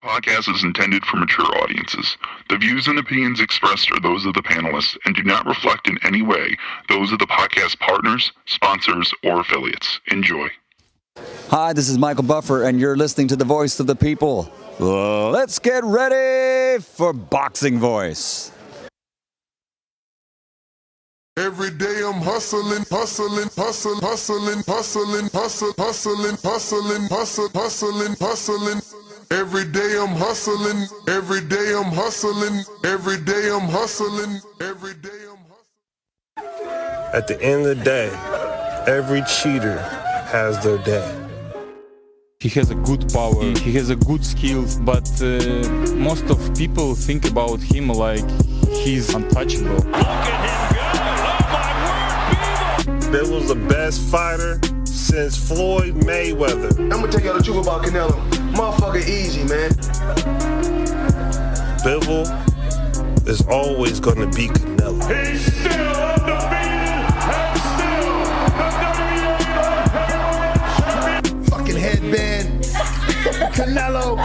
Podcast is intended for mature audiences. The views and opinions expressed are those of the panelists and do not reflect in any way those of the podcast partners, sponsors, or affiliates. Enjoy. Hi, this is Michael Buffer, and you're listening to the Voice of the People. Let's get ready for Boxing Voice. Every day I'm hustling, hustling, hustling, hustling, hustling, hustling, hustling, hustling, hustling, hustling, hustling. Every day I'm hustling, every day I'm hustling, every day I'm hustling, every day I'm hustling. At the end of the day, every cheater has their day. He has a good power, he has a good skills, but most of people think about him like he's untouchable. Look at him go! Oh my word, Bivol! Bivol's the best fighter since Floyd Mayweather. I'm gonna tell y'all the truth about Canelo. Motherfucker easy, man. Bivol is always gonna be Canelo. He's still undefeated and still the WWE Fucking headband. Canelo.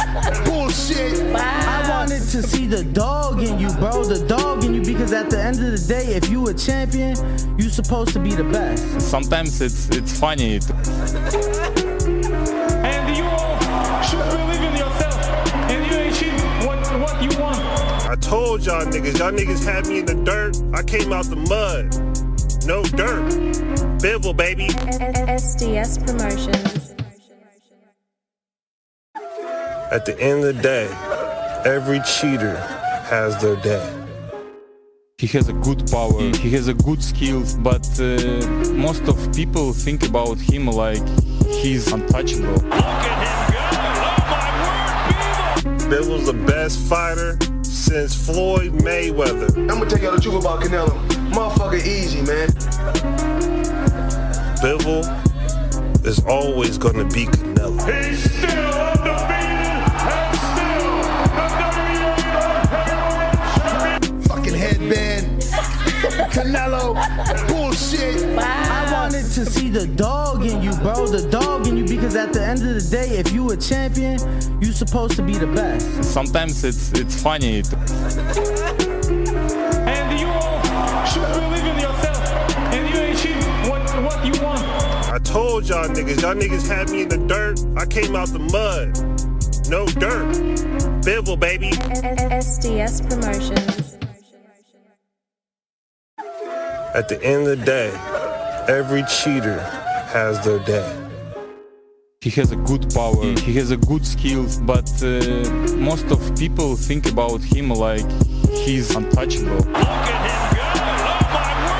Bullshit. I wanted to see the dog in you, bro. The dog in you, because at the end of the day, if you a champion, you supposed to be the best. Sometimes it's funny. And you all should believe in yourself. And you achieve what you want. I told y'all niggas had me in the dirt. I came out the mud. No dirt. Bivol, baby. SDS Promotions. At the end of the day, every cheater has their day. He has a good power, he has a good skills, but most of people think about him like he's untouchable. Look at him go! Oh my word, Bivol! Bivol's the best fighter since Floyd Mayweather. I'm gonna tell y'all the truth about Canelo. Motherfucker easy, man. Bivol is always gonna be Canelo. He's still undefeated and still the WWE Fucking headband. Canelo. Bullshit. I wanted to see the dog in you, bro. The dog in you, because at the end of the day, if you a champion, you supposed to be the best. Sometimes it's funny. And you all should believe in yourself. And you achieve what you want. I told y'all niggas had me in the dirt. I came out the mud. No dirt. Bivol, baby. SDS Promotions. At the end of the day, every cheater has their day. He has a good power, he has a good skills, but most of people think about him like he's untouchable. Look at him go! Oh my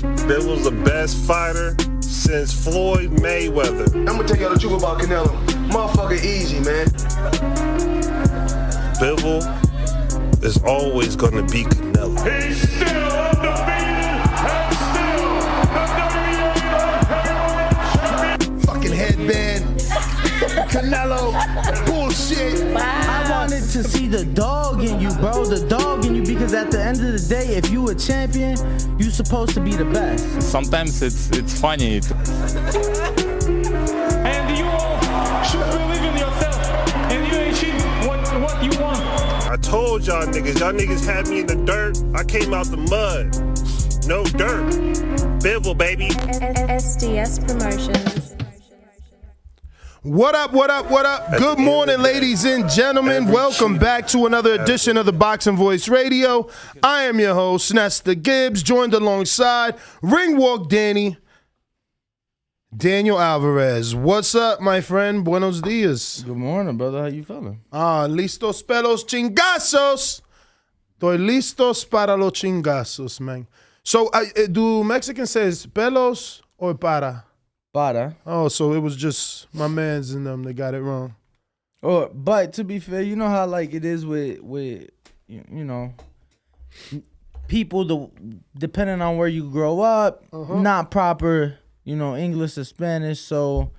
word, Bivol! Bivol's the best fighter since Floyd Mayweather. I'm gonna tell y'all the truth about Canelo. Motherfucker easy, man. Bivol is always gonna be Canelo. He's still undefeated and still the WWE Fucking headband. Canelo. Bullshit. I wanted to see the dog in you, bro. The dog in you, because at the end of the day, if you a champion, you supposed to be the best. Sometimes it's funny. And you all should believe in yourself. And you achieve what you want. I told y'all niggas had me in the dirt. I came out the mud. No dirt. Bivol, baby. SDS Promotions. What up, what up, what up? Good morning, ladies and gentlemen. Welcome back to another edition of the Boxing Voice Radio. I am your host, Nesta Gibbs, joined alongside Ringwalk Danny, Daniel Alvarez. What's up, my friend? Buenos dias. Good morning, brother. How you feeling? Listos para los chingazos. Estoy listos para los chingazos, man. So, do Mexicans say pelos or para? Para. Oh, so it was just my mans and them that got it wrong. Oh, but to be fair, you know how like it is with you know, people depending on where you grow up, not proper, you know, English or Spanish. So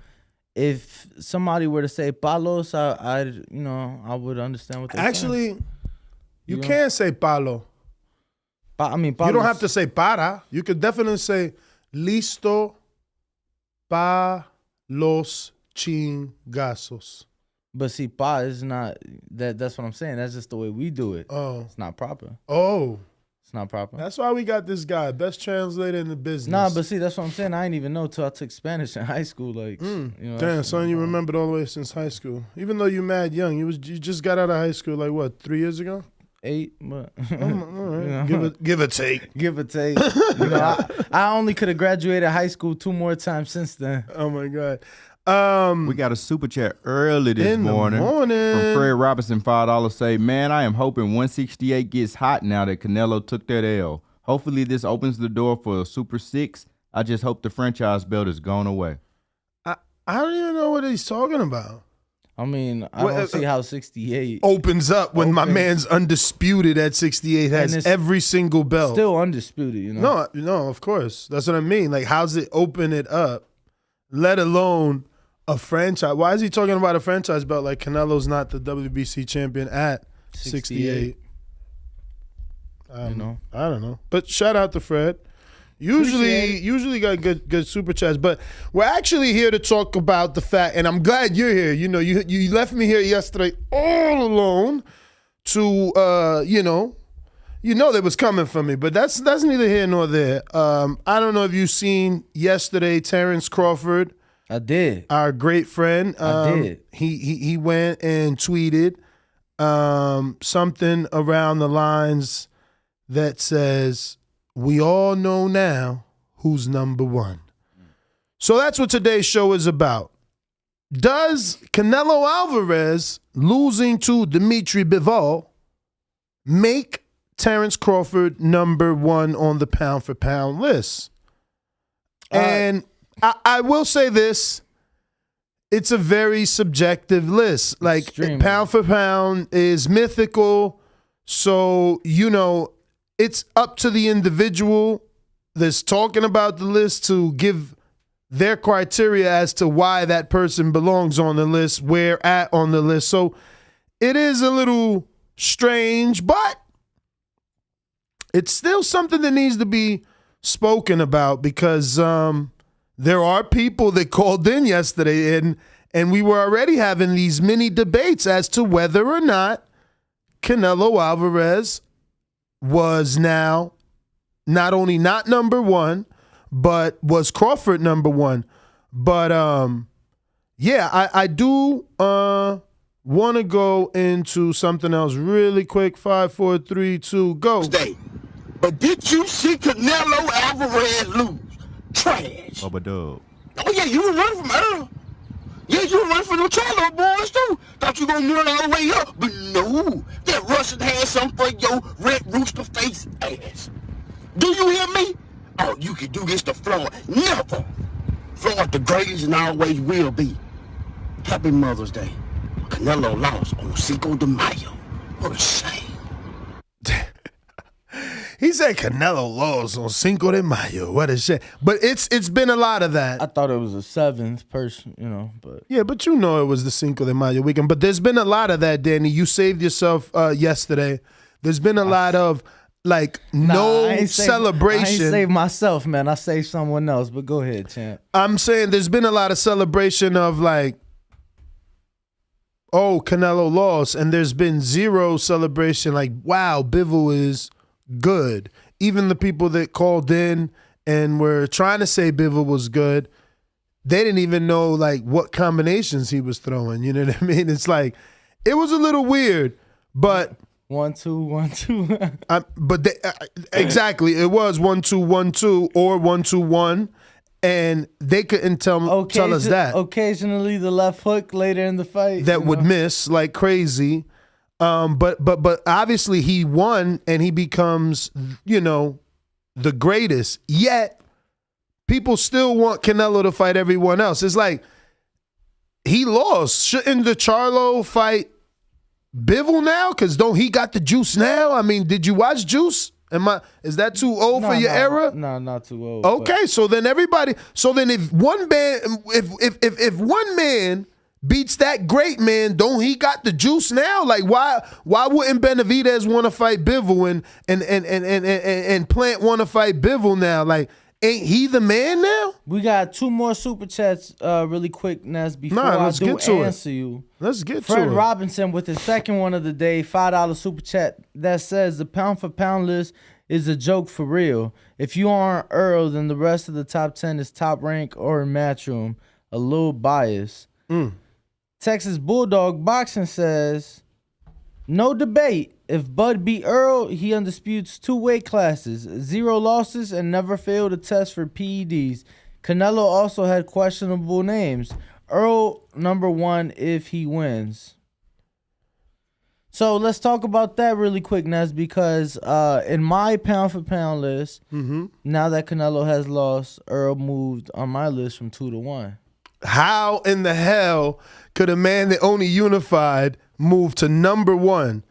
if somebody were to say palos, I would understand what they're saying. Actually, you can't say palo. Palos. You don't have to say para. You could definitely say listo pa los chingazos. But see, pa is not That's what I'm saying. That's just the way we do it. Oh. It's not proper. Oh. It's not proper. That's why we got this guy, best translator in the business. Nah, but see, that's what I'm saying. I didn't even know till I took Spanish in high school. Like, you know, Damn, son, you remembered all the way since high school. Even though you mad young, you just got out of high school like what, 3 years ago? 8, but All right. You know. Give or take. Give or take. You know, I only could have graduated high school 2 more times since then. Oh my God. We got a super chat early this morning from Fred Robinson, $5. Say, man, I am hoping 168 gets hot now that Canelo took that L. Hopefully this opens the door for a Super 6. I just hope the franchise belt is gone away. I don't even know what he's talking about. I mean, I don't see how 68 opens up when my man's undisputed at 68, has every single belt. Still undisputed, you know? No, of course. That's what I mean. Like, how's it open it up, let alone a franchise? Why is he talking about a franchise belt like Canelo's not the WBC champion at 68? You know? I don't know. But shout out to Fred. Usually got good super chats, but we're actually here to talk about the fact, and I'm glad you're here. You know, you left me here yesterday all alone to you know that was coming for me, but that's neither here nor there. I don't know if you've seen yesterday Terence Crawford. I did. Our great friend. I did. He went and tweeted something around the lines that says, "We all know now who's number one." So that's what today's show is about. Does Canelo Alvarez losing to Dmitry Bivol make Terence Crawford number one on the pound-for-pound list? And I will say this. It's a very subjective list. Like, Extremely. pound for pound is mythical. So, you know, it's up to the individual that's talking about the list to give their criteria as to why that person belongs on the list, where at on the list. So it is a little strange, but it's still something that needs to be spoken about because there are people that called in yesterday and we were already having these mini debates as to whether or not Canelo Alvarez was now not only not number one, but was Crawford number one. But yeah, I do want to go into something else really quick. 5, 4, 3, 2, go. But did you see Canelo Alvarez lose? Trash. Bubba Dub. Oh yeah, you were running from Earl. Yeah, you were running from the Charlo boys too. Thought you were gonna run all the way up, but no. That Russian had something for your red rooster face ass. Do you hear me? Oh, you can do this to Floyd. Never. Floyd the greatest and always will be. Happy Mother's Day. Canelo lost on Cinco de Mayo. What a shame. He said Canelo lost on Cinco de Mayo. What a shit. But it's been a lot of that. I thought it was a 7th person, you know, but yeah, but you know it was the Cinco de Mayo weekend. But there's been a lot of that, Danny. You saved yourself yesterday. There's been a lot of like celebration. I ain't saved myself, man. I saved someone else. But go ahead, champ. I'm saying there's been a lot of celebration of like, oh, Canelo lost, and there's been zero celebration like, wow, Bivol is good. Even the people that called in and were trying to say Bivol was good, they didn't even know like what combinations he was throwing. You know what I mean? It's like it was a little weird, but 1-2, 1-2. But exactly, it was 1-2, 1-2 or 1-2-1, and they couldn't tell us that. Occasionally, the left hook later in the fight that would miss like crazy. But obviously he won and he becomes, you know, the greatest. Yet people still want Canelo to fight everyone else. It's like he lost. Shouldn't the Charlo fight Bivol now? Because don't he got the juice now? I mean, did you watch Juice? Is that too old for your era? No, not too old. Okay, so then if one man if one man beats that great man, don't he got the juice now? Like why wouldn't Benavidez want to fight Bivol and Plant want to fight Bivol now? Like Ain't he the man now? We got 2 more super chats really quick, Ness, before let's I do get to answer it. you. Let's get Fred to it. Robinson with his second one of the day, $5 super chat that says the pound for pound list is a joke for real. If you aren't Earl, then the rest of the top 10 is top rank or Matchroom. A little bias. Texas Bulldog Boxing says, no debate. If Bud beat Earl, he undisputes 2 weight classes, 0 losses, and never failed a test for PEDs. Canelo also had questionable names. Earl #1 if he wins. So let's talk about that really quick, Nez, because in my pound for pound list, now that Canelo has lost, Earl moved on my list from 2 to 1. How in the hell could a man that only unified move to #1?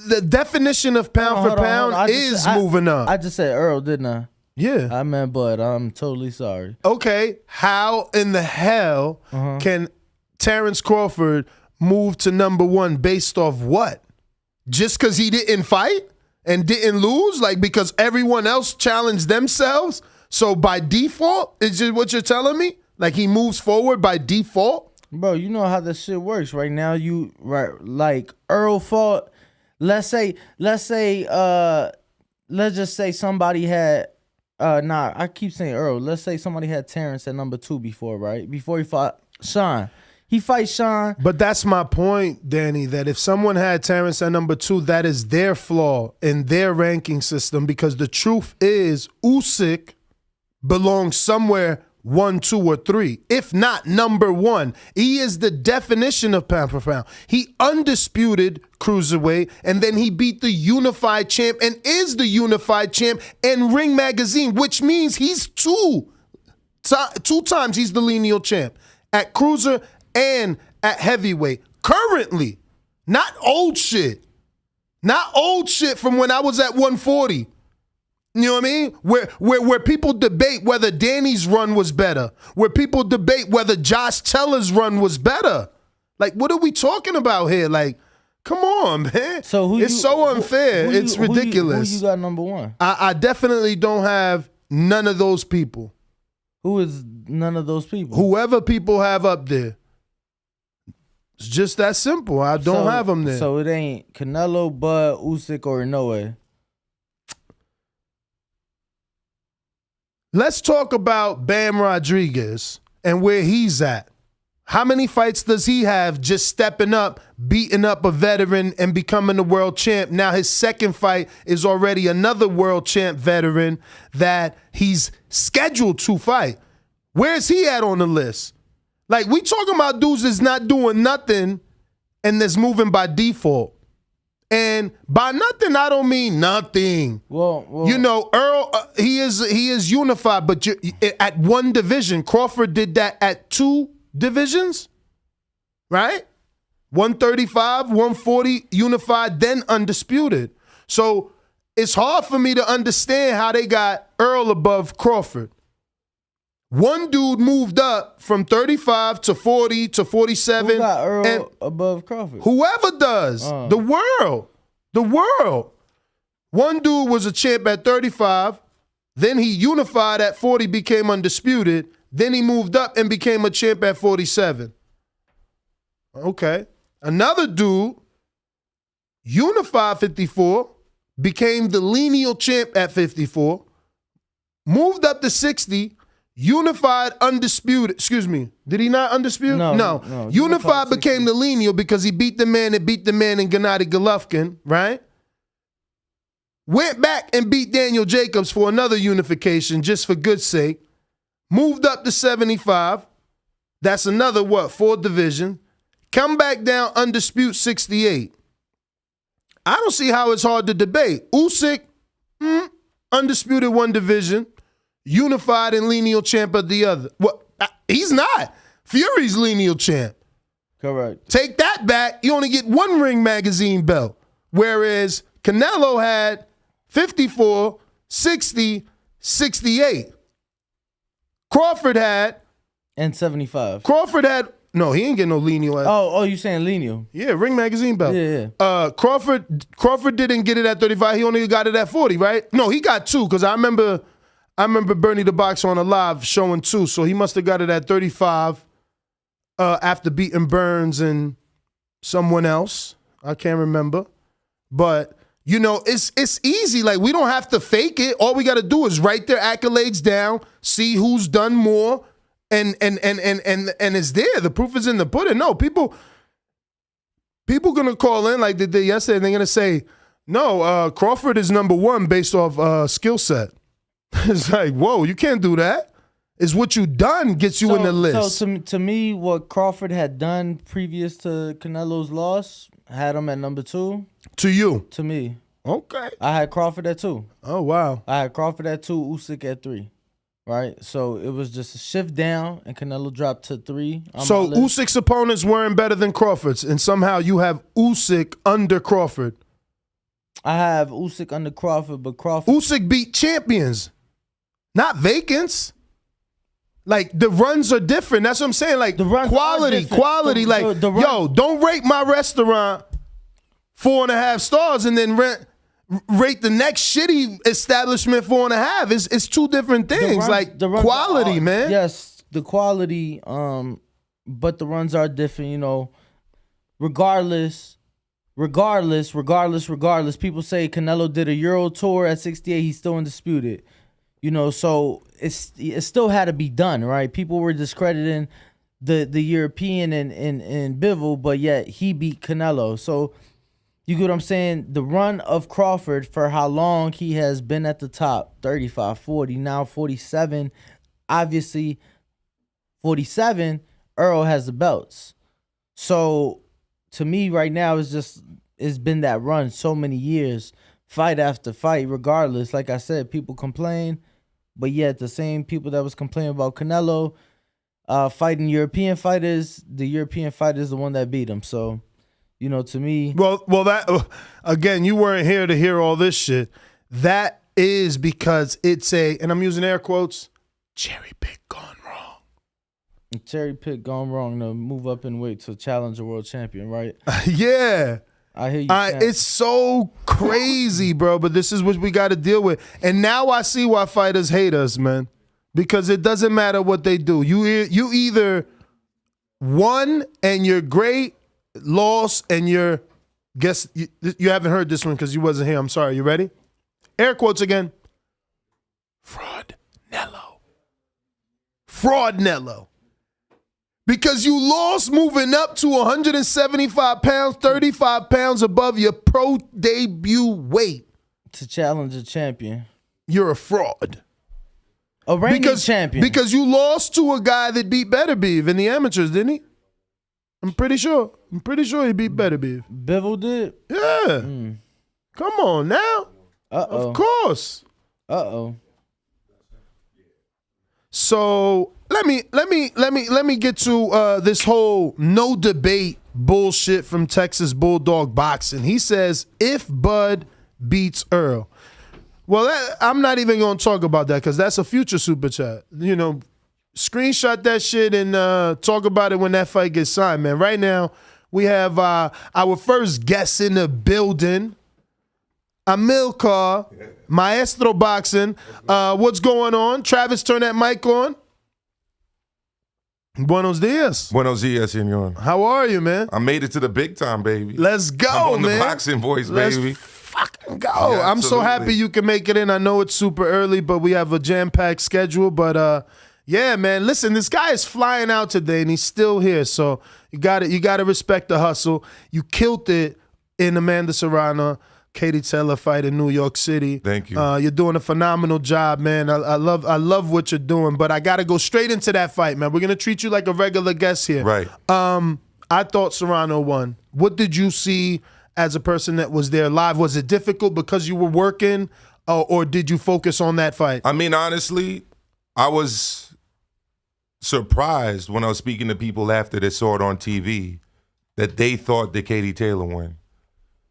The definition of pound for pound is moving up. I just said Earl, didn't I? Yeah. I meant Bud. I'm totally sorry. Okay, how in the hell can Terence Crawford move to #1 based off what? Just because he didn't fight and didn't lose? Like because everyone else challenged themselves? So by default, is just what you're telling me? Like he moves forward by default? Bro, you know how this shit works. Right now, like Earl fought. Let's just say somebody had I keep saying Earl. Let's say somebody had Terence at #2 before, right? Before he fought Sean. He fights Sean. But that's my point, Danny, that if someone had Terence at #2, that is their flaw in their ranking system because the truth is Usyk belongs somewhere 1, 2, or 3, if not #1. He is the definition of pound for pound. He undisputed cruiserweight, and then he beat the unified champ and is the unified champ and Ring Magazine, which means he's two times he's the lineal champ at cruiser and at heavyweight. Currently, not old shit. Not old shit from when I was at 140. You know what I mean? Where people debate whether Danny's run was better. Where people debate whether Josh Teller's run was better. Like, what are we talking about here? Like, come on, man. So it's so unfair. It's ridiculous. Who you got #1? I definitely don't have none of those people. Who is none of those people? Whoever people have up there. It's just that simple. I don't have them there. So it ain't Canelo, Bud, Usyk, or Inoue. Let's talk about Bam Rodriguez and where he's at. How many fights does he have just stepping up, beating up a veteran, and becoming the world champ? Now his second fight is already another world champ veteran that he's scheduled to fight. Where's he at on the list? Like, we talking about dudes that's not doing nothing and that's moving by default. And by nothing, I don't mean nothing. Well, you know, Earl, he is unified, but at 1 division. Crawford did that at 2 divisions, right? 135, 140 unified, then undisputed. So it's hard for me to understand how they got Earl above Crawford. One dude moved up from 35 to 40 to 47. Who got Earl above Crawford? Whoever does. The world. The world. One dude was a champ at 35. Then he unified at 40, became undisputed. Then he moved up and became a champ at 47. Okay. Another dude, unified 54, became the lineal champ at 54, moved up to 60, unified undisputed. Excuse me. Did he not undisputed? No. Unified became the lineal because he beat the man in Gennady Golovkin, right? Went back and beat Daniel Jacobs for another unification just for good sake. Moved up to 75. That's another, 4 division. Come back down, undisputed 68. I don't see how it's hard to debate. Usyk, undisputed 1 division. Unified and lineal champ of the other. Well, he's not. Fury's lineal champ. Correct. Take that back. You only get 1 Ring Magazine belt. Whereas Canelo had 54, 60, 68. Crawford had. And 75. Crawford had. No, he ain't getting no lineal. Oh, you saying lineal? Yeah, Ring Magazine belt. Yeah. Crawford didn't get it at 35. He only got it at 40, right? No, he got 2 because I remember I remember Bernie the Boxer on a live showing too, so he must have got it at 35 after beating Burns and someone else. I can't remember. But, you know, it's easy. Like, we don't have to fake it. All we got to do is write their accolades down, see who's done more, and it's there. The proof is in the pudding. No, people gonna call in like they did yesterday, and they're gonna say, no, Crawford is number one based off skill set. It's like, whoa, you can't do that. It's what you done gets you in the list. So to me, what Crawford had done previous to Canelo's loss had him at number 2. To you? To me. Okay. I had Crawford at 2. Oh, wow. I had Crawford at 2, Usyk at 3. Right? So it was just a shift down, and Canelo dropped to 3. So Usyk's opponents weren't better than Crawford's, and somehow you have Usyk under Crawford. I have Usyk under Crawford, but Crawford... Usyk beat champions, not vacants. Like, the runs are different. That's what I'm saying. Like, quality. Like, yo, don't rate my restaurant 4.5 stars and then rate the next shitty establishment 4.5. It's two different things. The quality, man. Yes, the quality, but the runs are different, you know. Regardless, people say Canelo did a Euro tour at 68, he's still undisputed. You know, so it still had to be done, right? People were discrediting the European and Bivol, but yet he beat Canelo. So you get what I'm saying? The run of Crawford for how long he has been at the top, 35, 40, now 47. Obviously, 47, Earl has the belts. So to me right now, it's been that run so many years, fight after fight, regardless. Like I said, people complain. But yet the same people that was complaining about Canelo fighting European fighters, the European fighter is the one that beat him. So, you know, to me... Well, that again, you weren't here to hear all this shit. That is because it's and I'm using air quotes, cherry pick gone wrong. Cherry pick gone wrong to move up in weight to challenge a world champion, right? Yeah. I hear you. It's so crazy, bro, but this is what we got to deal with. And now I see why fighters hate us, man, because it doesn't matter what they do. You either won and you're great, lost and you haven't heard this one because you wasn't here. I'm sorry. You ready? Air quotes again. Fraud Nello. Because you lost moving up to 175 pounds, 35 pounds above your pro debut weight. To challenge a champion. You're a fraud. A reigning champion. Because you lost to a guy that beat Better Beef in the amateurs, didn't he? I'm pretty sure he beat Better Beef. Bivol did? Yeah. Come on now. Uh-oh. Of course. Uh-oh. So let me get to this whole no debate bullshit from Texas Bulldog Boxing. He says if Bud beats Earl. Well, I'm not even going to talk about that because that's a future super chat. You know, screenshot that shit and talk about it when that fight gets signed, man. Right now we have our first guest in the building. Amilcar, Maestro Boxing. What's going on? Travis, turn that mic on. Buenos dias. Buenos dias, senor. How are you, man? I made it to the big time, baby. Let's go, I'm on man. the boxing voice, baby. Let's fucking go. Yeah, I'm so happy you can make it in. I know it's super early, but we have a jam-packed schedule. But yeah, man, listen, this guy is flying out today, and he's still here. So you got to respect the hustle. You killed it in Amanda Serrano. Katie Taylor fight in New York City. Thank you. You're doing a phenomenal job, man. I love what you're doing, but I got to go straight into that fight, man. We're going to treat you like a regular guest here. Right. I thought Serrano won. What did you see as a person that was there live? Was it difficult because you were working, or did you focus on that fight? I mean, honestly, I was surprised when I was speaking to people after they saw it on TV that they thought that Katie Taylor won.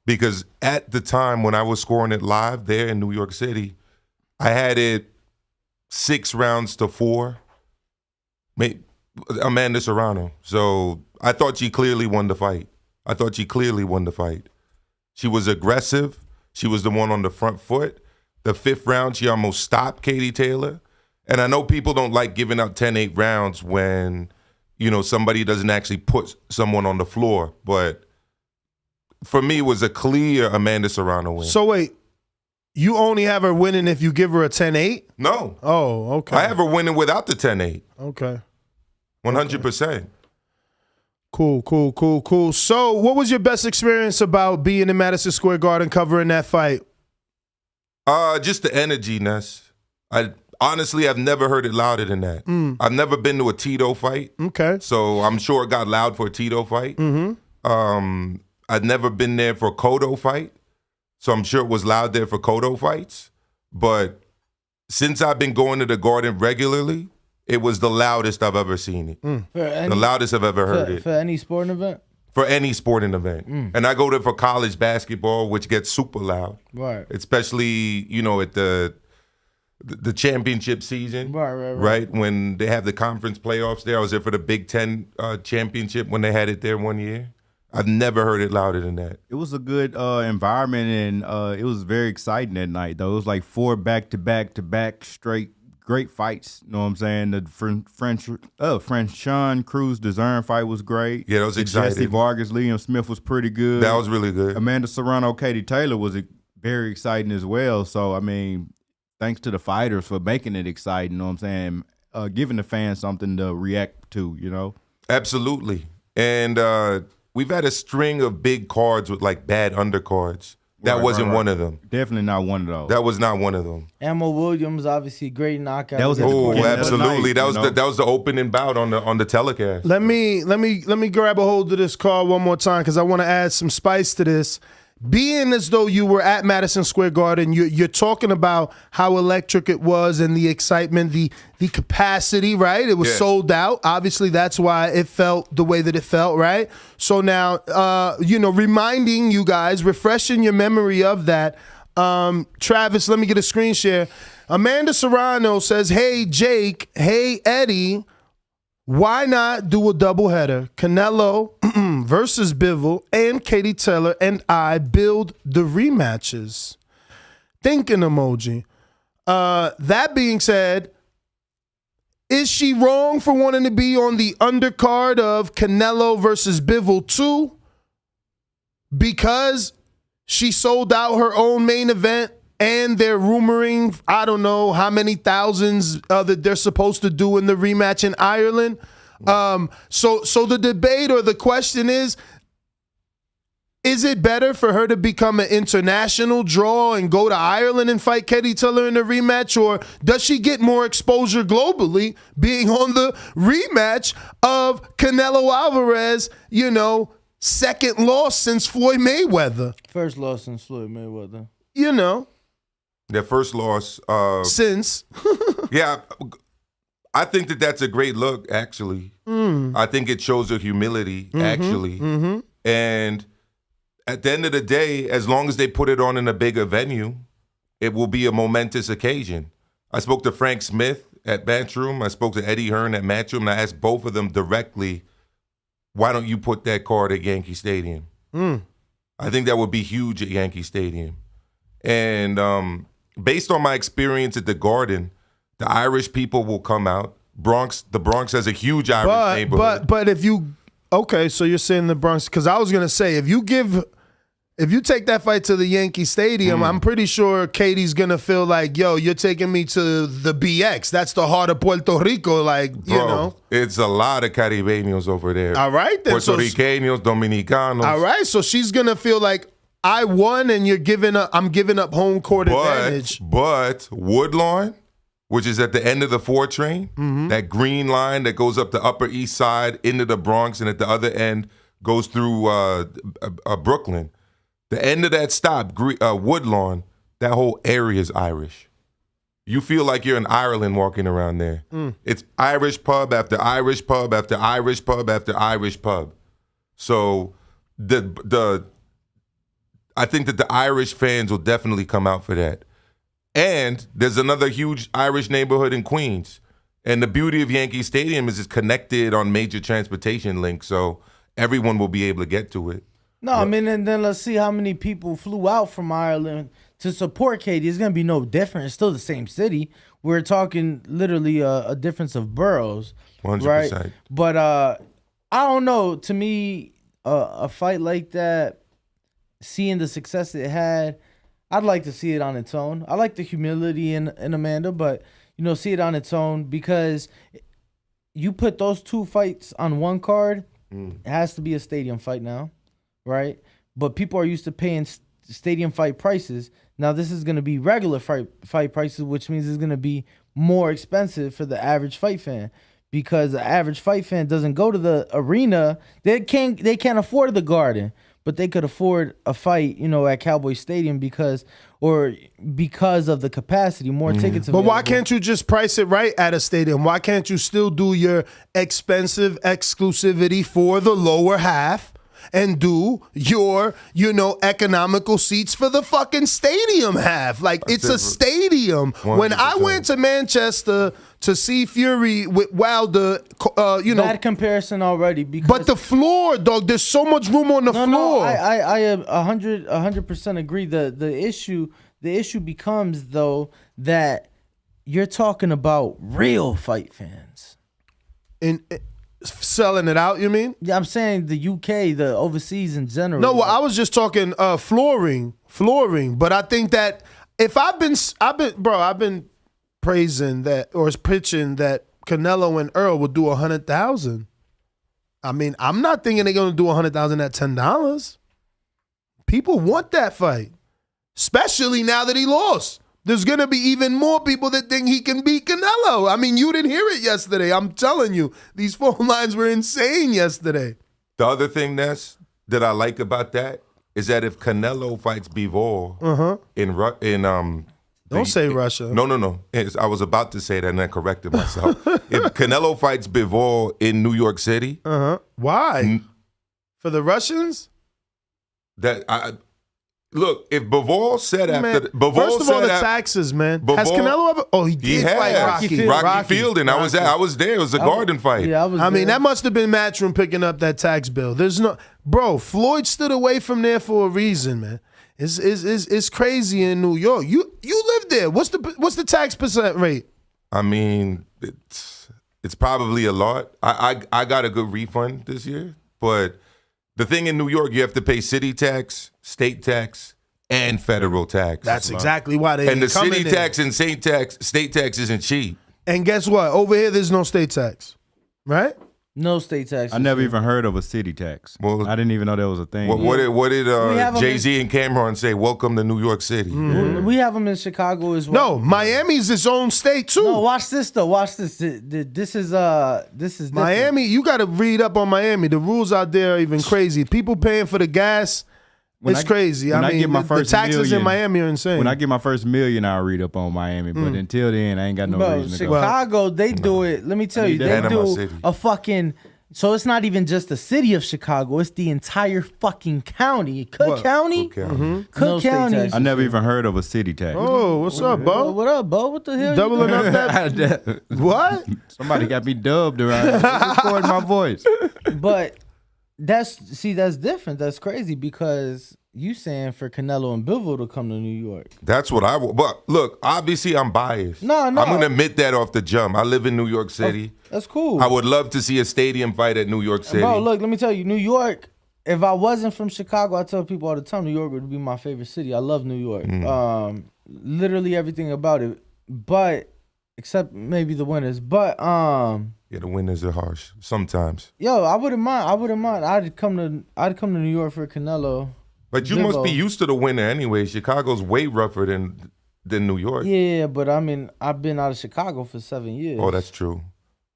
Because at the time when I was scoring it live there in New York City, I had it 6-4. Amanda Serrano. So I thought she clearly won the fight. She was aggressive. She was the one on the front foot. the 5th round, she almost stopped Katie Taylor. And I know people don't like giving out 10-8 rounds when, somebody doesn't actually put someone on the floor. But for me, it was a clear Amanda Serrano win. So wait, you only have her winning if you give her a 10-8? No. Oh, okay. I have her winning without the 10-8. Okay. 100%. Cool. So what was your best experience about being in Madison Square Garden covering that fight? Just the energy, Ness. Honestly, I've never heard it louder than that. I've never been to a Tito fight. Okay. So I'm sure it got loud for a Tito fight. Mm-hmm. I've never been there for a Cotto fight. So I'm sure it was loud there for Cotto fights. But since I've been going to the Garden regularly, it was the loudest I've ever seen it. The loudest I've ever heard it. For any sporting event? For any sporting event. And I go there for college basketball, which gets super loud. Right. Especially, at the championship season. Right. When they have the conference playoffs there. I was there for the Big Ten championship when they had it there one year. I've never heard it louder than that. It was a good environment, and it was very exciting that night, though. It was like 4 back-to-back straight great fights. You know what I'm saying? The French Sean Cruz Dazn fight was great. Yeah, that was exciting. Jesse Vargas, Liam Smith was pretty good. That was really good. Amanda Serrano, Katie Taylor was very exciting as well. So, I mean, thanks to the fighters for making it exciting, you know what I'm saying? Giving the fans something to react to, Absolutely. And we've had a string of big cards with, bad undercards. That wasn't one of them. Definitely not one of those. That was not one of them. Ammo Williams, obviously, great knockout. That was absolutely. That was the opening bout on the telecast. Let me grab a hold of this call one more time because I want to add some spice to this. Being as though you were at Madison Square Garden, you're talking about how electric it was and the excitement, the capacity, right? It was sold out. Obviously, that's why it felt the way that it felt, right? So now, reminding you guys, refreshing your memory of that. Travis, let me get a screen share. Amanda Serrano says, "Hey, Jake. Hey, Eddie. Why not do a doubleheader? Canelo versus Bivol and Katie Taylor and I build the rematches." Thinking emoji. That being said, is she wrong for wanting to be on the undercard of Canelo versus Bivol 2? Because she sold out her own main event and they're rumoring, I don't know how many thousands that they're supposed to do in the rematch in Ireland. So the debate or the question is it better for her to become an international draw and go to Ireland and fight Katie Taylor in the rematch, or does she get more exposure globally being on the rematch of Canelo Alvarez, second loss since Floyd Mayweather? First loss since Floyd Mayweather. Their first loss. Since. Yeah, I think that's a great look, actually. I think it shows her humility, actually. Mm-hmm. And at the end of the day, as long as they put it on in a bigger venue, it will be a momentous occasion. I spoke to Frank Smith at Matchroom. I spoke to Eddie Hearn at Matchroom, and I asked both of them directly, why don't you put that card at Yankee Stadium? I think that would be huge at Yankee Stadium. And based on my experience at the Garden, the Irish people will come out. The Bronx has a huge Irish neighborhood. But if you so you're saying the Bronx, because I was gonna say if you take that fight to the Yankee Stadium, I'm pretty sure Katie's gonna feel like, yo, you're taking me to the BX. That's the heart of Puerto Rico, It's a lot of Caribeños over there. All right, then. Puerto Ricanos, Dominicanos. All right, so she's gonna feel like I won, and I'm giving up home court advantage. But Woodlawn, which is at the end of the 4 train, that green line that goes up the Upper East Side into the Bronx, and at the other end goes through Brooklyn. The end of that stop, Woodlawn, that whole area is Irish. You feel like you're in Ireland walking around there. It's Irish pub after Irish pub after Irish pub after Irish pub. So I think that the Irish fans will definitely come out for that. And there's another huge Irish neighborhood in Queens. And the beauty of Yankee Stadium is it's connected on major transportation links, so everyone will be able to get to it. No, I mean, and then let's see how many people flew out from Ireland to support Katie, it's gonna be no different. It's still the same city. We're talking literally a difference of boroughs, 100%. right? But I don't know. To me, a fight like that, seeing the success it had, I'd like to see it on its own. I like the humility in Amanda, but see it on its own, because you put those two fights on one card, it has to be a stadium fight now, right? But people are used to paying stadium fight prices. Now this is going to be regular fight prices, which means it's going to be more expensive for the average fight fan, because the average fight fan doesn't go to the arena. They can't afford the Garden, but they could afford a fight, at Cowboy Stadium because of the capacity, more tickets available. But why can't you just price it right at a stadium? Why can't you still do your expensive exclusivity for the lower half and do your, economical seats for the fucking stadium half? Like, it's a stadium. 100%. When I went to Manchester to see Fury with Wilder, bad comparison already. But the floor, dog, there's so much room on the floor. No, I 100% agree. The issue becomes, though, that you're talking about real fight fans. Selling it out, you mean? Yeah, I'm saying the UK, the overseas in general. No, well, I was just talking flooring. But I think that if I've been praising that, or pitching that Canelo and Earl would do 100,000. I mean, I'm not thinking they're gonna do 100,000 at $10. People want that fight, especially now that he lost. There's going to be even more people that think he can beat Canelo. I mean, you didn't hear it yesterday. I'm telling you, these phone lines were insane yesterday. The other thing, Ness, that I like about that is that if Canelo fights Bivol don't say Russia. No. I was about to say that and I corrected myself. If Canelo fights Bivol in New York City. Why? For the Russians? Look, if Bivol said after first of all, the taxes, man. Has Canelo ever? Oh, he did fight Rocky Fielding. I was there. It was a Garden fight. Yeah, I mean, that must have been Matchroom picking up that tax bill. Floyd stood away from there for a reason, man. It's crazy in New York. You live there. What's the tax percent rate? I mean, it's probably a lot. I got a good refund this year, but the thing in New York, you have to pay city tax, state tax, and federal tax. That's exactly why they and the city tax and state tax isn't cheap. And guess what? Over here, there's no state tax, right? No state tax. I never even heard of a city tax. Well, I didn't even know that was a thing. What did Jay-Z and Cameron say? Welcome to New York City. Mm-hmm. We have them in Chicago as well. No, Miami's its own state too. No, watch this though. Watch this. This is different. Miami. You got to read up on Miami. The rules out there are even crazy. People paying for the gas. It's crazy. I mean, the taxes in Miami are insane. When I get my first $1 million, I'll read up on Miami. But until then, I ain't got no reason to go. Chicago, they do it. Let me tell you, they do a fucking. So it's not even just the city of Chicago; it's the entire fucking county. Cook County. Cook County. I never even heard of a city tax. Oh, what's up, Bo? What up, Bo? What the hell? Doubling up that. What? Somebody got me dubbed around here. Recording my voice. But that's different. That's crazy because you saying for Canelo and Bivol to come to New York. That's what I want. But look, obviously I'm biased. No. I'm going to admit that off the jump. I live in New York City. That's cool. I would love to see a stadium fight at New York City. Bro, look, let me tell you, New York, if I wasn't from Chicago, I tell people all the time, New York would be my favorite city. I love New York. Literally everything about it. But except maybe the winters. But yeah, the winters are harsh sometimes. Yo, I wouldn't mind. I'd come to New York for Canelo. But you must be used to the winter anyway. Chicago's way rougher than New York. Yeah, but I mean, I've been out of Chicago for 7 years. Oh, that's true.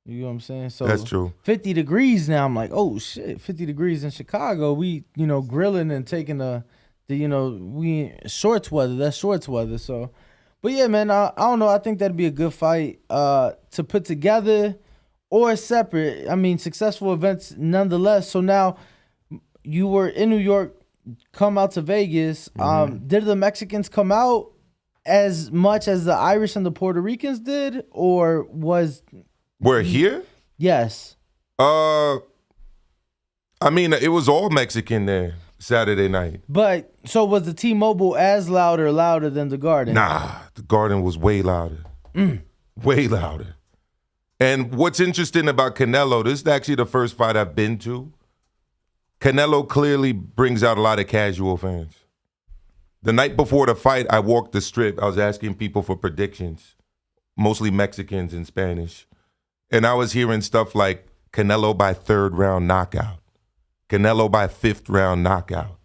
You know what I'm saying? So that's true. 50 degrees now. I'm like, oh shit, 50 degrees in Chicago. We, grilling and taking we shorts weather. That's shorts weather. So, but yeah, man, I don't know. I think that'd be a good fight to put together or separate. I mean, successful events nonetheless. So now you were in New York. Come out to Vegas. Did the Mexicans come out as much as the Irish and the Puerto Ricans did, or was we're here? Yes. I mean, it was all Mexican there. Saturday night. But so was the T-Mobile as louder than the Garden? Nah, the Garden was way louder. Way louder. And what's interesting about Canelo, this is actually the first fight I've been to. Canelo clearly brings out a lot of casual fans. The night before the fight, I walked the strip. I was asking people for predictions, mostly Mexicans and Spanish. And I was hearing stuff like Canelo by 3rd round knockout, Canelo by 5th round knockout.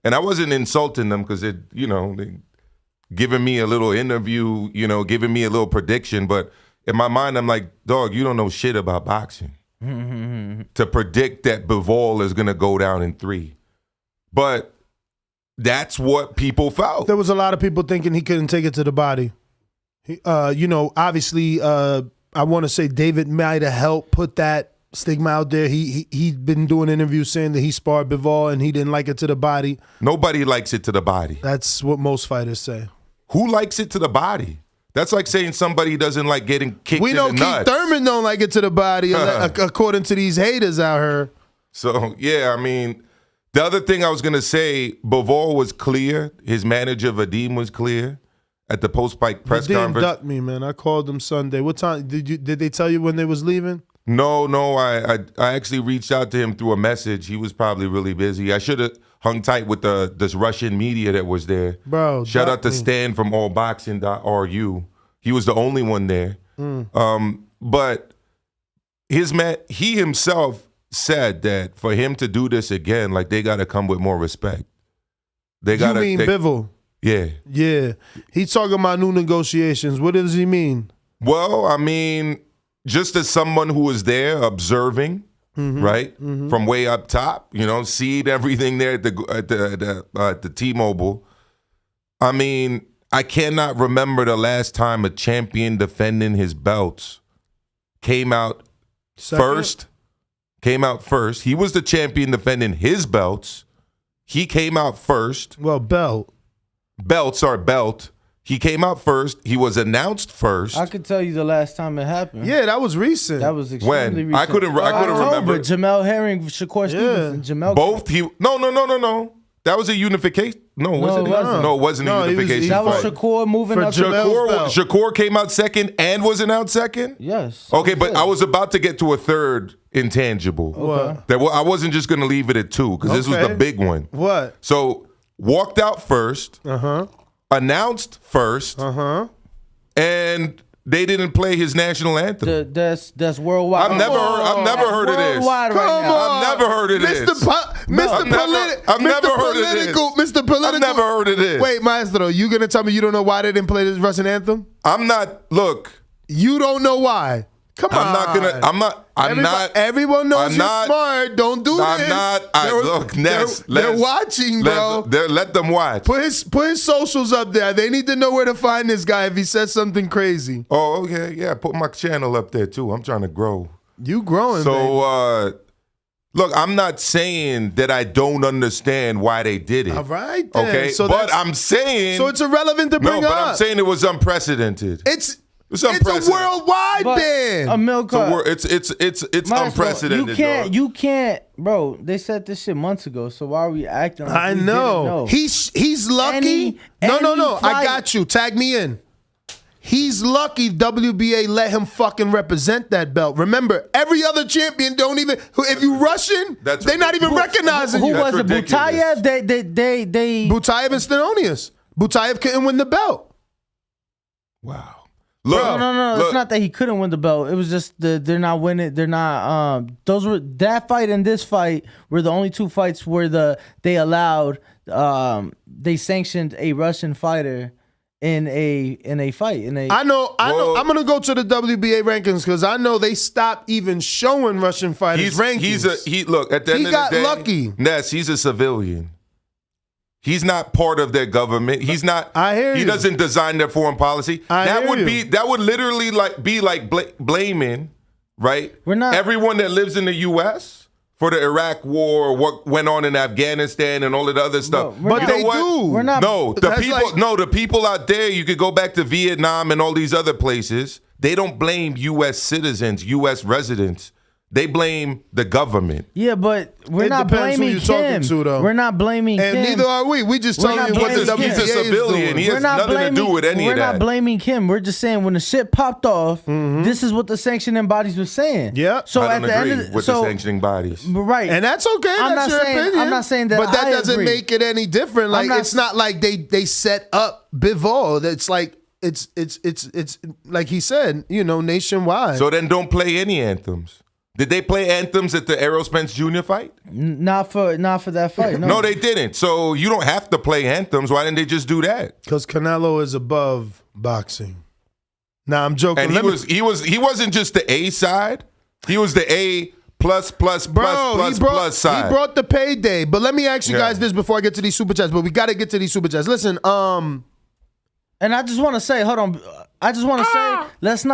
And I wasn't insulting them because they giving me a little interview, giving me a little prediction. But in my mind, I'm like, dog, you don't know shit about boxing to predict that Bivol is going to go down in 3. But that's what people felt. There was a lot of people thinking he couldn't take it to the body. Obviously, I want to say David might have helped put that stigma out there. He'd been doing interviews saying that he sparred Bivol and he didn't like it to the body. Nobody likes it to the body. That's what most fighters say. Who likes it to the body? That's like saying somebody doesn't like getting kicked in the nuts. We know Keith Thurman don't like it to the body, according to these haters out here. So, yeah, I mean, the other thing I was going to say, Bivol was clear. His manager, Vadim, was clear at the post-fight press conference. Vadim ducked me, man. I called him Sunday. What time? Did they tell you when they was leaving? No. I actually reached out to him through a message. He was probably really busy. I should have hung tight with this Russian media that was there. Bro, shout out to Stan from allboxing.ru. He was the only one there. But he himself said that for him to do this again, like they got to come with more respect. Bivol? Yeah. Yeah. He's talking about new negotiations. What does he mean? Well, I mean, just as someone who was there observing, right, from way up top, seeing everything there at the T-Mobile. I mean, I cannot remember the last time a champion defending his belts came out first. He was the champion defending his belts. He came out first. Well, belt. He came out first. He was announced first. I could tell you the last time it happened. Yeah, that was recent. That was extremely recent. I couldn't remember. Jamel Herring, Shakur Stevenson. No. That was a unification. No, was it? No, it wasn't a unification that fight. was Shakur moving up. Shakur came out second and was announced second? Yes. Okay, but I was about to get to a third intangible. What? I wasn't just going to leave it at 2 because this was the big one. What? So, walked out first. Announced first. And they didn't play his national anthem. That's worldwide. I've never heard of this. Worldwide right now. I've never heard of this. I've never heard of this. Mr. Political. I've never heard of this. Wait, Maestro, you gonna tell me you don't know why they didn't play this Russian anthem? I'm not. Look, you don't know why. Come on. Everyone knows you're smart. Don't do this. Ness. They're watching, bro. Let them watch. Put his socials up there. They need to know where to find this guy if he says something crazy. Oh, okay. Yeah, put my channel up there, too. I'm trying to grow. You growing, So, look, I'm not saying that I don't understand why they did it. All right, then. Okay, but I'm saying... So it's irrelevant to bring up. No, but I'm saying it was unprecedented. It's a worldwide ban. A milk cart. It's unprecedented. You can't, bro. They said this shit months ago. So why are we acting like I know. He's lucky. No. I got you. Tag me in. He's lucky WBA let him fucking represent that belt. Remember, every other champion don't even. If you Russian, they're not even recognizing you. Who was it? Butayev. They. Butayev and Stenonius. Butayev couldn't win the belt. Wow. Look, no. It's not that he couldn't win the belt. It was just they're not winning. They're not. Those were that fight and this fight were the only two fights where they allowed. They sanctioned a Russian fighter in a fight. I know. I'm gonna go to the WBA rankings because I know they stopped even showing Russian fighters rankings. Look at the end of the day. He got lucky. Ness, he's a civilian. He's not part of their government. He's not. I hear you. He doesn't design their foreign policy. That would literally be like blaming, right? Everyone that lives in the U.S. for the Iraq War, or what went on in Afghanistan, and all of the other stuff. But they do. We're not. No, the people out there. You could go back to Vietnam and all these other places. They don't blame U.S. citizens, U.S. residents. They blame the government. Yeah, but we're It not depends who blaming you're talking Kim. to, though. We're not blaming And Kim. neither are we. We just We're telling not you what the blaming WBA Kim. He's a civilian. is doing. He has nothing to do with any of that. We're not blaming Kim. We're just saying when the shit popped off, this is what the sanctioning bodies were saying. Yeah. So I at don't the end agree of with the sanctioning bodies. right, And that's okay. I'm That's not your saying- opinion. I'm not saying that But that I doesn't agree. make it any different. Like not it's not like they set up Bivol. It's like it's like he said, nationwide. So then don't play any anthems. Did they play anthems at the Errol Spence Jr. fight? not for that fight. No, No, they didn't. So you don't have to play anthems. Why didn't they just do that? Because Canelo is above boxing. Nah, I'm joking. And he wasn't just the A side. He was the A plus side. He brought the payday. But let me ask you Yeah. guys this before I get to these super chats. But we got to get to these super chats. Listen, and I just want to say, hold on. I just want to say, let's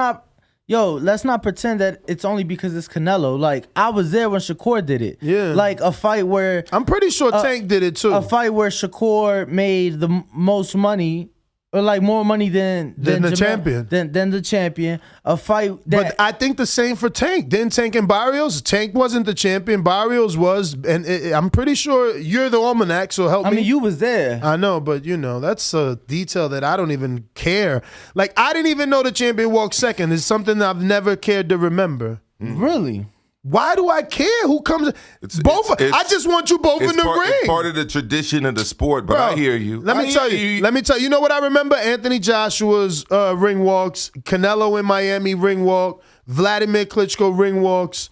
not pretend that it's only because it's Canelo. Like, I was there when Shakur did it. Yeah. Like, a fight where... I'm pretty sure Tank did it, too. A fight where Shakur made the most money, or like more money than the champion. Than the champion. A fight that... But I think the same for Tank. Didn't Tank and Barrios? Tank wasn't the champion. Barrios was. And I'm pretty sure you're the almanac, so help me. I mean, you was there. I know, but that's a detail that I don't even care. Like, I didn't even know the champion walked second. It's something that I've never cared to remember. Really? Why do I care? Who comes? I just want you both in the ring. It's part of the tradition of the sport, but Bro, I hear you. Let me tell you. You know what I remember? Anthony Joshua's ring walks, Canelo in Miami ring walk, Vladimir Klitschko ring walks,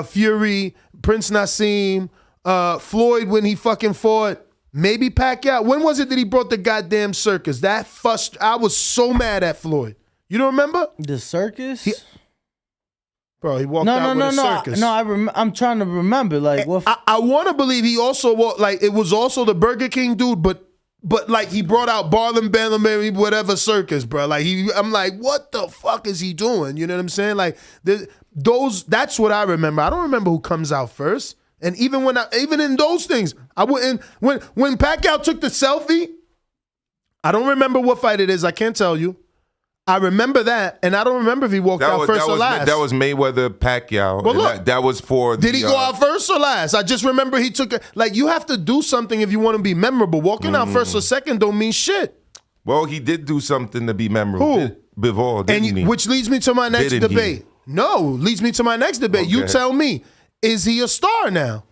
Fury, Prince Nassim, Floyd when he fucking fought. Maybe Pacquiao. When was it that he brought the goddamn circus? I was so mad at Floyd. You don't remember? The circus? Bro, he walked out with a circus. I'm trying to remember. Like, what? I want to believe he also walked, like, it was also the Burger King dude, but like he brought out Barlin Bannerberry, whatever circus, bro. Like I'm like, what the fuck is he doing? You know what I'm saying? Like that's what I remember. I don't remember who comes out first. And even in those things, I wouldn't. When Pacquiao took the selfie, I don't remember what fight it is. I can't tell you. I remember that, and I don't remember if he walked out first or last. That was Mayweather Pacquiao. Well, look, that was for. Did he go out first or last? I just remember he took you have to do something if you want to be memorable. Walking out first or second don't mean shit. Well, he did do something to be memorable. Who? Bivol, didn't he? Which leads me to my next debate. No, leads me to my next debate. Okay. You tell me, is he a star now?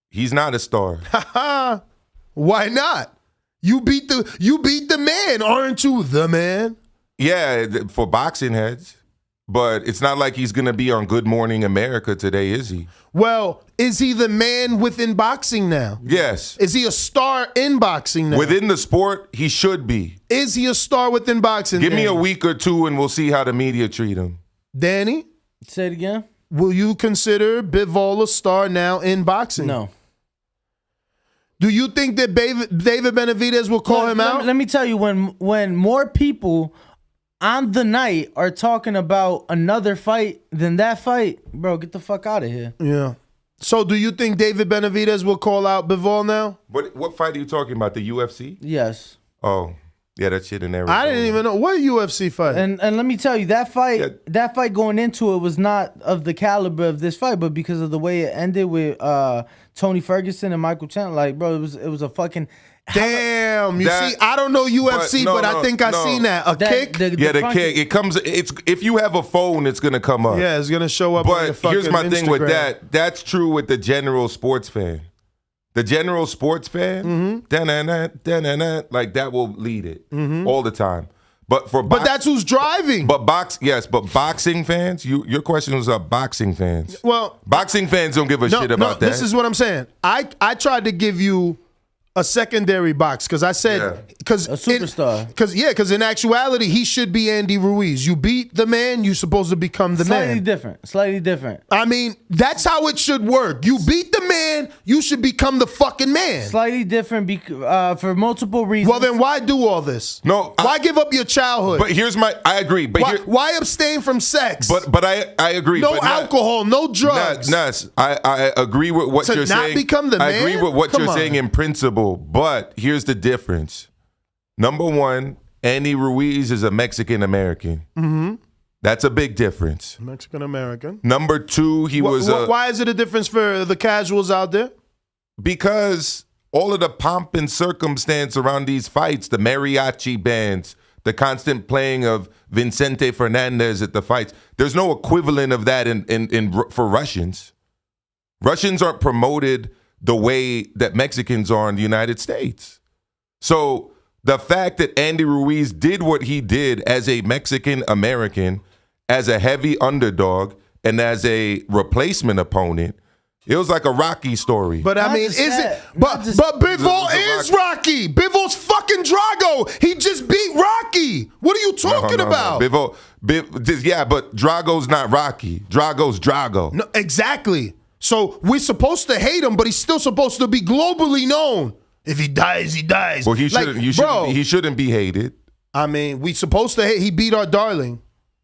He's not a star. Why not? You beat the man, aren't you the man? Yeah, for boxing heads. But it's not like he's going to be on Good Morning America today, is he? Well, is he the man within boxing now? Yes. Is he a star in boxing now? Within the sport, he should be. Is he a star within boxing? Give me a week or two and we'll see how the media treat him. Danny? Say it again. Will you consider Bivol a star now in boxing? No. Do you think that David Benavidez will call him out? Let me tell you, when more people on the night are talking about another fight than that fight, bro, get the fuck out of here. Yeah. So do you think David Benavidez will call out Bivol now? What fight are you talking about? The UFC? Yes. Oh, yeah, that shit in Arizona. I didn't even know. What UFC fight? And let me tell you, that fight going into it was not of the caliber of this fight, but because of the way it ended with Tony Ferguson and Michael Chandler, like, bro, it was a fucking... Damn, see, I don't know UFC, but I think I seen that. A kick? The kick. It comes. It's if you have a phone, it's gonna come up. Yeah, it's gonna show up. on your fucking here's my thing with Instagram. that. That's true with the general sports fan. The general sports fan, like that will lead it all the time. But that's who's driving. But boxing fans. Your question was about boxing fans. Well, boxing fans don't give a shit about that. This is what I'm saying. I tried to give you a secondary box because I said because a superstar. Because in actuality he should be Andy Ruiz. You beat the man, you're supposed to become the man. Slightly different. I mean, that's how it should work. You beat the man, you should become the fucking man. Slightly different for multiple reasons. Well, then why do all this? No, why give up your childhood? But here's I agree. But why abstain from sex? But I agree. No alcohol, no drugs. Nuts. I agree with what you're saying. To not become the man? I agree with what you're saying in principle. But here's the difference. Number one, Andy Ruiz is a Mexican American. That's a big difference. Mexican-American. Number 2, he was why is it a difference for the casuals out there? Because all of the pomp and circumstance around these fights, the mariachi bands, the constant playing of Vicente Fernandez at the fights, there's no equivalent of that for Russians. Russians aren't promoted the way that Mexicans are in the United States. So the fact that Andy Ruiz did what he did as a Mexican-American, as a heavy underdog, and as a replacement opponent, it was like a Rocky story. But I mean, is it? But Bivol is Rocky. Bivol's fucking Drago. He just beat Rocky. What are you talking about? Bivol, yeah, but Drago's not Rocky. Drago's Drago. No, exactly. So we're supposed to hate him, but he's still supposed to be globally known. If he dies, he dies. Well, he shouldn't be hated. I mean, we supposed to hate. He beat our darling.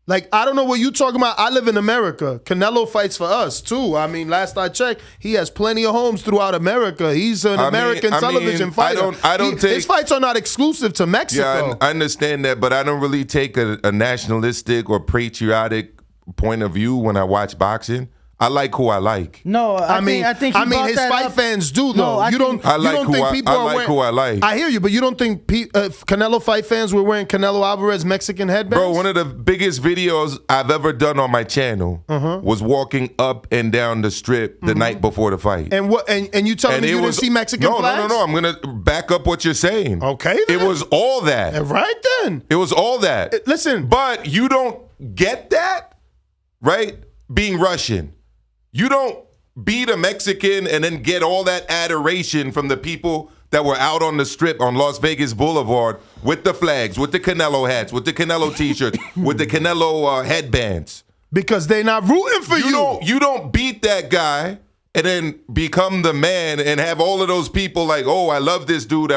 Like, I don't know what you talking about. I live in America. Canelo fights for us, too. I mean, last I checked, he has plenty of homes throughout America. He's an American television fighter. His fights are not exclusive to Mexico. Yeah, I understand that, but I don't really take a nationalistic or patriotic point of view when I watch boxing. I like who I like. No, I think his fight fans do though. I like who I like. I hear you, but you don't think Canelo fight fans were wearing Canelo Alvarez Mexican headbands? Bro, one of the biggest videos I've ever done on my channel was walking up and down the strip the night before the fight. And what? And you telling me you didn't see Mexican flags? No. I'm gonna back up what you're saying. Okay, then. It was all that. Right then. It was all that. Listen, but you don't get that, right? Being Russian. You don't beat a Mexican and then get all that adoration from the people that were out on the strip on Las Vegas Boulevard with the flags, with the Canelo hats, with the Canelo t-shirts, with the Canelo headbands. Because they're not rooting for you. You don't beat that guy and then become the man and have all of those people like, oh, I love this dude.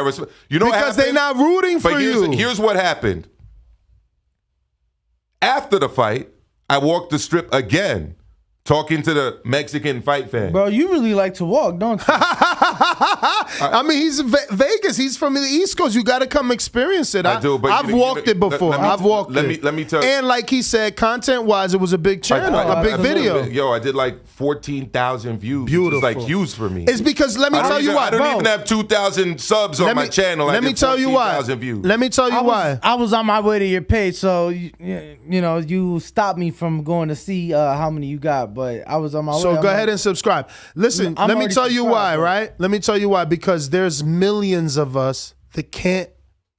You know because they're not rooting for you. Here's what happened. After the fight, I walked the strip again. Talking to the Mexican fight fan. Bro, you really like to walk, don't you? I mean, he's in Vegas. He's from the East Coast. You got to come experience it. I do, but I've walked it before. I've walked it. Let me tell you. And like he said, content-wise, it was a big channel, a big video. Yo, I did like 14,000 views. Beautiful. It's like huge for me. It's because, let me tell you why. I don't even have 2,000 subs on my channel. Let me tell you why. Views. Let me tell you why. I was on my way to your page, so you stopped me from going to see how many you got, but I was on my way. So go ahead and subscribe. Listen, let me tell you why, right? Let me tell you why. Because there's millions of us that can't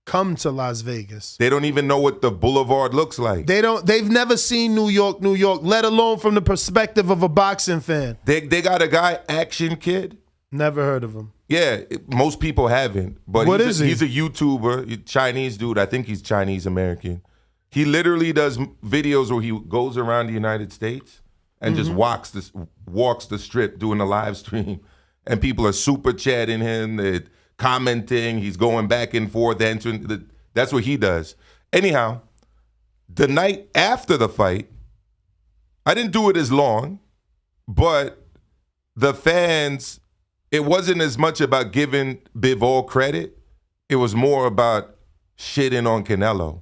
come to Las Vegas. They don't even know what the boulevard looks like. They've never seen New York, let alone from the perspective of a boxing fan. They got a guy, Action Kid. Never heard of him. Yeah, most people haven't. But what is he? He's a YouTuber, Chinese dude. I think he's Chinese American. He literally does videos where he goes around the United States and just walks the strip doing a live stream. And people are super chatting him, they're commenting, he's going back and forth, answering. That's what he does. Anyhow, the night after the fight, I didn't do it as long, but the fans, it wasn't as much about giving Bivol credit. It was more about shitting on Canelo.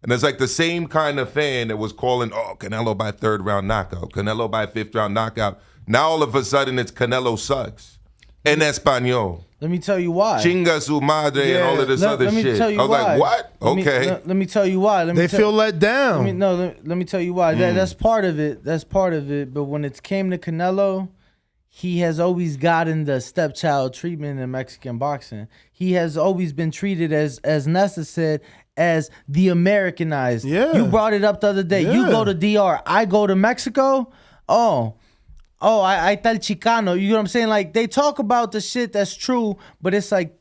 And it's like the same kind of fan that was calling, oh, Canelo by 3rd round knockout, Canelo by 5th round knockout. Now all of a sudden it's Canelo sucks. En Espanol. Let me tell you why. Chinga su madre and all of this other shit. I was like, what? Okay. Let me tell you why. They feel let down. Let me tell you why. That's part of it. That's part of it. But when it came to Canelo, he has always gotten the stepchild treatment in Mexican boxing. He has always been treated as Nesta said, as the Americanized. Yeah. You brought it up the other day. Yeah. You go to DR, I go to Mexico. I tal Chicano. You know what I'm saying? Like, they talk about the shit that's true, but it's like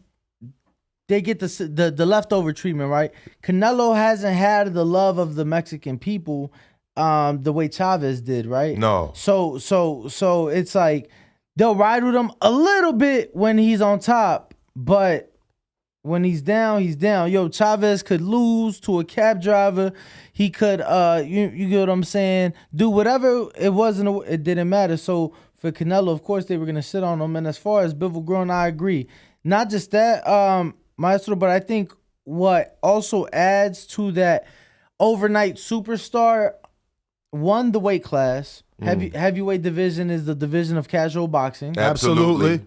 they get the leftover treatment, right? Canelo hasn't had the love of the Mexican people the way Chavez did, right? No. So it's like they'll ride with him a little bit when he's on top, but when he's down, he's down. Yo, Chavez could lose to a cab driver. He could, you get what I'm saying, do whatever it wasn't. It didn't matter. So for Canelo, of course, they were going to sit on him. And as far as Bivol growing, I agree. Not just that, Maestro, but I think what also adds to that overnight superstar One, the weight class. Heavyweight division is the division of casual boxing. Absolutely.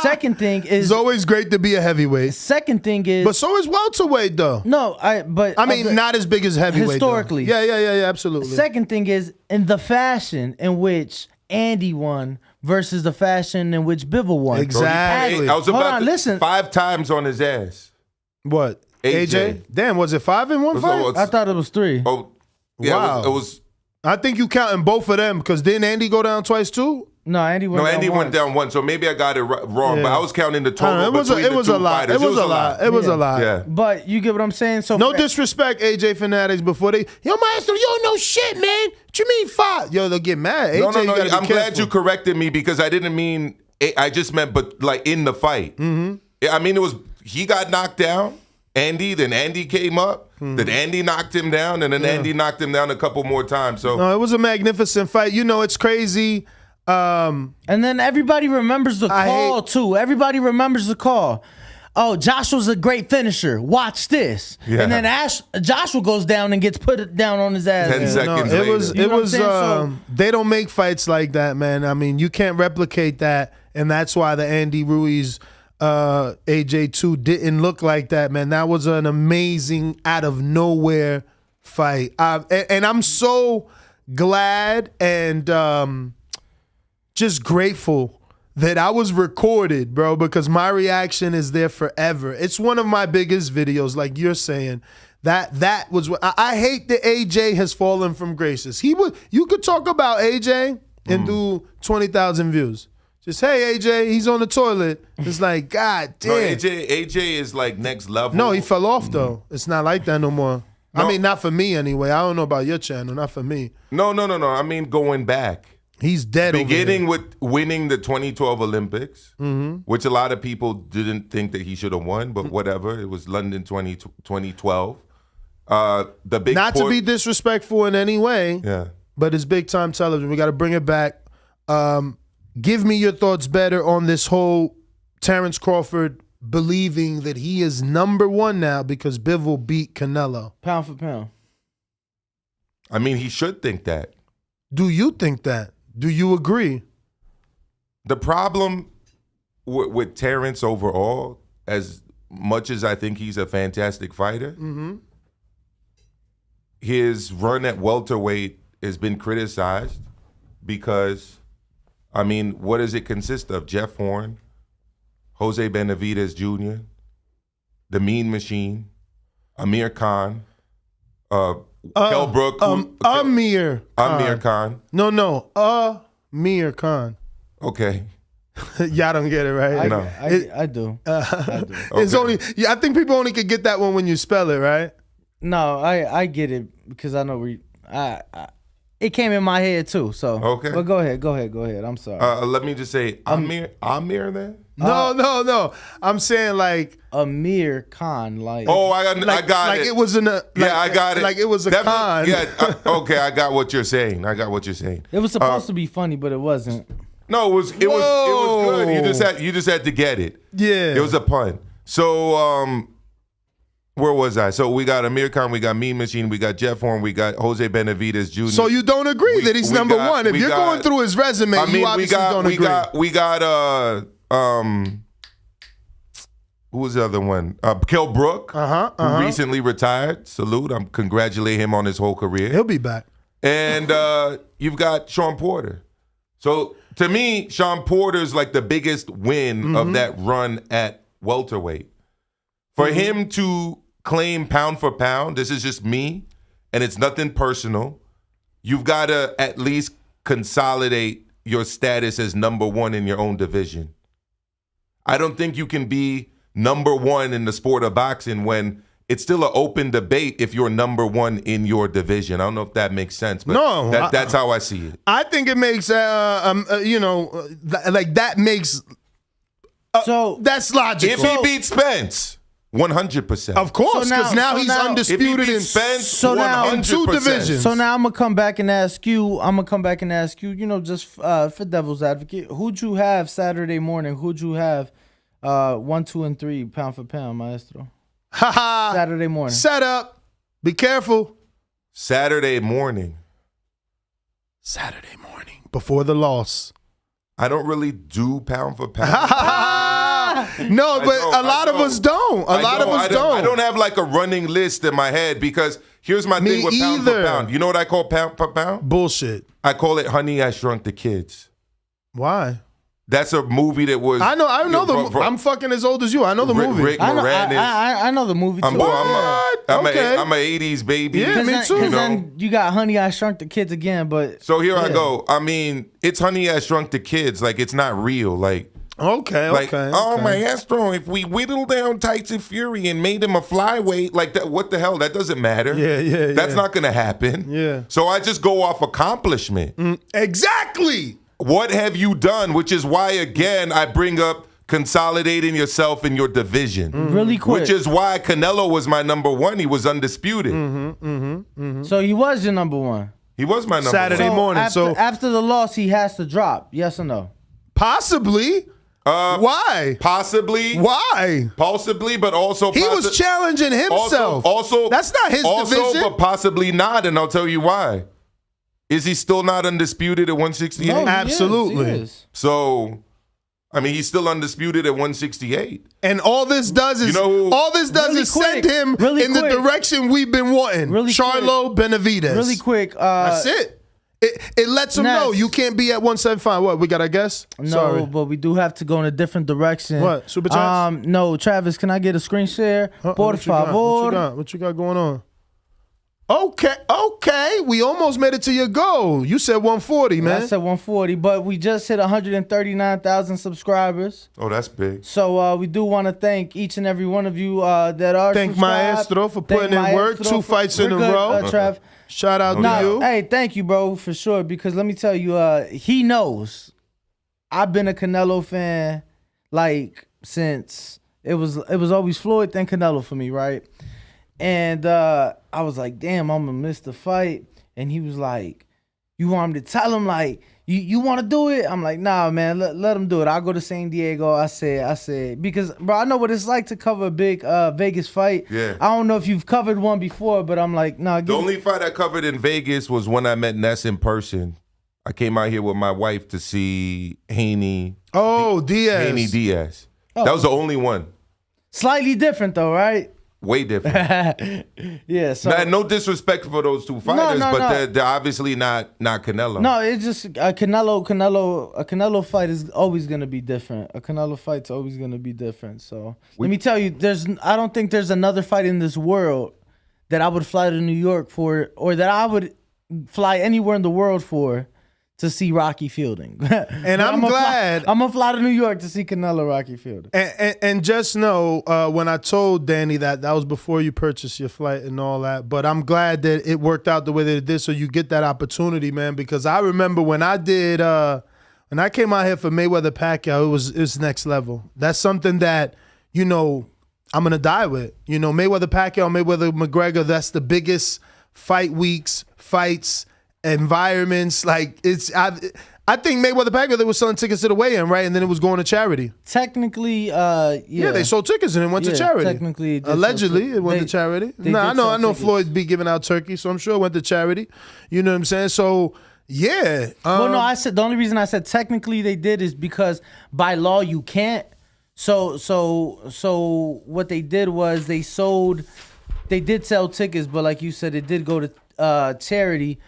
Second thing is it's always great to be a heavyweight. Second thing is, but so is welterweight though. No, I mean not as big as heavyweight historically. Though. Yeah, absolutely. Second thing is in the fashion in which Andy won versus the fashion in which Bivol won. Exactly. I was Hold about on, to, listen. 5 times on his ass. What? AJ? Damn, was it 5 in one fight? I thought it was 3. Oh, yeah, wow. It was. I think you counting both of them because didn't Andy go down twice too? No, Andy went down once. So maybe I got it wrong, Yeah. but I was counting the total. It was a lot. It was a lot. It was a lot. Yeah. But you get what I'm saying? So no disrespect, AJ fanatics. Before they, yo, Maestro, you don't know shit, man. What you mean 5? Yo, they'll get mad. AJ, No. you gotta be I'm glad careful. you corrected me because I didn't mean. I just meant, but like in the fight. Mm-hmm. I mean, it was he got knocked down. Andy, then Andy came up, then Andy knocked him down, and then Andy knocked him down a couple more times. So no, it was a magnificent fight. You know, it's crazy. And then everybody remembers the call too. Everybody remembers the call. Oh, Joshua's a great finisher. Watch this. Yeah. And then Joshua goes down and gets put down on his ass. 10 seconds later. It was. They don't make fights like that, man. I mean, you can't replicate that, and that's why the Andy Ruiz. AJ2 didn't look like that, man. That was an amazing out of nowhere fight. And I'm so glad and just grateful that I was recorded, bro, because my reaction is there forever. It's one of my biggest videos, like you're saying. That was what I hate that AJ has fallen from graces. You could talk about AJ and do 20,000 views. Just, hey, AJ, he's on the toilet. It's like, God damn. No, AJ is like next level. No, he fell off, though. It's not like that no more. No. I mean, not for me anyway. I don't know about your channel. Not for me. No. I mean, going back. He's dead Beginning with winning the 2012 Olympics, which a lot of people didn't think that he should have won, but whatever. It was London 2012. The big Not to be disrespectful in any way, yeah, but it's big time television. We got to bring it back. Give me your thoughts better on this whole Terence Crawford believing that he is number 1 now because Bivol beat Canelo. Pound for pound. I mean, he should think that. Do you think that? Do you agree? The problem with Terence overall, as much as I think he's a fantastic fighter, his run at welterweight has been criticized because, I mean, what does it consist of? Jeff Horn, Jose Benavidez Jr., The Mean Machine, Amir Khan, Kell Brook. Amir Khan. No, Amir Khan. Okay. Y'all don't get it, right? No. I do. It's only. I think people only could get that one when you spell it, right? No, I get it because I know it came in my head too. So okay. But go ahead. I'm sorry. Let me just say Amir then? No. I'm saying like Amir Khan, like. Oh, I got it. Like it was I got it. Like it was a Khan. Yeah. Okay, I got what you're saying. It was supposed to be funny, but it wasn't. No, it was good. You just had to get it. Yeah. It was a pun. So where was I? So we got Amir Khan, we got Mean Machine, we got Jeff Horn, we got Jose Benavidez Jr. So you don't agree that he's number 1? If you're going through his resume, you obviously don't agree. We got who was the other one? Kell Brook, who recently retired. Salute. I'm congratulate him on his whole career. He'll be back. And you've got Sean Porter. So to me, Sean Porter's like the biggest win of that run at welterweight. For him to claim pound for pound, this is just me, and it's nothing personal. You've got to at least consolidate your status as number 1 in your own division. I don't think you can be number 1 in the sport of boxing when it's still an open debate if you're number 1 in your division. I don't know if that makes sense, but that's how I see it. I think it makes, like that makes. So that's logical. If he beats Spence. 100%. Of course, because now he's undisputed in Spence, in 2 divisions. So now I'm gonna come back and ask you. Just for devil's advocate, who'd you have Saturday morning? Who'd you have 1, 2, and 3 pound for pound, Maestro? Saturday morning. Set up. Be careful. Saturday morning. Saturday morning before the loss. I don't really do pound for pound. No, but a lot of us don't. A lot of us don't. I don't have like a running list in my head because here's my thing with pound for pound. You know what I call pound for pound? Bullshit. I call it Honey, I Shrunk the Kids. Why? That's a movie that was. I know I'm fucking as old as you. I know the movie. Rick Moranis. I know the movie too. I'm an 80s baby. Yeah, me too. Because then you got Honey, I Shrunk the Kids again, but. So here I go. I mean, it's Honey, I Shrunk the Kids. Like, it's not real. Like. Okay. Maestro, if we whittled down Tyson Fury and made him a flyweight, like that, what the hell? That doesn't matter. Yeah. That's not going to happen. Yeah. So I just go off accomplishment. Exactly. What have you done? Which is why, again, I bring up consolidating yourself in your division. Really quick. Which is why Canelo was my number one. He was undisputed. So he was your number one. He was my number Saturday one. morning. After the loss, he has to drop. Yes or no? Possibly. Why? Possibly. Why? Possibly, but also he was challenging himself. Also, that's not his division. But possibly not, and I'll tell you why. Is he still not undisputed at 168? No, absolutely. He is. So, I mean, he's still undisputed at 168. And all this does is send him in the direction we've been wanting. Charlo Benavidez. Really quick. That's it. It lets him know you can't be at 175. What, we got a guess? No, Sorry. but we do have to go in a different direction. What, Super Chats? No, Travis, can I get a screen share? Por favor. What you got going on? Okay. We almost made it to your goal. You said 140, man. I said 140, but we just hit 139,000 subscribers. Oh, that's big. So we do want to thank each and every one of you that are Thank subscribed. Maestro for putting in work. 2 fights in a row. Trav. Shout out to you. Hey, thank you, bro, for sure. Because let me tell you, he knows. I've been a Canelo fan like since it was always Floyd then Canelo for me, right? And I was like, damn, I'm gonna miss the fight. And he was like, you want me to tell him like you want to do it? I'm like, nah, man, let him do it. I'll go to San Diego. I said, because bro, I know what it's like to cover a big Vegas fight. Yeah. I don't know if you've covered one before, but I'm like, nah. The only fight I covered in Vegas was when I met Ness in person. I came out here with my wife to see Haney. Oh, Diaz. Haney Diaz. That was the only one. Slightly different though, right? Way different. Yeah. So no disrespect for those two fighters, but they're obviously not Canelo. No, it's just a Canelo fight is always gonna be different. A Canelo fight's always gonna be different. So let me tell you, I don't think there's another fight in this world that I would fly to New York for, or that I would fly anywhere in the world for, to see Rocky Fielding. And I'm glad. I'm going to fly to New York to see Canelo Rocky Fielding. And just know, when I told Danny that was before you purchased your flight and all that, but I'm glad that it worked out the way that it did so you get that opportunity, man, because I remember when I did, when I came out here for Mayweather-Pacquiao, it was next level. That's something that, I'm going to die with. Mayweather-Pacquiao, Mayweather-McGregor, that's the biggest fight weeks, fights, environments. Like I think Mayweather-Pacquiao, they were selling tickets to the weigh-in, right? And then it was going to charity. Technically, yeah, they sold tickets and it went to charity. Technically, allegedly, it went to charity. I know Floyd be giving out turkey, so I'm sure it went to charity. You know what I'm saying? So yeah. Well, no, I said the only reason I said technically they did is because by law you can't. So what they did was they did sell tickets, but like you said, it did go to charity.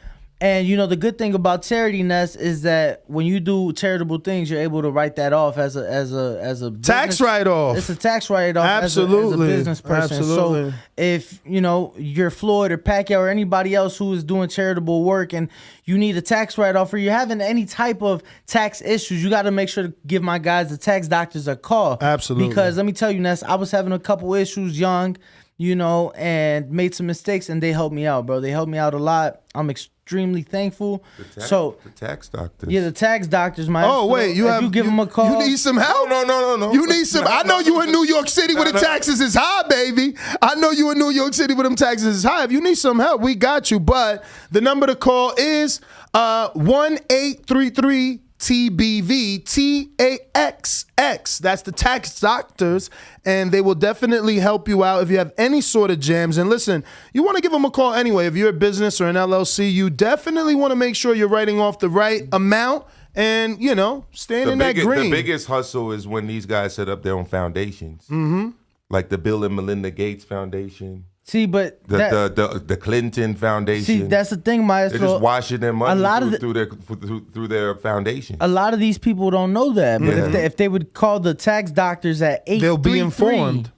And the good thing about charity, Ness, is that when you do charitable things, you're able to write that off as a tax write-off. It's a tax write-off. Absolutely, as a business person. Absolutely. So if you're Floyd or Pacquiao or anybody else who is doing charitable work and you need a tax write-off or you're having any type of tax issues, you got to make sure to give my guys, the tax doctors, a call. Absolutely. Because let me tell you, Ness, I was having a couple issues young, and made some mistakes, and they helped me out, bro. They helped me out a lot. I'm extremely thankful. The tax doctors. Yeah, the tax doctors, man. Oh, wait, you give them a call. You need some help? No. You need some. I know you in New York City where the taxes is high, baby. I know you in New York City where them taxes is high. If you need some help, we got you. But the number to call is 1-833 TBV, TAXX. That's the tax doctors, and they will definitely help you out if you have any sort of jams. And listen, you want to give them a call anyway. If you're a business or an LLC, you definitely want to make sure you're writing off the right amount and, you know, staying in that green. The biggest hustle is when these guys set up their own foundations. Mm-hmm. Like the Bill and Melinda Gates Foundation. See, but the Clinton Foundation. See, that's the thing, Maestro. They're just washing their money through their foundation. A lot of these people don't know that, but if they would call the tax doctors at 833, they'll be informed.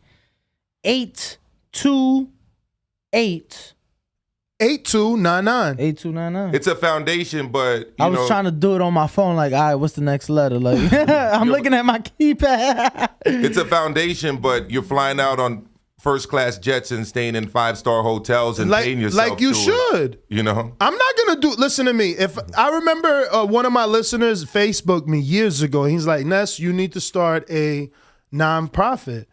828 8299. 8299. It's a foundation, but I was trying to do it on my phone. Like, all right, what's the next letter? Like, I'm looking at my keypad. It's a foundation, but you're flying out on first-class jets and staying in 5-star hotels and paying yourself. Like you should. You know? I'm not going to listen to me. If I remember one of my listeners Facebooked me years ago. He's like, Ness, you need to start a nonprofit.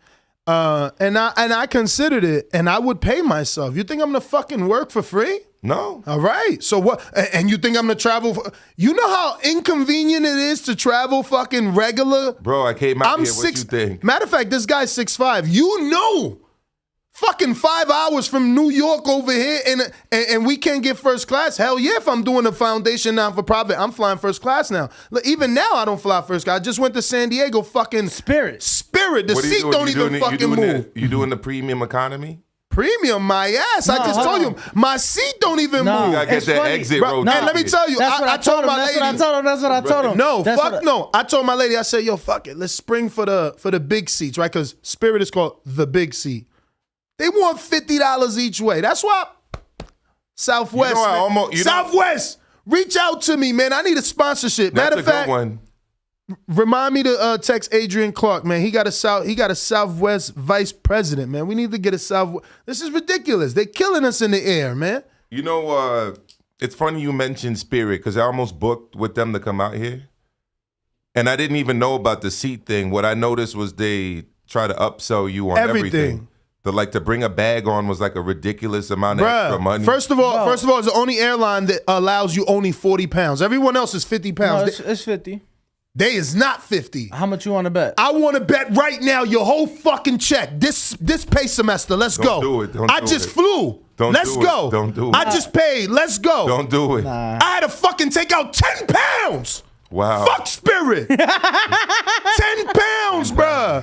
And I considered it, and I would pay myself. You think I'm going to fucking work for free? No. All right. So what? And you think I'm going to travel? You know how inconvenient it is to travel fucking regular? Bro, I came out here. What you think? Matter of fact, this guy's 6'5". You know. Fucking 5 hours from New York over here, and we can't get first class. Hell yeah, if I'm doing a foundation non-for-profit, I'm flying first class now. Look, even now, I don't fly first class. I just went to San Diego, fucking Spirit. The seat don't even fucking move. You doing the premium economy? Premium, my ass. I just told you, my seat don't even move. You gotta get that exit row. And let me tell you, I told my lady. That's what I told him. No, no. I told my lady, I said, yo, fuck it. Let's spring for the big seats, right? Because Spirit is called the big seat. They want $50 each way. That's why Southwest. Southwest, reach out to me, man. I need a sponsorship. Matter of fact, good one. Remind me to text Adrian Clark, man. He got a Southwest vice president, man. We need to get a Southwest. This is ridiculous. They're killing us in the air, man. You know, it's funny you mentioned Spirit because I almost booked with them to come out here, and I didn't even know about the seat thing. What I noticed was they try to upsell you on everything. To bring a bag on was like a ridiculous amount of extra money. First of all, it's the only airline that allows you only 40 pounds. Everyone else is 50 pounds. No, it's 50. They is not 50. How much you want to bet? I want to bet right now your whole fucking check. This pay semester. Let's go. Do it. I just flew. Let's go. Don't do it. I just paid. Let's go. Don't do it. I had to fucking take out 10 pounds. Wow. Fuck Spirit. 10 pounds, bruh.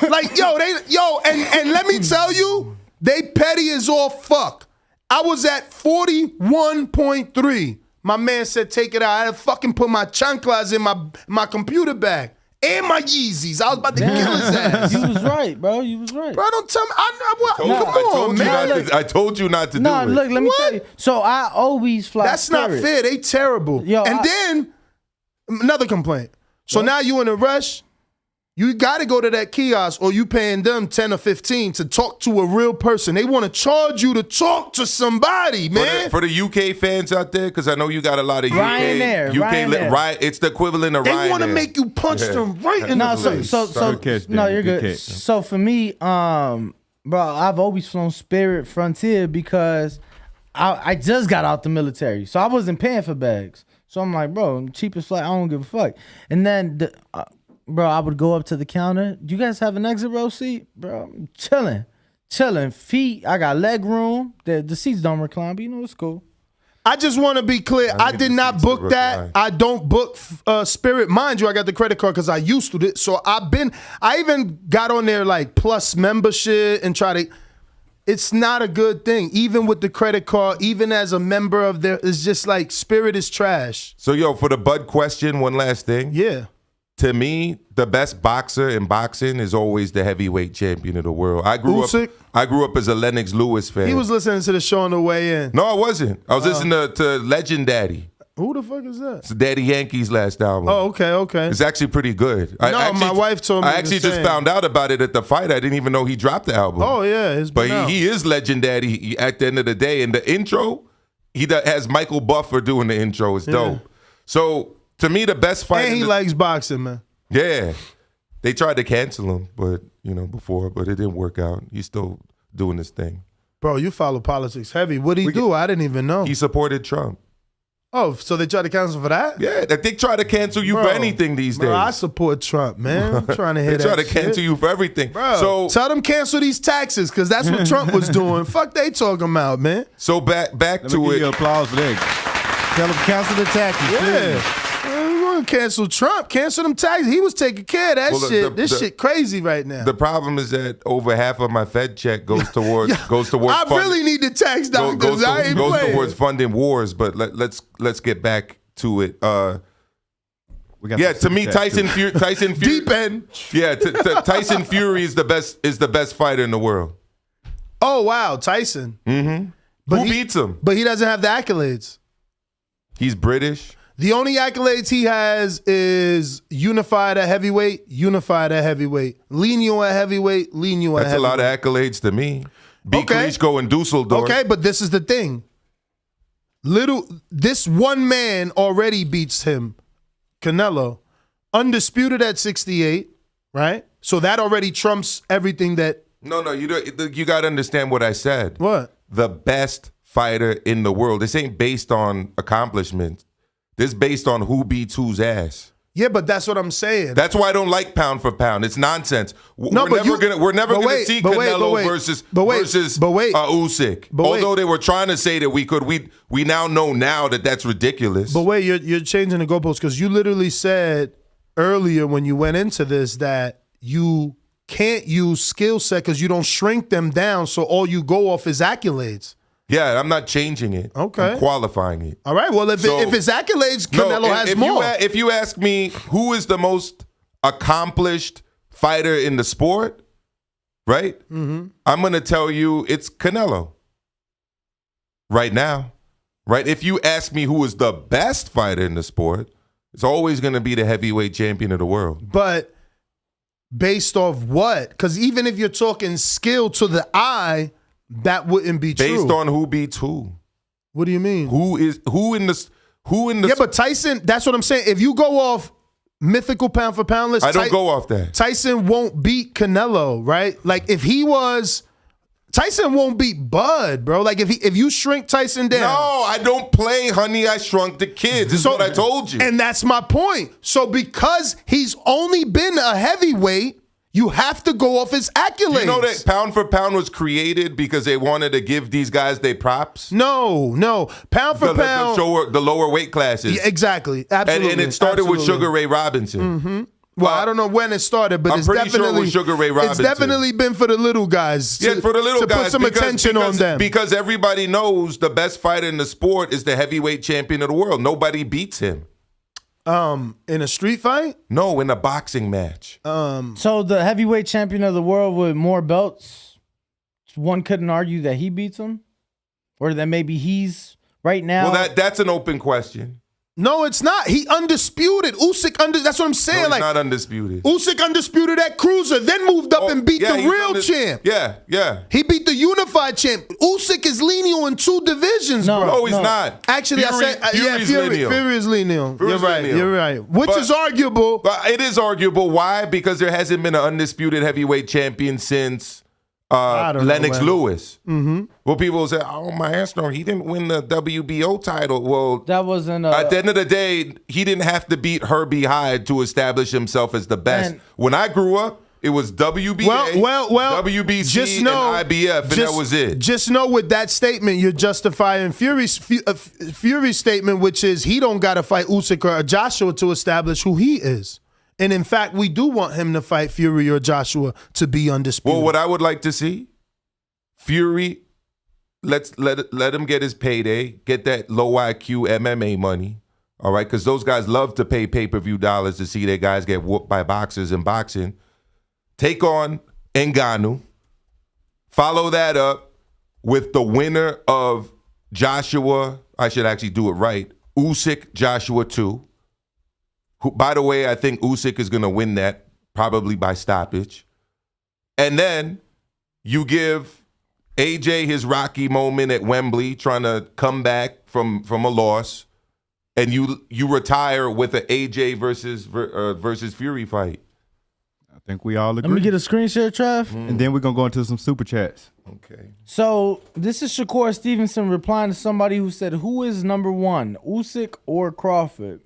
Like, and let me tell you, they petty as all fuck. I was at 41.3. My man said, take it out. I had to fucking put my chanclas in my computer bag. And my Yeezys. I was about to kill his ass. You was right, bro. You was right. Bro, don't tell me. Come on, man. I told you not to do it. No, look, let me tell you. So I always fly That's Spirit. not fair. They terrible. Then, another complaint. So now you in a rush. You got to go to that kiosk or you paying them 10 or 15 to talk to a real person. They want to charge you to talk to somebody, man. For the UK fans out there, because I know you got a lot of Ryanair. It's the equivalent of Ryanair. They want to make you punch them right in the face. You're good. So for me, bro, I've always flown Spirit Frontier because I just got out the military. So I wasn't paying for bags. So I'm like, bro, cheapest flight, I don't give a fuck. And then, bro, I would go up to the counter. Do you guys have an exit row seat? Bro, I'm chilling. Feet, I got leg room. The seats don't recline, but you know, it's cool. I just want to be clear. I did not book that. I don't book Spirit. Mind you, I got the credit card because I used to. So I even got on there like plus membership and try to. It's not a good thing. Even with the credit card, even as a member of there, it's just like Spirit is trash. So, for the Bud question, one last thing. Yeah. To me, the best boxer in boxing is always the heavyweight champion of the world. I grew up as a Lennox Lewis fan. He was listening to the show on the way in. No, I wasn't. I was listening to Legend Daddy. Who the fuck is that? It's Daddy Yankee's last album. Oh, okay. It's actually pretty good. My wife told me. I actually just found out about it at the fight. I didn't even know he dropped the album. Oh yeah, he is Legend Daddy at the end of the day. And the intro, has Michael Buffer doing the intro. It's dope. So to me, the best fight. And he likes boxing, man. Yeah, they tried to cancel him, but before, but it didn't work out. He's still doing his thing. Bro, you follow politics heavy. What'd he do? I didn't even know. He supported Trump. Oh, so they try to cancel for that? Yeah, they try to cancel you for anything these days. I support Trump, man. I'm trying to hear they that try to cancel you for everything. Bro, so tell them cancel these taxes because that's what Trump was doing. Fuck they talking about, man. So back to it. Applause for that. Tell them cancel the taxes. Yeah. We're going to cancel Trump. Cancel them taxes. He was taking care of that shit. This shit crazy right now. The problem is that over half of my Fed check goes towards I really need the tax doctors. I ain't goes playing. towards funding wars, but let's get back to it. To me, Tyson Fury. Deep end. Yeah, Tyson Fury is the best fighter in the world. Oh wow, Tyson. Mm-hmm. Who beats him? But he doesn't have the accolades. He's British. The only accolades he has is unified at heavyweight, lean you at heavyweight, lean you at heavyweight. That's a lot of accolades to me. Beat Klitschko and Dusseldorf. Okay, but this is the thing. This one man already beats him, Canelo, undisputed at 68, right? So that already trumps everything that. No, you got to understand what I said. What? The best fighter in the world. This ain't based on accomplishments. This based on who beats whose ass. Yeah, but that's what I'm saying. That's why I don't like pound for pound. It's nonsense. We're never gonna see Canelo versus Usyk. Although they were trying to say that we could, we now know that that's ridiculous. But wait, you're changing the goalposts because you literally said earlier when you went into this that you can't use skill set because you don't shrink them down. So all you go off is accolades. Yeah, I'm not changing it. Okay. I'm qualifying it. All right. Well, if it's accolades, Canelo has more. If you ask me who is the most accomplished fighter in the sport, right? Mm-hmm. I'm going to tell you it's Canelo. Right now. Right? If you ask me who is the best fighter in the sport, it's always going to be the heavyweight champion of the world. But based off what? Because even if you're talking skill to the eye, that wouldn't be true. Based on who beats who. What do you mean? Who in the Yeah, but Tyson, that's what I'm saying. If you go off mythical pound for pound list, I don't go off that. Tyson won't beat Canelo, right? Like if he was Tyson won't beat Bud, bro. Like if you shrink Tyson down. No, I don't play Honey, I Shrunk the Kids. This is what I told you. And that's my point. So because he's only been a heavyweight, you have to go off his accolades. You know that pound for pound was created because they wanted to give these guys their props? No. Pound for pound. The lower weight classes. Yeah, exactly. Absolutely. And it started with Sugar Ray Robinson. Mm-hmm. Well, I don't know when it started, but I'm pretty sure it was Sugar Ray Robinson. It's definitely been for the little guys. Yeah, for the little guys. To put some attention on them. Because everybody knows the best fighter in the sport is the heavyweight champion of the world. Nobody beats him. In a street fight? No, in a boxing match. So the heavyweight champion of the world with more belts, one couldn't argue that he beats him? Or that maybe he's right now? Well, that's an open question. No, it's not. He undisputed. Usyk that's what I'm saying. No, he's not undisputed. Usyk undisputed at cruiser, then moved up and beat the real champ. Yeah. He beat the unified champ. Usyk is lenient in 2 divisions, bro. No, he's not. Actually, Fury is lenient. You're right. Which is arguable. But it is arguable. Why? Because there hasn't been an undisputed heavyweight champion since Lennox Lewis. Mm-hmm. Well, people say, "Oh, my Astro, he didn't win the WBO title." Well, that wasn't. At the end of the day, he didn't have to beat Herbie Hyde to establish himself as the best. When I grew up, it was WBA, WBC, and IBF, and that was it. Just know with that statement, you're justifying Fury's statement, which is he don't got to fight Usyk or Joshua to establish who he is. And in fact, we do want him to fight Fury or Joshua to be undisputed. Well, what I would like to see, Fury, let him get his payday, get that low IQ MMA money, all right? Because those guys love to pay pay-per-view dollars to see their guys get whooped by boxers in boxing. Take on Ngannou. Follow that up with the winner of Joshua, I should actually do it right, Usyk Joshua 2. Who, by the way, I think Usyk is going to win that, probably by stoppage. And then you give AJ his Rocky moment at Wembley, trying to come back from a loss, and you retire with an AJ versus Fury fight. think we all agree. Let me get a screen share, Trev. And then we're going to go into some super chats. Okay. So this is Shakur Stevenson replying to somebody who said, who is number one, Usyk or Crawford?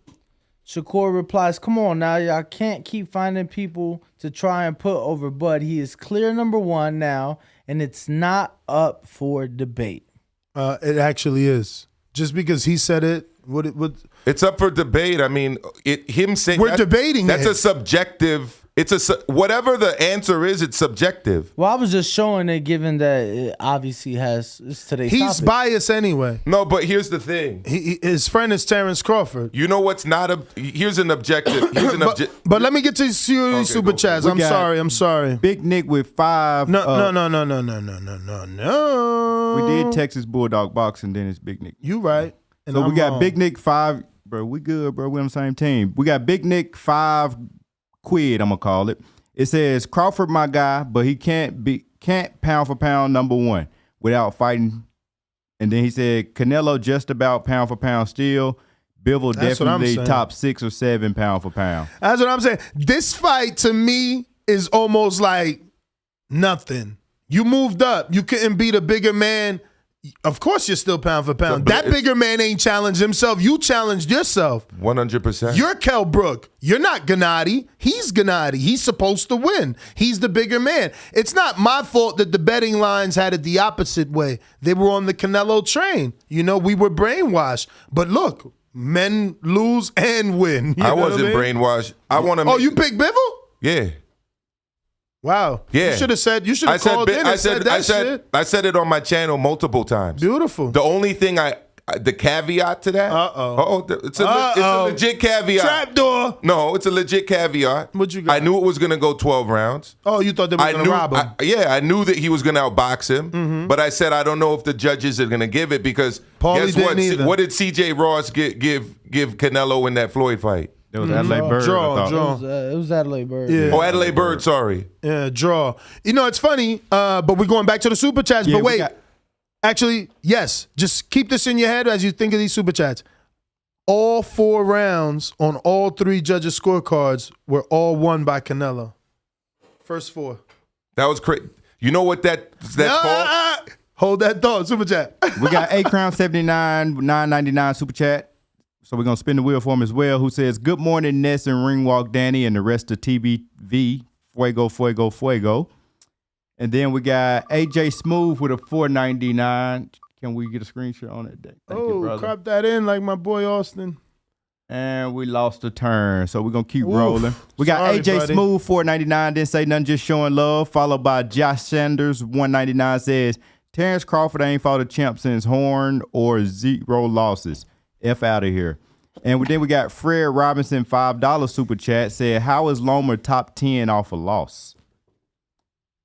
Shakur replies, come on now, y'all can't keep finding people to try and put over Bud. He is clear number one now, and it's not up for debate. It actually is. Just because he said it, it's up for debate. I mean, him saying we're debating. That's a subjective. Whatever the answer is, it's subjective. Well, I was just showing it, given that it obviously it's today's He's topic. biased anyway. No, but here's the thing. His friend is Terence Crawford. You know what's not here's an objective. But let me get to you super chats. I'm sorry. Big Nick with 5. No. We did Texas Bulldog boxing, then it's Big Nick. You right. And so we got wrong. Big Nick 5. Bro, we good, bro. We on the same team. We got Big Nick 5 quid, I'm gonna call it. It says Crawford my guy, but he can't pound for pound number one without fighting. And then he said Canelo just about pound for pound still. Bivol definitely top 6 or 7 pound for pound. That's what I'm saying. This fight to me is almost like nothing. You moved up. You couldn't beat a bigger man. Of course you're still pound for pound. That bigger man ain't challenged himself. You challenged yourself. 100%. You're Kell Brook. You're not Gennady. He's Gennady. He's supposed to win. He's the bigger man. It's not my fault that the betting lines had it the opposite way. They were on the Canelo train. You know, we were brainwashed. But look, men lose and win. I wasn't brainwashed. I want to. Oh, you picked Bivol? Yeah. Wow. Yeah. You should have said. You should have called in and said that shit. I said it on my channel multiple times. Beautiful. The only thing the caveat to that. It's a legit caveat. Trapdoor. No, it's a legit caveat. What you got? I knew it was gonna go 12 rounds. Oh, you thought they were gonna rob him? I knew that he was gonna outbox him. But I said I don't know if the judges are gonna give it because guess what? What did CJ Ross give Canelo in that Floyd fight? It was Adelaide Bird. Draw. It was Adelaide Bird. Yeah. Oh, Adelaide Bird, sorry. Yeah, draw. You know, it's funny, but we're going back to the super chats. Yeah, but wait, actually, yes, just keep this in your head as you think of these super chats. All 4 rounds on all 3 judges' scorecards were all won by Canelo. First 4. That was crazy. You know what that's called? Hold that thought, super chat. We got A Crown 79 9.99 super chat. So we're going to spin the wheel for him as well, who says, good morning, Ness and Ringwalk Danny and the rest of TBV. Fuego, fuego, fuego. And then we got AJ Smooth with a $4.99. Can we get a screenshot on it? Thank you, brother. Crop that in like my boy Austin. And we lost a turn, so we're going to keep rolling. We got AJ Smooth, $4.99. Didn't say nothing, just showing love. Followed by Josh Sanders, $1.99. Says, Terence Crawford ain't fought a champ since Horn or 0 losses. F out of here. And then we got Fred Robinson, $5 super chat, said, how is Loma top 10 off a loss?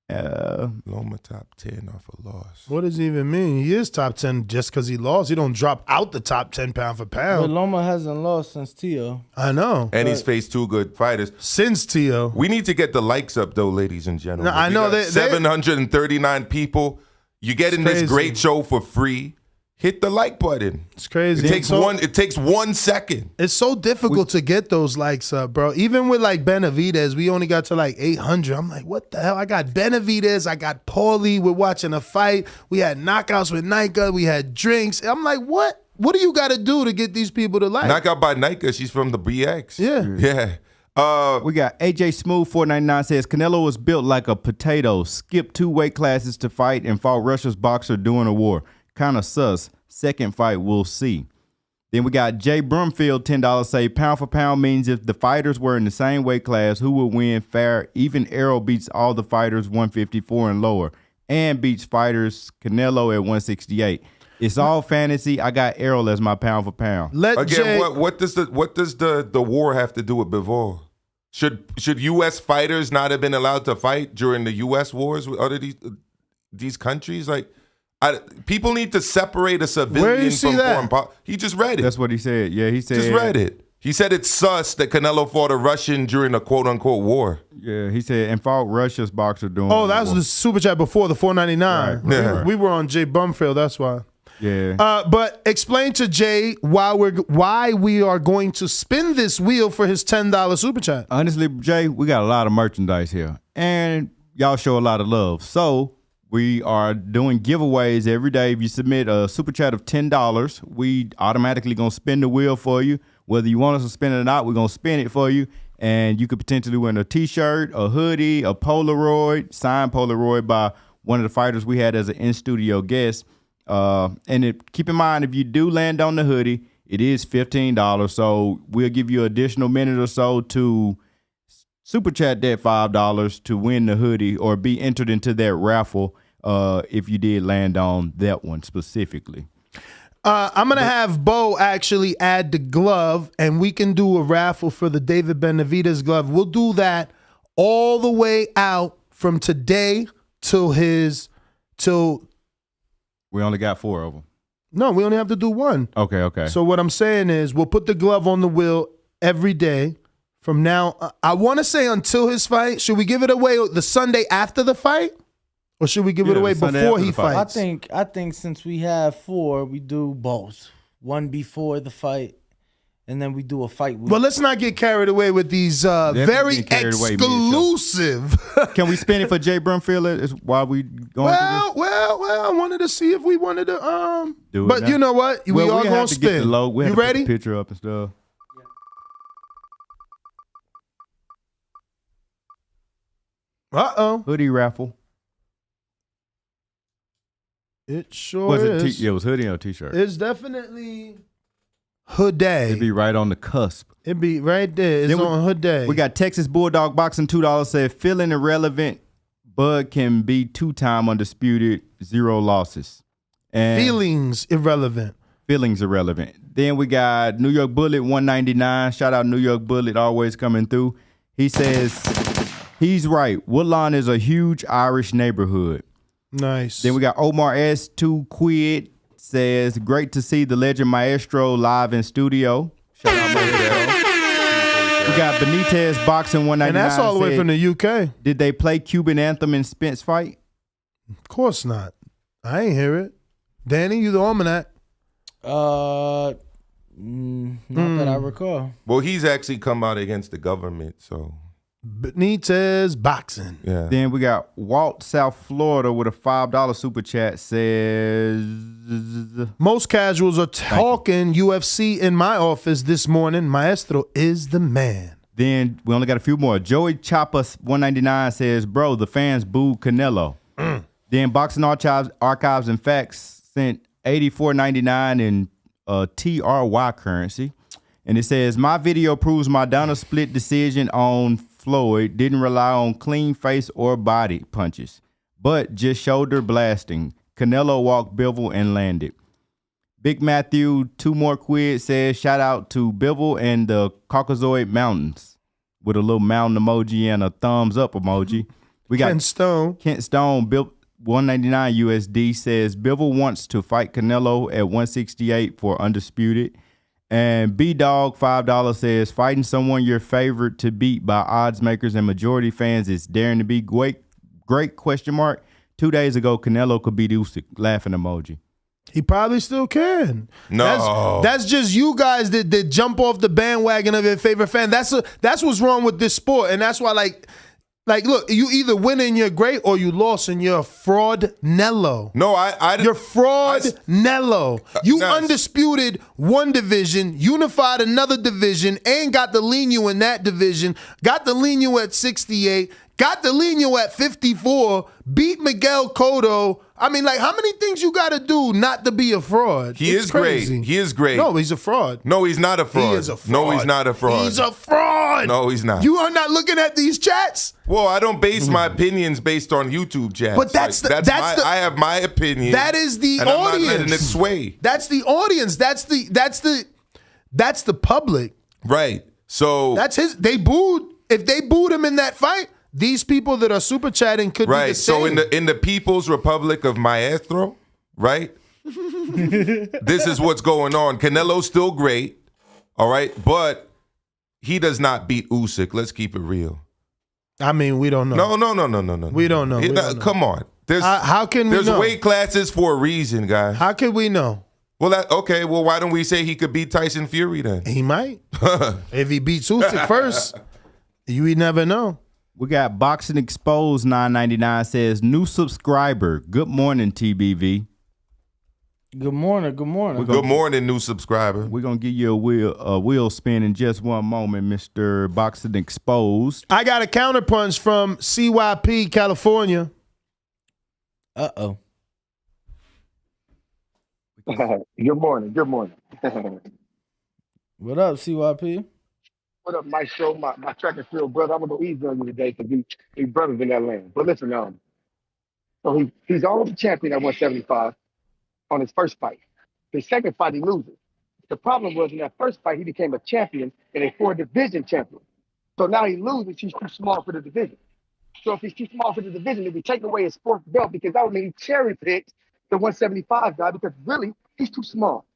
Loma top 10 off a loss. What does it even mean? He is top 10 just because he lost. He don't drop out the top 10 pound for pound. But Loma hasn't lost since Tio. I know. And he's faced 2 good fighters. Since Tio. We need to get the likes up, though, ladies and gentlemen. No, I know that 739 people. You get in this great show for free. Hit the like button. It's crazy. It takes 1 second. It's so difficult to get those likes up, bro. Even with like Benavidez, we only got to like 800. I'm like, what the hell? I got Benavidez. I got Paulie. We're watching a fight. We had knockouts with Nika. We had drinks. I'm like, what? What do you got to do to get these people to like? Knockout by Nika. She's from the BX. Yeah. We got AJ Smooth, $4.99 says, Canelo was built like a potato. Skipped 2 weight classes to fight and fought Russia's boxer during a war. Kind of sus. Second fight, we'll see. Then we got Jay Brumfield, $10 say, pound for pound means if the fighters were in the same weight class, who would win fair? Even Errol beats all the fighters 154 and lower and beats fighters Canelo at 168. It's all fantasy. I got Errol as my pound for pound. What does the war have to do with Bivol? Should U.S. fighters not have been allowed to fight during the U.S. wars with other these countries? Like, people need to separate a civilian from foreign policy. He just read it. That's what he said. Yeah, he said. Just read it. He said it's sus that Canelo fought a Russian during a quote-unquote war. Yeah, he said, and fought Russia's boxer during that was the super chat before the $4.99. Right. Yeah. We were on Jay Bumfield, that's why. Yeah. But explain to Jay why we are going to spin this wheel for his $10 super chat. Honestly, Jay, we got a lot of merchandise here, and y'all show a lot of love. So we are doing giveaways every day. If you submit a super chat of $10, we automatically gonna spin the wheel for you. Whether you want us to spin it or not, we're gonna spin it for you. And you could potentially win a t-shirt, a hoodie, a Polaroid, signed Polaroid by one of the fighters we had as an in-studio guest. Keep in mind, if you do land on the hoodie, it is $15. So we'll give you an additional minute or so to super chat that $5 to win the hoodie or be entered into that raffle if you did land on that one specifically. I'm going to have Bo actually add the glove, and we can do a raffle for the David Benavidez glove. We'll do that all the way out from today till we only got 4 of them. No, we only have to do one. Okay. So what I'm saying is we'll put the glove on the wheel every day from now. I want to say until his fight. Should we give it away the Sunday after the fight? Or should we give it away before he fights? I think since we have 4, we do both. One before the fight, and then we do a fight week. Well, let's not get carried away with these very exclusive. Can we spin it for Jay Brumfield while we going through this? Well, I wanted to see if we wanted to do it. But now. You know what? We are going to spin. You ready? Put the picture up and stuff. Hoodie raffle. It sure is. It was hoodie or t-shirt. It's definitely hood day. It'd be right on the cusp. It'd be right there. It's on hood day. We got Texas Bulldog Boxing $2 said, feeling irrelevant. Bud can be 2-time undisputed, 0 losses. And feelings irrelevant. Then we got New York Bullet 199. Shout out New York Bullet, always coming through. He says, he's right. Woodlawn is a huge Irish neighborhood. Nice. Then we got Omar S2 Quid says, great to see the legend Maestro live in studio. Shout out Maestro. We got Benitez Boxing 199. And that's all the way from the UK. Did they play Cuban Anthem in Spence fight? Of course not. I ain't hear it. Danny, you the almanac. Not that I recall. Well, he's actually come out against the government, so. Benitez Boxing. Yeah. Then we got Walt, South Florida with a $5 super chat says, most casuals are talking UFC in my office this morning. Maestro is the man. Then we only got a few more. Joey Choppa 199 says, bro, the fans booed Canelo. Then Boxing Archives and Facts sent $84.99 in TRY currency. And it says, my video proves Maidana's split decision on Floyd didn't rely on clean face or body punches, but just shoulder blasting. Canelo walked Bivol and landed. Big Matthew, 2 more quid, says, shout out to Bivol and the Caucasoid Mountains with a little mountain emoji and a thumbs up emoji. We got Kent Stone, Bill 199 USD says, Bivol wants to fight Canelo at 168 for undisputed. And B-Dog, $5 says, fighting someone your favorite to beat by odds makers and majority fans is daring to be great, question mark. 2 days ago, Canelo could beat Usyk, laughing emoji. He probably still can. No. That's just you guys that jump off the bandwagon of your favorite fan. That's what's wrong with this sport. And that's why, like, look, you either win and you're great or you lost and you're a fraud Nello. No, you're fraud Nello. You undisputed one division, unified another division, and got the Lino in that division, got the Lino at 68, got the Lino at 54, beat Miguel Cotto. I mean, like, how many things you got to do not to be a fraud? He is crazy. He is great. No, he's a fraud. No, he's not a fraud. He is a fraud. No, he's not a fraud. He's a fraud. No, he's not. You are not looking at these chats? Well, I don't base my opinions based on YouTube chats. But I have my opinion. That is the and audience. I'm not letting it sway. That's the audience. That's the public. Right. So that's his. They booed. If they booed him in that fight, these people that are super chatting could be the same. So in the People's Republic of Maestro, right? This is what's going on. Canelo's still great, all right, but he does not beat Usyk. Let's keep it real. I mean, we don't know. No. We don't know. Come on. How can we know? There's weight classes for a reason, guys. How can we know? Well, okay. Well, why don't we say he could beat Tyson Fury then? He might. If he beats Usyk first, you never know. We got Boxing Exposed 999 says, new subscriber. Good morning, TBV. Good morning. Good morning. Good morning, new subscriber. We're going to give you a wheel spin in just one moment, Mr. Boxing Exposed. I got a counterpunch from CYP, California. Uh-oh. Good morning. Good morning. What up, CYP? What up, Maestro? My track and field brother. I'm gonna go easy on you today because we brothers in that lane. But listen, so he's already champion at 175 on his first fight. His second fight, he loses. The problem was in that first fight, he became a champion and a 4-division champion. So now he loses. He's too small for the division. So if he's too small for the division, if we take away his fourth belt, because that would mean he cherry-picked the 175 guy because really, he's too small.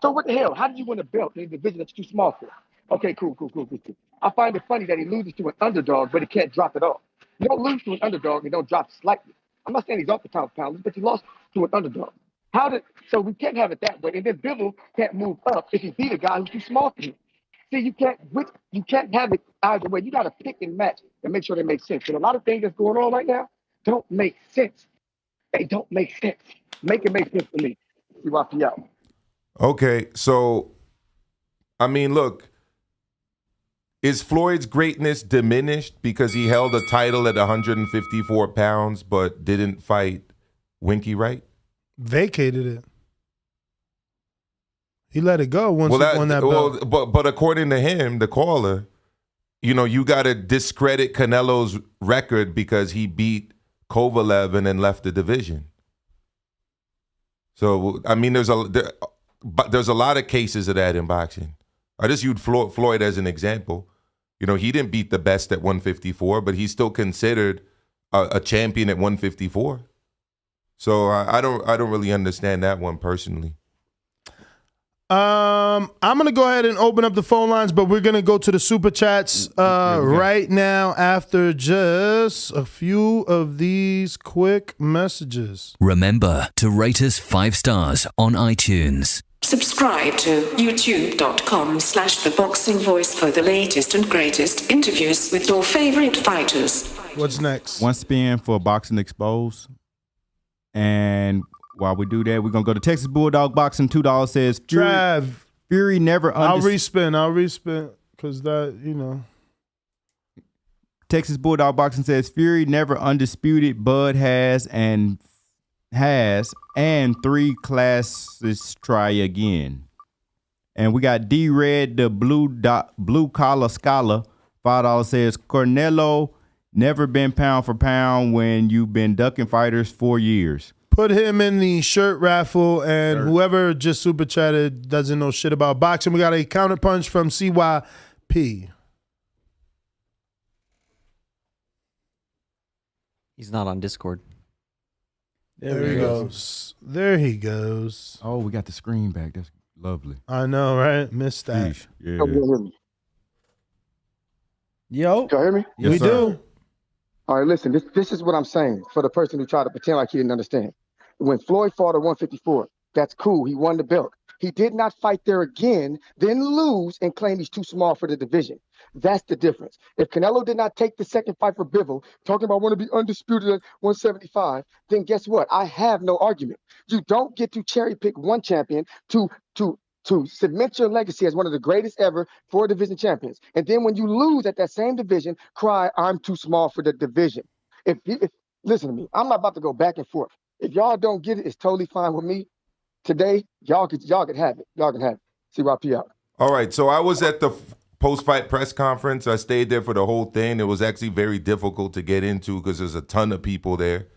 So what the hell? How did you win a belt in a division that you're too small for? Okay, cool. I find it funny that he loses to an underdog, but he can't drop it off. You don't lose to an underdog and don't drop slightly. I'm not saying he's off the top pounders, but he lost to an underdog. So we can't have it that way. And then Bivol can't move up if he beat a guy who's too small for him. See, you can't have it either way. You got to pick and match and make sure they make sense. And a lot of things that's going on right now don't make sense. They don't make sense. Make it make sense to me. CYP out. Okay, so, I mean, look, is Floyd's greatness diminished because he held a title at 154 pounds but didn't fight Winky Wright? Vacated it. He let it go once he won that belt. But according to him, the caller, you got to discredit Canelo's record because he beat Kovalev and then left the division. So, I mean, there's a lot of cases of that in boxing. I just used Floyd as an example. He didn't beat the best at 154, but he's still considered a champion at 154. So I don't really understand that one personally. I'm gonna go ahead and open up the phone lines, but we're gonna go to the super chats right now after just a few of these quick messages. Remember to rate us 5 stars on iTunes. Subscribe to youtube.com/theboxingvoice for the latest and greatest interviews with your favorite fighters. What's next? One spin for Boxing Exposed. And while we do that, we're going to go to Texas Bulldog Boxing. $2 says, Fury never I'll respin because that, Texas Bulldog Boxing says, Fury never undisputed. Bud has and 3 classes try again. And we got D-Red, the blue collar scholar. $5 says, Canelo never been pound for pound when you've been ducking fighters for years. Put him in the shirt raffle, and whoever just super chatted doesn't know shit about boxing. We got a counterpunch from CYP. He's not on Discord. There he goes. There he goes. Oh, we got the screen back. That's lovely. I know, right? Missed that. Sheesh. Yeah. Yo. Y'all hear me? Yes, we do. All right, listen, this is what I'm saying for the person who tried to pretend like he didn't understand. When Floyd fought at 154, that's cool. He won the belt. He did not fight there again, then lose and claim he's too small for the division. That's the difference. If Canelo did not take the second fight for Bivol, talking about want to be undisputed at 175, then guess what? I have no argument. You don't get to cherry pick one champion to cement your legacy as one of the greatest ever 4-division champions. And then when you lose at that same division, cry, I'm too small for the division. If listen to me, I'm not about to go back and forth. If y'all don't get it, it's totally fine with me. Today, y'all can have it. Y'all can have it. CYP out. All right, so I was at the post-fight press conference. I stayed there for the whole thing. It was actually very difficult to get into because there's a ton of people there.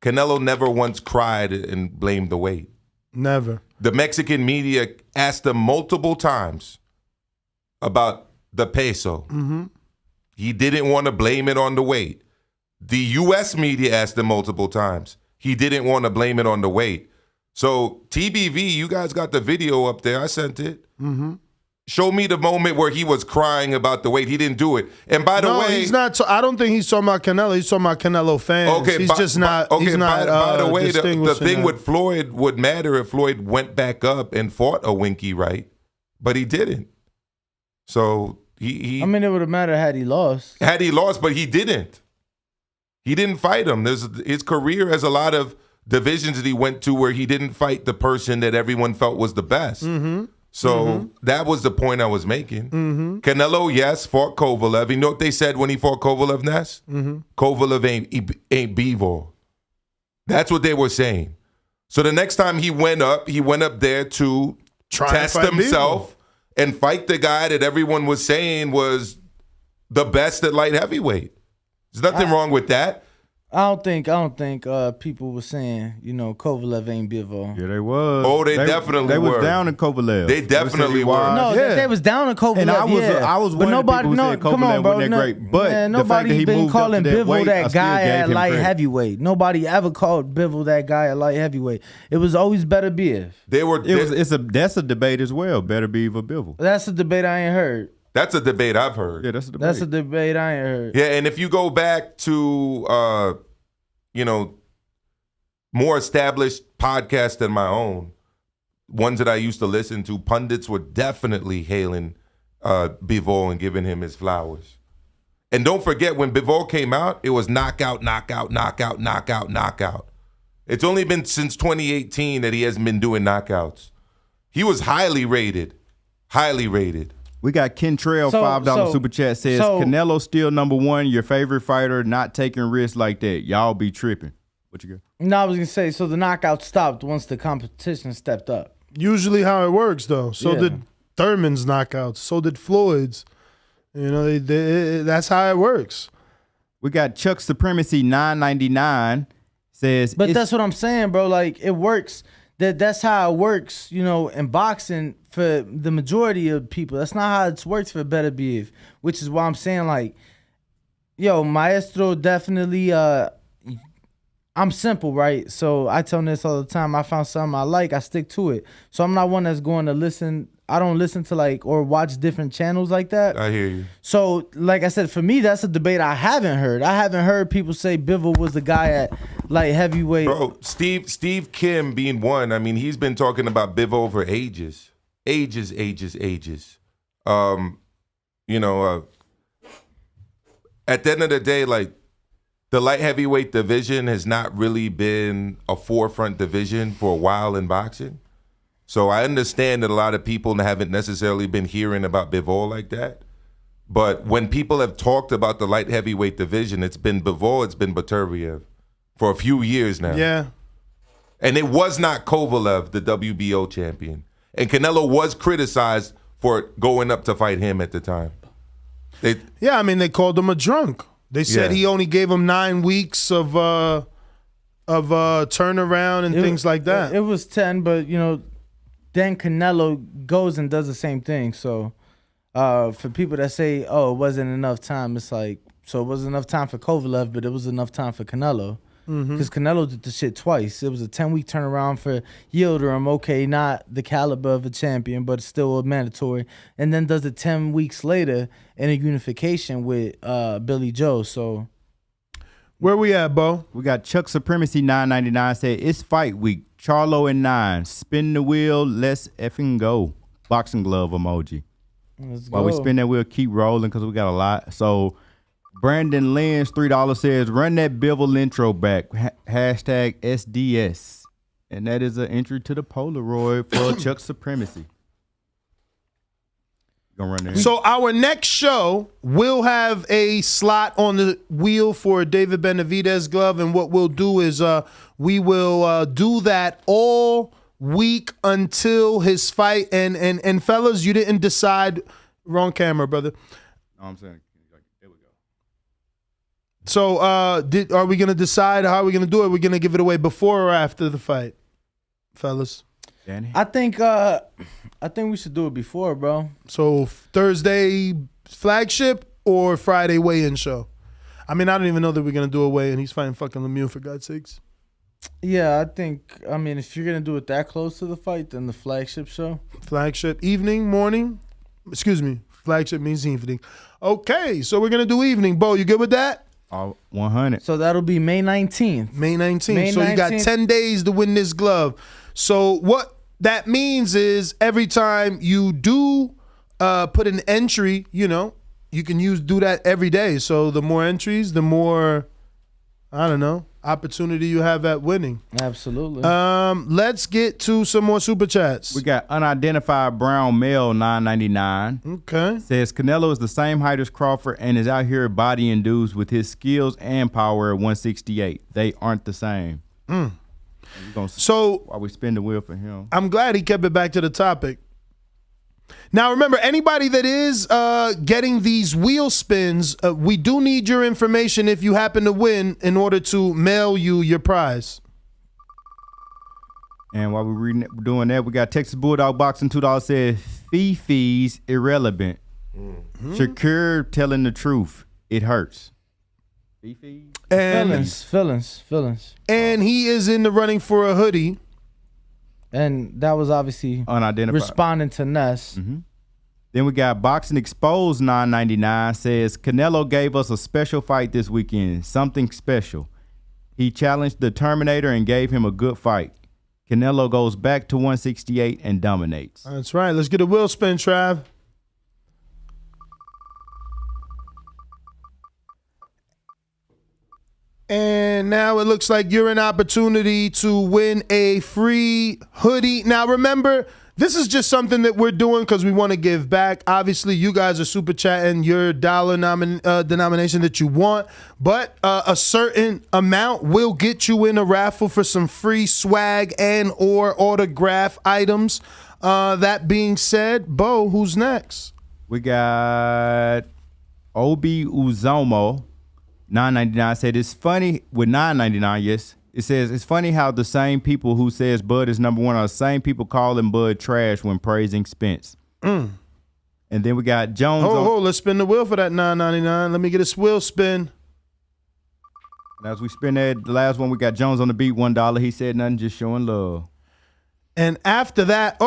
Canelo never once cried and blamed the weight. Never. The Mexican media asked him multiple times about the peso. Mm-hmm. He didn't want to blame it on the weight. The U.S. media asked him multiple times. He didn't want to blame it on the weight. So TBV, you guys got the video up there. I sent it. Mm-hmm. Show me the moment where he was crying about the weight. He didn't do it. And by the way, he's not. I don't think he's talking about Canelo. He's talking about Canelo fans. Okay, he's just not. Okay, he's not. By the way, the thing that. with Floyd would matter if Floyd went back up and fought a Winky, right? But he didn't. So he. I mean, it would have mattered had he lost. Had he lost, but he didn't. He didn't fight him. His career has a lot of divisions that he went to where he didn't fight the person that everyone felt was the best. Mm-hmm. So that was the point I was making. Canelo, yes, fought Kovalev. You know what they said when he fought Kovalev, Ness? Kovalev ain't Bivol. That's what they were saying. So the next time he went up there to test himself and fight the guy that everyone was saying was the best at light heavyweight. There's nothing wrong with that. I don't think people were saying, Kovalev ain't Bivol. Yeah, they was. Oh, they definitely were. They was down in Kovalev. They definitely were. No, they was down in Kovalev. And I was one of the people who said Kovalev wasn't that great. But the fact that he been moved calling up to that Bivol weight, that guy at light heavyweight. Nobody ever called Bivol that guy at light heavyweight. It was always Better Biv. That's a debate as well. Better Biv or Bivol. That's a debate I ain't heard. That's a debate I've heard. Yeah, that's a debate. That's a debate I ain't heard. Yeah, and if you go back to more established podcasts than my own, ones that I used to listen to, pundits were definitely hailing Bivol and giving him his flowers. And don't forget, when Bivol came out, it was knockout, knockout, knockout, knockout, knockout. It's only been since 2018 that he hasn't been doing knockouts. He was highly rated. Highly rated. We got Ken Trail, $5 super chat says, Canelo still number one, your favorite fighter, not taking risks like that. Y'all be tripping. What you got? No, I was going to say, so the knockout stopped once the competition stepped up. Usually how it works, though. So did Thurman's knockouts. So did Floyd's. That's how it works. We got Chuck Supremacy, $9.99 says. But that's what I'm saying, bro. Like, it works. That's how it works, in boxing for the majority of people. That's not how it works for Better Biv, which is why I'm saying, like, Maestro definitely, I'm simple, right? So I tell him this all the time. I found something I like, I stick to it. So I'm not one that's going to listen. I don't listen to or watch different channels like that. I hear you. So, like I said, for me, that's a debate I haven't heard. I haven't heard people say Bivol was the guy at light heavyweight. Bro, Steve Kim being one, I mean, he's been talking about Bivol for ages. Ages. At the end of the day, the light heavyweight division has not really been a forefront division for a while in boxing. So I understand that a lot of people haven't necessarily been hearing about Bivol like that. But when people have talked about the light heavyweight division, it's been Bivol, it's been Baturviev for a few years now. Yeah. And it was not Kovalev, the WBO champion. And Canelo was criticized for going up to fight him at the time. They called him a drunk. They said he only gave him 9 weeks of turnaround and things like that. It was 10, but then Canelo goes and does the same thing. So for people that say, it wasn't enough time, it's like, so it wasn't enough time for Kovalev, but it was enough time for Canelo. Because Canelo did the shit twice. It was a 10-week turnaround for Yildirim. Okay, not the caliber of a champion, but still mandatory. And then does it 10 weeks later in a unification with Billy Joe. So where we at, Bo? We got Chuck Supremacy, $9.99 said, it's fight week. Charlo and 9. Spin the wheel. Let's effing go. Boxing glove emoji. Let's While go. we spin that wheel, keep rolling because we got a lot. So Brandon Lynch, $3 says, run that Bivol intro back. Hashtag SDS. And that is an entry to the Polaroid for Chuck Supremacy. Gonna run there. So our next show will have a slot on the wheel for a David Benavidez glove, and what we'll do is we will do that all week until his fight. And fellas, you didn't decide. Wrong camera, brother. No, I'm saying. There we go. So are we gonna decide how we're gonna do it? We're gonna give it away before or after the fight, fellas? Danny? I think we should do it before, bro. So Thursday flagship or Friday weigh-in show? I mean, I don't even know that we're going to do a weigh-in. He's fighting fucking Lemieux, for God's sakes. Yeah, I mean, if you're going to do it that close to the fight, then the flagship show. Flagship evening, morning? Excuse me. Flagship means evening. Okay, so we're going to do evening. Bo, you good with that? 100. So that'll be May 19th. May 19th. So you got 10 days to win this glove. So what that means is every time you do put an entry, you know, you can do that every day. So the more entries, the more, I don't know, opportunity you have at winning. Absolutely. Let's get to some more super chats. We got unidentified brown male $9.99. Okay. Says Canelo is the same height as Crawford and is out here bodying dudes with his skills and power at 168. They aren't the same. So while we spin the wheel for him, I'm glad he kept it back to the topic. Now, remember, anybody that is getting these wheel spins, we do need your information if you happen to win in order to mail you your prize. And while we're doing that, we got Texas Bulldog Boxing $2 said Fifi's irrelevant. Shakur telling the truth. It hurts. Fifi? Feelings. And he is in the running for a hoodie. And that was obviously unidentified. Responding to Ness. Then we got Boxing Exposed $9.99 says Canelo gave us a special fight this weekend, something special. He challenged the Terminator and gave him a good fight. Canelo goes back to 168 and dominates. That's right. Let's get a wheel spin, Trav. And now it looks like you're an opportunity to win a free hoodie. Now, remember, this is just something that we're doing because we want to give back. Obviously, you guys are super chatting your dollar denomination that you want, but a certain amount will get you in a raffle for some free swag and or autograph items. That being said, Bo, who's next? We got Obi Uzomo. $9.99 said it's funny with $9.99. Yes, it says it's funny how the same people who says Bud is number one are the same people calling Bud trash when praising Spence. And then we got Jones. Let's spin the wheel for that $9.99. Let me get a wheel spin. And as we spin that, the last one we got Jones on the beat $1. He said nothing, just showing love. And after that,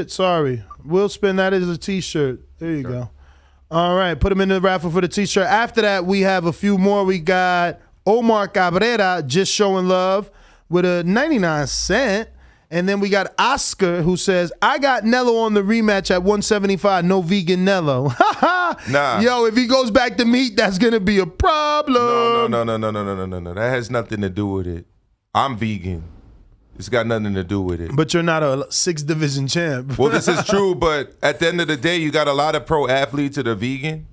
sorry. Wheel spin. That is a T-shirt. There you go. All right, put him in the raffle for the T-shirt. After that, we have a few more. We got Omar Cabrera just showing love with a 99 cent. And then we got Oscar who says, I got Nello on the rematch at 175, no vegan Nello. Nah. Yo, if he goes back to meat, that's going to be a problem. No. That has nothing to do with it. I'm vegan. It's got nothing to do with it. But you're not a 6th division champ. Well, this is true, but at the end of the day, you got a lot of pro athletes that are vegan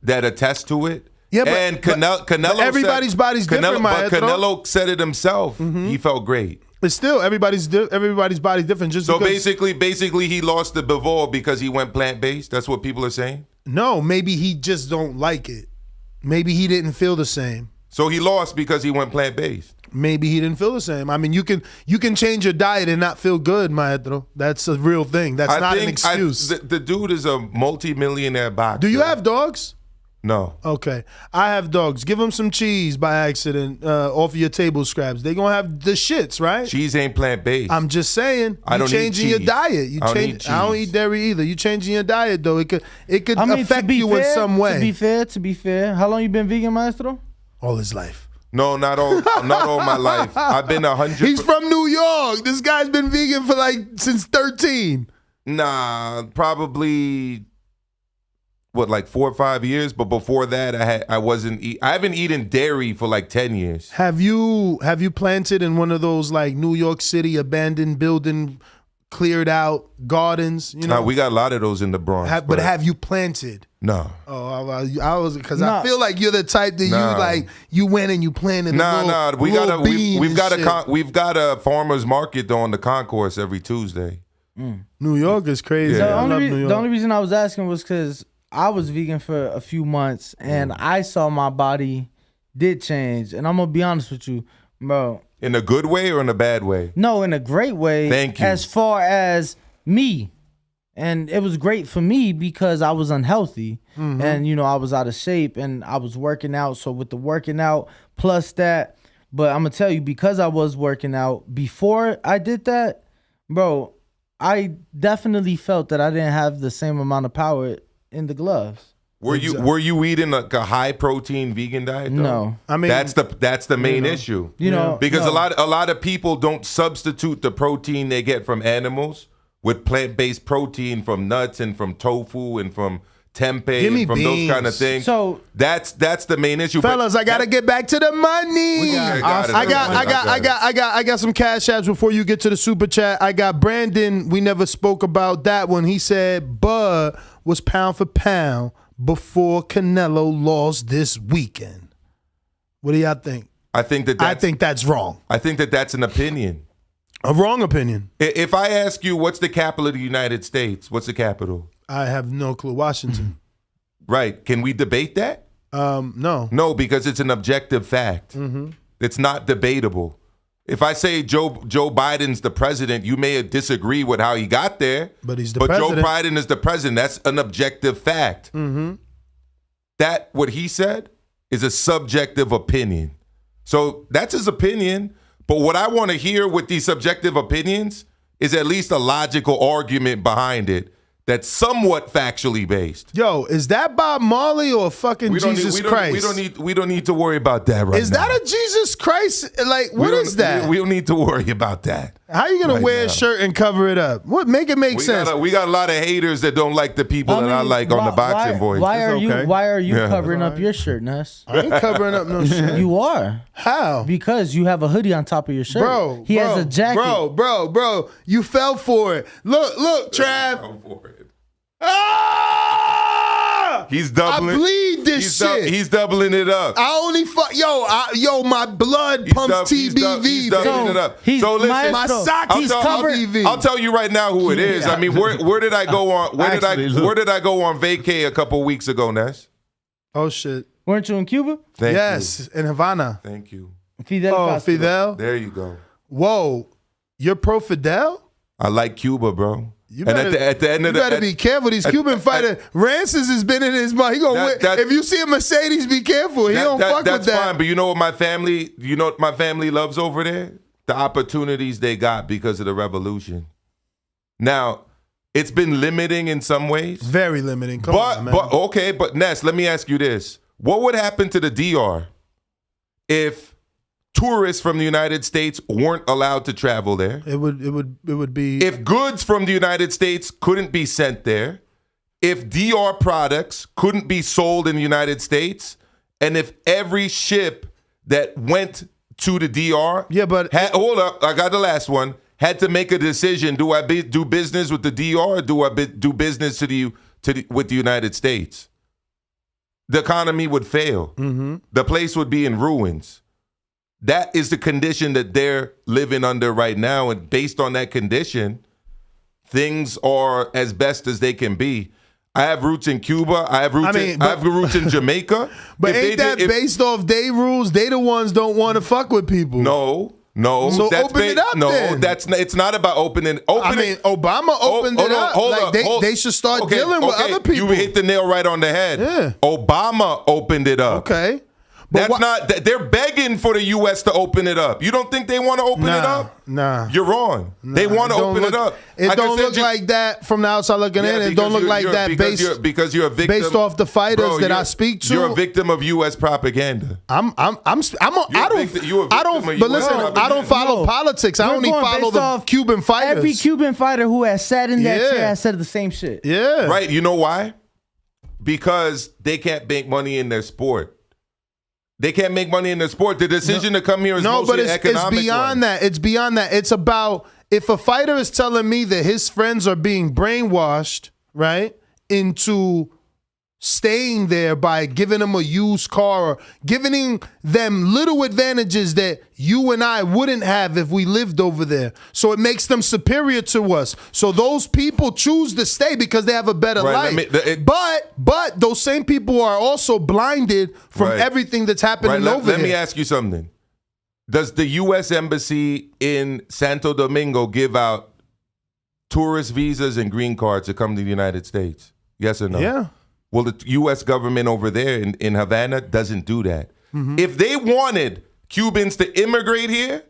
that attest to it. Yeah, and Canelo everybody's body's different, but Canelo said it himself. He felt great. But still, everybody's body's different. So basically, he lost to Bivol because he went plant-based. That's what people are saying? No, maybe he just don't like it. Maybe he didn't feel the same. So he lost because he went plant-based. Maybe he didn't feel the same. I mean, you can change your diet and not feel good, maestro. That's a real thing. That's not an excuse. The dude is a multi-millionaire boxer. Do you have dogs? No. Okay. I have dogs. Give them some cheese by accident off of your table scraps. They gonna have the shits, right? Cheese ain't plant-based. I'm just saying. I don't changing eat your cheese. diet. I don't eat dairy either. You changing your diet though. It could affect you in some way. To be fair, how long you been vegan, maestro? All his life. No, not all my life. I've been 100. He's from New York. This guy's been vegan for since 13. Nah, probably like 4 or 5 years. But before that, I haven't eaten dairy for 10 years. Have you planted in one of those New York City abandoned building, cleared out gardens? You know, we got a lot of those in the Bronx. But have you planted? No. Oh, I was because I feel like you're the type that you went and you planted. We've got a farmers market on the concourse every Tuesday. New York is crazy. Yeah. I love New York. The only reason I was asking was because I was vegan for a few months and I saw my body did change. And I'm gonna be honest with you, bro. In a good way or in a bad way? No, in a great way. Thank you. As far as me. And it was great for me because I was unhealthy and, I was out of shape and I was working out. So with the working out plus that, but I'm going to tell you, because I was working out before I did that, bro, I definitely felt that I didn't have the same amount of power in the gloves. Were you eating like a high protein vegan diet? Though? No, I mean that's the main issue. Because a lot of people don't substitute the protein they get from animals with plant-based protein from nuts and from tofu and from tempeh and from those kind of things. So that's the main issue. Fellas, I gotta get back to the money. I got some cash apps before you get to the super chat. I got Brandon. We never spoke about that one. He said Bud was pound for pound before Canelo lost this weekend. What do y'all think? I think that's wrong. I think that's an opinion. A wrong opinion. If I ask you what's the capital of the United States, what's the capital? I have no clue. Washington. Right. Can we debate that? No. No, because it's an objective fact. Mm-hmm. It's not debatable. If I say Joe Biden's the president, you may disagree with how he got there. But he's the president. Joe Biden is the president. That's an objective fact. Mm-hmm. That, what he said, is a subjective opinion. So that's his opinion. But what I want to hear with these subjective opinions is at least a logical argument behind it that's somewhat factually based. Yo, is that Bob Marley or fucking Jesus Christ? We don't need to worry about that right now. Is that a Jesus Christ? Like, what is that? We don't need to worry about that. How are you gonna wear a shirt and cover it up? What make it make sense? We got a lot of haters that don't like the people that I like on the Boxing Voice. Why are you covering up your shirt, Ness? I ain't covering up no shirt. You are. How? Because you have a hoodie on top of your shirt. He has a jacket. Bro, you fell for it. Look, Trav. Fell for it. Ah! He's doubling. I bleed this shit. He's doubling it up. I only my blood pumps TBV. He's doubling it up. So listen, my sock is TBV. I'll tell you right now who it is. I mean, where did I go on? Where did I go on vacay a couple weeks ago, Ness? Oh shit! Weren't you in Cuba? Yes, in Havana. Thank you. Fidel. There you go. Whoa, you're pro Fidel? I like Cuba, bro. You better be careful. These Cuban fighter Rances has been in his mouth. He gonna win. If you see a Mercedes, be careful. He don't fuck with that. That's fine. But you know what my family loves over there? The opportunities they got because of the revolution. Now, it's been limiting in some ways. Very limiting. Come on, man. But Ness, let me ask you this: what would happen to the DR if tourists from the United States weren't allowed to travel there? It would be if goods from the United States couldn't be sent there, if DR products couldn't be sold in the United States, and if every ship that went to the DR, hold up, I got the last one, had to make a decision: do I do business with the DR or do I do business with the United States? The economy would fail. Mm-hmm. The place would be in ruins. That is the condition that they're living under right now. And based on that condition, things are as best as they can be. I have roots in Cuba. I have roots in Jamaica. But based off they rules? They the ones don't want to fuck with people. No. So open it up then. It's not about opening. I mean, Obama opened it up. They should start dealing with other people. You hit the nail right on the head. Yeah. Obama opened it up. Okay. But they're begging for the U.S. to open it up. You don't think they want to open it up? Nah. You're wrong. They want to open it up. It don't look like that from the outside looking in. It don't look like that because you're a victim. Based off the fighters that I speak to. You're a victim of U.S. propaganda. I don't follow politics. I only follow the Cuban fighters. Every Cuban fighter who has sat in that chair has said the same shit. Yeah. Right. You know why? Because they can't make money in their sport. They can't make money in their sport. The decision to come here is mostly an economic it's beyond that. It's beyond that. It's about if a fighter is telling me that his friends are being brainwashed, right, into staying there by giving them a used car or giving them little advantages that you and I wouldn't have if we lived over there. So it makes them superior to us. So those people choose to stay because they have a better life. But those same people are also blinded from everything that's happening over there. Let me ask you something. Does the U.S. Embassy in Santo Domingo give out tourist visas and green cards to come to the United States? Yes or no? Yeah. Well, the U.S. government over there in Havana doesn't do that. Mm-hmm. If they wanted Cubans to immigrate here,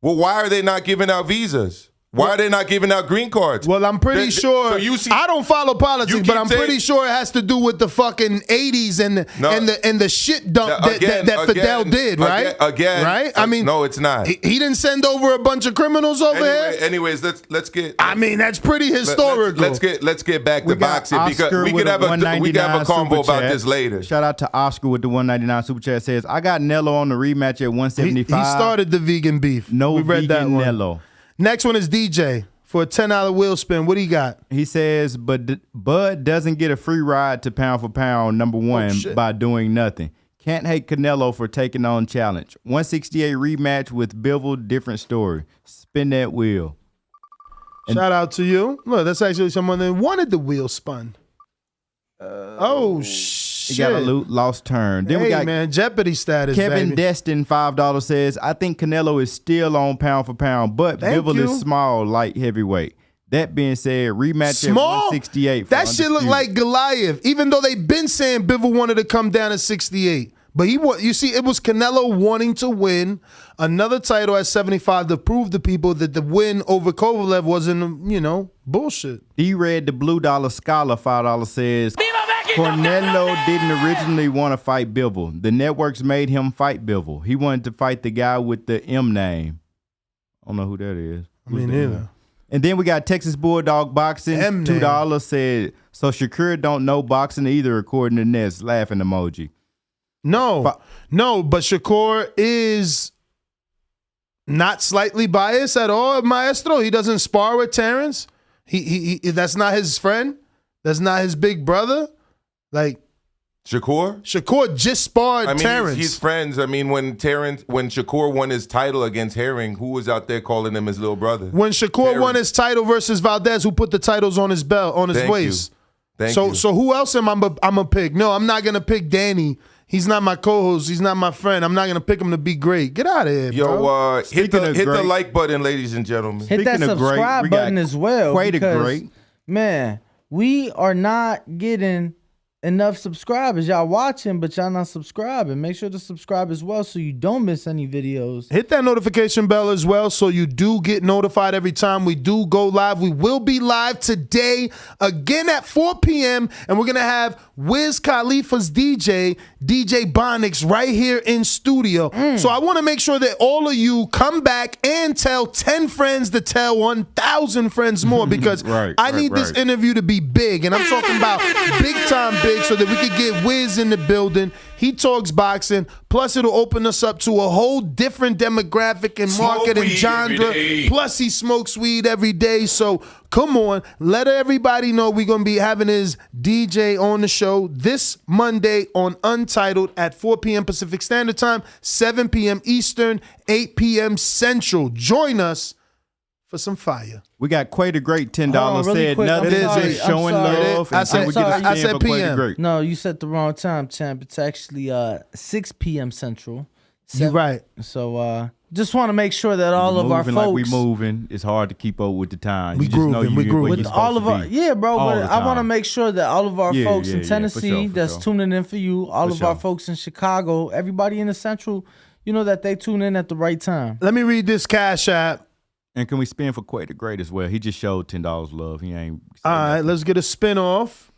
well, why are they not giving out visas? Why are they not giving out green cards? Well, I'm pretty sure. So you see, I don't follow politics, but I'm pretty sure it has to do with the fucking 80s and the shit dump that Fidel did, right? Right? I mean, no, it's not. He didn't send over a bunch of criminals over here. Anyways, let's get. I mean, that's pretty historical. Let's get back to boxing because we could have a convo about this later. Shout out to Oscar with the 199 super chat. Says I got Nello on the rematch at 175. He started the vegan beef. No, we read that one. Nello. Next one is DJ for a $10 wheel spin. What do you got? He says, but Bud doesn't get a free ride to pound for pound #1 by doing nothing. Can't hate Canelo for taking on challenge. 168 rematch with Bivol, different story. Spin that wheel. Shout out to you. Look, that's actually someone that wanted the wheel spun. Shit. He got a lost turn. Then hey, we got man, Jeopardy status, Kevin baby. Destin, $5 says, I think Canelo is still on pound for pound, but Bivol is small, light heavyweight. That being said, rematch at 168. That shit look like Goliath, even though they've been saying Bivol wanted to come down to 68. But you see, it was Canelo wanting to win another title at 75 to prove to people that the win over Kovalev wasn't, bullshit. D-Red, the Blue Dollar Scholar, $5 says, Canelo didn't originally want to fight Bivol. The networks made him fight Bivol. He wanted to fight the guy with the M name. I don't know who that is. Me neither. And then we got Texas Bulldog Boxing. $2 said, so Shakur don't know boxing either, according to Ness. Laughing emoji. No, but Shakur is not slightly biased at all, Maestro. He doesn't spar with Terence. He that's not his friend. That's not his big brother. Like Shakur just sparred Terence. He's friends. I mean, when Shakur won his title against Herring, who was out there calling him his little brother? When Shakur won his title versus Valdez, who put the titles on his belt, on his waist. Thank you. So who else am I gonna pick? No, I'm not gonna pick Danny. He's not my co-host. He's not my friend. I'm not gonna pick him to be great. Get out of here, bro. Hit the like button, ladies and gentlemen. Hit that subscribe button as well. Man, we are not getting enough subscribers. Y'all watching, but y'all not subscribing. Make sure to subscribe as well so you don't miss any videos. Hit that notification bell as well so you do get notified every time we do go live. We will be live today again at 4 p.m. and we're going to have Wiz Khalifa's DJ Bonix right here in studio. So I want to make sure that all of you come back and tell 10 friends to tell 1,000 friends more because I need this interview to be big. And I'm talking about big time big so that we could get Wiz in the building. He talks boxing. Plus, it'll open us up to a whole different demographic and market and genre. Plus, he smokes weed every day. So come on, let everybody know we're going to be having his DJ on the show this Monday on Untitled at 4 p.m. Pacific Standard Time, 7 p.m. Eastern, 8 p.m. Central. Join us for some fire. We got Quay the Great, $10 said nothing. Showing love. I said PM. No, you said the wrong time, champ. It's actually 6 p.m. Central. You're right. So just want to make sure that all of our folks, like we moving, it's hard to keep up with the time. We grooving. With all of our, bro. But I want to make sure that all of our folks in Tennessee that's tuning in for you, all of our folks in Chicago, everybody in the Central, that they tune in at the right time. Let me read this Cash App. And can we spin for Quay the Great as well? He just showed $10 love. He ain't. All right, let's get a spin off.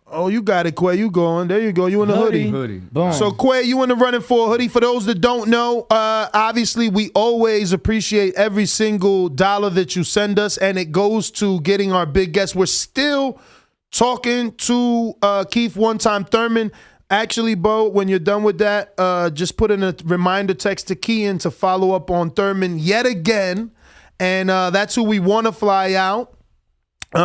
Oh, you got it, Quay. You going. There you go. You in the hoodie. Boom. So, Quay, you in the running for a hoodie. For those that don't know, obviously, we always appreciate every single dollar that you send us, and it goes to getting our big guests. We're still talking to Keith One-Time Thurman. Actually, Bo, when you're done with that, just put in a reminder text to Kean to follow up on Thurman yet again. And that's who we want to fly out.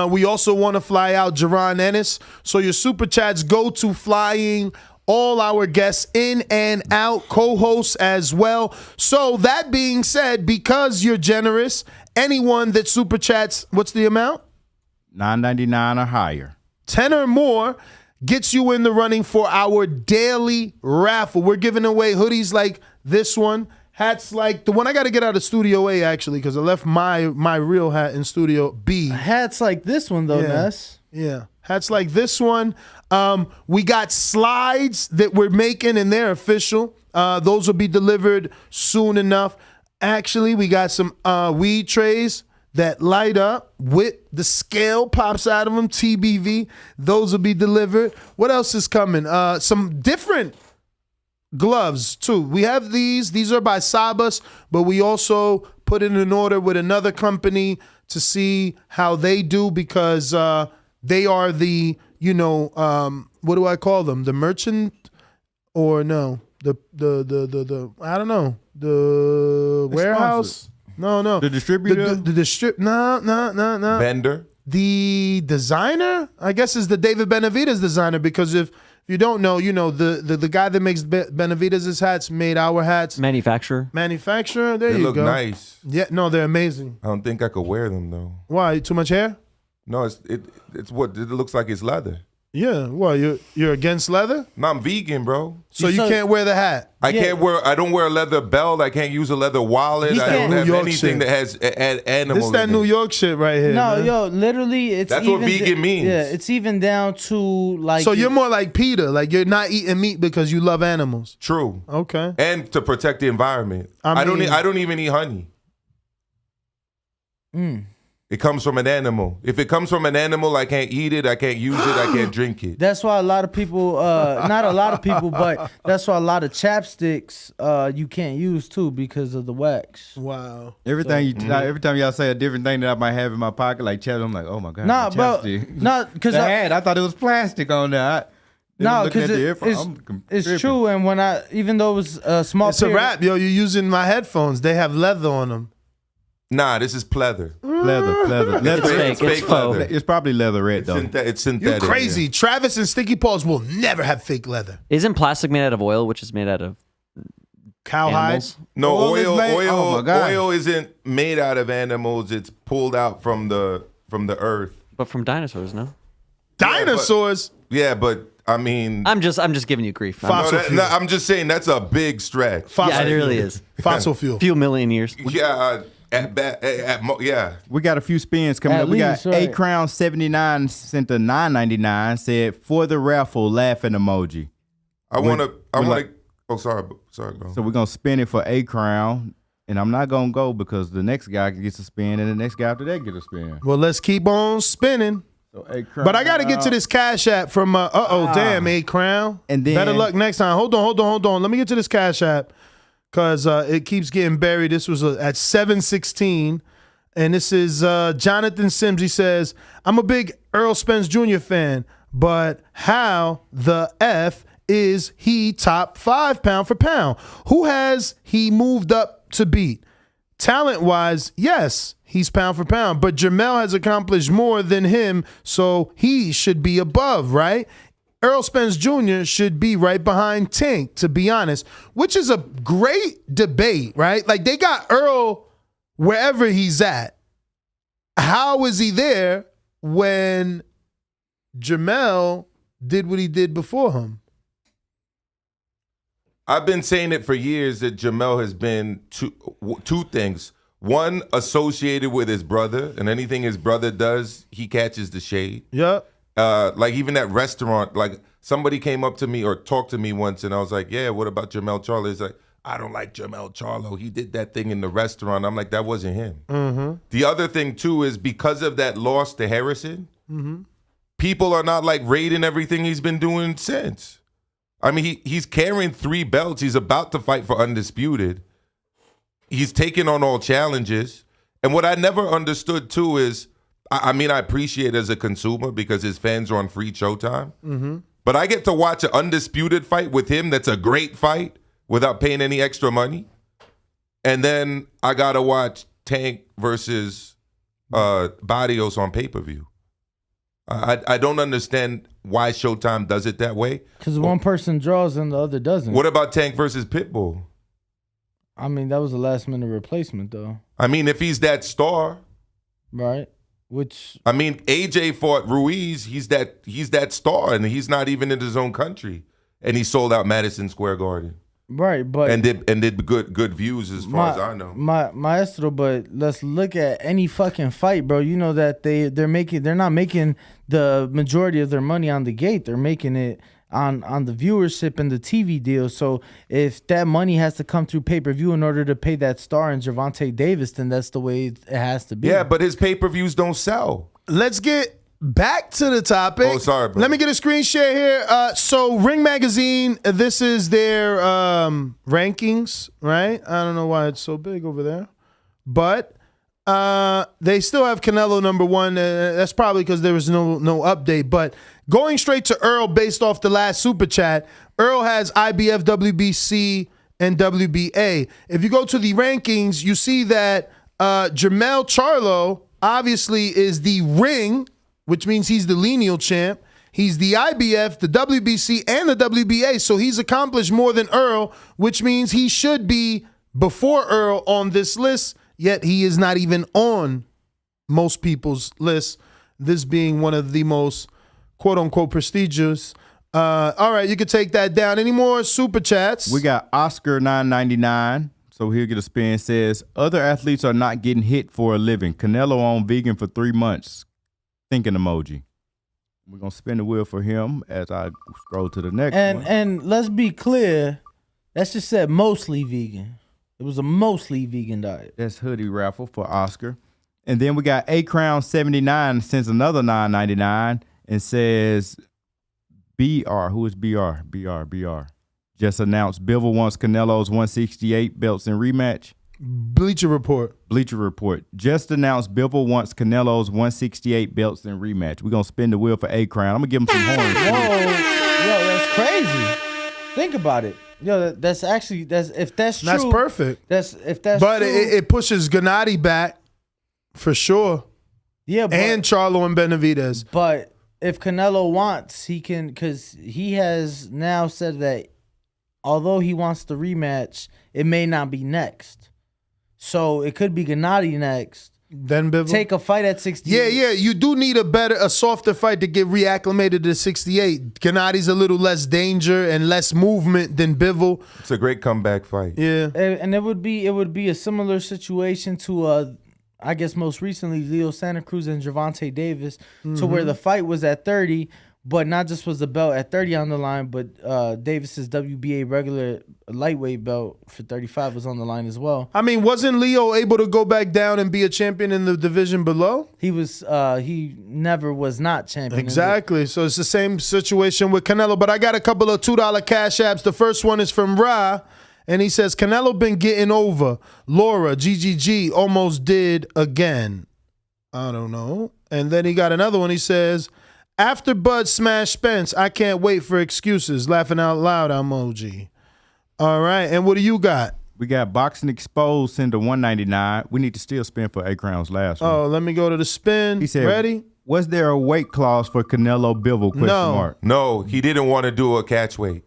We also want to fly out Jaron Ennis. So your super chats go to flying all our guests in and out, co-hosts as well. So that being said, because you're generous, anyone that super chats, what's the amount? $9.99 or higher. 10 or more gets you in the running for our daily raffle. We're giving away hoodies like this one, hats like the one I got to get out of Studio A, actually, because I left my real hat in Studio B. Hats like this one, though, Ness. Yeah. Hats like this one. We got slides that we're making, and they're official. Those will be delivered soon enough. Actually, we got some weed trays that light up with the scale pops out of them, TBV. Those will be delivered. What else is coming? Some different gloves, too. We have these. These are by Sabas, but we also put in an order with another company to see how they do because they are the, what do I call them? The merchant or no? The I don't know. The warehouse? No. The distributor? No. Vendor? The designer? I guess is the David Benavidez designer because if you don't know, the guy that makes Benavidez's hats made our hats. Manufacturer. There They you look go. nice. Yeah, no, they're amazing. I don't think I could wear them though. Why? Too much hair? No, it's what it looks like. It's leather. Yeah. Well, you're against leather? No, I'm vegan, bro. So you can't wear the hat. I don't wear a leather belt. I can't use a leather wallet. I don't have anything that has animals. This that New York shit right here. No, man. yo, literally, it's That's what vegan means. Yeah, it's even down to like. So you're more like Peter, like you're not eating meat because you love animals. True. Okay. And to protect the environment. I don't even eat honey. It comes from an animal. If it comes from an animal, I can't eat it, I can't use it, I can't drink it. That's why a lot of people, not a lot of people, but that's why a lot of chapsticks you can't use too because of the wax. Wow. Every time y'all say a different thing that I might have in my pocket, like chaps, I'm like, oh my god. Nah, bro. chapstick. Nah, because I thought it was plastic on there. No, because it's true. And when even though it was a small, it's a wrap, yo. You're using my headphones. They have leather on them. Nah, this is pleather. Leather. It's fake leather. It's probably leatherette though. It's synthetic. You're crazy. Yeah. Travis and Sticky Paws will never have fake leather. Isn't plastic made out of oil, which is made out of cowhide? No, oil. Oil isn't made out of animals. It's pulled out from the earth. But from dinosaurs, no? Dinosaurs? But I mean, I'm just giving you grief. I'm just saying that's a big stretch. Yeah, it really is. Fossil fuel. Few million years. Yeah. We got a few spins coming up. We got A Crown 79 sent a $9.99 said for the raffle laughing emoji. I want to. Oh, sorry. Go. So we're gonna spin it for A Crown, and I'm not gonna go because the next guy gets a spin, and the next guy after that gets a spin. Well, let's keep on spinning. So A Crown, but I got to get to this Cash App from. Damn, A Crown. And then better luck next time. Hold on. Let me get to this Cash App. Because it keeps getting buried. This was at 7:16. And this is Jonathan Sims. He says, I'm a big Earl Spence Jr. fan, but how the F is he top 5 pound for pound? Who has he moved up to beat? Talent-wise, yes, he's pound for pound, but Jermell has accomplished more than him, so he should be above, right? Earl Spence Jr. should be right behind Tank, to be honest, which is a great debate, right? Like, they got Earl wherever he's at. How is he there when Jermell did what he did before him? I've been saying it for years that Jermell has been two things. One, associated with his brother, and anything his brother does, he catches the shade. Yep. Like even that restaurant, like somebody came up to me or talked to me once, and I was like, "Yeah, what about Jermell Charlo?" He's like, "I don't like Jermell Charlo. He did that thing in the restaurant." I'm like, "That wasn't him." Mm-hmm. The other thing too is because of that loss to Harrison, people are not like rating everything he's been doing since. I mean, he's carrying 3 belts. He's about to fight for undisputed. He's taking on all challenges, and what I never understood too is. I mean, I appreciate it as a consumer because his fans are on free Showtime. Mm-hmm. But I get to watch an undisputed fight with him that's a great fight without paying any extra money. And then I got to watch Tank versus Barrios on pay-per-view. I don't understand why Showtime does it that way. Because one person draws and the other doesn't. What about Tank versus Pitbull? I mean, that was a last-minute replacement, though. I mean, if he's that star. Right. Which I mean, AJ fought Ruiz. He's that star, and he's not even in his own country, and he sold out Madison Square Garden. Right, but and did good views as far as I know. Maestro, but let's look at any fucking fight, bro. You know that they're not making the majority of their money on the gate. They're making it on the viewership and the TV deal. So if that money has to come through pay-per-view in order to pay that star and Gervonta Davis, then that's the way it has to be. Yeah, but his pay-per-views don't sell. Let's get back to the topic. Oh, sorry, bro. Let me get a screen share here. So Ring Magazine, this is their rankings, right? I don't know why it's so big over there. But they still have Canelo number 1. That's probably because there was no update. But going straight to Earl based off the last super chat, Earl has IBF, WBC, and WBA. If you go to the rankings, you see that Jermell Charlo obviously is the ring, which means he's the lineal champ. He's the IBF, the WBC, and the WBA. So he's accomplished more than Earl, which means he should be before Earl on this list, yet he is not even on most people's list, this being one of the most quote-unquote prestigious. All right, you can take that down. Any more super chats? We got Oscar 999. So he'll get a spin. Says, other athletes are not getting hit for a living. Canelo on vegan for 3 months. Thinking emoji. We're going to spin the wheel for him as I scroll to the next one. And let's be clear, that's just said mostly vegan. It was a mostly vegan diet. That's hoodie raffle for Oscar. And then we got A Crown 79 sends another $9.99 and says BR. Who is BR? BR. Just announced Bivol wants Canelo's 168 belts in rematch. Bleacher Report. Just announced Bivol wants Canelo's 168 belts in rematch. We're going to spin the wheel for A Crown. I'm going to give him some horns. Whoa. Yo, that's crazy. Think about it. Yo, that's if that's true. That's perfect. But true. It pushes Gennady back for sure. Yeah, and Charlo and Benavidez. But if Canelo wants, he can, because he has now said that although he wants the rematch, it may not be next. So it could be Gennady next. Then Bivol. Take a fight at 68. Yeah. You do need a softer fight to get reacclimated to 68. Gennady's a little less danger and less movement than Bivol. It's a great comeback fight. Yeah. And it would be a similar situation to I guess most recently Leo Santa Cruz and Gervonta Davis, to where the fight was at 30, but not just was the belt at 30 on the line, but Davis's WBA regular lightweight belt for 35 was on the line as well. I mean, wasn't Leo able to go back down and be a champion in the division below? He was. He never was not champion. Exactly. So it's the same situation with Canelo. But I got a couple of $2 cash apps. The first one is from Ra, and he says, Canelo been getting over. Laura, GGG, almost did again. I don't know. And then he got another one. He says, after Bud smashed Spence, I can't wait for excuses. Laughing out loud emoji. All right. And what do you got? We got Boxing Exposed send to $199. We need to still spin for A Crown's last one. Oh, let me go to the spin. He said, ready? Was there a weight clause for Canelo Bivol? No, he didn't want to do a catch weight.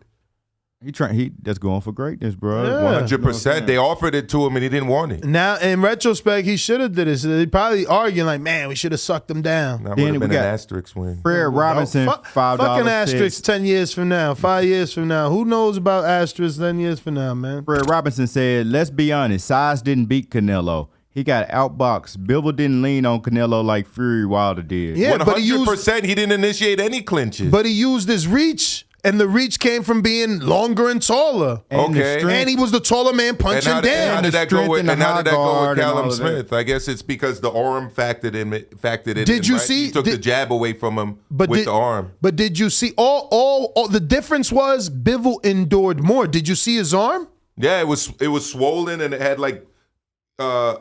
He that's going for greatness, bro. Yeah. 100%. They offered it to him and he didn't want it. Now, in retrospect, he should have did it. So they probably arguing like, man, we should have sucked him down. That would have been an asterisk win. Fred Robinson, $5. Fucking asterisk 10 years from now, 5 years from now. Who knows about asterisks 10 years from now, man? Fred Robinson said, let's be honest, size didn't beat Canelo. He got outboxed. Bivol didn't lean on Canelo like Fury Wilder did. Yeah, 100% he didn't initiate any clinches. But he used his reach. And the reach came from being longer and taller. And he was the taller man punching down. How did that go with Callum Smith? I guess it's because the arm factored in. Did you right? see? He took the jab away from him with the arm. But did you see? All the difference was Bivol endured more. Did you see his arm? Yeah, it was swollen and it had like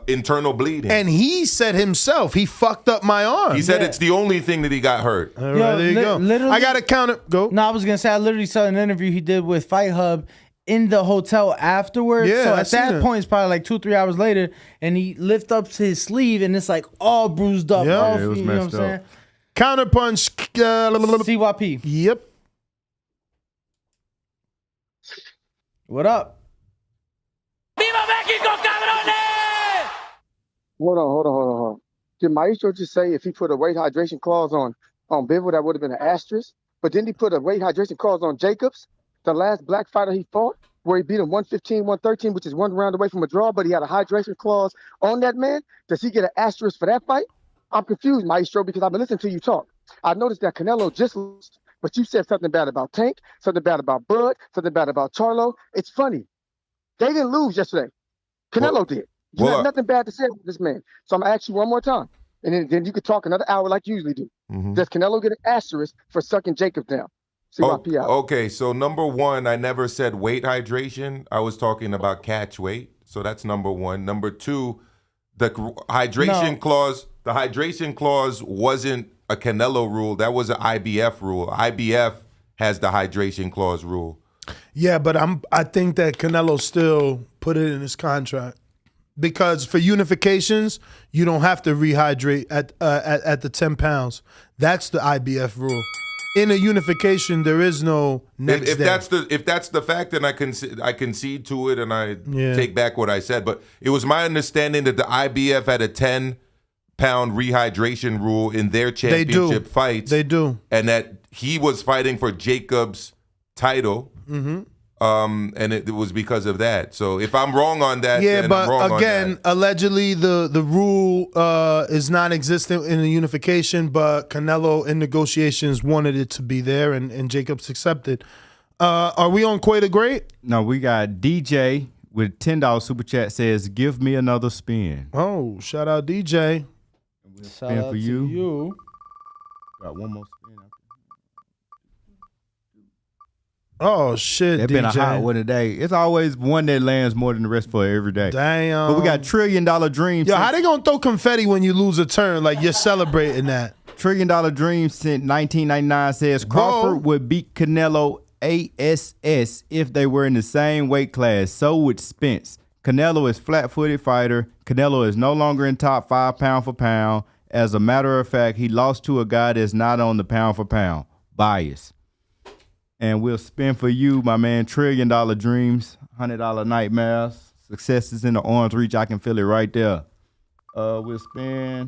internal bleeding. And he said himself, he fucked up my arm. He said it's the only thing that he got hurt. All right, there you go. I got to counter. Go. No, I was going to say, I literally saw an interview he did with Fight Hub in the hotel afterwards. Yeah, so at that point, it's probably like 2-3 hours later, and he lifts up his sleeve, and it's like all bruised up. Yeah, it was messed up. Counterpunch. CYP. Yep. What up? Hold on. Did Maestro just say if he put a weight hydration clause on Bivol, that would have been an asterisk? But didn't he put a weight hydration clause on Jacobs, the last black fighter he fought? where he beat him 115, 113, which is 1 round away from a draw, but he had a hydration clause on that man. Does he get an asterisk for that fight? I'm confused, Maestro, because I've been listening to you talk. I noticed that Canelo just lost, but you said something bad about Tank, something bad about Bud, something bad about Charlo. It's funny. They didn't lose yesterday. Canelo did. You have nothing bad to say about this man. So I'm going to ask you one more time, and then you could talk another hour like you usually do. Does Canelo get an asterisk for sucking Jacob down? Okay, so number one, I never said weight hydration. I was talking about catch weight. So that's number one. Number two, the hydration clause. The hydration clause wasn't a Canelo rule. That was an IBF rule. IBF has the hydration clause rule. Yeah, but I think that Canelo still put it in his contract because for unifications, you don't have to rehydrate at the 10 pounds. That's the IBF rule. In a unification, there is no next if day. If that's the fact, then I concede to it and I take back what I said. But it was my understanding that the IBF had a 10-pound rehydration rule in their championship fights. They do. And that he was fighting for Jacob's title. And it was because of that. So if I'm wrong on that, then I'm wrong on that. Allegedly the rule is non-existent in the unification, but Canelo in negotiations wanted it to be there, and Jacobs accepted. Are we on Quay the Great? No, we got DJ with $10 super chat says, "Give me another spin." Oh, shout out DJ. Shout out to you. Got one more spin. Oh shit! It's DJ. been a hot one today. It's always one that lands more than the rest for every day. Damn. But we got $1 trillion dreams. Yo, how they gonna throw confetti when you lose a turn? Like you're celebrating that. $1 trillion dreams since 1999 says Crawford would beat Canelo ASS if they were in the same weight class. So would Spence. Canelo is flat-footed fighter. Canelo is no longer in top 5 pound for pound. As a matter of fact, he lost to a guy that's not on the pound for pound. Bias. And we'll spin for you, my man, $1 trillion dreams, $100 nightmares, successes in the arm's reach. I can feel it right there. We'll spin.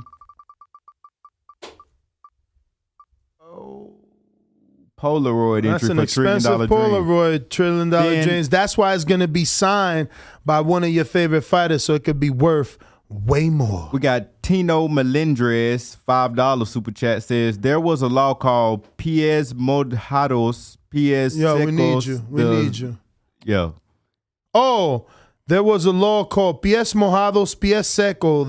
Polaroid That's entry an for expensive $1 trillion Polaroid dreams. $1 trillion dreams. That's why it's gonna be signed by one of your favorite fighters, so it could be worth way more. We got Tino Melendres, $5 super chat says there was a law called Pies Mojados. Yo, we need you. We need you. Yo. Oh, there was a law called Pies Mojados, Pies Seco.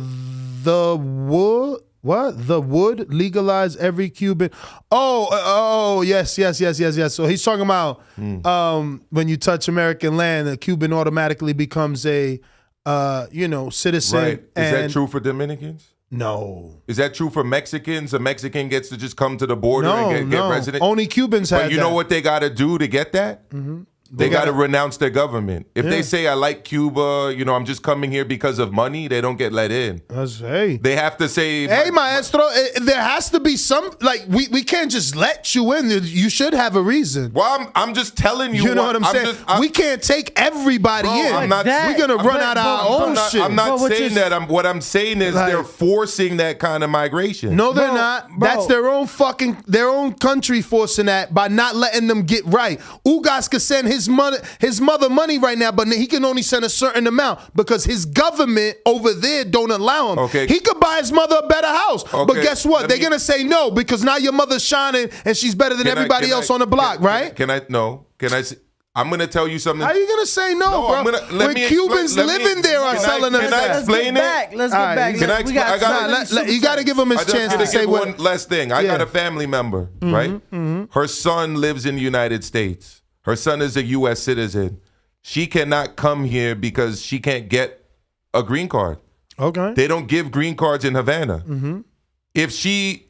The wood. What? The wood legalize every Cuban. Oh, yes. So he's talking about when you touch American land, a Cuban automatically becomes a citizen. Right. Is that true for Dominicans? No. Is that true for Mexicans? A Mexican gets to just come to the border and get resident? Only Cubans have But you know what they got to do to get that? Mm-hmm. They got to renounce their government. If they say, I like Cuba, I'm just coming here because of money, they don't get let in. They have to say... Hey, maestro, there has to be some... Like, we can't just let you in. You should have a reason. Well, I'm just telling you... You know what I'm saying? We can't take everybody in. We're going to run out our own shit. I'm not saying that. What I'm saying is they're forcing that kind of migration. No, they're not. That's their own country forcing that by not letting them get right. Ugas could send his mother money right now, but he can only send a certain amount because his government over there don't allow him. Okay. He could buy his mother a better house. Okay. But guess what? They're going to say no because now your mother's shining and she's better than everybody else on the block, right? I'm going to tell you something. How are you going to say no, bro? When Cubans living there are selling us that. Can I explain it? Let's get back. You got to give him his chance to say one last thing. I got a family member, right? Mm-hmm. Her son lives in the United States. Her son is a U.S. citizen. She cannot come here because she can't get a green card. Okay. They don't give green cards in Havana. Mm-hmm. If she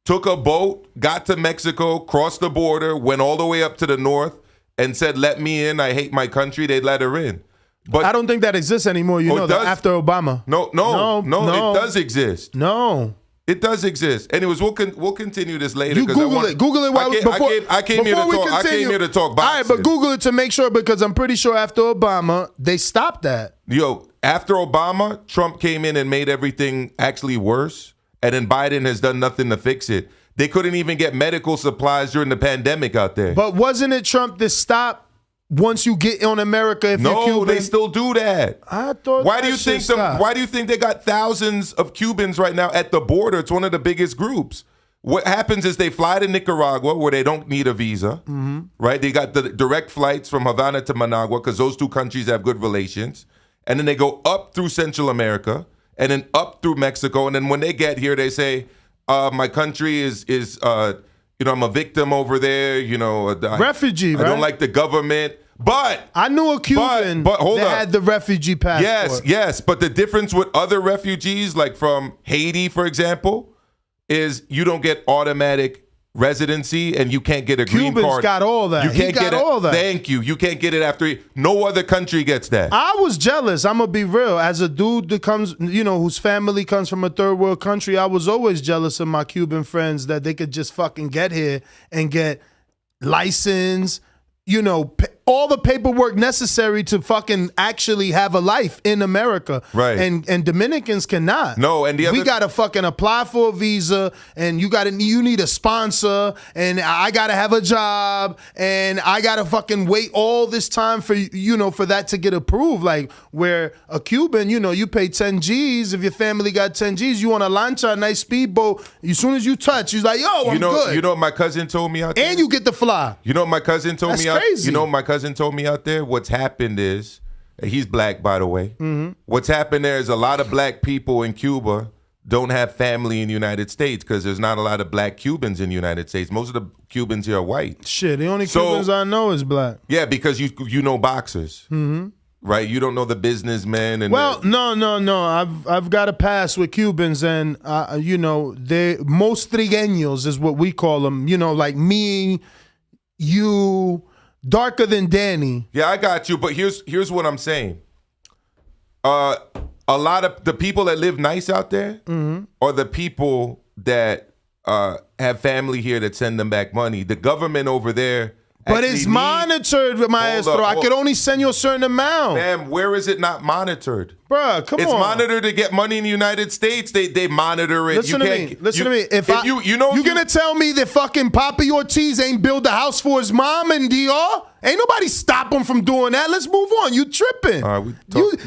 took a boat, got to Mexico, crossed the border, went all the way up to the north, and said, let me in, I hate my country, they'd let her in. But I don't think that exists anymore, that after Obama. No, it does exist. No. It does exist. Anyways, we'll continue this later. You Google it. Google it. I came here to talk boxing. All right, but Google it to make sure because I'm pretty sure after Obama, they stopped that. Yo, after Obama, Trump came in and made everything actually worse. And then Biden has done nothing to fix it. They couldn't even get medical supplies during the pandemic out there. But wasn't it Trump that stopped once you get on America, if you're Cuban, they still do that. I thought. Why do you think Why do you think they got thousands of Cubans right now at the border? It's one of the biggest groups. What happens is they fly to Nicaragua where they don't need a visa, right? They got the direct flights from Havana to Managua because those two countries have good relations, and then they go up through Central America and then up through Mexico, and then when they get here, they say, "My country is I'm a victim over there. Refugee, right? I don't like the government." But I knew a Cuban but hold that up. had the refugee passport. Yes. But the difference with other refugees, like from Haiti, for example, is you don't get automatic residency and you can't get a green Cubans card. got all that. You can't He got get it. all that. Thank you. You can't get it after. No other country gets that. I was jealous. I'm gonna be real. As a dude that comes, whose family comes from a third world country, I was always jealous of my Cuban friends that they could just fucking get here and get license. All the paperwork necessary to fucking actually have a life in America. Right. And Dominicans cannot. No, and we gotta fucking apply for a visa, and you need a sponsor, and I gotta have a job, and I gotta fucking wait all this time for for that to get approved. Like where a Cuban, you pay 10 G's if your family got 10 G's. You want a lancha, a nice speedboat. As soon as you touch, you're like, yo, I'm good. You know what my cousin told me out there? And you get the fly. You know what my cousin told me out there? Crazy. You know what my cousin told me out there? What's happened is, he's black, by the way. Mm-hmm. What's happened there is a lot of black people in Cuba don't have family in the United States because there's not a lot of black Cubans in the United States. Most of the Cubans here are white. Shit, the only Cubans I know is black. Yeah, because you know boxers. Mm-hmm. Right? You don't know the businessmen. And no. I've got a pass with Cubans, and they most trigueños is what we call them. Like me, you, darker than Danny. Yeah, I got you. But here's what I'm saying. A lot of the people that live nice out there are the people that have family here that send them back money. The government over there. But it's monitored, maestro. I could only send you a certain amount. Damn, where is it not monitored? Bruh, come on. It's monitored to get money in the United States. They monitor it. Listen to me. If you're gonna tell me that fucking Papi Ortiz ain't build a house for his mom and Dior, ain't nobody stop him from doing that. Let's move on. You tripping? All right,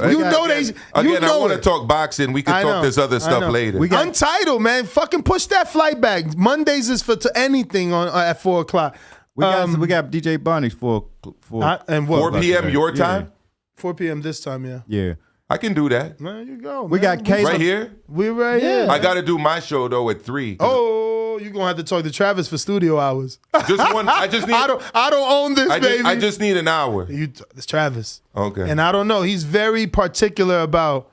I want to talk boxing. We can talk this other stuff later. Untitled, man. Fucking push that flight back. Mondays is for anything at 4:00. We got DJ Bonnie's for and what? 4 p.m. your time? 4 p.m. this time, yeah. Yeah. I can do that. There you go. We got Caleb. Right here? We right here. I got to do my show, though, at 3. Oh, you're going to have to talk to Travis for studio hours. Just one. I just need. I don't own this, baby. I just need an hour. It's Travis. Okay. And I don't know. He's very particular about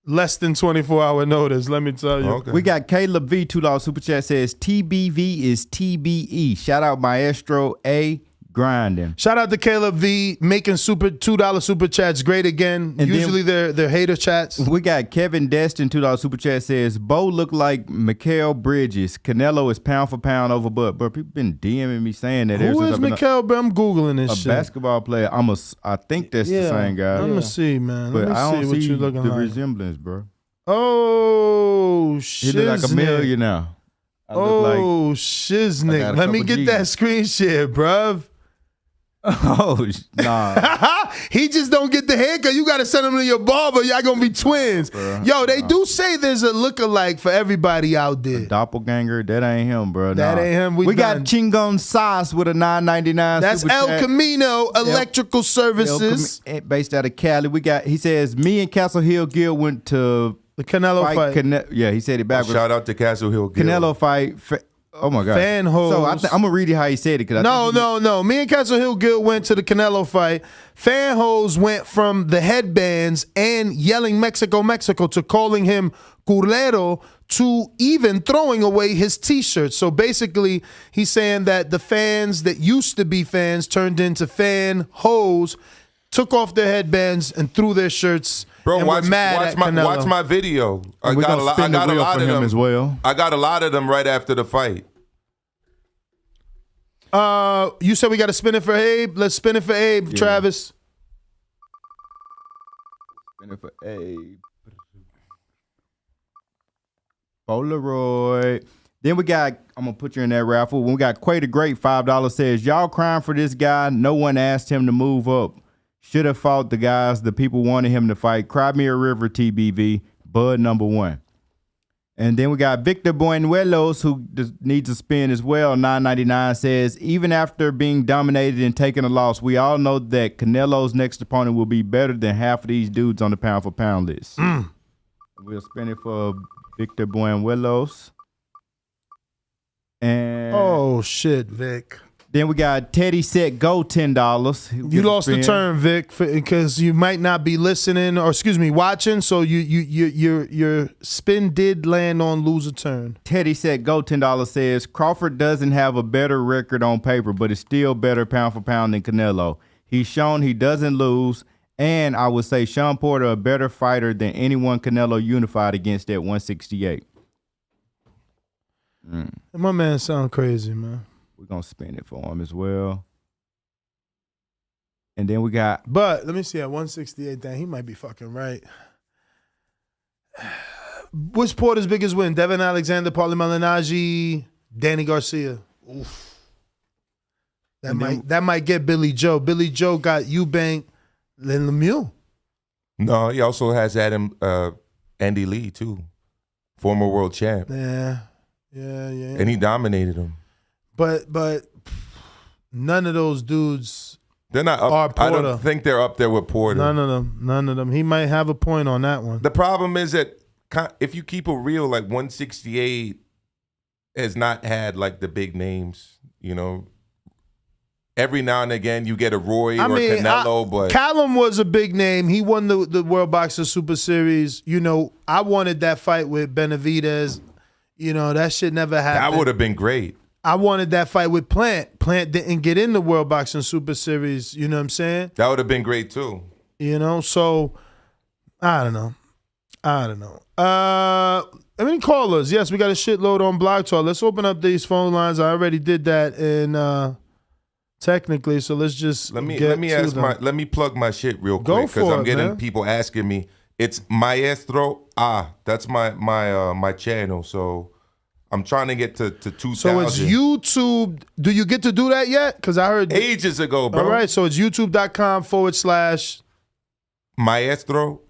less than 24-hour notice, let me tell you. Okay. We got Caleb V, $2 super chat, says TBV is TBE. Shout out Maestro A grinding. Shout out to Caleb V making $2 super chats great again. And usually they're hater chats. We got Kevin Destin, $2 super chat, says Bo look like Mikal Bridges. Canelo is pound for pound over Bud. But people been DMing me saying that. Who is Mikal? I'm Googling this a shit. Basketball player. I think that's the same guy. Let me see, man. But I don't what see you looking the like. resemblance, bro. Oh, shit. He look like a million now. Oh, shiznick. Let me get that screen share, bruv. Oh, nah. He just don't get the haircut. You got to send him to your barber. Y'all going to be twins. Yo, they do say there's a lookalike for everybody out there. A doppelganger? That ain't him, bro. That ain't him. We got Chingon Sauce with a $9.99 That's super El chat. Camino Electrical Services. Based out of Cali. He says, me and Castle Hill Gill went to the Canelo fight. Yeah, he said it backwards. Shout out to Castle Hill Gill. Canelo fight. Oh my God. Fan hoes. So I'm gonna read you how he said it. No. Me and Castle Hill Gill went to the Canelo fight. Fan hoes went from the headbands and yelling Mexico, Mexico to calling him culero to even throwing away his t-shirts. So basically, he's saying that the fans that used to be fans turned into fan hoes, took off their headbands and threw their shirts. Bro, and watch Canelo. my video. I We're got gonna spin the wheel for him as well. I got a lot of them right after the fight. You said we got to spin it for Abe. Let's spin it for Abe, Yeah. Travis. Spin it for Abe. Polaroid. Then we got, I'm going to put you in that raffle. When we got Quay the Great, $5 says, y'all crying for this guy. No one asked him to move up. Should have fought the guys the people wanted him to fight. Cry me a river, TBV. Bud number 1. And then we got Victor Buenuelos, who needs a spin as well. $9.99 says, even after being dominated and taking a loss, we all know that Canelo's next opponent will be better than half of these dudes on the pound-for-pound list. We'll spin it for Victor Buenuelos. And oh, shit, Vic. Then we got Teddy Set Go, $10. You lost the turn, Vic, because you might not be listening, or excuse me, watching. So your spin did land on lose a turn. Teddy Set Go, $10 says Crawford doesn't have a better record on paper, but is still better pound for pound than Canelo. He's shown he doesn't lose, and I would say Sean Porter a better fighter than anyone Canelo unified against at 168. My man sound crazy, man. We're going to spin it for him as well. And then we got... But let me see, at 168, then he might be fucking right. What's Porter's biggest win? Devin Alexander, Paulie Malignaggi, Danny Garcia. Oof. That might get Billy Joe. Billy Joe got Eubank, then Lemieux. No, he also has Andy Lee, too. Former world champ. Yeah. And he dominated him. But none of those dudes they're not up. are Porter. I don't think they're up there with Porter. None of them. He might have a point on that one. The problem is that if you keep it real, like 168 has not had like the big names, you know. Every now and again you get a Roy or Canelo, but Callum was a big name. He won the World Boxer Super Series. You know, I wanted that fight with Benavidez. You know, that shit never happened. That would have been great. I wanted that fight with Plant. Plant didn't get in the World Boxing Super Series. You know what I'm saying? That would have been great too. You know, so I don't know. I mean, callers. Yes, we got a shitload on Blog Talk. Let's open up these phone lines. I already did that in technically, so let's just let me plug my shit real quick because I'm getting people asking me. It's Maestro that's my channel. So I'm trying to get to 2,000. So it's YouTube. Do you get to do that yet? Because I heard ages ago, bro. All right, so it's youtube.com/ Maestro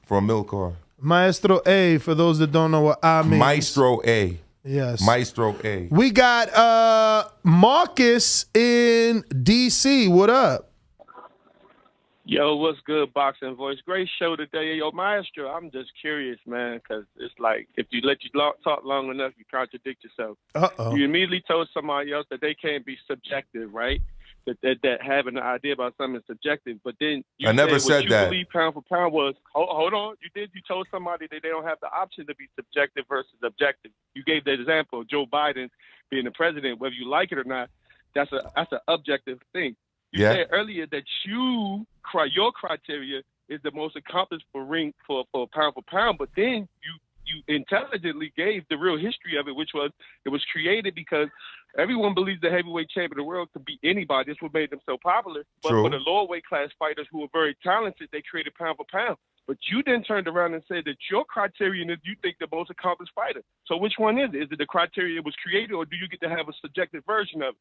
for Milcar. Maestro A, for those that don't know what I mean. Maestro A. Yes. Maestro A. We got Marcus in DC. What up? Yo, what's good, Boxing Voice? Great show today. Yo, Maestro, I'm just curious, man, because it's like if you let you talk long enough, you contradict yourself. You immediately told somebody else that they can't be subjective, right? That having an idea about something is subjective. But then you I never said what you that. believe pound for pound was, hold on, you did. You told somebody that they don't have the option to be subjective versus objective. You gave the example of Joe Biden being the president, whether you like it or not. That's an objective thing. You said earlier that your criteria is the most accomplished for pound for pound, but then you intelligently gave the real history of it, which was it was created because everyone believes the heavyweight champion of the world could beat anybody. That's what made them so popular. But for the lower weight class fighters who are very talented, they created pound for pound. But you then turned around and said that your criterion is you think the most accomplished fighter. So which one is it? Is it the criteria that was created, or do you get to have a subjective version of it?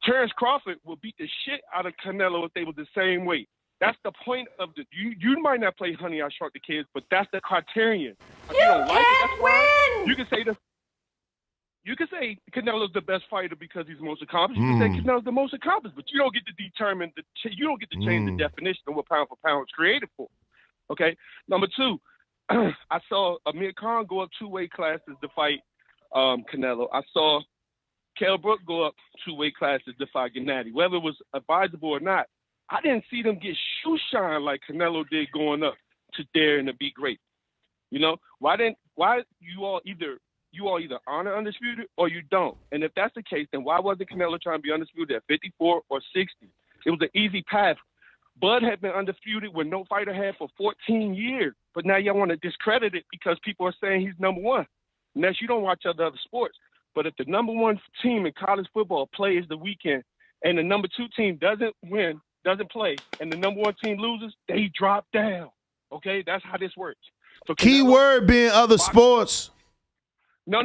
Terence Crawford will beat the shit out of Canelo if they were the same weight. That's the point of you might not play Honey, I Shrunk the Kids, but that's the criterion. If you don't like it, that's fine. You can say Canelo's the best fighter because he's the most accomplished. You can say Canelo's the most accomplished, but you don't get to determine you don't get to change the definition of what pound for pound was created for. Okay. Number two, I saw Amir Khan go up 2 weight classes to fight Canelo. I saw Kell Brook go up 2 weight classes to fight Gennady. Whether it was advisable or not, I didn't see them get shoe shine like Canelo did going up to dare and to be great. You know, why you all either honor undisputed or you don't? And if that's the case, then why wasn't Canelo trying to be undisputed at 54 or 60? It was an easy path. Bud had been undisputed when no fighter had for 14 years. But now y'all want to discredit it because people are saying he's number one. Unless you don't watch other sports. But if the number one team in college football plays the weekend and the number 2 team doesn't play, and the number 1 team loses, they drop down. Okay? That's how this works. So Key word being other sports. No.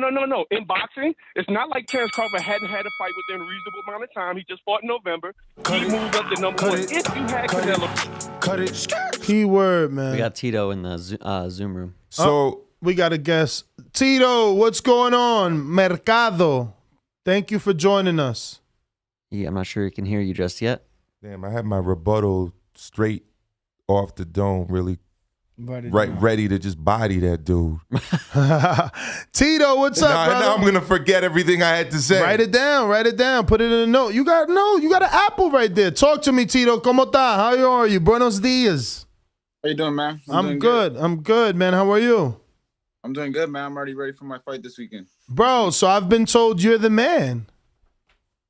In boxing, it's not like Terence Crawford hadn't had a fight within a reasonable amount of time. He just fought in November. He moved up to number one. If you had Canelo. Cut it. Keyword, man. We got Tito in the Zoom room. So we got a guest. Tito, what's going on? Mercado. Thank you for joining us. Yeah, I'm not sure he can hear you just yet. Damn, I had my rebuttal straight off the dome, really ready to just body that dude. Tito, what's up, brother? Now I'm gonna forget everything I had to say. Write it down. Put it in a note. You got an apple right there. Talk to me, Tito. ¿Cómo está? How are you? Buenos dias. How you doing, man? I'm good. I'm good, man. How are you? I'm doing good, man. I'm already ready for my fight this weekend. Bro, so I've been told you're the man.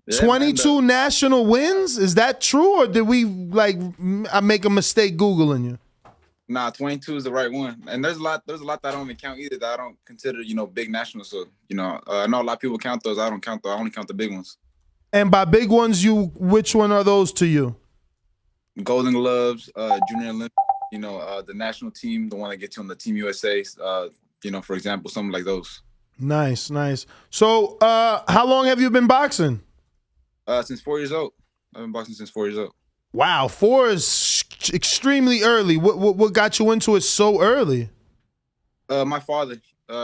Yeah, 22 national wins? Is that true, or did we I make a mistake Googling you? Nah, 22 is the right one. And there's a lot that I don't even count either that I don't consider, big national. So, I know a lot of people count those. I don't count those. I only count the big ones. And by big ones, which one are those to you? Golden Gloves, Junior Olympics, the national team, the one that gets you on the Team USA, for example, something like those. Nice. So, how long have you been boxing? Since 4 years old. I've been boxing since 4 years old. Wow, 4 is extremely early. What got you into it so early? My father,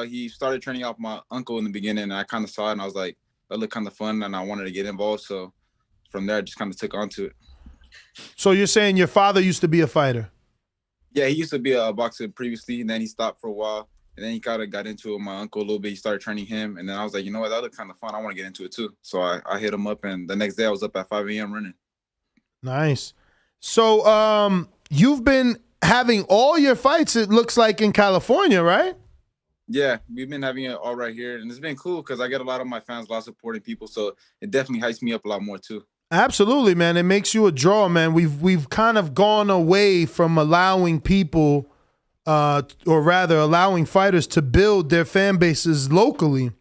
he started training out my uncle in the beginning, and I kind of saw it, and I was like, that looked kind of fun, and I wanted to get involved. So from there, I just kind of took onto it. So you're saying your father used to be a fighter? Yeah, he used to be a boxer previously, and then he stopped for a while, and then he kind of got into it with my uncle a little bit. He started training him, and then I was like, you know what, that looked kind of fun. I want to get into it too. So I hit him up, and the next day I was up at 5 a.m. running. Nice. So you've been having all your fights, it looks like, in California, right? Yeah, we've been having it all right here, and it's been cool because I get a lot of my fans, a lot of supporting people, so it definitely hypes me up a lot more too. Absolutely, man. It makes you a draw, man. We've kind of gone away from allowing people, or rather allowing fighters to build their fan bases locally.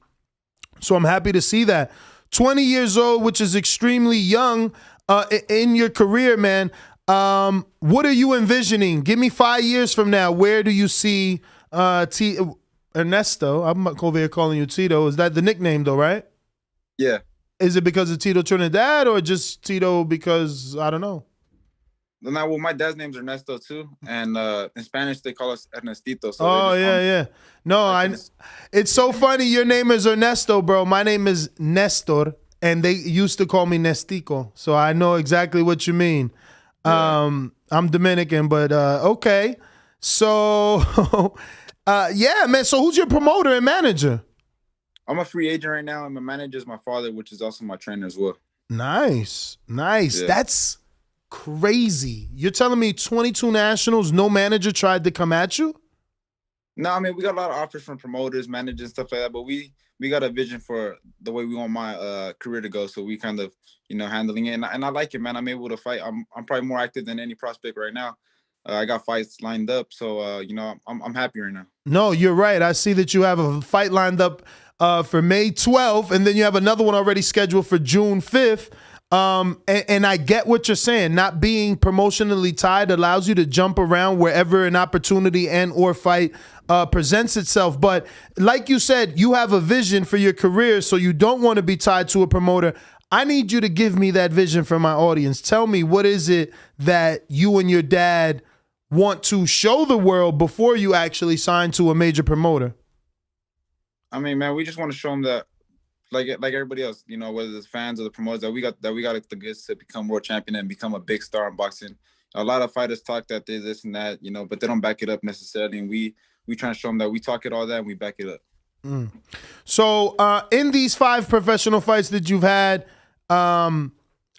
So I'm happy to see that. 20 years old, which is extremely young in your career, man. What are you envisioning? Give me 5 years from now. Where do you see Ernesto? I'm over here calling you Tito. Is that the nickname though, right? Yeah. Is it because of Tito Trinidad or just Tito because, I don't know? Now, well, my dad's name's Ernesto too, and in Spanish they call us Ernestito. So yeah. No, it's so funny. Your name is Ernesto, bro. My name is Nestor, and they used to call me Nestico, so I know exactly what you mean. Yeah. I'm Dominican, but okay. So, yeah, man. So who's your promoter and manager? I'm a free agent right now, and my manager is my father, which is also my trainer as well. Nice. Yeah. That's crazy. You're telling me 22 nationals, no manager tried to come at you? No, I mean, we got a lot of offers from promoters, managers, stuff like that, but we got a vision for the way we want my career to go, so we kind of, handling it, and I like it, man. I'm able to fight. I'm probably more active than any prospect right now. I got fights lined up, so, I'm happy right now. No, you're right. I see that you have a fight lined up for May 12th, and then you have another one already scheduled for June 5th. And I get what you're saying. Not being promotionally tied allows you to jump around wherever an opportunity and or fight presents itself. But like you said, you have a vision for your career, so you don't want to be tied to a promoter. I need you to give me that vision for my audience. Tell me, what is it that you and your dad want to show the world before you actually sign to a major promoter? I mean, man, we just want to show them that, like everybody else, whether it's fans or the promoters, that we got the goods to become world champion and become a big star in boxing. A lot of fighters talk that they this and that, but they don't back it up necessarily. And we try to show them that we talk it all that and we back it up. So in these 5 professional fights that you've had,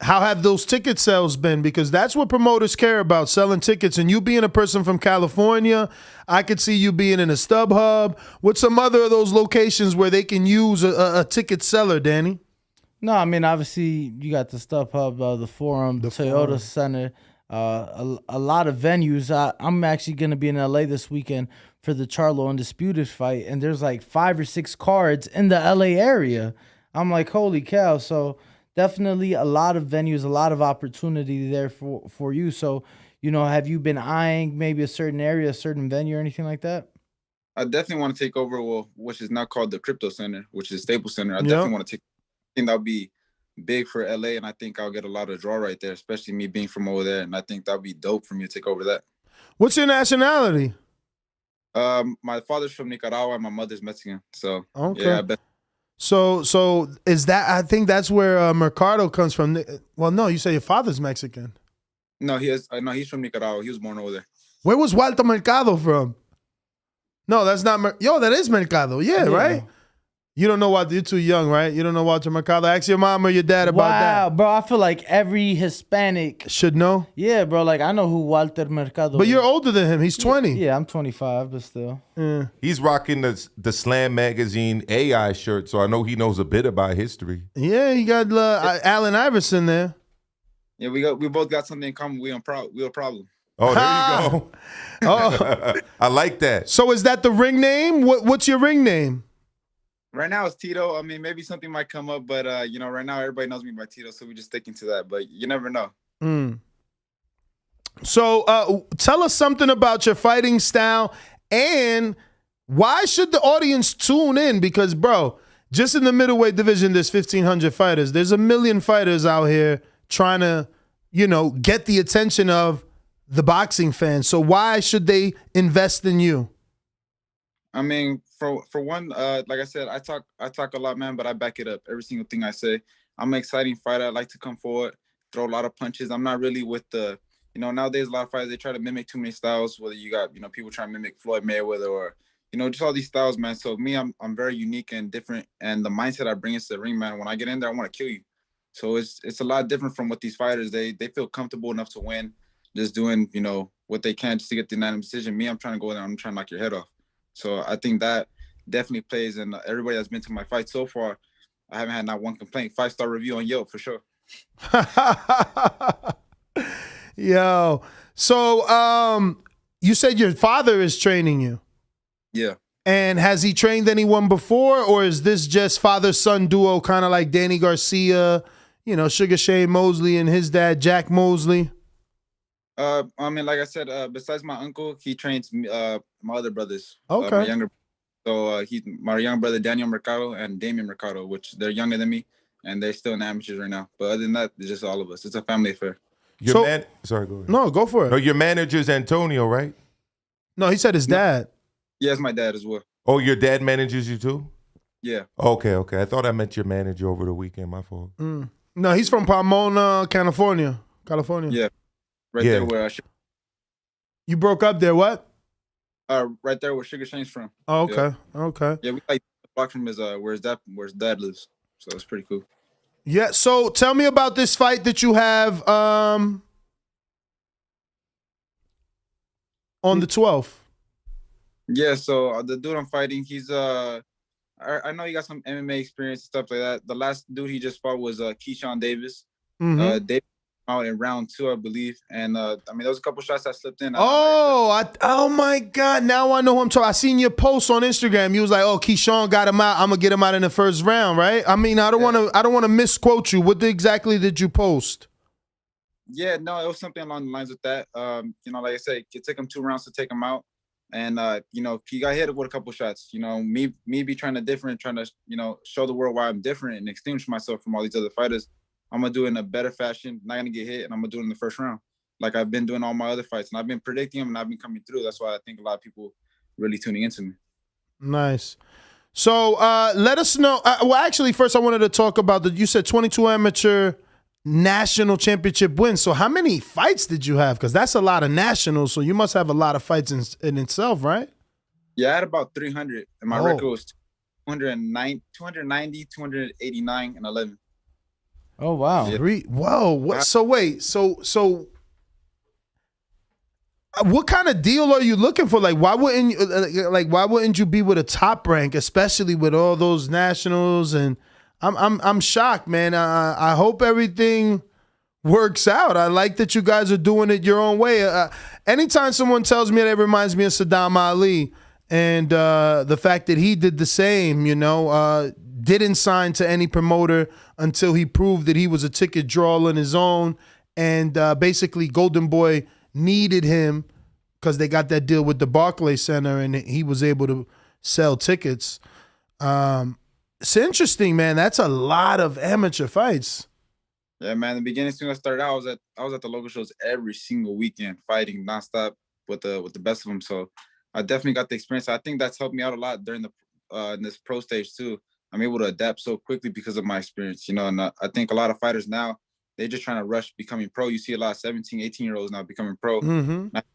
how have those ticket sales been? Because that's what promoters care about, selling tickets. And you being a person from California, I could see you being in a StubHub. What's some other of those locations where they can use a ticket seller, Danny? No, I mean, obviously, you got the StubHub, the Forum, the Toyota Center, a lot of venues. I'm actually going to be in LA this weekend for the Charlo Undisputed fight, and there's like 5 or 6 cards in the LA area. I'm like, holy cow. So definitely a lot of venues, a lot of opportunity there for you. So, have you been eyeing maybe a certain area, a certain venue or anything like that? I definitely want to take over, which is now called the Crypto Center, which is Staples Center. I definitely want to take. I think that'll be big for LA, and I think I'll get a lot of draw right there, especially me being from over there. And I think that'll be dope for me to take over that. What's your nationality? My father's from Nicaragua and my mother's Mexican. So okay. Yeah, I bet. So is that? I think that's where Mercado comes from. Well, no, you say your father's Mexican. No, he's from Nicaragua. He was born over there. Where was Walter Mercado from? No, that's not. That is Mercado. Yeah, right. You don't know Walter. You're too young, right? You don't know Walter Mercado. Ask your mom or your dad about that. Wow, bro. I feel like every Hispanic should know. Yeah, bro. Like I know who Walter Mercado. But you're older than him. He's 20. Yeah, I'm 25, but still. Yeah. He's rocking the Slam Magazine AI shirt, so I know he knows a bit about history. Yeah, you got Allen Iverson there. Yeah, we both got something in common. We a problem. Oh, there you go. Oh, I like that. So is that the ring name? What's your ring name? Right now it's Tito. I mean, maybe something might come up, but right now everybody knows me by Tito, so we just sticking to that. But you never know. So tell us something about your fighting style, and why should the audience tune in? Because, bro, just in the middleweight division, there's 1,500 fighters. There's a million fighters out here trying to, get the attention of the boxing fans. So why should they invest in you? I mean, for one, like I said, I talk a lot, man, but I back it up. Every single thing I say. I'm an exciting fighter. I like to come forward, throw a lot of punches. I'm not really with the, nowadays a lot of fighters, they try to mimic too many styles, whether you got, people trying to mimic Floyd Mayweather or, just all these styles, man. So me, I'm very unique and different. And the mindset I bring into the ring, man, when I get in there, I want to kill you. So it's a lot different from what these fighters, they feel comfortable enough to win, just doing, what they can just to get the unanimous decision. Me, I'm trying to go in there, I'm trying to knock your head off. So I think that definitely plays, and everybody that's been to my fight so far, I haven't had not one complaint. 5-star review on Yelp for sure. Yo, so you said your father is training you. Yeah. And has he trained anyone before, or is this just father-son duo, kind of like Danny Garcia, Sugar Shane Mosley and his dad, Jack Mosley? I mean, like I said, besides my uncle, he trains my other brothers. Okay. My younger, my younger brother Daniel Mercado and Damian Mercado, which they're younger than me, and they're still in amateurs right now. But other than that, it's just all of us. It's a family affair. Sorry, go ahead. No, go for it. No, your manager's Antonio, right? No, he said his dad. Yeah, it's my dad as well. Oh, your dad manages you too? Yeah. Okay. I thought I meant your manager over the weekend. My fault. No, he's from Pomona, California. Yeah. There where you broke up there, what? Right there where Sugar Shane's from. Oh, okay. Yeah. Okay. Yeah, we like the block from his where his dad lives. So it's pretty cool. Yeah, so tell me about this fight that you have on the 12th. Yeah, so the dude I'm fighting, he's I know he got some MMA experience and stuff like that. The last dude he just fought was Keyshawn Davis. Davis out in round 2, I believe. And I mean, there was a couple shots that slipped in. Oh my God. Now I know who I'm talking. I seen your post on Instagram. You was like, oh, Keyshawn got him out. I'm gonna get him out in the first round, right? I mean, I don't want to misquote you. What exactly did you post? Yeah, no, it was something along the lines with that. Like I said, it took him 2 rounds to take him out. And he got hit with a couple shots. Me be trying to show the world why I'm different and distinguish myself from all these other fighters. I'm gonna do it in a better fashion, not gonna get hit, and I'm gonna do it in the first round, like I've been doing all my other fights. And I've been predicting them, and I've been coming through. That's why I think a lot of people really tuning into me. Nice. So let us know. Well, actually, first I wanted to talk about you said 22 amateur national championship wins. So how many fights did you have? Because that's a lot of nationals. So you must have a lot of fights in itself, right? Yeah, I had about 300, and my record was 290, 289, and 11. Oh wow! Yeah. Whoa! What? So wait. So what kind of deal are you looking for? Like, why wouldn't you be with a top rank, especially with all those nationals? And I'm shocked, man. I hope everything works out. I like that you guys are doing it your own way. Anytime someone tells me that, it reminds me of Saddam Ali and the fact that he did the same. Didn't sign to any promoter until he proved that he was a ticket drawer on his own. And basically Golden Boy needed him because they got that deal with the Barclays Center, and he was able to sell tickets. It's interesting, man. That's a lot of amateur fights. Yeah, man. In the beginning, as soon as I started out, I was at the local shows every single weekend, fighting nonstop with the best of them. So I definitely got the experience. I think that's helped me out a lot during in this pro stage too. I'm able to adapt so quickly because of my experience, and I think a lot of fighters now, they're just trying to rush becoming pro. You see a lot of 17, 18-year-olds now becoming pro. Mm-hmm. Not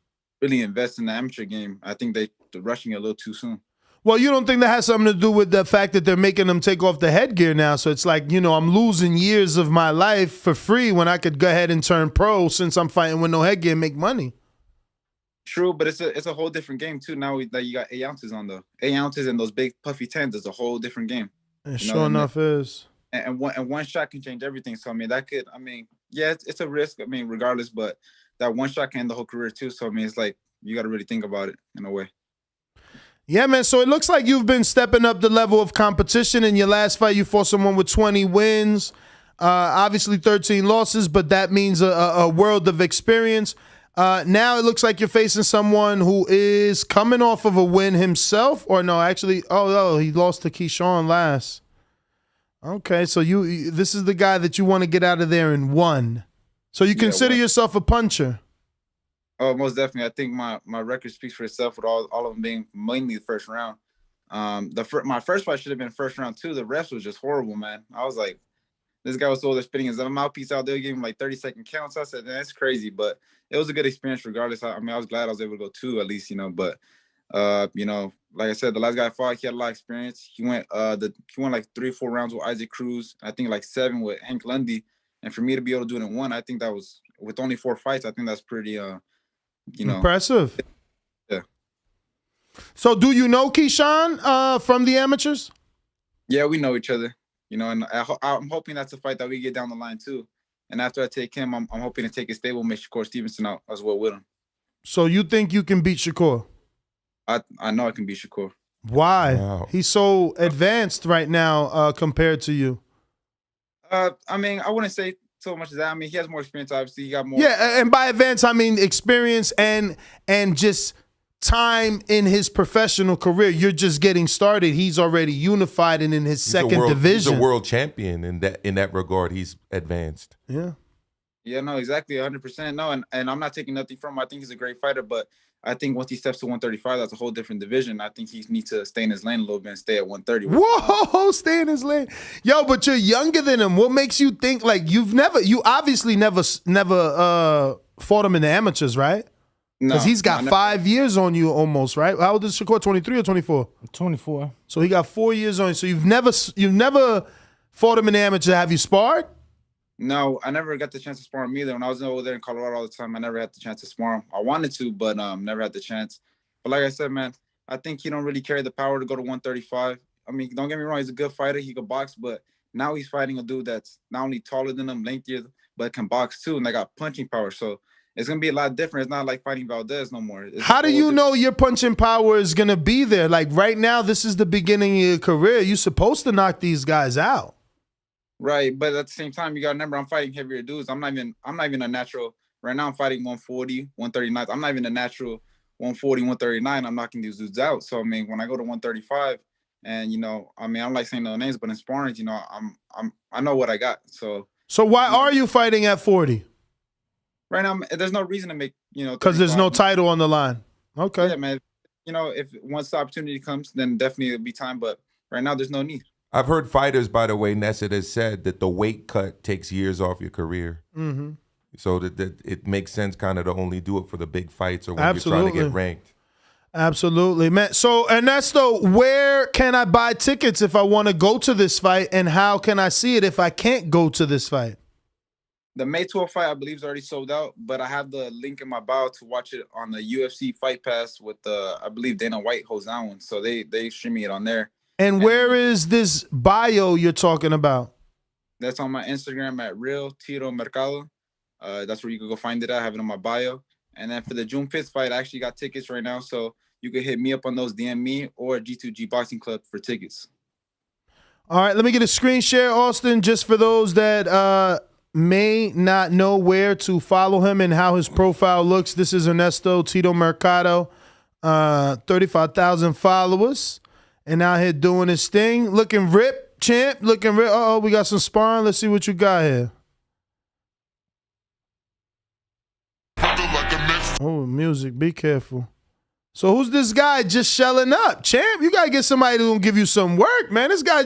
really invest in the amateur game. I think they're rushing it a little too soon. Well, you don't think that has something to do with the fact that they're making them take off the headgear now? So it's like, I'm losing years of my life for free when I could go ahead and turn pro since I'm fighting with no headgear and make money. True, but it's a whole different game too. Now that you got 8 ounces on, though. 8 ounces and those big puffy 10s is a whole different game. It sure enough is. And one shot can change everything. So yeah, it's a risk. Regardless, but that one shot can end the whole career too. So it's like you got to really think about it in a way. Yeah, man. So it looks like you've been stepping up the level of competition. In your last fight, you fought someone with 20 wins, obviously 13 losses, but that means a world of experience. Now it looks like you're facing someone who is coming off of a win himself, or no, actually, he lost to Keyshawn last. Okay, so this is the guy that you want to get out of there in one. So you consider yourself a puncher? Oh, most definitely. I think my record speaks for itself with all of them being mainly the first round. My first fight should have been first round too. The rest was just horrible, man. I was like, this guy was over spitting his mouthpiece out there, giving him like 30-second counts. I said, that's crazy, but it was a good experience regardless. I was glad I was able to go 2 at least, but like I said, the last guy I fought, he had a lot of experience. He went like 3-4 rounds with Isaac Cruz. I think like 7 with Hank Lundy. And for me to be able to do it in 1, I think that was, with only 4 fights, I think that's pretty impressive. Yeah. So do you know Keyshawn from the amateurs? Yeah, we know each other. And I'm hoping that's a fight that we get down the line too. And after I take him, I'm hoping to take his stablemate Shakur Stevenson out as well with him. So you think you can beat Shakur? I know I can beat Shakur. Why? Wow. He's so advanced right now compared to you. I wouldn't say so much as that. He has more experience, obviously. He got more. Yeah, and by advanced, I mean experience and just time in his professional career. You're just getting started. He's already unified and in his second division. He's a world champion in that regard. He's advanced. Yeah. Yeah, no, exactly, 100%. No, and I'm not taking nothing from him. I think he's a great fighter, but I think once he steps to 135, that's a whole different division. I think he needs to stay in his lane a little bit and stay at 130. Whoa, stay in his lane. Yo, but you're younger than him. What makes you think like you obviously never fought him in the amateurs, right? Because he's got 5 years on you almost, right? How old is Shakur? 23 or 24? 24. So he got 4 years on you. So you've never fought him in the amateur. Have you sparred? No, I never got the chance to spar him either. When I was over there in Colorado all the time, I never had the chance to spar him. I wanted to, but never had the chance. But like I said, man, I think he don't really carry the power to go to 135. Don't get me wrong, he's a good fighter. He could box, but now he's fighting a dude that's not only taller than him, lengthier, but can box too, and they got punching power. So it's going to be a lot different. It's not like fighting Valdez no more. How do you know your punching power is going to be there? Like right now, this is the beginning of your career. You're supposed to knock these guys out. Right, but at the same time, you got to remember, I'm fighting heavier dudes. I'm not even a natural. Right now, I'm fighting 140, 139. I'm not even a natural 140, 139. I'm knocking these dudes out. So when I go to 135, and I don't like saying no names, but in sparring, I know what I got. So why are you fighting at 40? Right now, there's no reason to make because there's no title on the line. Okay, yeah, man. If once the opportunity comes, then definitely it'll be time. But right now, there's no need. I've heard fighters, by the way, Nesset has said that the weight cut takes years off your career. Mm-hmm. So that it makes sense kind of to only do it for the big fights or when you're trying to get ranked. Absolutely, man. So, Ernesto, where can I buy tickets if I want to go to this fight, and how can I see it if I can't go to this fight? The May 12th fight, I believe, is already sold out, but I have the link in my bio to watch it on the UFC Fight Pass with, I believe, Dana White holds that one. So they streaming it on there. And where is this bio you're talking about? That's on my Instagram at Real Tito Mercado. That's where you can go find it at. I have it on my bio. And then for the June 5th fight, I actually got tickets right now. So you can hit me up on those, DM me or G2G Boxing Club for tickets. All right, let me get a screen share, Austin, just for those that may not know where to follow him and how his profile looks, this is Ernesto Tito Mercado, 35,000 followers, and out here doing his thing. Looking ripped, champ, looking ripped. Uh-oh, we got some sparring. Let's see what you got here. Oh, music, be careful. So who's this guy just shelling up, champ? You got to get somebody who's going to give you some work, man. This guy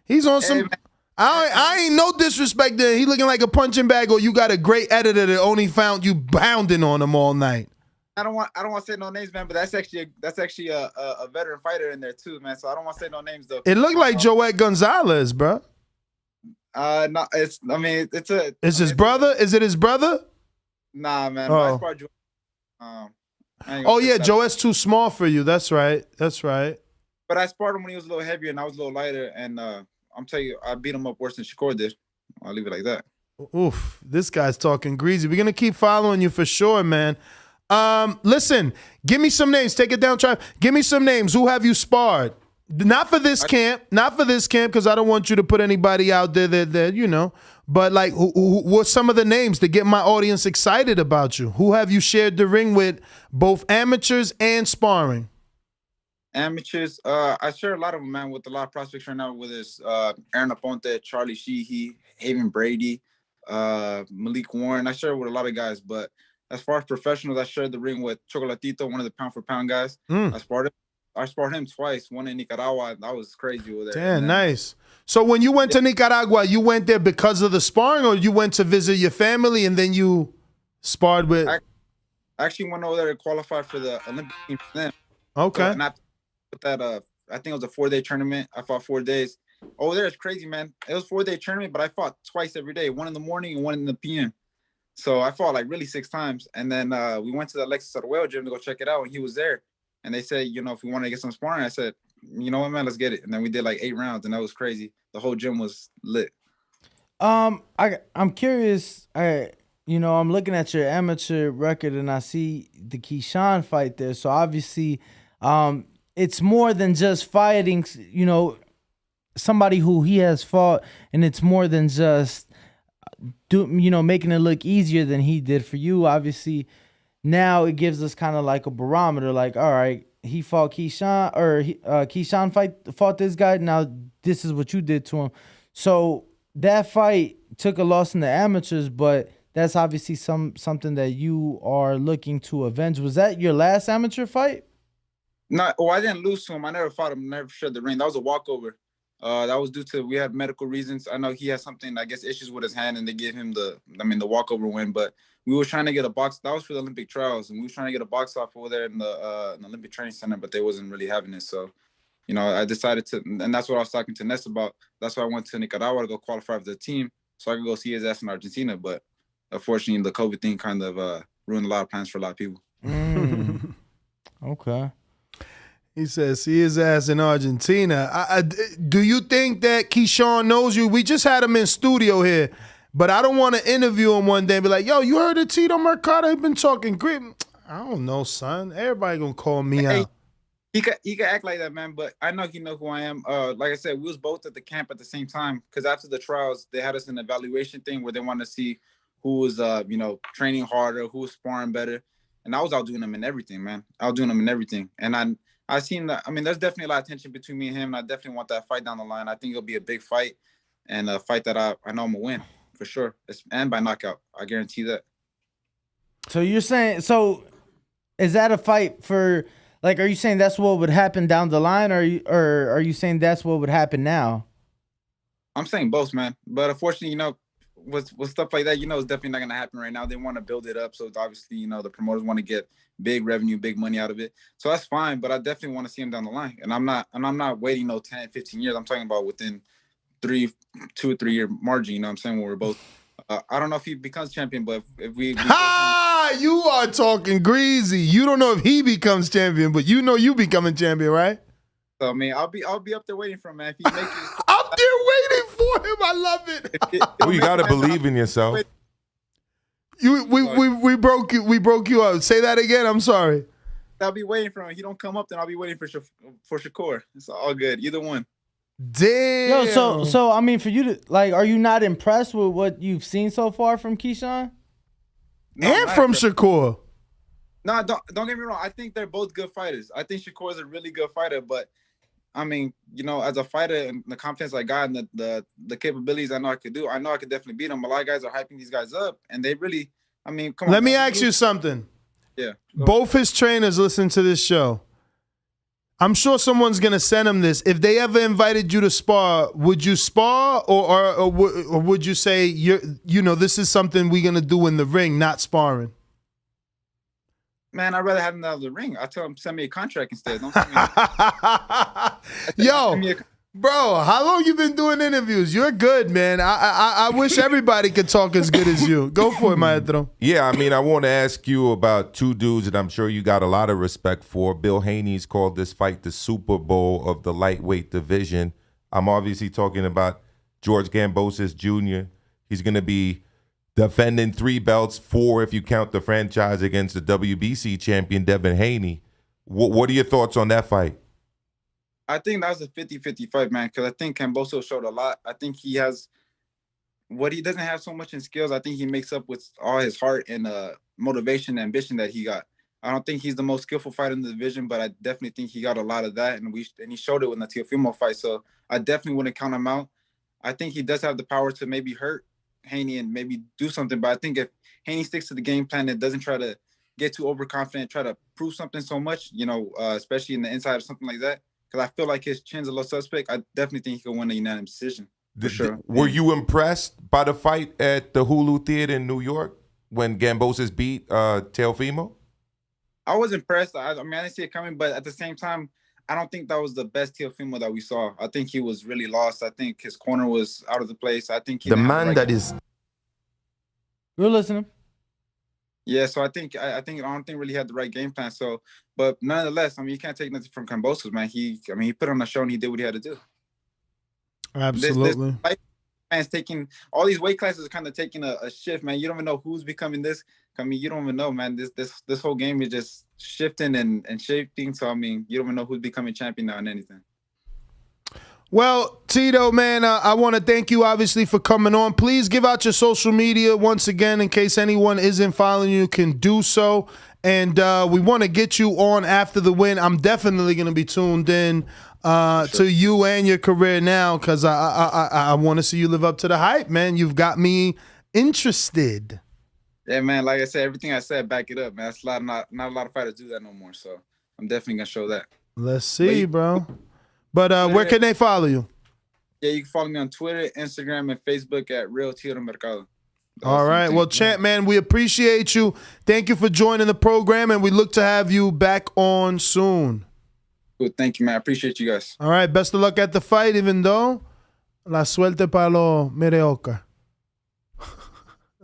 he's on some... I ain't no disrespect there. He looking like a punching bag, or you got a great editor that only found you pounding on him all night. I don't want to say no names, man, but that's actually a veteran fighter in there too, man. So I don't want to say no names though. It looked like Joet Gonzalez, bro. No, it's Is his brother? Is it his brother? Nah, man. Oh, yeah, Joet's too small for you. That's right. But I sparred him when he was a little heavier and I was a little lighter, and I'm telling you, I beat him up worse than Shakur did. I'll leave it like that. Oof, this guy's talking greasy. We're gonna keep following you for sure, man. Listen, give me some names. Take it down, Tribe. Give me some names. Who have you sparred? Not for this camp, because I don't want you to put anybody out there that you know. But like, what's some of the names to get my audience excited about you? Who have you shared the ring with, both amateurs and sparring? Amateurs, I share a lot of them, man, with a lot of prospects right now, with this Aaron Aponte, Charlie Sheehy, Haven Brady, Malik Warren. I share with a lot of guys, but as far as professionals, I shared the ring with Chocolatito, one of the pound-for-pound guys. I sparred him twice, one in Nicaragua. That was crazy over there. Damn, nice. So when you went to Nicaragua, you went there because of the sparring, or you went to visit your family and then you sparred with? I actually went over there to qualify for the Olympic team for them. Okay. So, I think it was a 4-day tournament. I fought 4 days. Over there, it's crazy, man. It was a 4-day tournament, but I fought twice every day, one in the morning and one in the PM. So I fought like really 6 times. And then we went to the Alexis Arguello gym to go check it out, and he was there. And they said, you know, if we want to get some sparring, I said, you know what, man, let's get it. And then we did like 8 rounds, and that was crazy. The whole gym was lit. I'm curious. I'm looking at your amateur record, and I see the Keyshawn fight there. So obviously, it's more than just fighting, you know, somebody who he has fought, and it's more than just making it look easier than he did for you. Obviously, now it gives us kind of like a barometer, like, all right, he fought Keyshawn, or Keyshawn fought this guy. Now this is what you did to him. So that fight took a loss in the amateurs, but that's obviously something that you are looking to avenge. Was that your last amateur fight? No, I didn't lose to him. I never fought him, never shared the ring. That was a walkover. That was due to, we had medical reasons. I know he had something, I guess, issues with his hand, and they gave him the walkover win. But we were trying to get a box. That was for the Olympic trials, and we were trying to get a box off over there in the Olympic Training Center, but they wasn't really having it. So, I decided to, and that's what I was talking to Ness about. That's why I went to Nicaragua to go qualify for the team, so I could go see his ass in Argentina. But unfortunately, the COVID thing kind of ruined a lot of plans for a lot of people. Okay. He says, see his ass in Argentina. Do you think that Keyshawn knows you? We just had him in studio here, but I don't want to interview him one day and be like, yo, you heard of Tito Mercado? He been talking great. I don't know, son. Everybody going to call me out. He can act like that, man, but I know he know who I am. Like I said, we was both at the camp at the same time, because after the trials, they had us in an evaluation thing where they wanted to see who was, training harder, who was sparring better. And I was outdoing them in everything, man. Outdoing them in everything. And I seen that. I mean, there's definitely a lot of tension between me and him, and I definitely want that fight down the line. I think it'll be a big fight, and a fight that I know I'm gonna win for sure, and by knockout. I guarantee that. So you're saying, is that a fight for, like, are you saying that's what would happen down the line, or are you saying that's what would happen now? I'm saying both, man. But unfortunately, with stuff like that, it's definitely not gonna happen right now. They want to build it up, so obviously, the promoters want to get big revenue, big money out of it. So that's fine, but I definitely want to see him down the line. And I'm not waiting 10, 15 years. I'm talking about within 2 or 3 year margin. You know what I'm saying? When we're both, I don't know if he becomes champion, but if we you are talking greasy. You don't know if he becomes champion, but you becoming champion, right? So I mean, I'll be up there waiting for him, man. If he makes it, up there waiting for him. I love it. Well, you gotta believe in yourself. We broke you up. Say that again. I'm sorry. I'll be waiting for him. If he don't come up, then I'll be waiting for Shakur. It's all good. Either one. Damn. Yo, so I mean, for you to like, are you not impressed with what you've seen so far from Keyshawn? And from Shakur? No, don't get me wrong. I think they're both good fighters. I think Shakur is a really good fighter, but I mean, as a fighter and the confidence I got and the capabilities I know I could do, I know I could definitely beat them. A lot of guys are hyping these guys up, and they really, I mean, come on. Let me ask you something. Yeah. Both his trainers listen to this show. I'm sure someone's gonna send him this. If they ever invited you to spar, would you spar, or would you say this is something we're gonna do in the ring, not sparring? Man, I'd rather have them out of the ring. I tell them send me a contract instead. Don't send me Yo, bro, how long you been doing interviews? You're good, man. I wish everybody could talk as good as you. Go for it, Maestro. Yeah, I mean, I want to ask you about two dudes that I'm sure you got a lot of respect for. Bill Haney's called this fight the Super Bowl of the lightweight division. I'm obviously talking about George Kambosos Jr. He's going to be defending 3 belts, 4 if you count the franchise, against the WBC champion Devin Haney. What are your thoughts on that fight? I think that was a 50-50 fight, man, because I think Kambosos showed a lot. I think he has what he doesn't have so much in skills. I think he makes up with all his heart and motivation and ambition that he got. I don't think he's the most skillful fighter in the division, but I definitely think he got a lot of that, and he showed it in the Teofimo fight. So I definitely wouldn't count him out. I think he does have the power to maybe hurt Haney and maybe do something, but I think if Haney sticks to the game plan and doesn't try to get too overconfident, try to prove something so much, especially in the inside or something like that, because I feel like his chin's a little suspect, I definitely think he could win a unanimous decision for sure. Were you impressed by the fight at the Hulu Theater in New York when Kambosos beat Teofimo? I was impressed. I mean, I didn't see it coming, but at the same time, I don't think that was the best Teofimo that we saw. I think he was really lost. I think his corner was out of the place. I think the man that is. We're listening. Yeah, so I don't think really had the right game plan. So, but nonetheless, I mean, you can't take nothing from Kambosos, man. He put on a show and he did what he had to do. Absolutely. Man's taking all these weight classes, kind of taking a shift, man. You don't even know who's becoming this. I mean, you don't even know, man. This whole game is just shifting and shifting. So, I mean, you don't even know who's becoming champion now and anything. Well, Tito, man, I want to thank you, obviously, for coming on. Please give out your social media once again in case anyone isn't following you can do so. And we want to get you on after the win. I'm definitely going to be tuned in to you and your career now because I want to see you live up to the hype, man. You've got me interested. Yeah, man, like I said, everything I said, back it up, man. That's not a lot of fighters do that no more, so I'm definitely going to show that. Let's see, bro. But where can they follow you? Yeah, you can follow me on Twitter, Instagram, and Facebook at Real Tito Mercado. All right. Well, Champ, man, we appreciate you. Thank you for joining the program, and we look to have you back on soon. Good. Thank you, man. I appreciate you guys. All right. Best of luck at the fight, even though la suerte para los Mereoka.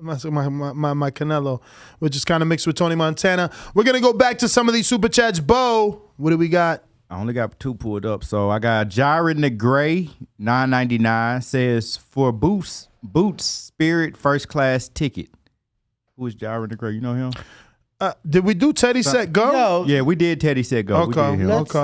My Canelo, which is kind of mixed with Tony Montana. We're going to go back to some of these Super Chats. Bo, what do we got? I only got 2 pulled up. So I got Jared Negray, $9.99, says for Boots Spirit first class ticket. Who is Jared Negray? You know him? Did we do Teddy Set Go? Yeah, we did Teddy Set Go. Okay.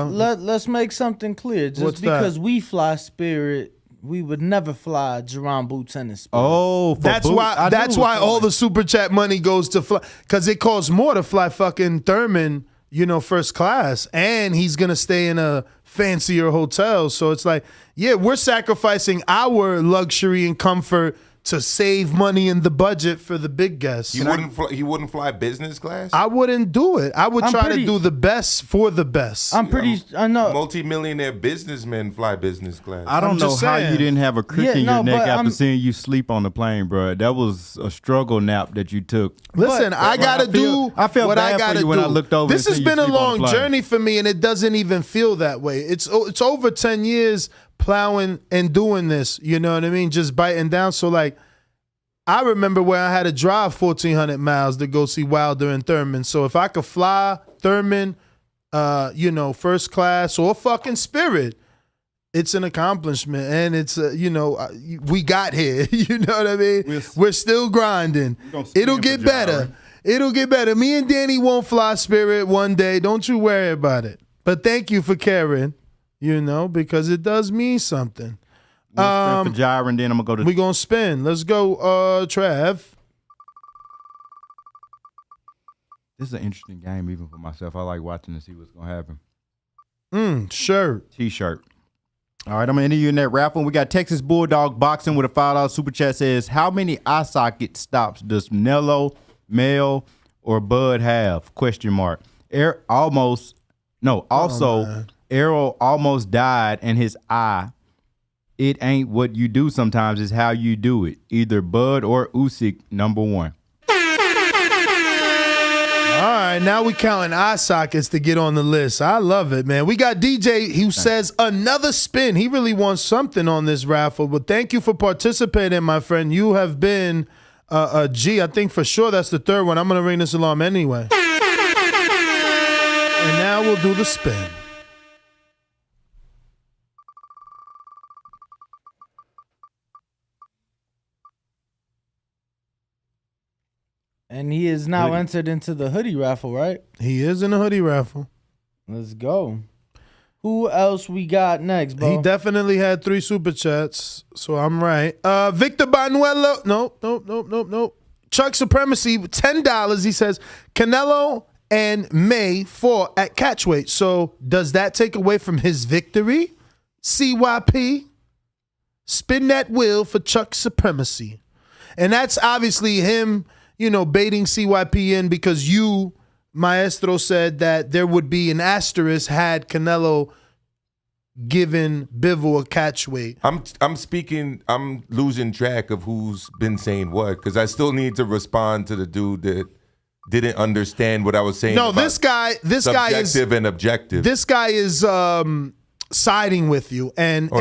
Let's make something clear. Just What's because that? we fly Spirit, we would never fly Jerome Boots and his Spirit. Oh, that's why all the Super Chat money goes to fly, because it costs more to fly fucking Thurman, first class, and he's going to stay in a fancier hotel. So it's like, yeah, we're sacrificing our luxury and comfort to save money in the budget for the big guests. He wouldn't fly business class? I wouldn't do it. I would try to do the best for the best. I know. Multi-millionaire businessmen fly business class. I don't know how you didn't have a crick in your neck after seeing you sleep on the plane, bro. That was a struggle nap that you took. Listen, I got to do I felt what bad I got to do. when I looked over. This has been a long journey for me, and it doesn't even feel that way. It's over 10 years plowing and doing this, you know what I mean? Just biting down. So, like, I remember where I had to drive 1,400 miles to go see Wilder and Thurman. So if I could fly Thurman, first class or fucking Spirit, it's an accomplishment. And it's, we got here. You know what I mean? We're still grinding. It'll get better. It'll get better. Me and Danny won't fly Spirit one day. Don't you worry about it. But thank you for caring. because it does mean something. We'll spin for Gyra, and then I'm going to go to... We're going to spin. Let's go, Trav. This is an interesting game even for myself. I like watching to see what's going to happen. Shirt. T-shirt. All right, I'm going to enter you in that raffle. We got Texas Bulldog Boxing with a $5 super chat says, how many eye socket stops does Canelo, Mel, or Bud have? Question mark. Errol almost died in his eye. It ain't what you do sometimes, it's how you do it. Either Bud or Usyk, number one. All right, now we counting eye sockets to get on the list. I love it, man. We got DJ who says another spin. He really wants something on this raffle, but thank you for participating, my friend. You have been a G. I think for sure that's the third one. I'm going to ring this alarm anyway. And now we'll do the spin. And he is now entered into the hoodie raffle, right? He is in the hoodie raffle. Let's go. Who else we got next, bro? He definitely had 3 super chats, so I'm right. Victor Banuelo. No. Chuck Supremacy, $10. He says, Canelo and May fought at catchweight. So does that take away from his victory? CYP. Spin that wheel for Chuck Supremacy. And that's obviously him, baiting CYP in because you, Maestro, said that there would be an asterisk had Canelo given Bivol a catchweight. I'm losing track of who's been saying what because I still need to respond to the dude that didn't understand what I was saying. No, this guy is subjective and objective. This guy is siding with you, and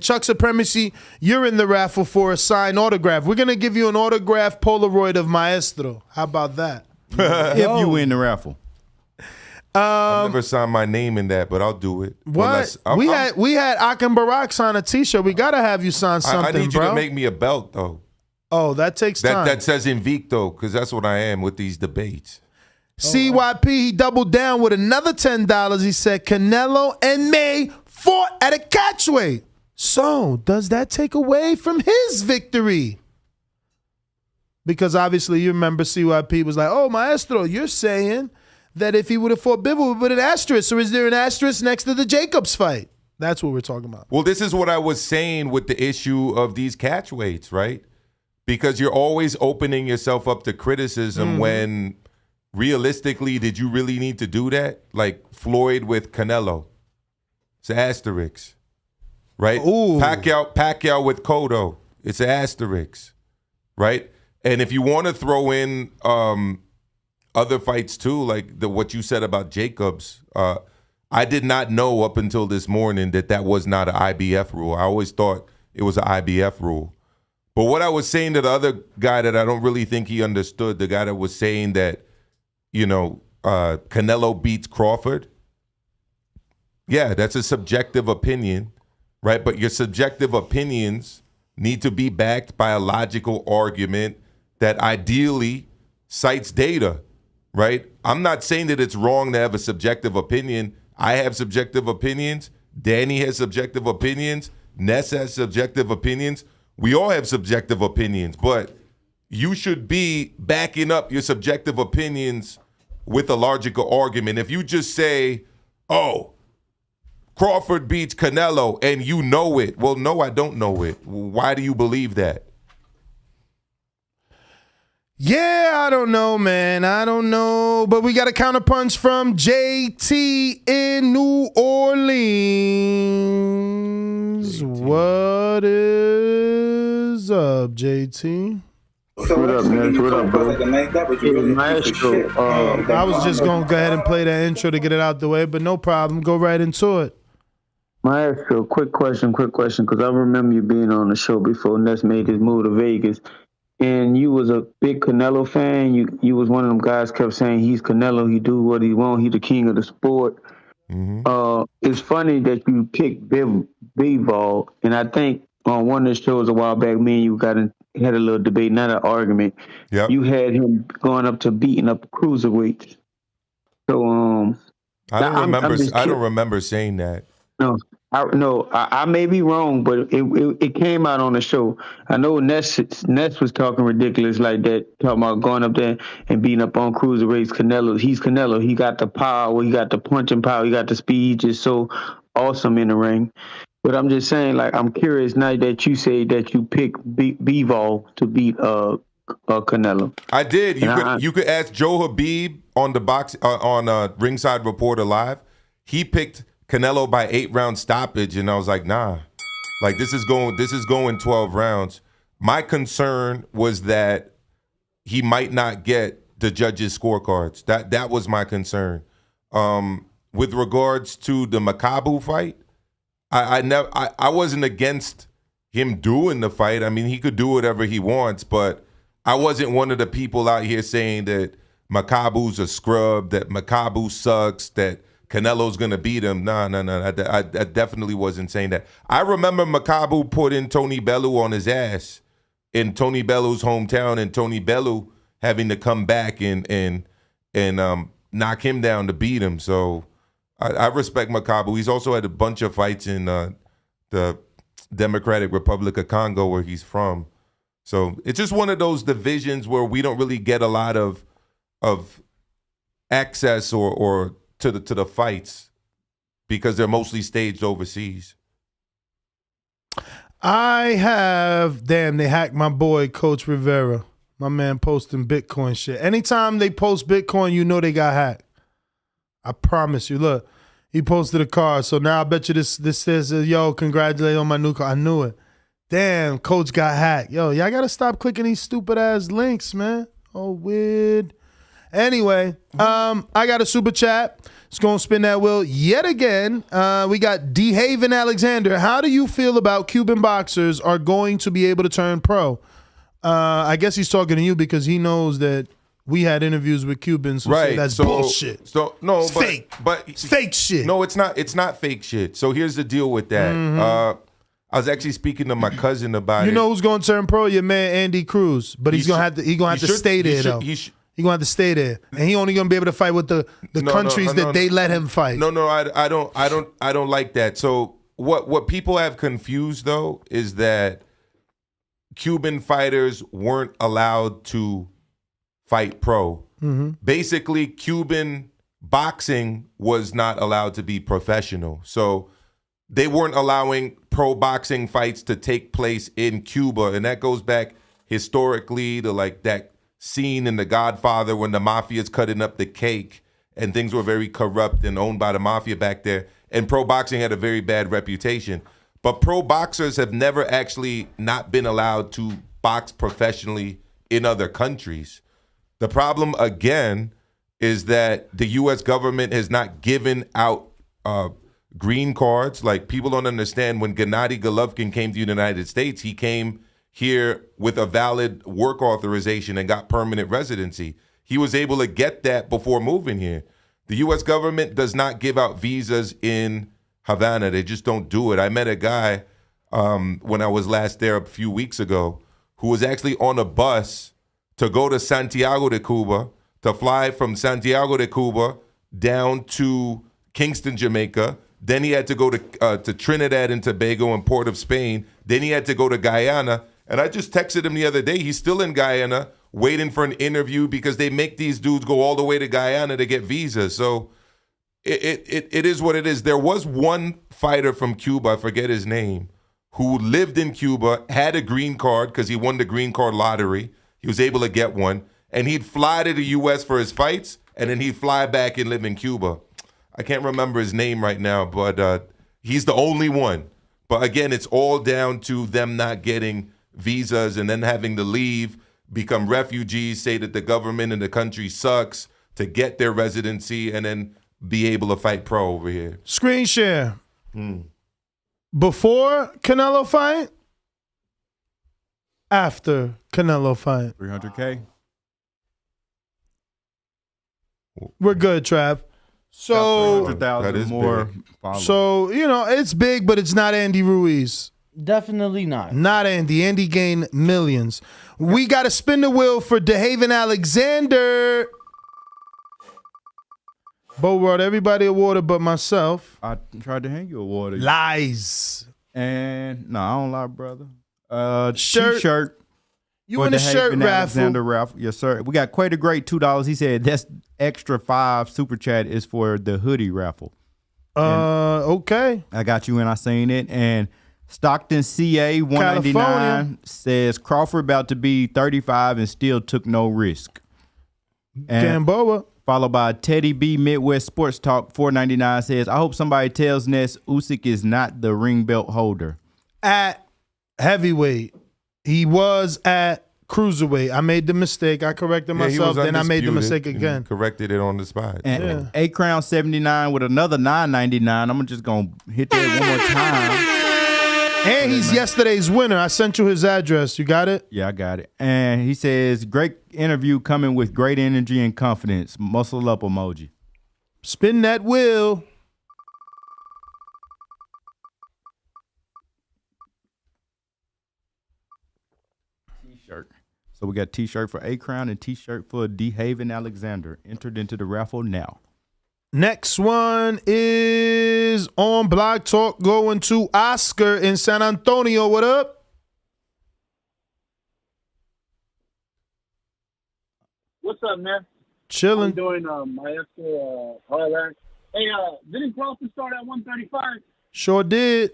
Chuck Supremacy, you're in the raffle for a signed autograph. We're gonna give you an autograph Polaroid of Maestro. How about that? If you win the raffle. I've never signed my name in that, but I'll do it. What? We had Akim Barak sign a T-shirt. We gotta have you sign something, I need you bro. to make me a belt though. Oh, that takes time. That says Invicto because that's what I am with these debates. CYP, he doubled down with another $10. He said Canelo and May fought at a catchweight. So does that take away from his victory? Because obviously you remember CYP was like, oh, Maestro, you're saying that if he would have fought Bivol, we would put an asterisk. So is there an asterisk next to the Jacobs fight? That's what we're talking about. Well, this is what I was saying with the issue of these catchweights, right? Because you're always opening yourself up to criticism when realistically, did you really need to do that? Like Floyd with Canelo. It's an asterisk, right? Ooh. Pacquiao with Cotto. It's an asterisk, right? And if you want to throw in other fights too, like what you said about Jacobs, I did not know up until this morning that was not an IBF rule. I always thought it was an IBF rule. But what I was saying to the other guy that I don't really think he understood, the guy that was saying that, Canelo beats Crawford. Yeah, that's a subjective opinion, right? But your subjective opinions need to be backed by a logical argument that ideally cites data, right? I'm not saying that it's wrong to have a subjective opinion. I have subjective opinions. Danny has subjective opinions. Ness has subjective opinions. We all have subjective opinions, but you should be backing up your subjective opinions with a logical argument. If you just say, oh, Crawford beats Canelo and you know it. Well, no, I don't know it. Why do you believe that? Yeah, I don't know, man. I don't know. But we got a counterpunch from JT in New Orleans. What is up, JT? What up, man? What up, bro? Maestro. I was just going to go ahead and play that intro to get it out the way, but no problem. Go right into it. Maestro, quick question, because I remember you being on the show before Ness made his move to Vegas. And you was a big Canelo fan. You was one of them guys kept saying he's Canelo. He do what he want. He the king of the sport. Mm-hmm. It's funny that you picked Bivol, and I think on one of the shows a while back, me and you had a little debate, not an argument. Yep. You had him going up to beating up cruiserweights. So I don't remember. just I don't remember saying that. No, I may be wrong, but it came out on the show. I know Ness was talking ridiculous like that, talking about going up there and beating up on cruiserweights. Canelo, he's Canelo. He got the power, he got the punching power, he got the speed. Just so awesome in the ring. But I'm just saying, like, I'm curious now that you say that you picked Bivol to beat Canelo. I did. You could ask Joe Habib on the Ringside Reporter Live. He picked Canelo by 8-round stoppage, and I was like, nah. Like, this is going 12 rounds. My concern was that he might not get the judges' scorecards. That was my concern. With regards to the Mercado fight, I wasn't against him doing the fight. I mean, he could do whatever he wants, but I wasn't one of the people out here saying that Mercado's a scrub, that Mercado sucks, that Canelo's going to beat him. No. I definitely wasn't saying that. I remember Mercado putting Tony Bellew on his ass in Tony Bellew's hometown, and Tony Bellew having to come back and knock him down to beat him. So I respect Mercado. He's also had a bunch of fights in the Democratic Republic of Congo, where he's from. So it's just one of those divisions where we don't really get a lot of access or to the fights because they're mostly staged overseas. They hacked my boy Coach Rivera, my man, posting Bitcoin shit. Anytime they post Bitcoin, you know they got hacked. I promise you. Look, he posted a card, so now I bet you this says, yo, congratulate on my new car. I knew it. Damn, Coach got hacked. Yo, y'all got to stop clicking these stupid ass links, man. Oh, weird. Anyway, I got a super chat. It's going to spin that wheel yet again. We got D. Haven Alexander. How do you feel about Cuban boxers are going to be able to turn pro? I guess he's talking to you because he knows that we had interviews with Cubans who say that's bullshit. It's fake. But it's fake shit. No, it's not. It's not fake shit. So here's the deal with that. Mm-hmm. I was actually speaking to my cousin about it. You know who's going to turn pro? Your man Andy Cruz, but he's going to have to stay there though. He's going to have to stay there, and he only going to be able to fight with the countries that they let him fight. No, I don't like that. So what people have confused though is that Cuban fighters weren't allowed to fight pro. Mm-hmm. Basically, Cuban boxing was not allowed to be professional. So they weren't allowing pro boxing fights to take place in Cuba, and that goes back historically to like that scene in The Godfather when the mafia's cutting up the cake and things were very corrupt and owned by the mafia back there. And pro boxing had a very bad reputation. But pro boxers have never actually not been allowed to box professionally in other countries. The problem, again, is that the U.S. government has not given out green cards. Like, people don't understand when Gennady Golovkin came to the United States, he came here with a valid work authorization and got permanent residency. He was able to get that before moving here. The U.S. government does not give out visas in Havana. They just don't do it. I met a guy when I was last there a few weeks ago who was actually on a bus to go to Santiago de Cuba, to fly from Santiago de Cuba down to Kingston, Jamaica. Then he had to go to Trinidad and Tobago and Port of Spain. Then he had to go to Guyana. And I just texted him the other day. He's still in Guyana waiting for an interview because they make these dudes go all the way to Guyana to get visas. So it is what it is. There was one fighter from Cuba, I forget his name, who lived in Cuba, had a green card because he won the green card lottery. He was able to get one. And he'd fly to the U.S. for his fights, and then he'd fly back and live in Cuba. I can't remember his name right now, but he's the only one. But again, it's all down to them not getting visas and then having to leave, become refugees, say that the government and the country sucks to get their residency, and then be able to fight pro over here. Screen share. Before Canelo fight? After Canelo fight? 300K. We're good, Trav. So 300,000 more followers. So, it's big, but it's not Andy Ruiz. Definitely not. Not Andy. Andy gained millions. We got to spin the wheel for DeHaven Alexander. Bo brought everybody a water but myself. I tried to hand you a water. Lies. And no, I don't lie, brother. Shirt. T-shirt. You in a shirt raffle. Alexander raffle. Yes, sir. We got Quay the Great, $2. He said that's extra 5 super chat is for the hoodie raffle. Okay. I got you and I seen it. And Stockton CA 199 says Crawford about to be 35 and still took no risk. And Gamboa. Followed by Teddy B Midwest Sports Talk 499 says, I hope somebody tells Ness Usyk is not the ring belt holder. At heavyweight. He was at cruiserweight. I made the mistake. I corrected myself. Then I made the mistake again. Corrected it on the spot. And A Crown 79 with another $9.99. I'm just going to hit that one more time. And he's yesterday's winner. I sent you his address. You got it? Yeah, I got it. And he says, great interview coming with great energy and confidence. Muscle up emoji. Spin that wheel. T-shirt. So we got T-shirt for A Crown and T-shirt for DeHaven Alexander. Entered into the raffle now. Next one is on Blog Talk going to Oscar in San Antonio. What up? What's up, man? Chilling. I'm doing my extra highlight. Hey, didn't Crawford start at 135? Sure did.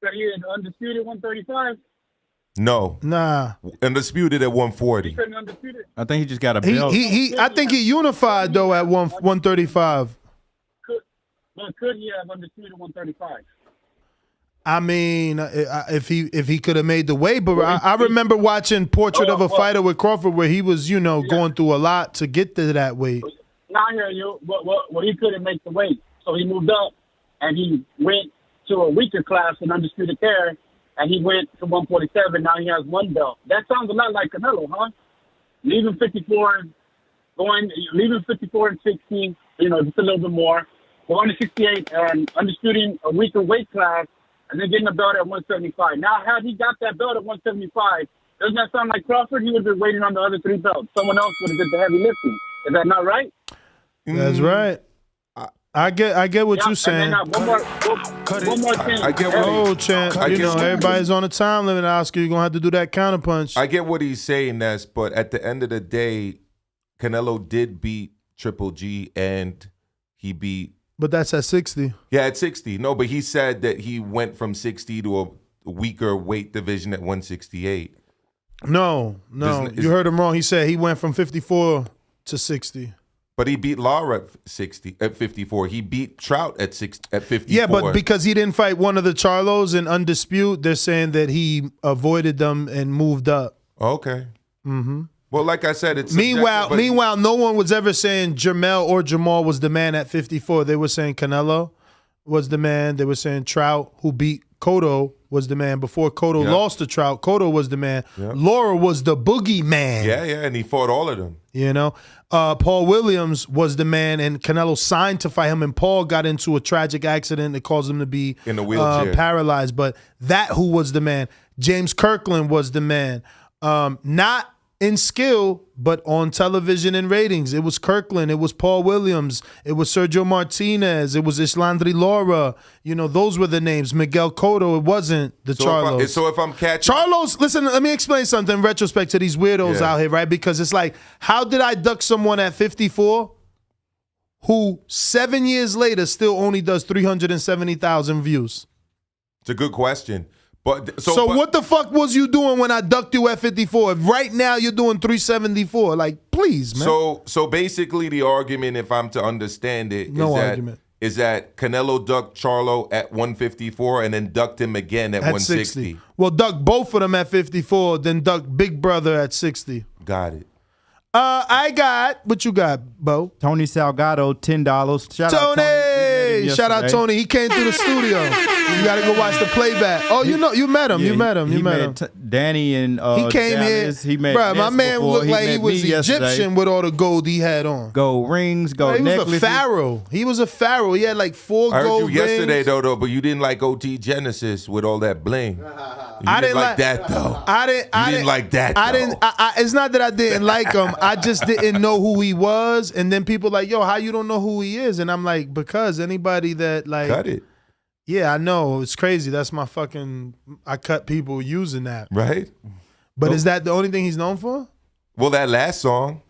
So he had undisputed 135? No. Nah. Undisputed at 140. He couldn't undisputed? I think he just got a belt. I think he unified though at 135. Could he have undisputed 135? I mean, if he could have made the weight, but I remember watching Portrait of a Fighter with Crawford where he was, going through a lot to get to that weight. Now I hear you. Well, he couldn't make the weight, so he moved up and he went to a weaker class in undisputed there. And he went to 147. Now he has one belt. That sounds a lot like Canelo, huh? Leaving 54 and 16, just a little bit more. Going to 68 and undisputing a weaker weight class, and then getting a belt at 175. Now, had he got that belt at 175, doesn't that sound like Crawford? He would have been waiting on the other 3 belts. Someone else would have did the heavy lifting. Is that not right? That's right. I get what you're saying. One more thing. I get what champ. Everybody's on a time limit, Oscar. You're going to have to do that counterpunch. I get what he's saying, Ness, but at the end of the day, Canelo did beat Triple G and he beat... But that's at 60. Yeah, at 60. No, but he said that he went from 60 to a weaker weight division at 168. No. You heard him wrong. He said he went from 54 to 60. But he beat Lara at 54. He beat Trout at 54. Yeah, but because he didn't fight one of the Charlos in Undisputed, they're saying that he avoided them and moved up. Okay. Mm-hmm. Well, like I said, it's meanwhile, no one was ever saying Jermell or Jamal was the man at 54. They were saying Canelo was the man. They were saying Trout, who beat Cotto, was the man. Before Cotto lost to Trout, Cotto was the man. Yep. Laura was the boogeyman. Yeah, and he fought all of them. Paul Williams was the man, and Canelo signed to fight him, and Paul got into a tragic accident that caused him to be in a wheelchair, paralyzed. But who was the man? James Kirkland was the man. Not in skill, but on television and ratings. It was Kirkland. It was Paul Williams. It was Sergio Martinez. It was Islandri Lara. Those were the names. Miguel Cotto. It wasn't the Charlos. So if I'm catching... Charlos, listen, let me explain something in retrospect to these weirdos out here, right? Because it's like, how did I duck someone at 54 who 7 years later still only does 370,000 views? It's a good question. But what the fuck was you doing when I ducked you at 54? If right now you're doing 374, like, please, man. So basically the argument, if I'm to understand it, is that Canelo ducked Charlo at 154 and then ducked him again at 160. Well, duck both of them at 54, then duck Big Brother at 60. Got it. I got what you got, Bo. Tony Salgado, $10. Shout out Tony. Shout out Tony. He came through the studio. You gotta go watch the playback. Oh, you met him. Yeah, you met him. He You met him. Danny and He came Dallas. here. He met Bro, my Ness man before. looked like he met was me Egyptian yesterday. with all the gold he had on. Gold rings, Bro, gold he necklaces. was a pharaoh. He was a pharaoh. He had like 4 I heard gold you yesterday rings. though, but you didn't like OT Genesis with all that bling. I didn't like that though. I didn't like that. I didn't. It's not that I didn't like him. I just didn't know who he was. And then people like, yo, how you don't know who he is? And I'm like, because anybody that like Cut it. Yeah, I know. It's crazy. That's my fucking. I cut people using that. Right. But is that the only thing he's known for? Well, that last song.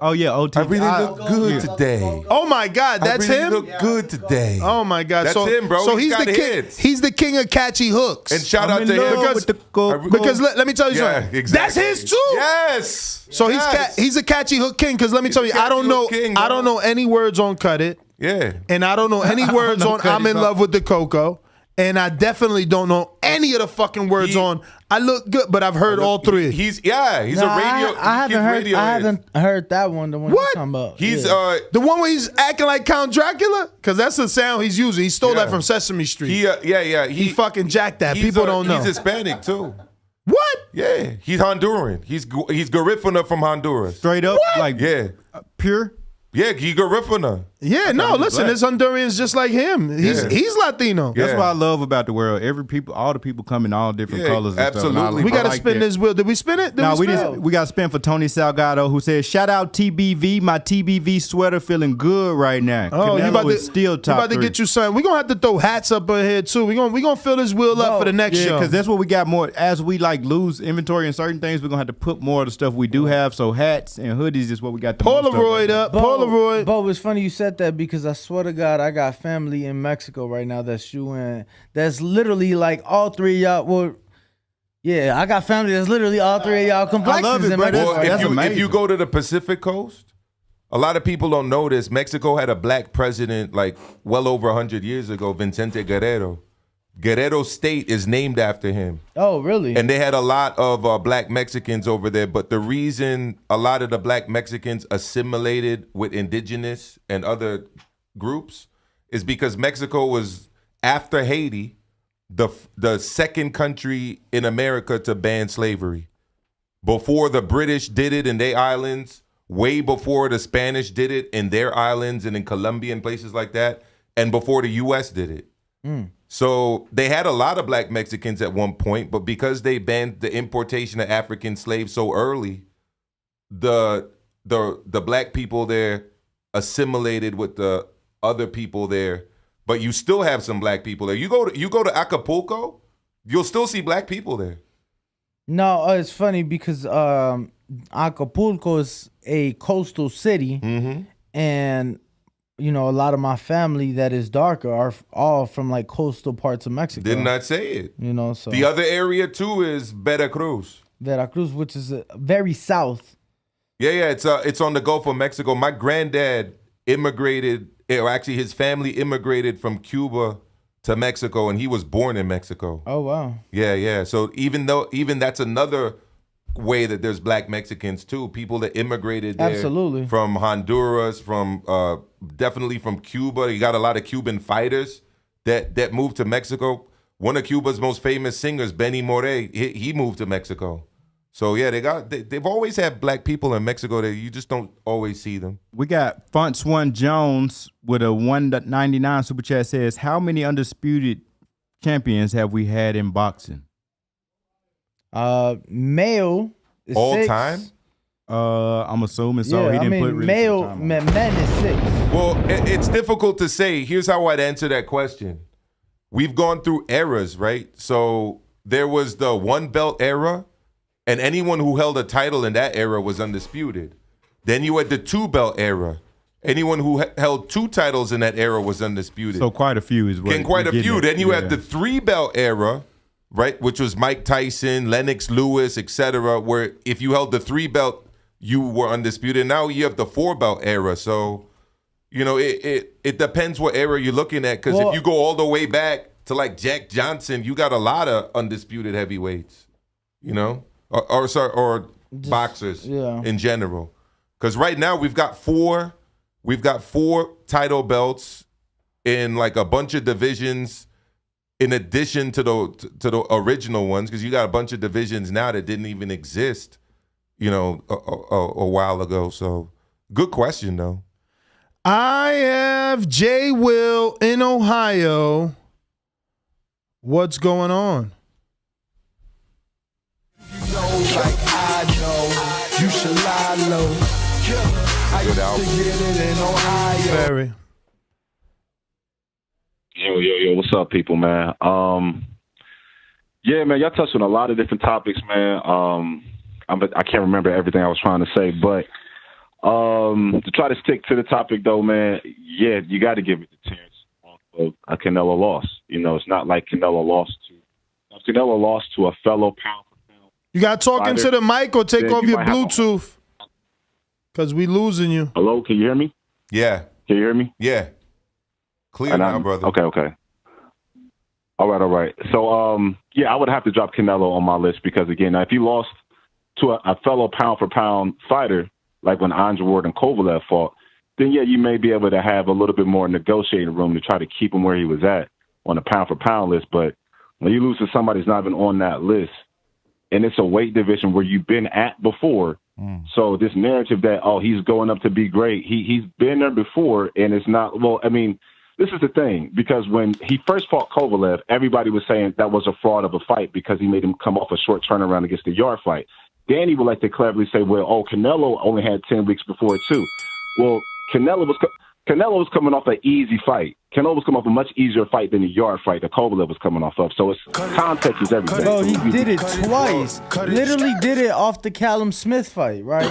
Oh yeah, OT. I really look good today. Oh my God, that's I really him. look good today. Oh my God, That's him, bro. So He's he's the got king. hits. He's the king of catchy hooks. And shout out to him because let me tell you Yeah, something. exactly. That's his too. Yes. So Yes. he's a catchy hook king. Because let me tell you, I don't know. king, I bro. don't know any words on Cut It, Yeah. and I don't know any words know on Cut I'm It in song. love with the Coco. And I definitely don't know any of the fucking words on I look good, but I've heard all 3. He's a radio. I haven't heard that one. The one you're talking about. He's Yeah. The one where he's acting like Count Dracula? Because that's the sound he's using. He stole that from Sesame Street. He fucking jacked that. People don't know. He's Hispanic too. What? Yeah, he's Honduran. He's Garifuna from Honduras. Straight up, like pure. Yeah, he Garifuna. Yeah, no, listen, there's Hondurans just like him. He's Latino. That's what I love about the world. All the people come in all different colors. And absolutely. Stuff. And I We got to like spin that. this wheel. Did we spin it? We got to spin for Tony Salgado, who says, "Shout out TBV, my TBV sweater feeling good right now." Oh, you about is still to, top about to 3. get you something. We're going to have to throw hats up ahead, too. We're gonna fill this wheel up for the next show. because that's what we got more. As we like lose inventory in certain things, we're going to have to put more of the stuff we do have. So hats and hoodies is what we got the most of Polaroid right up. now. Polaroid. Bo, it's funny you said that because I swear to God, I got family in Mexico right now that's shooing. That's literally like all 3 of y'all. Well, yeah, I got family that's literally all 3 of y'all complexions in Mexico. Well, if you go to the Pacific Coast, a lot of people don't know this. Mexico had a black president like well over 100 years ago, Vicente Guerrero. Guerrero State is named after him. Oh, really? And they had a lot of black Mexicans over there. But the reason a lot of the black Mexicans assimilated with indigenous and other groups is because Mexico was, after Haiti, the second country in America to ban slavery. Before the British did it in their islands, way before the Spanish did it in their islands and in Colombia and places like that, and before the U.S. did it. So they had a lot of black Mexicans at one point, but because they banned the importation of African slaves so early, the black people there assimilated with the other people there. But you still have some black people there. You go to Acapulco, you'll still see black people there. No, it's funny because Acapulco is a coastal city, and you know, a lot of my family that is darker are all from like coastal parts of Mexico. Did not say it. You know, so The other area too is Veracruz. Veracruz, which is very south. Yeah, it's on the Gulf of Mexico. My granddad immigrated, or actually his family immigrated from Cuba to Mexico, and he was born in Mexico. Oh wow. Yeah. So even that's another way that there's black Mexicans too, people that immigrated there. Absolutely. From Honduras, from definitely from Cuba. You got a lot of Cuban fighters that moved to Mexico. One of Cuba's most famous singers, Benny Moré, he moved to Mexico. So yeah, they've always had black people in Mexico that you just don't always see them. We got Fonts One Jones with a $1.99 super chat says, "How many undisputed champions have we had in boxing?" Male is All 6. time? I'm assuming so. Yeah, He didn't put really male men is 6. Well, it's difficult to say. Here's how I'd answer that question. We've gone through eras, right? So there was the one belt era, and anyone who held a title in that era was undisputed. Then you had the 2 belt era. Anyone who held 2 titles in that era was undisputed. So quite a few is what. Quite a few. At. Then you had the 3 belt era, right, which was Mike Tyson, Lennox Lewis, etc., where if you held the 3 belt, you were undisputed. Now you have the 4 belt era. So, you know, it depends what era you're looking at, because if you go all the way back to like Jack Johnson, you got a lot of undisputed heavyweights, you know, or boxers in general. Because right now we've got 4 title belts in like a bunch of divisions. in addition to the original ones, because you got a bunch of divisions now that didn't even exist, a while ago. So good question though. I have J. Will in Ohio. What's going on? Like I know, you should lie low. I used to get it in Ohio. Very. Yo, what's up, people, man? Yeah, man, y'all touched on a lot of different topics, man. I can't remember everything I was trying to say, but to try to stick to the topic, though, man, yeah, you got to give it to Terence off of a Canelo loss. It's not like Canelo lost to a fellow pound. You got to talk into the mic or take off your Bluetooth because we losing you. Hello, can you hear me? Yeah. Can you hear me? Yeah. Clear now, brother. Okay. All right. So, yeah, I would have to drop Canelo on my list because, again, if you lost to a fellow pound-for-pound fighter, like when Andre Ward and Kovalev fought, then, yeah, you may be able to have a little bit more negotiating room to try to keep him where he was at on the pound-for-pound list. But when you lose to somebody who's not even on that list, and it's a weight division where you've been at before, so this narrative that, he's going up to be great, he's been there before, and it's not, well, I mean, this is the thing, because when he first fought Kovalev, everybody was saying that was a fraud of a fight because he made him come off a short turnaround against the Yard fight. Danny would like to cleverly say, well, Canelo only had 10 weeks before it too. Well, Canelo was coming off an easy fight. Canelo was coming off a much easier fight than the Yard fight that Kovalev was coming off of. So it's context is everything. Bro, he did it twice. Literally did it off the Callum Smith fight, right?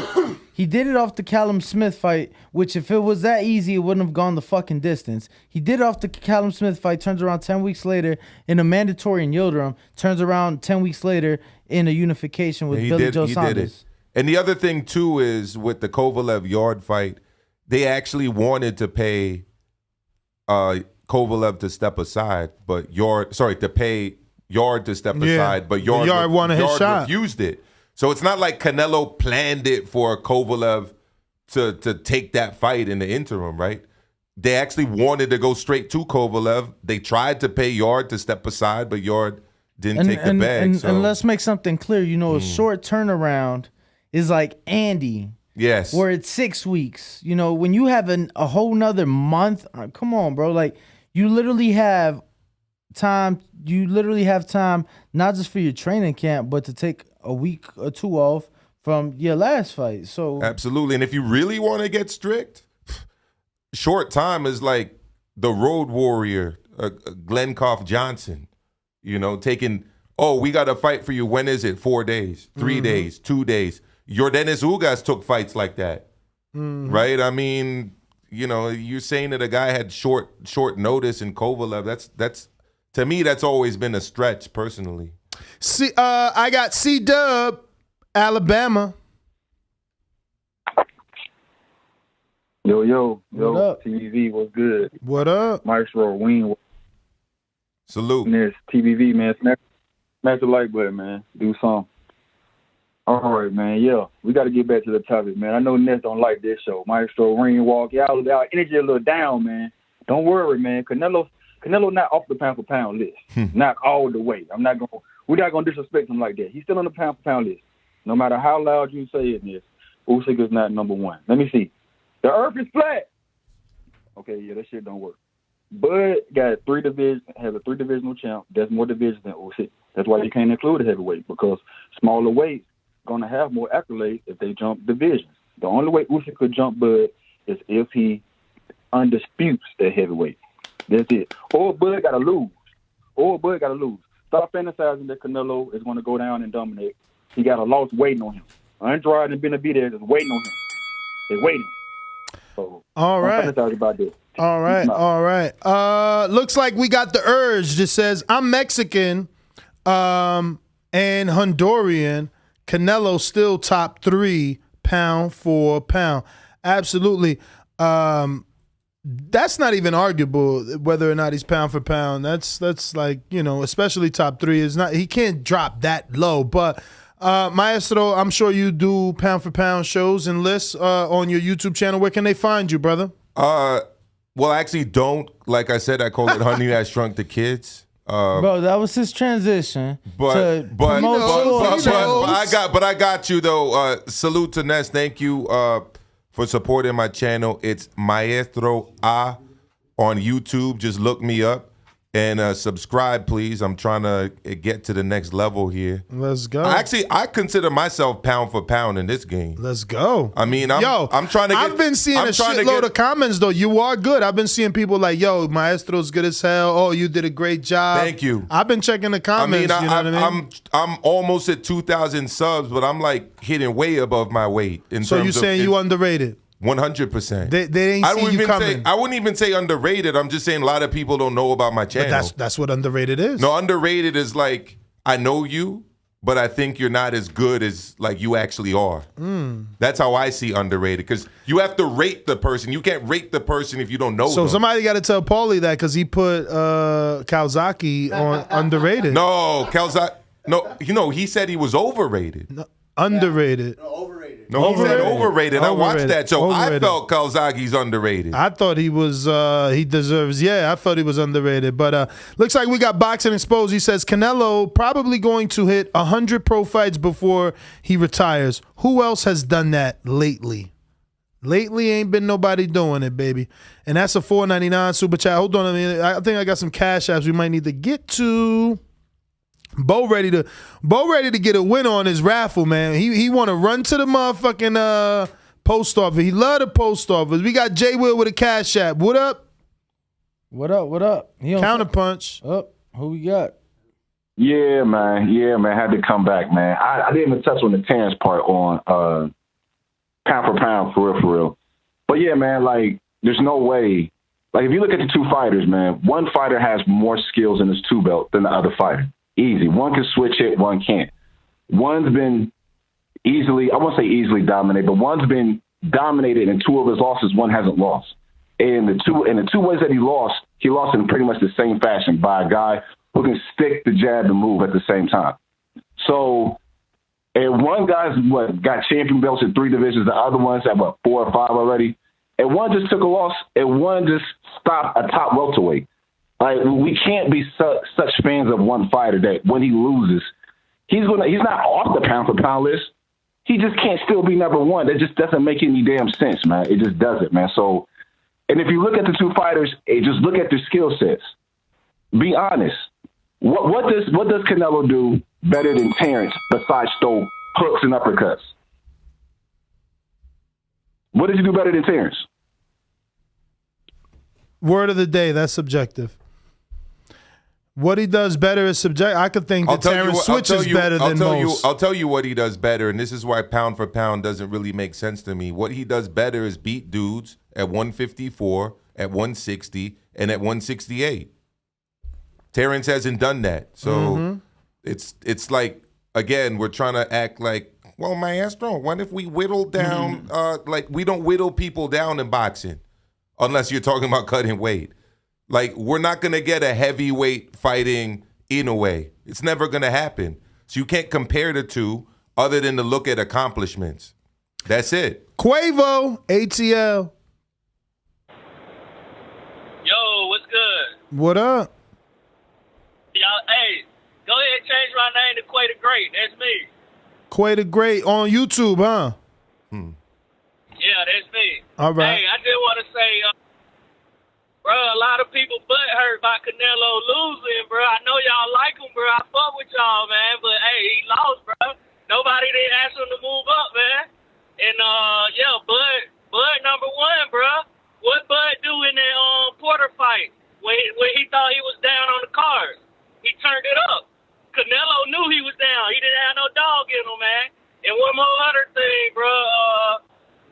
He did it off the Callum Smith fight, which if it was that easy, it wouldn't have gone the fucking distance. He did it off the Callum Smith fight, turns around 10 weeks later in a mandatory in Yildirim, turns around 10 weeks later in a unification with Billy Joe Saunders. Did it. And the other thing, too, is with the Kovalev Yard fight, they actually wanted to pay Kovalev to step aside, but to pay Yard to step aside, but Yard wanted his shot. Refused it. So it's not like Canelo planned it for Kovalev to take that fight in the interim, right? They actually wanted to go straight to Kovalev. They tried to pay Yard to step aside, but Yard didn't take the bag. And let's make something clear. A short turnaround is like Andy. Yes. Where it's 6 weeks. When you have a whole nother month, come on, bro. Like, you literally have time. You literally have time not just for your training camp, but to take a week or two off from your last fight. So absolutely. And if you really want to get strict, short time is like the Road Warrior, Glencoff Johnson, taking, we got to fight for you. When is it? 4 days, 3 days, 2 days. Yordenis Ugas took fights like that, right? I mean, you're saying that a guy had short notice in Kovalev. That's to me, that's always been a stretch personally. See, I got C-Dub, Alabama. Yo, what up? TBV, what's good? What up? Maestro Wing. Salute. This TBV, man. Smash the like button, man. Do something. All right, man. Yeah, we got to get back to the topic, man. I know Ness don't like this show. Maestro Ring Walk. Y'all energy a little down, man. Don't worry, man. Canelo not off the pound-for-pound list. Not all the way. We're not gonna disrespect him like that. He's still on the pound-for-pound list. No matter how loud you say it is, Usyk is not number one. Let me see. The earth is flat. Okay, yeah, that shit don't work. Bud got has a 3-divisional champ. That's more divisions than Usyk. That's why you can't include a heavyweight, because smaller weights gonna have more accolades if they jump divisions. The only way Usyk could jump Bud is if he undisputes that heavyweight. That's it. Or Bud gotta lose. Stop fantasizing that Canelo is gonna go down and dominate. He got a loss waiting on him. Andrade and Benavidez is waiting on him. They're waiting. So all right. Don't fantasize about that. All right. Looks like we got the urge that says I'm Mexican and Honduran. Canelo still top 3 pound for pound. Absolutely. That's not even arguable whether or not he's pound for pound. That's like, especially top 3 is not, he can't drop that low. But Maestro, I'm sure you do pound for pound shows and lists on your YouTube channel. Where can they find you, brother? Well, I actually don't. Like I said, I call it Honey That Shrunk the Kids. Bro, that was his transition. But I got you though. Salute to Ness. Thank you for supporting my channel. It's Maestro A on YouTube. Just look me up and subscribe, please. I'm trying to get to the next level here. Let's go. I consider myself pound for pound in this game. Let's go. I mean, I'm trying to. I've been seeing a shitload of comments though. You are good. I've been seeing people like, "Yo, Maestro's good as hell. Oh, you did a great job." Thank you. I've been checking the comments. You know what I mean? I'm almost at 2,000 subs, but I'm like hitting way above my weight. So you saying you underrated? 100%. They ain't see you coming. I wouldn't even say underrated. I'm just saying a lot of people don't know about my channel. But that's what underrated is. No, underrated is like, I know you, but I think you're not as good as like you actually are. That's how I see underrated, because you have to rate the person. You can't rate the person if you don't know them. So somebody got to tell Paulie that, because he put Kawasaki on underrated. No, Kawasaki. No, he said he was overrated. No, underrated. No, he said overrated. I watched that show. I felt Kawasaki's underrated. I thought he was, he deserves, I thought he was underrated. But looks like we got Boxing Exposed. He says Canelo probably going to hit 100 pro fights before he retires. Who else has done that lately? Lately ain't been nobody doing it, baby. And that's a $4.99 super chat. Hold on a minute. I think I got some cash apps we might need to get to. Bo ready to get a win on his raffle, man. He want to run to the motherfucking post office. He love the post office. We got J Will with a cash app. What up? What up? Counterpunch. Who we got? Yeah, man. Had to come back, man. I didn't even touch on the Terence part on pound for pound, for real. But yeah, man, like, there's no way. Like, if you look at the two fighters, man, one fighter has more skills in his two belt than the other fighter. Easy. One can switch it, one can't. One's been easily, I won't say easily dominated, but one's been dominated in two of his losses, one hasn't lost. And the two ways that he lost in pretty much the same fashion, by a guy who can stick the jab and move at the same time. So, and one guy's got champion belts in 3 divisions, the other one's at 4 or 5 already. And one just took a loss, and one just stopped a top welterweight. Like, we can't be such fans of one fighter that when he loses, he's not off the pound for pound list. He just can't still be number one. That just doesn't make any damn sense, man. It just doesn't, man. So, and if you look at the two fighters, just look at their skill sets. Be honest. What does Canelo do better than Terence besides throw hooks and uppercuts? What did he do better than Terence? Word of the day. That's subjective. What he does better is subjective. I could think that Terence switches better than most. I'll tell you what he does better, and this is why pound for pound doesn't really make sense to me. What he does better is beat dudes at 154, at 160, and at 168. Terence hasn't done that. So it's like, again, we're trying to act like, well, Maestro, what if we whittle down, like we don't whittle people down in boxing, unless you're talking about cutting weight. Like, we're not going to get a heavyweight fighting Inoue. It's never going to happen. So you can't compare the two other than to look at accomplishments. That's it. Quavo, ATL. Yo, what's good? What up? Y'all, hey, go ahead and change my name to Quay the Great. That's me. Quay the Great on YouTube, huh? Yeah, that's me. All right. Hey, I just want to say, bro, a lot of people butt hurt by Canelo losing, bro. I know y'all like him, bro. I fuck with y'all, man. But, hey, he lost, bro. Nobody didn't ask him to move up, man. And, yeah, Bud number one, bro. What Bud do in that Porter fight when he thought he was down on the cards? He turned it up. Canelo knew he was down. He didn't have no dog in him, man. And one more other thing, bro.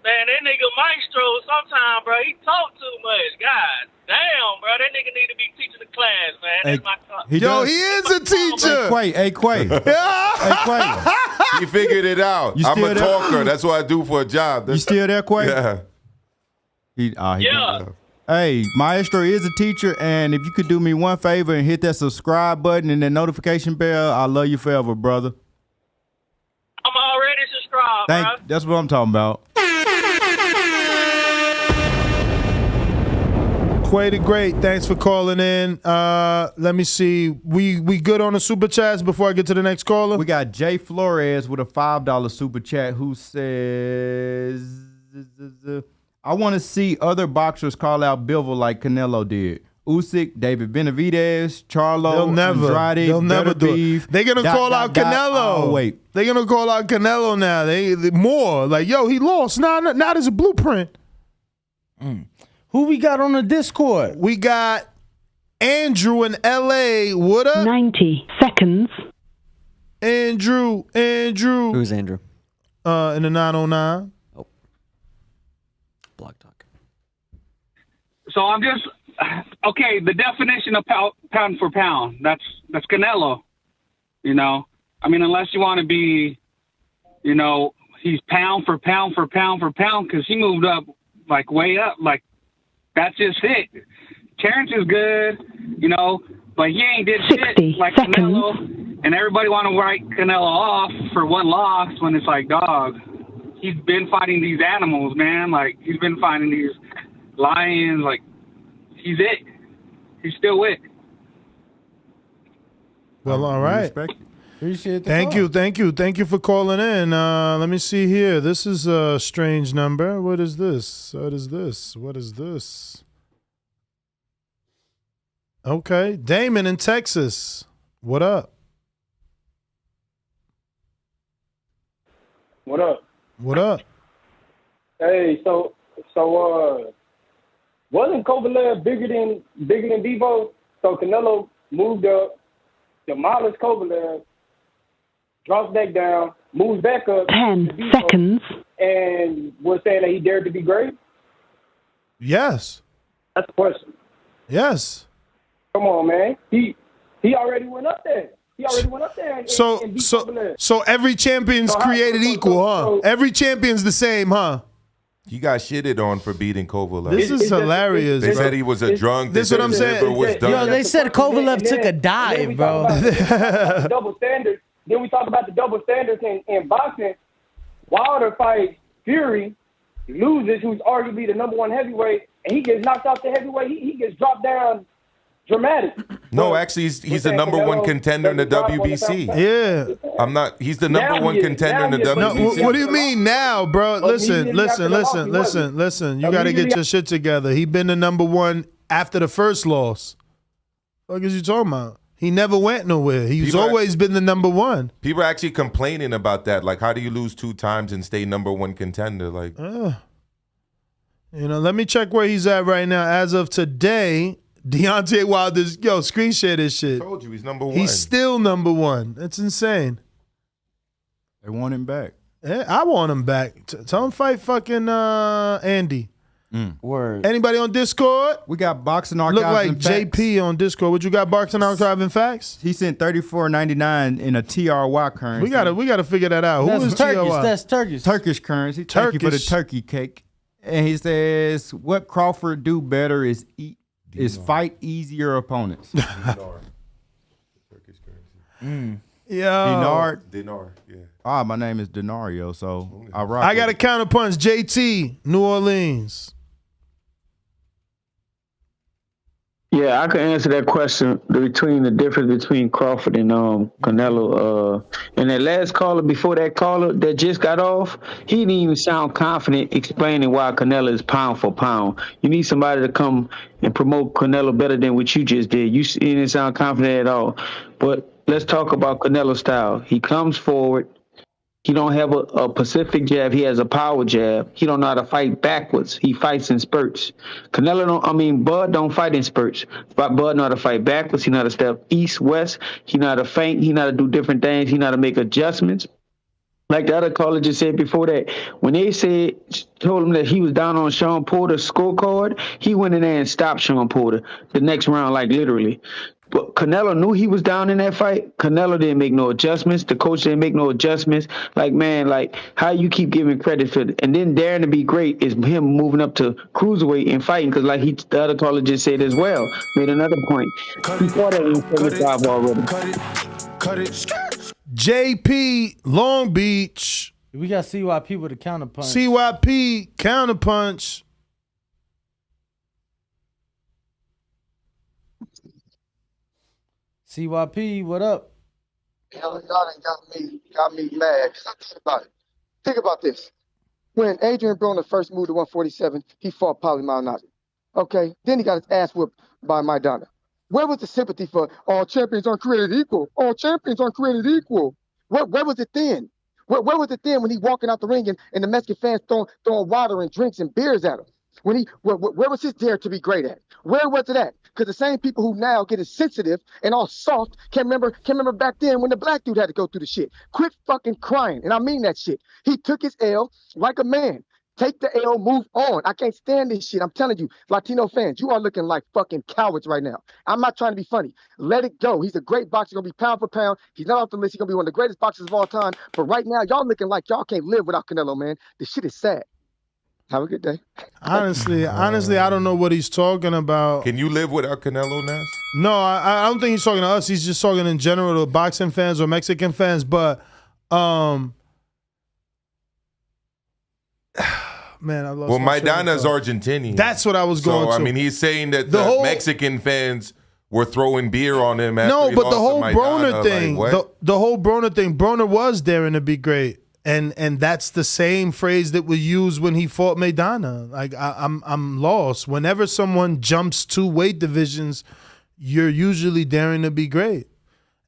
Man, that nigga Maestro, sometimes, bro, he talk too much. God damn, bro. That nigga need to be teaching the class, man. That's my thought. He is a teacher. Hey, Quay. Hey, Quay. He figured it out. I'm a talker. That's what I do for a job. You still there, Quay? Yeah. Yeah. Hey, Maestro is a teacher, and if you could do me one favor and hit that subscribe button and that notification bell, I love you forever, brother. I'm already subscribed, bro. That's what I'm talking about. Quay the Great, thanks for calling in. Let me see. We good on the super chats before I get to the next caller? We got Jay Flores with a $5 super chat who says, I want to see other boxers call out Bivol like Canelo did. Usyk, David Benavidez, Charlo, Andrade, They'll never do it. They're gonna call out Canelo. Oh, wait. They're gonna call out Canelo now. They more like, yo, he lost. Now there's a blueprint. Who we got on the Discord? We got Andrew in LA. What up? 90 seconds. Andrew. Who's Andrew? In the 909. Block talk. So I'm just okay. The definition of pound for pound. That's Canelo. You know, I mean, unless you want to be, you know, he's pound for pound for pound for pound because he moved up like way up. Like that's just it. Terence is good, you know, but he ain't did shit like Canelo. And everybody want to write Canelo off for one loss when it's like, dog, he's been fighting these animals, man. Like, he's been fighting these lions. Like, he's it. He's still it. Well, all right. Appreciate the Thank call. you. Thank you for calling in. Let me see here. This is a strange number. What is this? Okay. Damon in Texas. What up? What up? Hey, so wasn't Kovalev bigger than Bivol? So Canelo moved up, demolished Kovalev, drops back down, moves back up. 10 seconds. And was saying that he dared to be great? Yes. That's the question. Yes. Come on, man. He already went up there. And So beat Kovalev. so every champion's created equal, huh? Every champion's the same, huh? He got shitted on for beating Kovalev. This is hilarious. They bro. said he was a drunk. This is what I'm saying. Yo, they said Kovalev took a dive, bro. Double standards. Then we talk about the double standards in boxing. Wilder fights Fury, loses, who's arguably the number one heavyweight, and he gets knocked off the heavyweight. He gets dropped down dramatic. No, actually, he's the number one contender in the WBC. Yeah. He's the number one contender in the WBC. What do you mean now, bro? Listen. You got to get your shit together. He been the number one after the first loss. What is you talking about? He never went nowhere. He's always been the number one. People are actually complaining about that. Like, how do you lose 2 times and stay number one contender? Like, let me check where he's at right now. As of today, Deontay Wilder's, screen share this shit. I told you, he's number one. He's still number one. That's insane. They want him back. Yeah, I want him back. Tell him fight fucking Andy. Word. Anybody on Discord? We got Boxing Archives. Look like and Facts. JP on Discord. What you got, Boxing Archive and Facts? He sent $34.99 in a TRY currency. We gotta figure that out. Who is Turkish? TRY? That's Turkish. Turkish currency. Thank you for the turkey cake. And he says, what Crawford do better is fight easier opponents. Turkish currency. Yo. Dinar, yeah. My name is Denario, so I rock. I got a counterpunch. JT, New Orleans. Yeah, I can answer that question between the difference between Crawford and Canelo. And that last caller before that caller that just got off, he didn't even sound confident explaining why Canelo is pound for pound. You need somebody to come and promote Canelo better than what you just did. You didn't sound confident at all. But let's talk about Canelo style. He comes forward. He don't have a Pacific jab. He has a power jab. He don't know how to fight backwards. He fights in spurts. Bud don't fight in spurts. But Bud know how to fight backwards. He know how to step east, west. He know how to feint. He know how to do different things. He know how to make adjustments. Like the other caller just said before that, when they told him that he was down on Sean Porter's scorecard, he went in there and stopped Sean Porter the next round, like literally. But Canelo knew he was down in that fight. Canelo didn't make no adjustments. The coach didn't make no adjustments. How you keep giving credit for it? And then daring to be great is him moving up to cruiserweight and fighting. Because the other caller just said as well, made another point. He fought at 175 already. Cut it. JP, Long Beach. We got CYP with a counterpunch. CYP, counterpunch. CYP, what up? Y'all done got me mad. 'Cause I think about it. Think about this. When Adrian Broner first moved to 147, he fought Paulie Malignaggi. Okay, then he got his ass whooped by Maidana. Where was the sympathy for all champions aren't created equal? All champions aren't created equal. Where was it then? Where was it then when he walking out the ring and the Mexican fans throwing water and drinks and beers at him? Where was his dare to be great at? Where was it at? Because the same people who now get as sensitive and all soft can remember back then when the black dude had to go through the shit. Quit fucking crying, and I mean that shit. He took his L like a man. Take the L, move on. I can't stand this shit. I'm telling you, Latino fans, you are looking like fucking cowards right now. I'm not trying to be funny. Let it go. He's a great boxer. He's going to be pound for pound. He's not off the list. He's going to be one of the greatest boxers of all time. But right now, y'all looking like y'all can't live without Canelo, man. This shit is sad. Have a good day. Honestly, I don't know what he's talking about. Can you live without Canelo, Nas? No, I don't think he's talking to us. He's just talking in general to boxing fans or Mexican fans. But, man, I lost. Well, Maidana's Argentinian. That's what I was going to. I mean, he's saying that the whole Mexican fans were throwing beer on him after no, he but lost the whole to Broner Maidana. thing, Like, what? the whole Broner thing, Broner was daring to be great. And that's the same phrase that was used when he fought Maidana. Like I'm lost. Whenever someone jumps 2 weight divisions, you're usually daring to be great.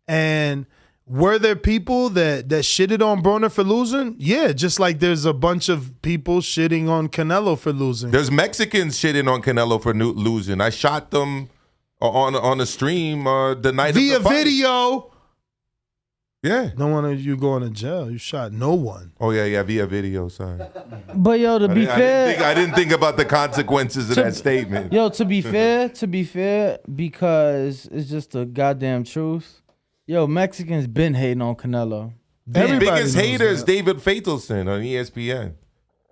And were there people that shitted on Broner for losing? Yeah, just like there's a bunch of people shitting on Canelo for losing. There's Mexicans shitting on Canelo for losing. I shot them on a stream the night via of the fight. video. Yeah. No one of you going to jail. You shot no one. Oh, yeah, via video, sorry. But yo, to be fair, I didn't think about the consequences of that statement. Yo, to be fair, because it's just the goddamn truth. Yo, Mexicans been hating on Canelo. The biggest hater is David Faitelson on ESPN.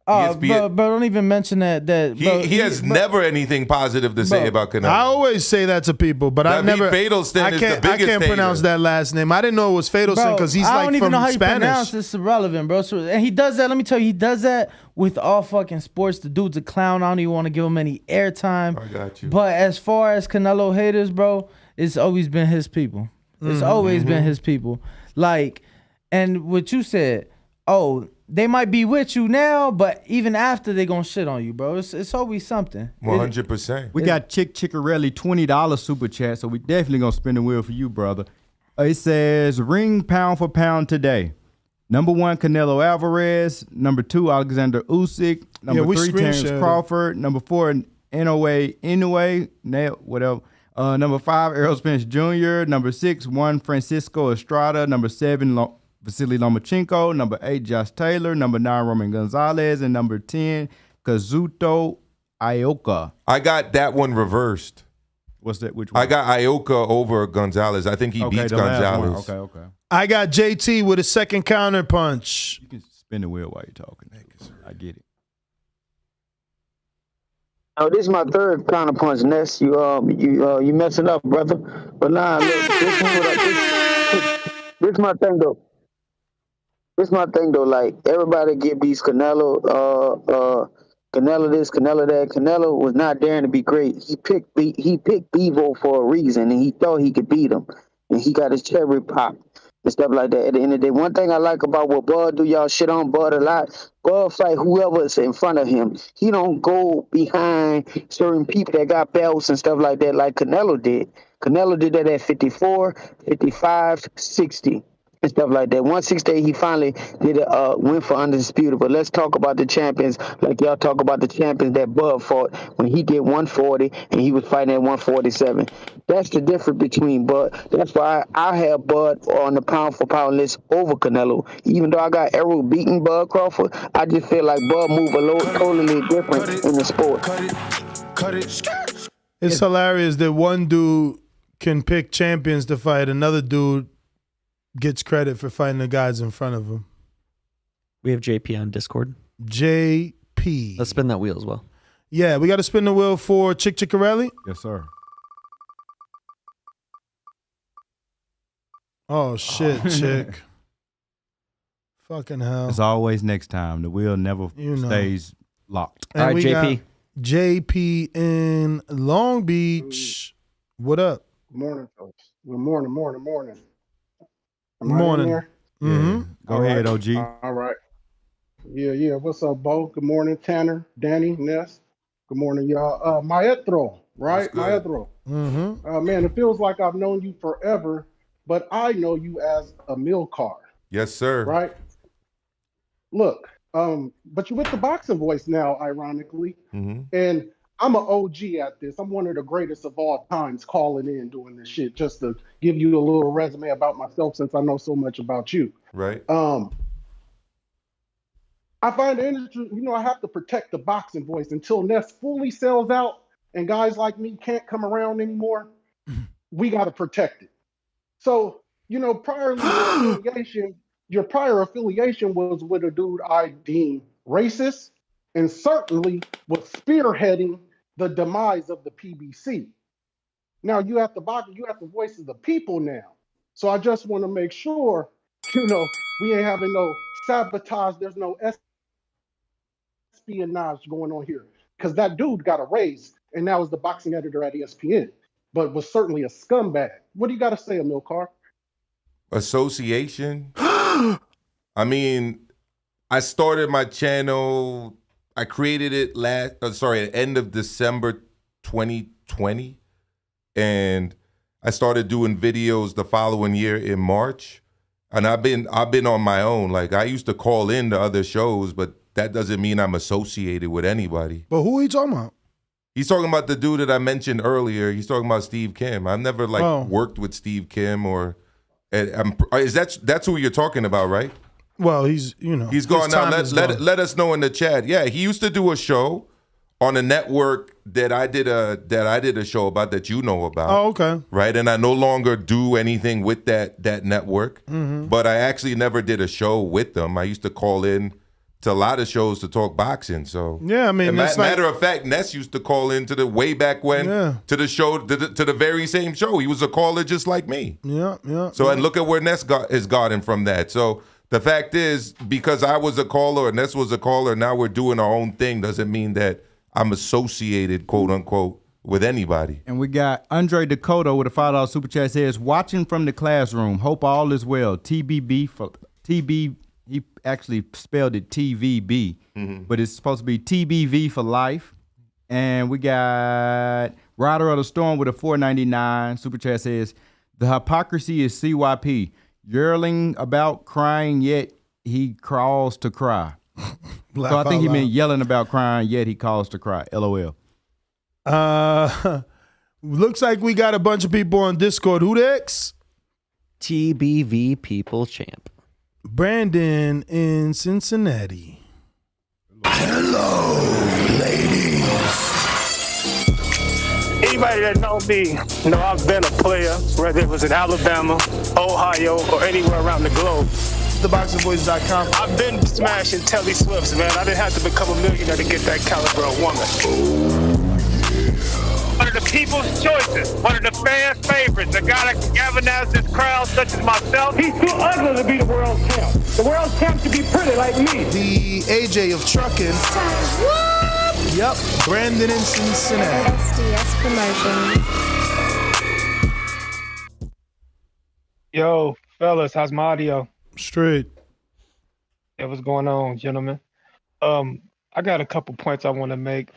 Oh, but don't even mention that. He has never anything positive to say about Canelo. I always say that to people, but I never. Faitelson is the biggest can't pronounce that last name. I didn't know it was Faitelson because he's I don't like even from know how you Spanish. pronounce it. It's irrelevant, bro. So, and he does that. Let me tell you, he does that with all fucking sports. The dude's a clown. I don't even want to give him any airtime. I got you. But as far as Canelo haters, bro, it's always been his people. It's always been his people. Like, and what you said, they might be with you now, but even after they gonna shit on you, bro. It's always something. 100%. We got Chickarelli $20 super chat, so we definitely gonna spin the wheel for you, brother. It says ring pound for pound today. Number 1, Canelo Alvarez. Number 2, Alexander Usyk. Number 3, Terence Crawford. Number 4, Inoue, whatever. Number 5, Errol Spence Jr. Number 6, Juan Francisco Estrada. Number 7, Vasily Lomachenko. Number 8, Josh Taylor. Number 9, Roman Gonzalez. And number 10, Kazuto Ioka. I got that one reversed. What's that? Which one? I got Ioka over Gonzalez. I think he beats Gonzalez. Okay. I got JT with a second counter punch. You can spin the wheel while you're talking. I get it. Oh, this is my third counter punch, Ness. You messing up, brother. But nah, look, this my thing though. Like everybody give these Canelo, Canelo this, Canelo that. Canelo was not daring to be great. He picked Bivol for a reason, and he thought he could beat him, and he got his cherry popped and stuff like that. At the end of the day, one thing I like about what Bud do, y'all shit on Bud a lot. Bud fight whoever's in front of him. He don't go behind certain people that got belts and stuff like that like Canelo did. Canelo did that at 54, 55, 60. And stuff like that. 168, he finally did a win for undisputed. But let's talk about the champions, like y'all talk about the champions that Bud fought when he did 140 and he was fighting at 147. That's the difference between Bud. That's why I have Bud on the pound for pound list over Canelo. Even though I got Errol beating Bud Crawford, I just feel like Bud move a little totally different in the sport. It's hilarious that one dude can pick champions to fight, another dude gets credit for fighting the guys in front of him. We have JP on Discord. JP. Let's spin that wheel as well. Yeah, we got to spin the wheel for Chickarelli. Yes, sir. Oh, shit, Chick. Fucking hell. As always, next time, the wheel never stays locked. And all right, JP. JP in Long Beach. What up? Morning, folks. Good morning. Am I in Morning. there? Mm-hmm. Go All ahead, right. OG. All right. Yeah. What's up, Bo? Good morning, Tanner, Danny, Ness. Good morning, y'all. Maestro, right? good? Maestro. Mm-hmm. Man, it feels like I've known you forever, but I know you as a mill car, Yes, sir. right? Look, but you're with the boxing voice now, ironically. Mm-hmm. And I'm an OG at this. I'm one of the greatest of all times calling in doing this shit just to give you a little resume about myself since I know so much about you. Right. I find it interesting, I have to protect the boxing voice until Ness fully sells out and guys like me can't come around anymore. We got to protect it. So, your prior affiliation was with a dude I deem racist and certainly was spearheading the demise of the PBC. Now you have the voice of the people now. So I just want to make sure, we ain't having no sabotage. There's no espionage going on here. Because that dude got a raise and now is the boxing editor at ESPN, but was certainly a scumbag. What do you got to say, Amilcar? Association. I mean, I started my channel. I created it end of December 2020, and I started doing videos the following year in March. And I've been on my own. Like, I used to call in to other shows, but that doesn't mean I'm associated with anybody. But who are you talking about? He's talking about the dude that I mentioned earlier. He's talking about Steve Kim. I've never worked with Steve Kim that's who you're talking about, right? Well, he's gone now. Let us know in the chat. Yeah, he used to do a show on a network that I did a show about that you know about. Oh, okay. Right, and I no longer do anything with that network. Mm-hmm. But I actually never did a show with them. I used to call in to a lot of shows to talk boxing. So yeah, I mean, matter of fact, Ness used to call into the way back when to the show to the very same show. He was a caller just like me. Yeah. So and look at where Ness has gotten from that. So the fact is, because I was a caller and Ness was a caller, now we're doing our own thing. Doesn't mean that I'm associated, quote unquote, with anybody. And we got Andre Dakota with a $5 super chat says, watching from the classroom. Hope all is well. TBB for TB. He actually spelled it TVB, but it's supposed to be TBV for life. And we got Rider of the Storm with a $4.99 super chat says, the hypocrisy is CYP. Yelling about crying, yet he crawls to cry. So I think he meant yelling about crying, yet he calls to cry. LOL. Looks like we got a bunch of people on Discord. Who next? TBV People Champ. Brandon in Cincinnati. Hello, ladies. Anybody that know me know I've been a player, whether it was in Alabama, Ohio, or anywhere around the globe. TheBoxingVoice.com. I've been smashing Telly Swifts, man. I didn't have to become a millionaire to get that caliber of woman. One of the people's choices, one of the fans' favorites, a guy that can galvanize this crowd such as myself. He's too ugly to be the world champ. The world champ should be pretty like me. The AJ of trucking. Yep, Brandon in Cincinnati. SDS Promotions. Yo, fellas, how's my audio? Straight. Yeah, what's going on, gentlemen? I got a couple points I want to make.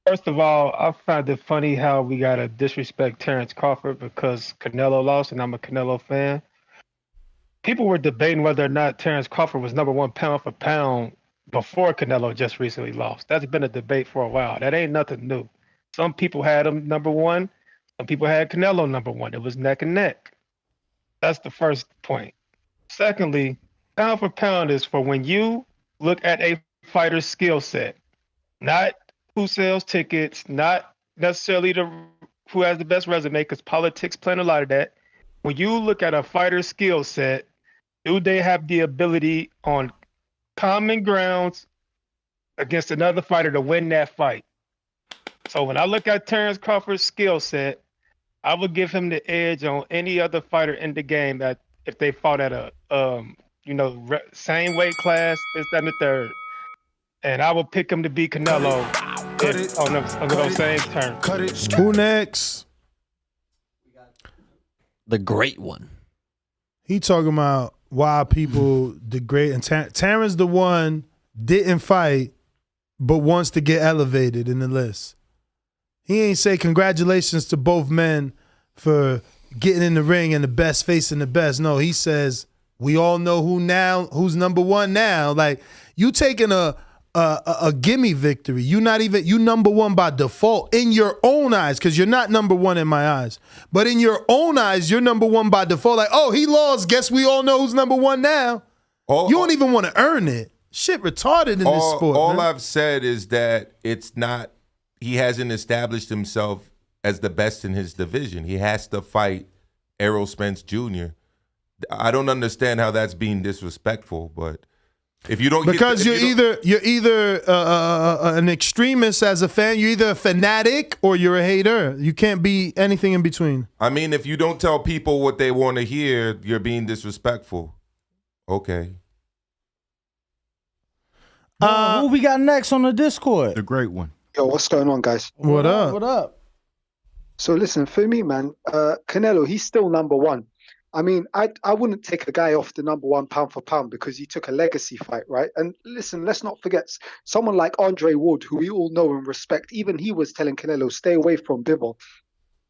First of all, I find it funny how we gotta disrespect Terence Crawford because Canelo lost, and I'm a Canelo fan. People were debating whether or not Terence Crawford was number one pound for pound before Canelo just recently lost. That's been a debate for a while. That ain't nothing new. Some people had him number one. Some people had Canelo number one. It was neck and neck. That's the first point. Secondly, pound for pound is for when you look at a fighter's skill set, not who sells tickets, not necessarily who has the best resume, because politics playing a lot of that. When you look at a fighter's skill set, do they have the ability on common grounds against another fighter to win that fight? So when I look at Terence Crawford's skill set, I would give him the edge on any other fighter in the game that if they fought at a same weight class, this, that, and the third. And I would pick him to beat Canelo on those same terms. Who next? The great one. He talking about why people degrade. And Terrence the one didn't fight, but wants to get elevated in the list. He ain't say congratulations to both men for getting in the ring and the best facing the best. No, he says we all know who's number one now. Like, you taking a gimme victory. You number one by default in your own eyes, because you're not number one in my eyes. But in your own eyes, you're number one by default. Like, oh, he lost. Guess we all know who's number one now. You don't even want to earn it. Shit retarded in this sport. All man. I've said is that he hasn't established himself as the best in his division. He has to fight Errol Spence Jr. I don't understand how that's being disrespectful, but if you don't, because you're either an extremist as a fan, you're either a fanatic or you're a hater. You can't be anything in between. I mean, if you don't tell people what they want to hear, you're being disrespectful. Okay. Who we got next on the Discord? The great one. Yo, what's going on, guys? What up? What up? So listen, for me, man, Canelo, he's still number one. I mean, I wouldn't take a guy off the number one pound for pound because he took a legacy fight, right? And listen, let's not forget someone like Andre Ward, who we all know and respect. Even he was telling Canelo, stay away from Bivol.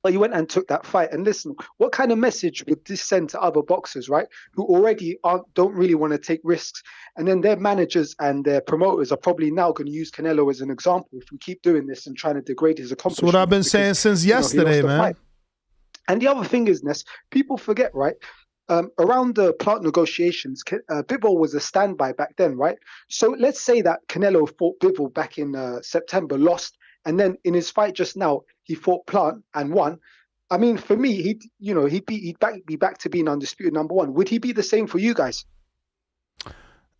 But he went and took that fight. And listen, what kind of message would this send to other boxers, right, who already don't really want to take risks? And then their managers and their promoters are probably now going to use Canelo as an example if we keep doing this and trying to degrade his accomplishments. That's what I've been saying since yesterday, man. Fight. And the other thing is, Ness, people forget, right? Around the plant negotiations, Bivol was a standby back then, right? So let's say that Canelo fought Bivol back in September, lost, and then in his fight just now, he fought Plant and won. I mean, for me, he'd be back to being undisputed number one. Would he be the same for you guys?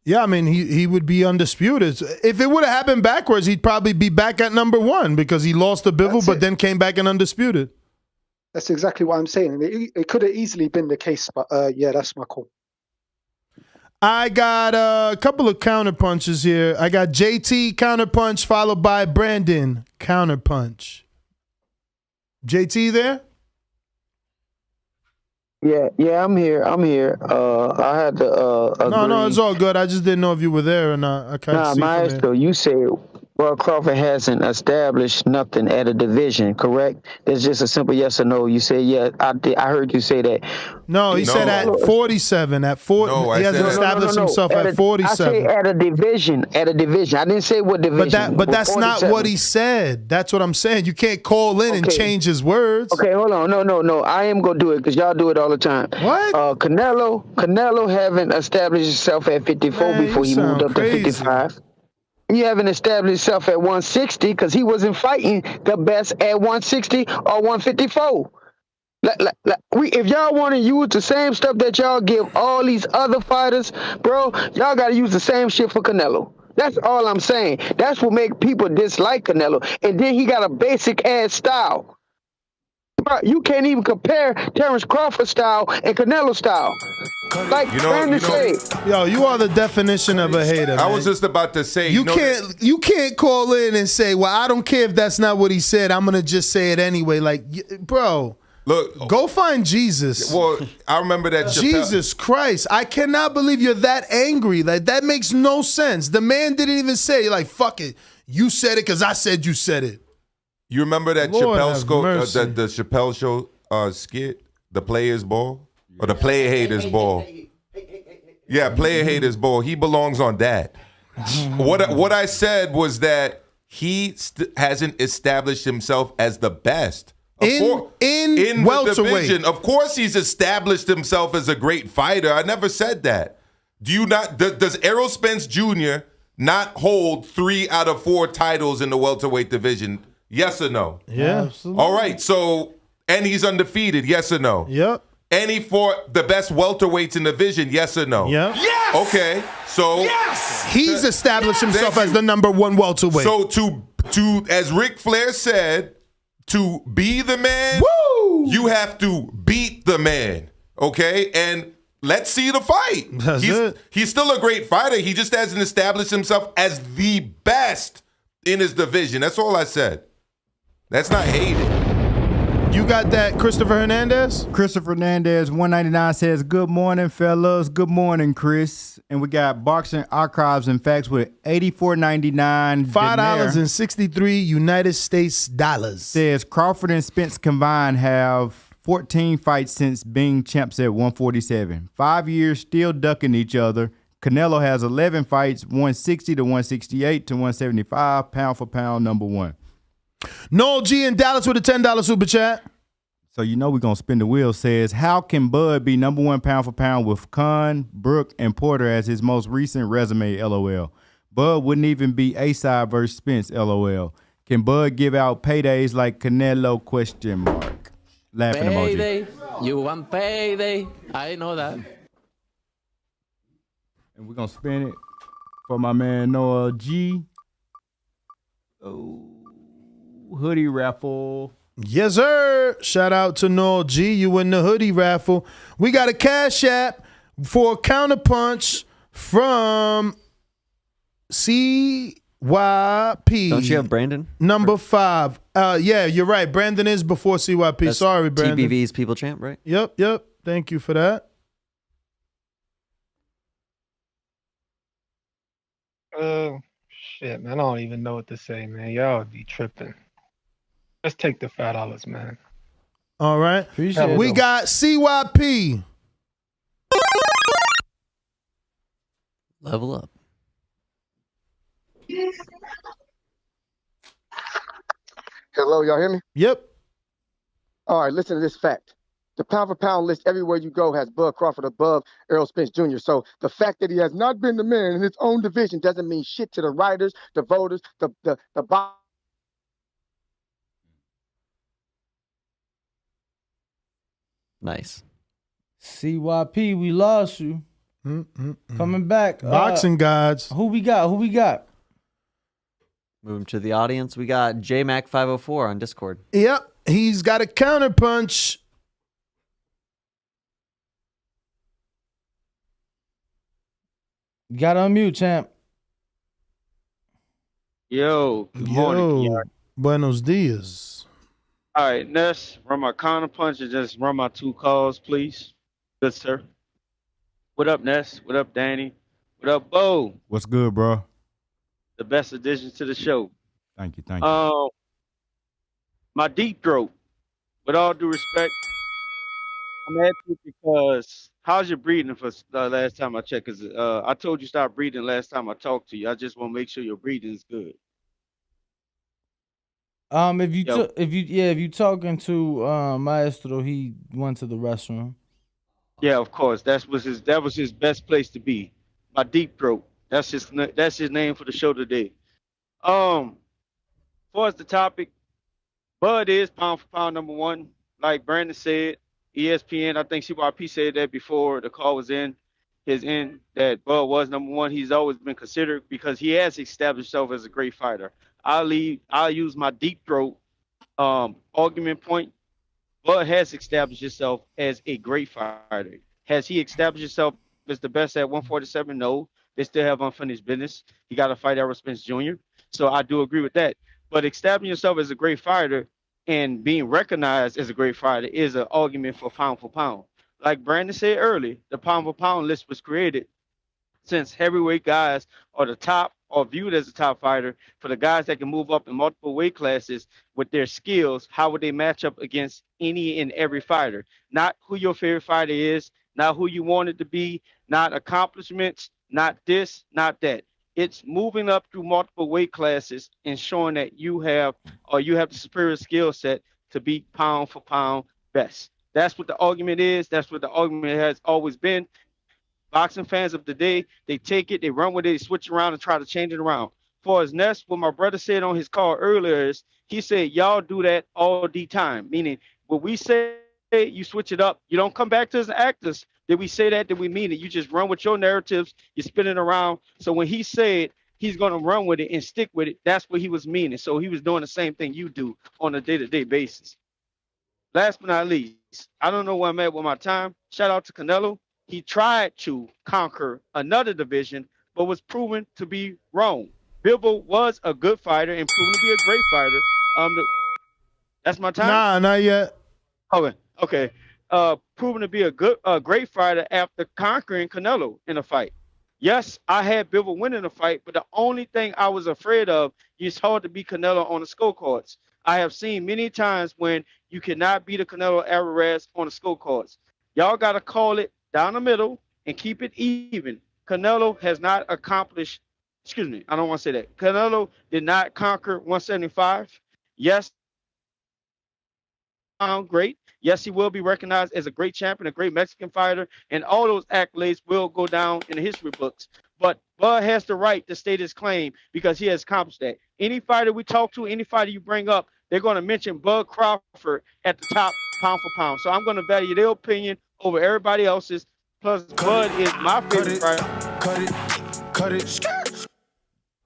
Yeah, I mean, he would be undisputed. If it would have happened backwards, he'd probably be back at number one because he lost to Bivol, but then came back and undisputed. That's exactly what I'm saying. It could have easily been the case, but yeah, that's my call. I got a couple of counterpunches here. I got JT counterpunch followed by Brandon counterpunch. JT there? Yeah, I'm here. I had to agree. No, it's all good. I just didn't know if you were there or not. I can't see Maestro, you said Crawford hasn't established nothing at a division, correct? That's just a simple yes or no. You say yeah. I heard you say that. No, he said at 47. At 40, he hasn't established himself at 47. I say at a division. I didn't say what division. But that's not what he said. That's what I'm saying. You can't call in and change his words. Okay, hold on. No. I am gonna do it because y'all do it all the time. What? Canelo haven't established himself at 54 before he moved up to 55. You haven't established yourself at 160 because he wasn't fighting the best at 160 or 154. If y'all want to use the same stuff that y'all give all these other fighters, bro, y'all got to use the same shit for Canelo. That's all I'm saying. That's what make people dislike Canelo. And then he got a basic-ass style. Bro, you can't even compare Terence Crawford style and Canelo style. Like Brandon said. Yo, you are the definition of a hater. I was just about to say, you can't call in and say, well, I don't care if that's not what he said. I'm gonna just say it anyway. Like, bro, look, go find Jesus. Well, I remember that. Jesus Christ, I cannot believe you're that angry. Like, that makes no sense. The man didn't even say, like, fuck it, you said it because I said you said it. You remember that the Chappelle Show skit, the Players Ball? Or the Player Haters Ball. Yeah, Player Haters Ball. He belongs on that. What I said was that he hasn't established himself as the best. In the division. Of course he's established himself as a great fighter. I never said that. Does Errol Spence Jr. not hold 3 out of 4 titles in the welterweight division? Yes or no? Yeah, absolutely. All right, and he's undefeated, yes or no? Yep. And he fought the best welterweights in the division, yes or no? Yeah. Yes! Okay, so... Yes! He's established himself as the number 1 welterweight. So to as Ric Flair said, to be the man, you have to beat the man, okay? And let's see the fight. He's still a great fighter. He just hasn't established himself as the best in his division. That's all I said. That's not hating. You got that, Christopher Hernandez? Christopher Hernandez, 199 says, good morning, fellas. Good morning, Chris. And we got Boxing Archives and Facts with $84.99. $5.63 United States dollars. Says Crawford and Spence combined have 14 fights since being champs at 147. 5 years still ducking each other. Canelo has 11 fights, 160 to 168 to 175, pound for pound, number one. Noel G in Dallas with a $10 super chat. So you know we're going to spin the wheel. Says, how can Bud be number one pound for pound with Khan, Brook, and Porter as his most recent resume, LOL? Bud wouldn't even be A-side versus Spence, LOL. Can Bud give out paydays like Canelo, question mark? Laughing Payday. emoji. You want payday. I know that. And we're going to spin it for my man Noah G. Oh. Hoodie raffle. Yes, sir. Shout out to Noel G. You win the hoodie raffle. We got a cash app for a counterpunch from CYP. Don't you have Brandon? Number 5. Yeah, you're right. Brandon is before CYP. That's Sorry, Brandon. TBV's People Champ, right? Yep. Thank you for that. Shit, man. I don't even know what to say, man. Y'all be tripping. Let's take the $5, man. All right. Appreciate we it. got CYP. Level up. Hello, y'all hear me? Yep. All right, listen to this fact. The pound for pound list everywhere you go has Bud Crawford above Errol Spence Jr. So the fact that he has not been the man in his own division doesn't mean shit to the writers, the voters, the Nice. CYP, we lost you. Coming back. Boxing gods. Who we got? Moving to the audience. We got JMac504 on Discord. Yep. He's got a counterpunch. You got to unmute, champ. Yo, good morning. Yo, buenos dias. All right, Ness, run my counter punch and just run my 2 calls, please. Good, sir. What up, Ness? What up, Danny? What up, Bo? What's good, bro? The best addition to the show. Thank you. My deep throat. With all due respect, I'm asking you because how's your breathing for last time I checked? Because I told you stop breathing last time I talked to you. I just want to make sure your breathing is good. If you talking to Maestro, he went to the restroom. Yeah, of course. That was his best place to be. My deep throat. That's his name for the show today. As far as the topic, Bud is pound for pound number one. Like Brandon said, ESPN, I think CYP said that before the call was in, that Bud was number one. He's always been considered because he has established himself as a great fighter. I'll use my deep throat argument point. Bud has established himself as a great fighter. Has he established himself as the best at 147? No. They still have unfinished business. He got to fight Errol Spence Jr. So I do agree with that. But establishing yourself as a great fighter and being recognized as a great fighter is an argument for pound. Like Brandon said earlier, the pound for pound list was created since heavyweight guys are the top or viewed as a top fighter. For the guys that can move up in multiple weight classes with their skills, how would they match up against any and every fighter? Not who your favorite fighter is, not who you want it to be, not accomplishments, not this, not that. It's moving up through multiple weight classes and showing that you have the superior skill set to be pound for pound best. That's what the argument is. That's what the argument has always been. Boxing fans of the day, they take it, they run with it, they switch around and try to change it around. For as Ness, what my brother said on his call earlier is, he said, y'all do that all the time. Meaning, when we say you switch it up, you don't come back to us actors. Did we say that? Did we mean it? You just run with your narratives. You spin it around. So when he said he's going to run with it and stick with it, that's what he was meaning. So he was doing the same thing you do on a day-to-day basis. Last but not least, I don't know where I'm at with my time. Shout out to Canelo. He tried to conquer another division, but was proven to be wrong. Bivol was a good fighter and proven to be a great fighter. That's my time? Nah, not yet. Okay. Proven to be a great fighter after conquering Canelo in a fight. Yes, I had Bivol winning the fight, but the only thing I was afraid of is hard to beat Canelo on the scorecards. I have seen many times when you cannot beat a Canelo Alvarez on the scorecards. Y'all got to call it down the middle and keep it even. Canelo has not accomplished, excuse me, I don't want to say that. Canelo did not conquer 175. Yes, great. Yes, he will be recognized as a great champion, a great Mexican fighter, and all those accolades will go down in the history books. But Bud has the right to state his claim because he has accomplished that. Any fighter we talk to, any fighter you bring up, they're going to mention Bud Crawford at the top pound for pound. So I'm going to value their opinion over everybody else's. Plus, Bud is my favorite fighter. Cut it.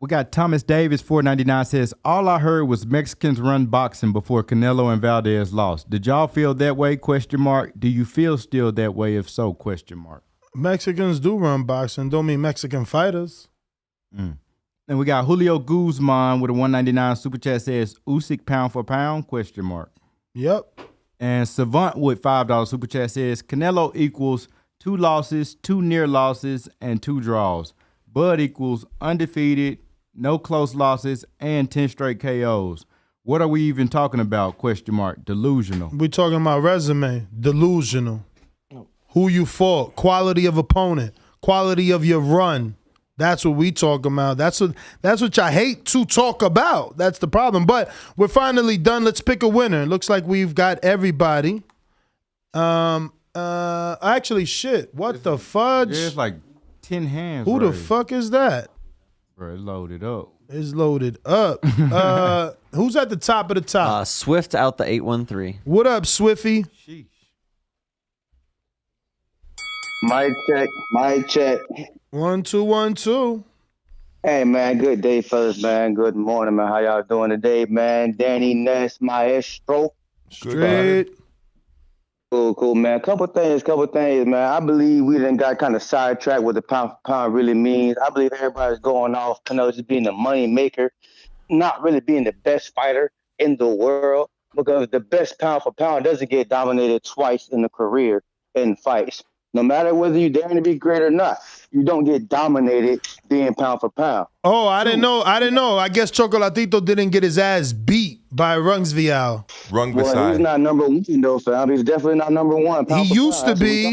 We got Thomas Davis, 499 says, all I heard was Mexicans run boxing before Canelo and Valdez lost. Did y'all feel that way? ? Do you feel still that way? If so, ? Mexicans do run boxing. Don't mean Mexican fighters. And we got Julio Guzman with a 199 super chat says, Usyk pound for pound? ? Yep. And Savant with $5 super chat says, Canelo equals 2 losses, 2 near losses, and 2 draws. Bud equals undefeated, no close losses, and 10 straight KOs. What are we even talking about? ? Delusional. We talking about resume. Delusional. Who you fought, quality of opponent, quality of your run. That's what we talk about. That's what I hate to talk about. That's the problem. But we're finally done. Let's pick a winner. It looks like we've got everybody. Actually, shit. What the fudge? There's like 10 hands. Who the fuck is that? Bro, it's loaded up. It's loaded up. Who's at the top of the top? Swift out the 813. What up, Swifty? Sheesh. Mic check. 1 2 1 2. Hey man, good day first, man. Good morning, man. How y'all doing today, man? Danny Ness, Maestro. Straight. Cool, man. Couple things, man. I believe we done got kind of sidetracked what the pound for pound really means. I believe everybody's going off, just being a money maker, not really being the best fighter in the world, because the best pound for pound doesn't get dominated twice in a career in fights. No matter whether you're daring to be great or not, you don't get dominated being pound for pound. Oh, I didn't know. I guess Chocolatito didn't get his ass beat by Rungsvial. Well, he's not number one, though, fam. He's definitely not number one. He used to be.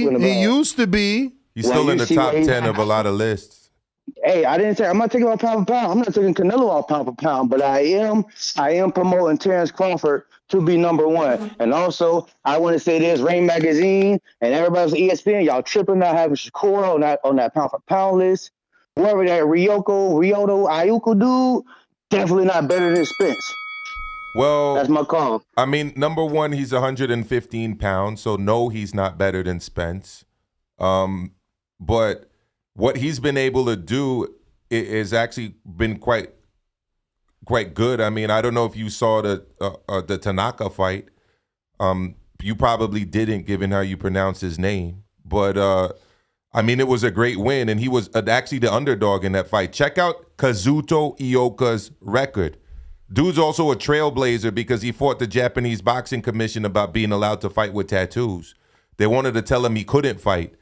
He's still in the top 10 of a lot of lists. Hey, I'm not talking about pound for pound. I'm not taking Canelo out pound for pound, but I am promoting Terence Crawford to be number one. And also, I want to say this, Rain Magazine and everybody's ESPN, y'all tripping not having Shakur on that pound for pound list. Whoever that Ryoko Ayuko dude, definitely not better than Spence. Well, that's my call. I mean, number one, he's 115 pounds, so no, he's not better than Spence. But what he's been able to do is actually been quite good. I mean, I don't know if you saw the Tanaka fight. You probably didn't, given how you pronounce his name. But I mean, it was a great win, and he was actually the underdog in that fight. Check out Kazuto Ioka's record. Dude's also a trailblazer because he fought the Japanese Boxing Commission about being allowed to fight with tattoos. They wanted to tell him he couldn't fight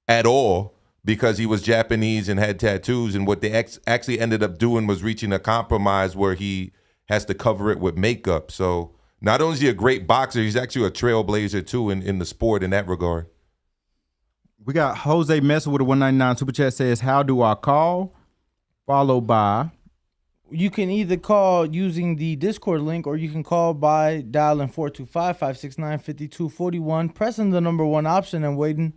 at all because he was Japanese and had tattoos. And what they actually ended up doing was reaching a compromise where he has to cover it with makeup. So not only is he a great boxer, he's actually a trailblazer too in the sport in that regard. We got Jose Mesa with a 199 super chat says, how do I call? Followed by... You can either call using the Discord link or you can call by dialing 425-569-5241, pressing the number 1 option and waiting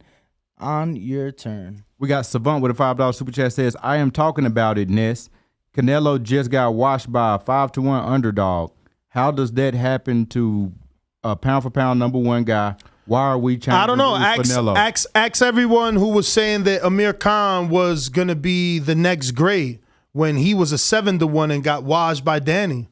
on your turn. We got Savant with a $5 super chat says, I am talking about it, Ness. Canelo just got washed by a 5-1 underdog. How does that happen to a pound for pound number 1 guy? Why are we changing? I don't know. Ask everyone who was saying that Amir Khan was going to be the next great when he was a 7-1 and got washed by Danny.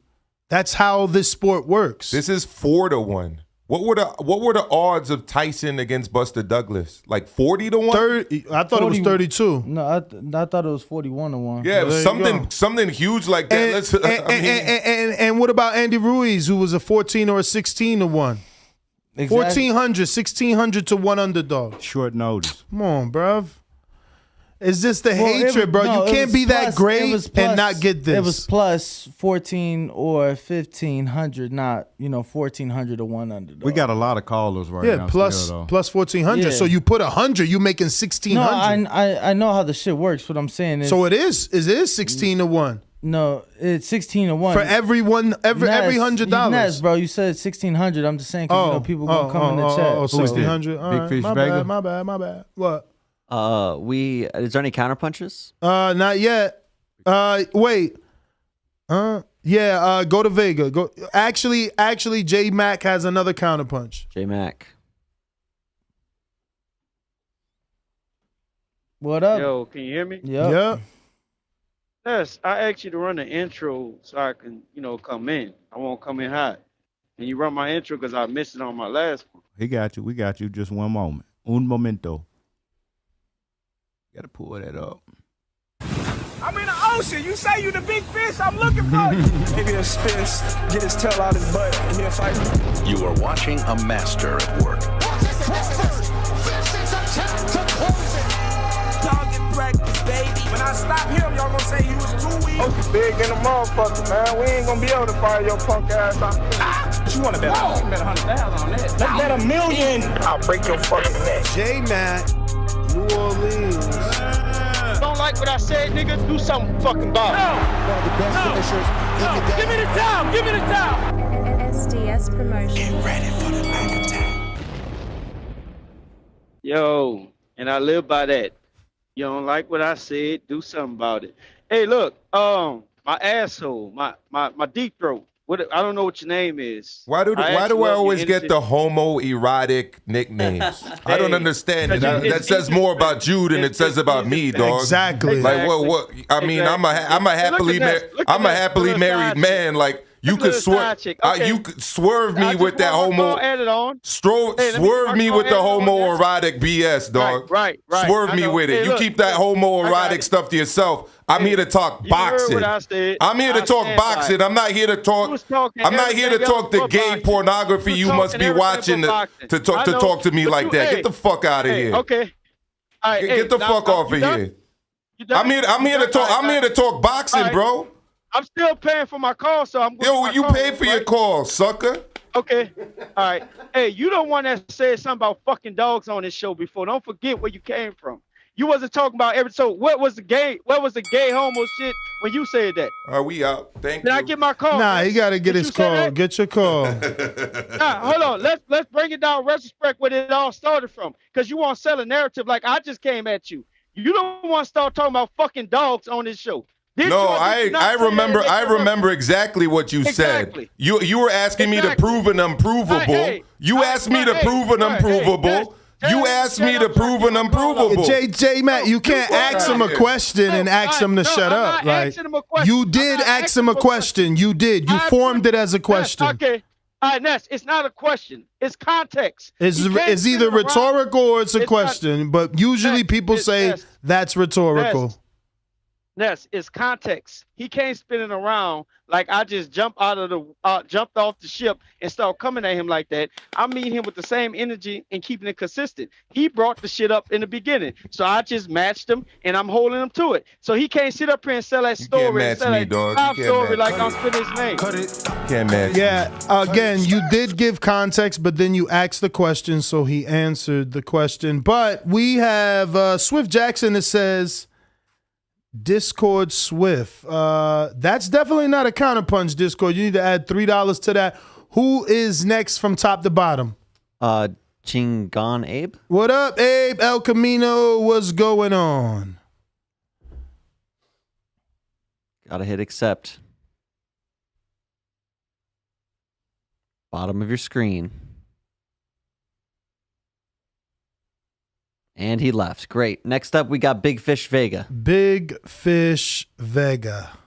That's how this sport works. This is 4-1. What were the odds of Tyson against Buster Douglas? Like 40-1? I thought it was 32. No, I thought it was 41-1. Yeah, it was something huge like that. And what about Andy Ruiz, who was a 14 or a 16-1? Exactly. 1,400, 1,600 to one underdog. Short notice. Come on, bruv. It's just the Well, hatred, bro. You can't be that great and not get this. It was plus 14 or 1,500, not 1,400 to one underdog. We got a lot of callers right now. plus 1,400. Yeah. So you put 100, you making 1,600. No, I know how the shit works. What I'm saying is. So it is 16 to 1. No, it's 16 to 1 for every $100. Ness, bro, you said 1,600. I'm just saying because people gonna come in the chat. 1,600. All Big right. Fish My Vega? bad. My bad. What? Is there any counter punches? Not yet. Wait. Yeah. Go to Vega. Go. Actually, J Mac has another counterpunch. J Mac. What up? Yo, can you hear me? Yep. Yes, I asked you to run the intro so I can, come in. I won't come in hot. And you run my intro because I missed it on my last one. He got you. We got you. Just one moment. Un momento. Got to pull that up. I'm in the ocean. You say you the big fish. I'm looking for you. Maybe a spins, get his tail out his butt, and he'll fight me. You are watching a master at work. Y'all get practice, baby. When I stop him, y'all gonna say he was too weak. Oh, big in the motherfucker, man. We ain't gonna be able to fire your punk ass out. You wanna bet? You can bet 100,000 on that. Let's bet $1 million. I'll break your fucking neck. J-Mac, New Orleans. Don't like what I said, nigga? Do something fucking about it. No. Give me the towel. Give me the towel. SDS Promotions. Get ready for the back attack. Yo, and I live by that. You don't like what I said? Do something about it. Hey, look, my asshole, my deep throat. I don't know what your name is. Why do I always get the homoerotic nicknames? I don't understand it. That says more about you than it says about me, dog. Exactly. Like what? I mean, I'm a happily married man. Like you could swerve, you could swerve me with that homo. Swerve me with the homoerotic BS, dog. Right. Swerve me with it. You keep that homoerotic stuff to yourself. I'm here to talk boxing. I'm here to talk boxing. I'm not here to talk. I'm not here to talk the gay pornography you must be watching to talk to me like that. Get the fuck out of here. Okay. All right. Get the fuck off of here. I'm here to talk boxing, bro. I'm still paying for my call, so I'm going. Yo, you pay for your call, sucker. Okay. All right. Hey, you the one that said something about fucking dogs on this show before. Don't forget where you came from. You wasn't talking about so what was the gay homo shit when you said that? We out. Thank you. Did I get my call? Nah, he gotta get his call. Get your call. Nah, hold on. Let's bring it down retrospect where it all started from. Because you want to sell a narrative like I just came at you. You don't want to start talking about fucking dogs on this show. I remember exactly what you said. You were asking me to prove an unprovable. You asked me to prove an unprovable. You asked me to prove an unprovable. J Matt, you can't ask him a question and ask him to shut up. Like you did ask him a question. You did. You formed it as a question. Okay. All right, Ness, it's not a question. It's context. It's either rhetorical or it's a question. But usually people say that's rhetorical. Ness, it's context. He can't spin it around like I just jumped off the ship and start coming at him like that. I meet him with the same energy and keeping it consistent. He brought the shit up in the beginning, so I just matched him and I'm holding him to it. So he can't sit up here and sell that story. You can't match me, dog. Like I'm spinning his name. Can't match. Yeah. Again, you did give context, but then you asked the question, so he answered the question. But we have Swift Jackson that says. Discord Swift. That's definitely not a counterpunch, Discord. You need to add $3 to that. Who is next from top to bottom? Chingon Abe. What up, Abe? El Camino, what's going on? Gotta hit accept. Bottom of your screen. And he left. Great. Next up, we got Big Fish Vega. Big Fish Vega.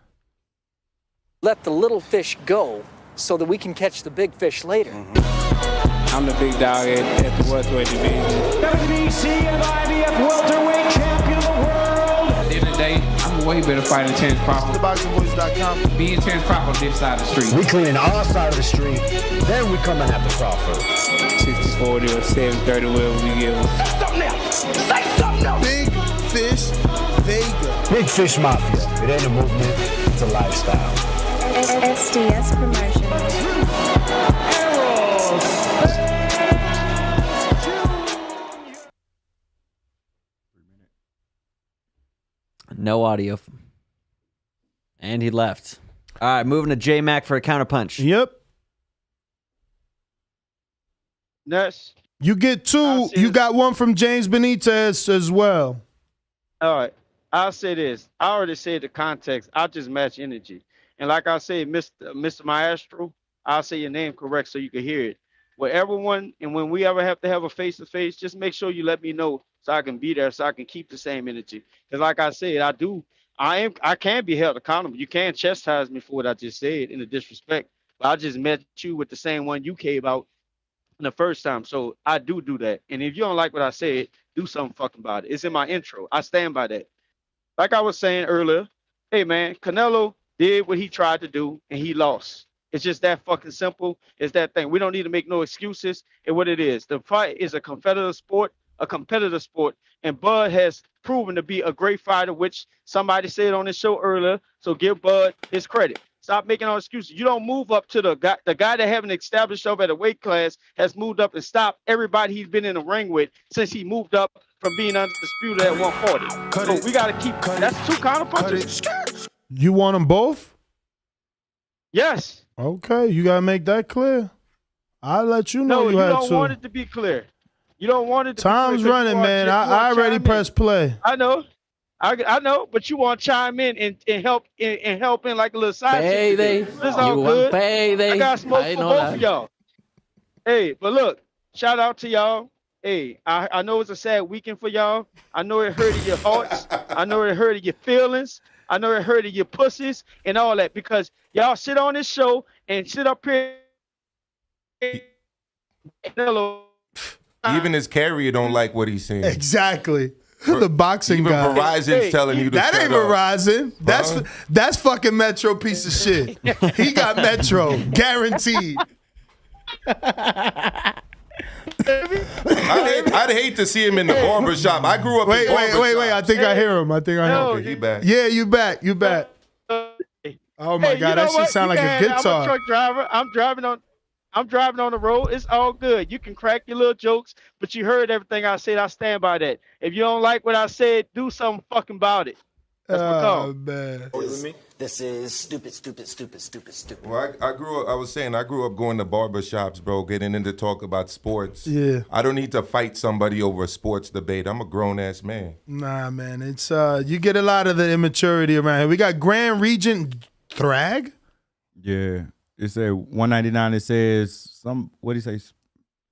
Let the little fish go so that we can catch the big fish later. I'm the big dog at the welterweight division. WBC and IBF welterweight champion of the world. At the end of the day, I'm boy, you better fight in Terence Crawford. TheBoxingVoice.com. Be in Terence Crawford this side of the street. We cleaning our side of the street, then we coming after Crawford. 60-40 or 70-30, whatever we give him. Say something else! Say something else! Big Fish Vega. Big Fish Mafia. It ain't a movement, it's a lifestyle. SDS Promotions. No audio. And he left. All right, moving to J-Mac for a counterpunch. Yep. Next. You get two. You got one from James Benitez as well. All right. I'll say this. I already said the context. I'll just match energy. And like I said, Mr. Maestro, I'll say your name correct so you can hear it. With everyone, and when we ever have to have a face-to-face, just make sure you let me know so I can be there, so I can keep the same energy. Because like I said, I can be held accountable. You can't chastise me for what I just said in a disrespect. But I just met you with the same one you came out the first time. So I do that. And if you don't like what I said, do something fucking about it. It's in my intro. I stand by that. Like I was saying earlier, hey man, Canelo did what he tried to do and he lost. It's just that fucking simple. It's that thing. We don't need to make no excuses. And what it is, the fight is a competitive sport, and Bud has proven to be a great fighter, which somebody said on this show earlier. So give Bud his credit. Stop making all excuses. You don't move up to the guy that haven't established up at a weight class has moved up and stopped everybody he's been in the ring with since he moved up from being undisputed at 140. So we got to keep. That's two counterpunches. You want them both? Yes. Okay, you gotta make that clear. I'll let you know. No, you don't want it to be clear. You don't want it to Time's be clear. running, man. I already pressed play. I know. I know, but you want to chime in and help in like a little side chick. This all good. I got smoke for both of y'all. Hey, but look, shout out to y'all. Hey, I know it's a sad weekend for y'all. I know it hurted your hearts. I know it hurted your feelings. I know it hurted your pussies and all that because y'all sit on this show and sit up here. Even his carrier don't like what he's saying. Exactly. The boxing even guy. Verizon's telling you to that shut ain't up. Verizon. That's fucking Metro piece of shit. He got Metro guaranteed. I'd hate to see him in the barber shop. I grew up. Wait. I think I hear him. Okay, he back. Yeah, you back. Oh my God, that shit sound like a guitar. I'm a truck driver. I'm driving on the road. It's all good. You can crack your little jokes, but you heard everything I said. I stand by that. If you don't like what I said, do something fucking about it. That's my call. Man. This is stupid. Well, I grew up going to barber shops, bro, getting into talk about sports. Yeah. I don't need to fight somebody over a sports debate. I'm a grown-ass man. Nah, man. It's you get a lot of the immaturity around here. We got Grand Regent Thrag. Yeah. It said 199. It says what did he say?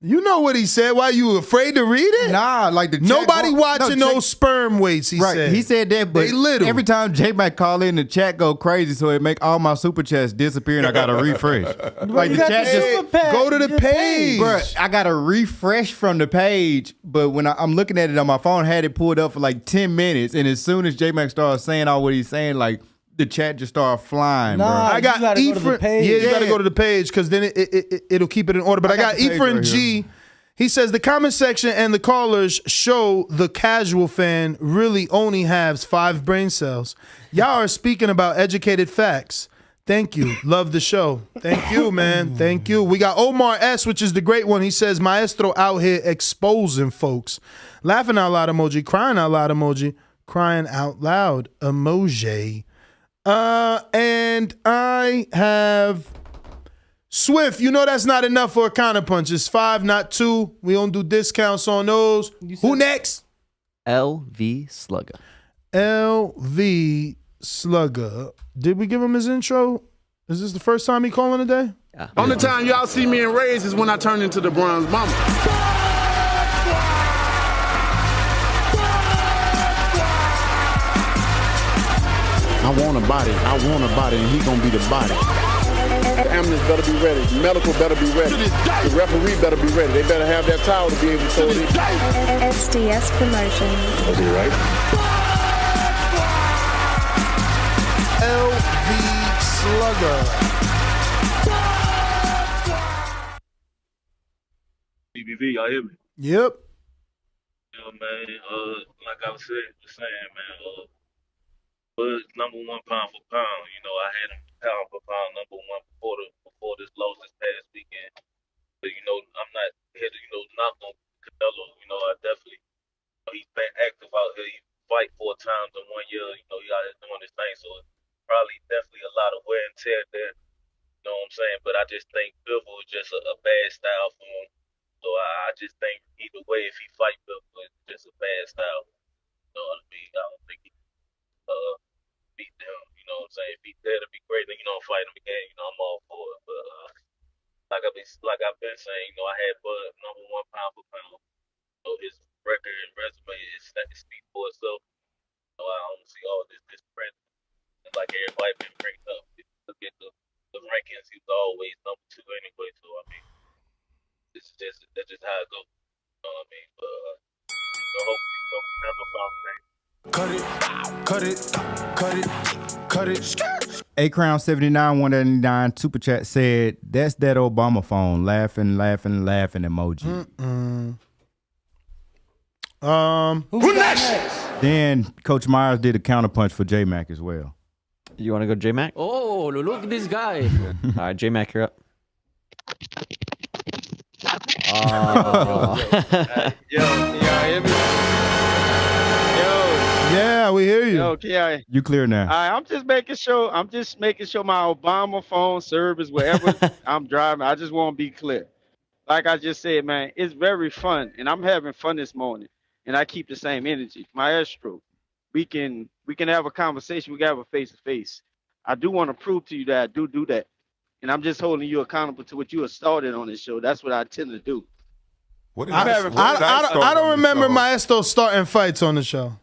You know what he said. Why you afraid to read it? Nah, like the nobody watching those sperm weights. He said. He said that, but they little. Every time J-Mac call in, the chat go crazy, so it make all my super chats disappear, and I gotta refresh. Like the chat just go to the page, bro. I gotta refresh from the page, but when I'm looking at it on my phone, I had it pulled up for like 10 minutes, and as soon as J-Mac started saying all what he's saying, like the chat just started flying, bro. I got go to the page. Yeah, you gotta go to the page because then it'll keep it in order. But I got Ephraim right G. He says the comment section and the callers show the casual fan really only has 5 brain cells. Y'all are speaking about educated facts. Thank you. Love the show. Thank you, man. Thank you. We got Omar S., which is the great one. He says, Maestro out here exposing folks. Laughing out loud emoji. Crying out loud emoji. Crying out loud emoji. And I have Swift. You know that's not enough for a counterpunch. It's 5, not 2. We don't do discounts on those. Who next? LV Slugger. LV Slugger. Did we give him his intro? Is this the first time he calling today? Yeah. Only time y'all see me in Rays is when I turn into the Bronze Bomber. I want a body, and he gonna be the body. The ambulance better be ready. The medical better be ready. The referee better be ready. They better have that towel to be able to throw it in. SDS Promotions. Was he right? LV Slugger. BBV, y'all hear me? Yep. Yeah, man. Like I was saying, man. Bud number one pound for pound. You know, I had him pound for pound number one before this loss this past weekend. But you know, I'm not here to knock on Canelo. You know, I definitely he's been active out here. He fight 4 times in 1 year. You know, he out here doing his thing. So it's probably definitely a lot of wear and tear there. You know what I'm saying? But I just think Bivol is just a bad style for him. So I just think either way, if he fight Bivol, it's just a bad style. You know what I mean? I don't think he beat them. You know what I'm saying? If he's there to be great, then fight him again. You know, I'm all for it. But like I've been saying, you know, I had Bud number one pound for pound. So his record and resume is speak for itself. So I don't see all this print. And like everybody been bringing up, look at the rankings. He was always number 2 anyway. So I mean, that's just how it goes. You know what I mean? But so hopefully, never found things. Cut it. A Crown 79 189 super chat said, "That's that Obama phone." Laughing emoji. Who next? Then Coach Myers did a counterpunch for J Mac as well. You want to go J Mac? Oh, look at this guy. All right, J Mac, you're up. Yo, can y'all hear me? Yeah, we hear you. Yo, can y'all? You clear now. All right, I'm just making sure my Obama phone service wherever I'm driving. I just want to be clear. Like I just said, man, it's very fun, and I'm having fun this morning, and I keep the same energy. Maestro, we can have a conversation. We can have a face to face. I do want to prove to you that I do that, and I'm just holding you accountable to what you have started on this show. That's what I tend to do. I don't remember Maestro starting fights on the show.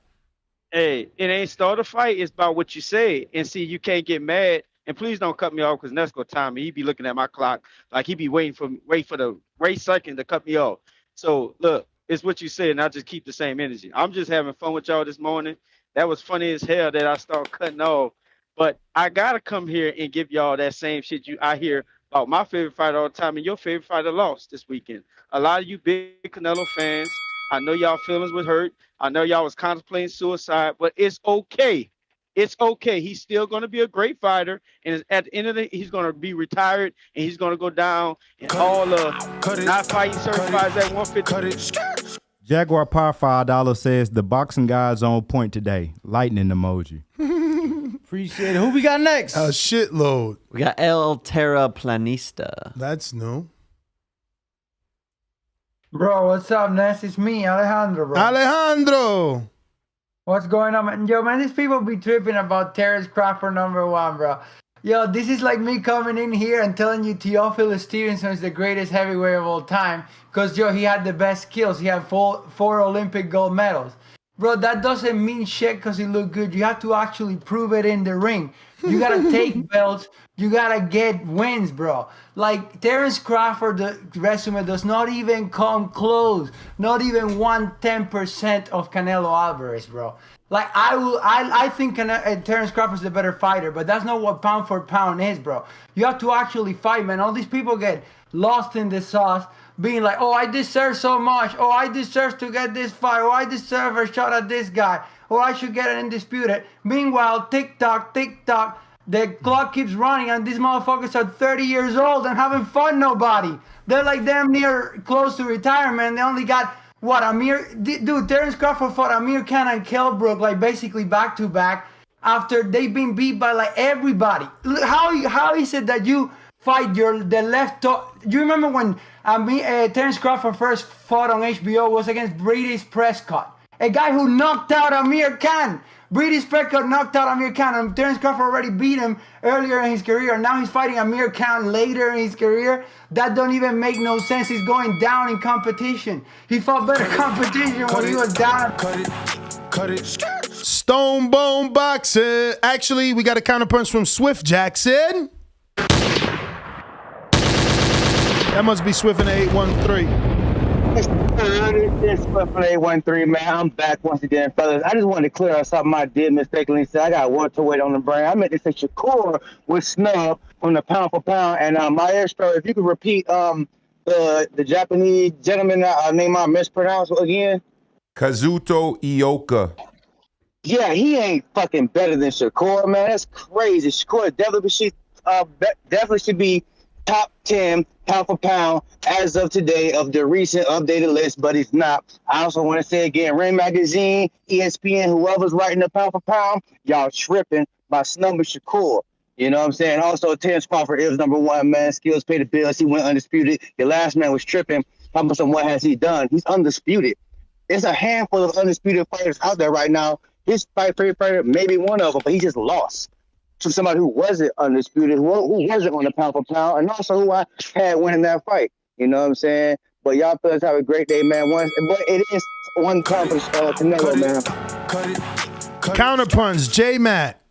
Hey, it ain't start a fight. It's about what you say. And see, you can't get mad. And please don't cut me off because Nesco time me. He be looking at my clock like he be waiting for the right second to cut me off. So look, it's what you say, and I just keep the same energy. I'm just having fun with y'all this morning. That was funny as hell that I start cutting off. But I gotta come here and give y'all that same shit I hear about my favorite fighter all the time, and your favorite fighter lost this weekend. A lot of you big Canelo fans, I know y'all feelings was hurt. I know y'all was contemplating suicide, but it's okay. It's okay. He's still going to be a great fighter, and at the end of the day, he's going to be retired, and he's going to go down and all not fighting certified at 150. Jaguar Power $5 says the boxing guy's on point today. Lightning emoji. Appreciate it. Who we got next? A shitload. We got El Terraplanista. That's new. Bro, what's up, Ness? It's me, Alejandro, bro. Alejandro! What's going on, man? Yo, man, these people be tripping about Terence Crawford #1, bro. Yo, this is like me coming in here and telling you Teofilo Stevenson is the greatest heavyweight of all time because, yo, he had the best skills. He had four Olympic gold medals. Bro, that doesn't mean shit because he looked good. You have to actually prove it in the ring. You got to take belts. You got to get wins, bro. Like, Terence Crawford, the resume does not even come close. Not even 1/10% of Canelo Alvarez, bro. Like, I think Terence Crawford's the better fighter, but that's not what pound for pound is, bro. You have to actually fight, man. All these people get lost in the sauce, being like, oh, I deserve so much. Oh, I deserve to get this fight. Oh, I deserve a shot at this guy. Oh, I should get it undisputed. Meanwhile, tick-tock, the clock keeps running, and these motherfuckers are 30 years old and haven't fought nobody. They're like damn near close to retirement. They only got, what, dude, Terence Crawford fought Amir Khan and Kell Brook, like, basically back-to-back after they've been beat by, like, everybody. How is it that you fight the left toe? You remember when Terence Crawford first fought on HBO was against Brady Prescott, a guy who knocked out Amir Khan. Brady Prescott knocked out Amir Khan, and Terence Crawford already beat him earlier in his career. Now he's fighting Amir Khan later in his career. That don't even make no sense. He's going down in competition. He fought better competition when he was down. Cut it. Stone Bone Boxing. Actually, we got a counterpunch from Swift Jackson. That must be Swift in the 813. This Buffalo 1-3, man. I'm back once again, fellas. I just wanted to clear up something I did mistakenly say. I got welterweight on the brain. I meant to say Shakur was snubbed from the pound for pound. And my expert, if you could repeat the Japanese gentleman name I mispronounced again. Kazuto Ioka. Yeah, he ain't fucking better than Shakur, man. That's crazy. Shakur definitely should be top 10 pound for pound as of today of the recent updated list, but he's not. I also want to say again, Ring Magazine, ESPN, whoever's writing the pound for pound, y'all tripping by snubbing Shakur. You know what I'm saying? Also, Terence Crawford is number one, man. Skills pay the bills. He went undisputed. Your last man was tripping. How much of what has he done? He's undisputed. There's a handful of undisputed fighters out there right now. His favorite fighter may be one of them, but he just lost to somebody who wasn't undisputed, who wasn't on the pound for pound, and also who I had winning that fight. You know what I'm saying? But y'all fellas have a great day, man. But it is one time for Canelo, man. Counterpunch, J-Matt.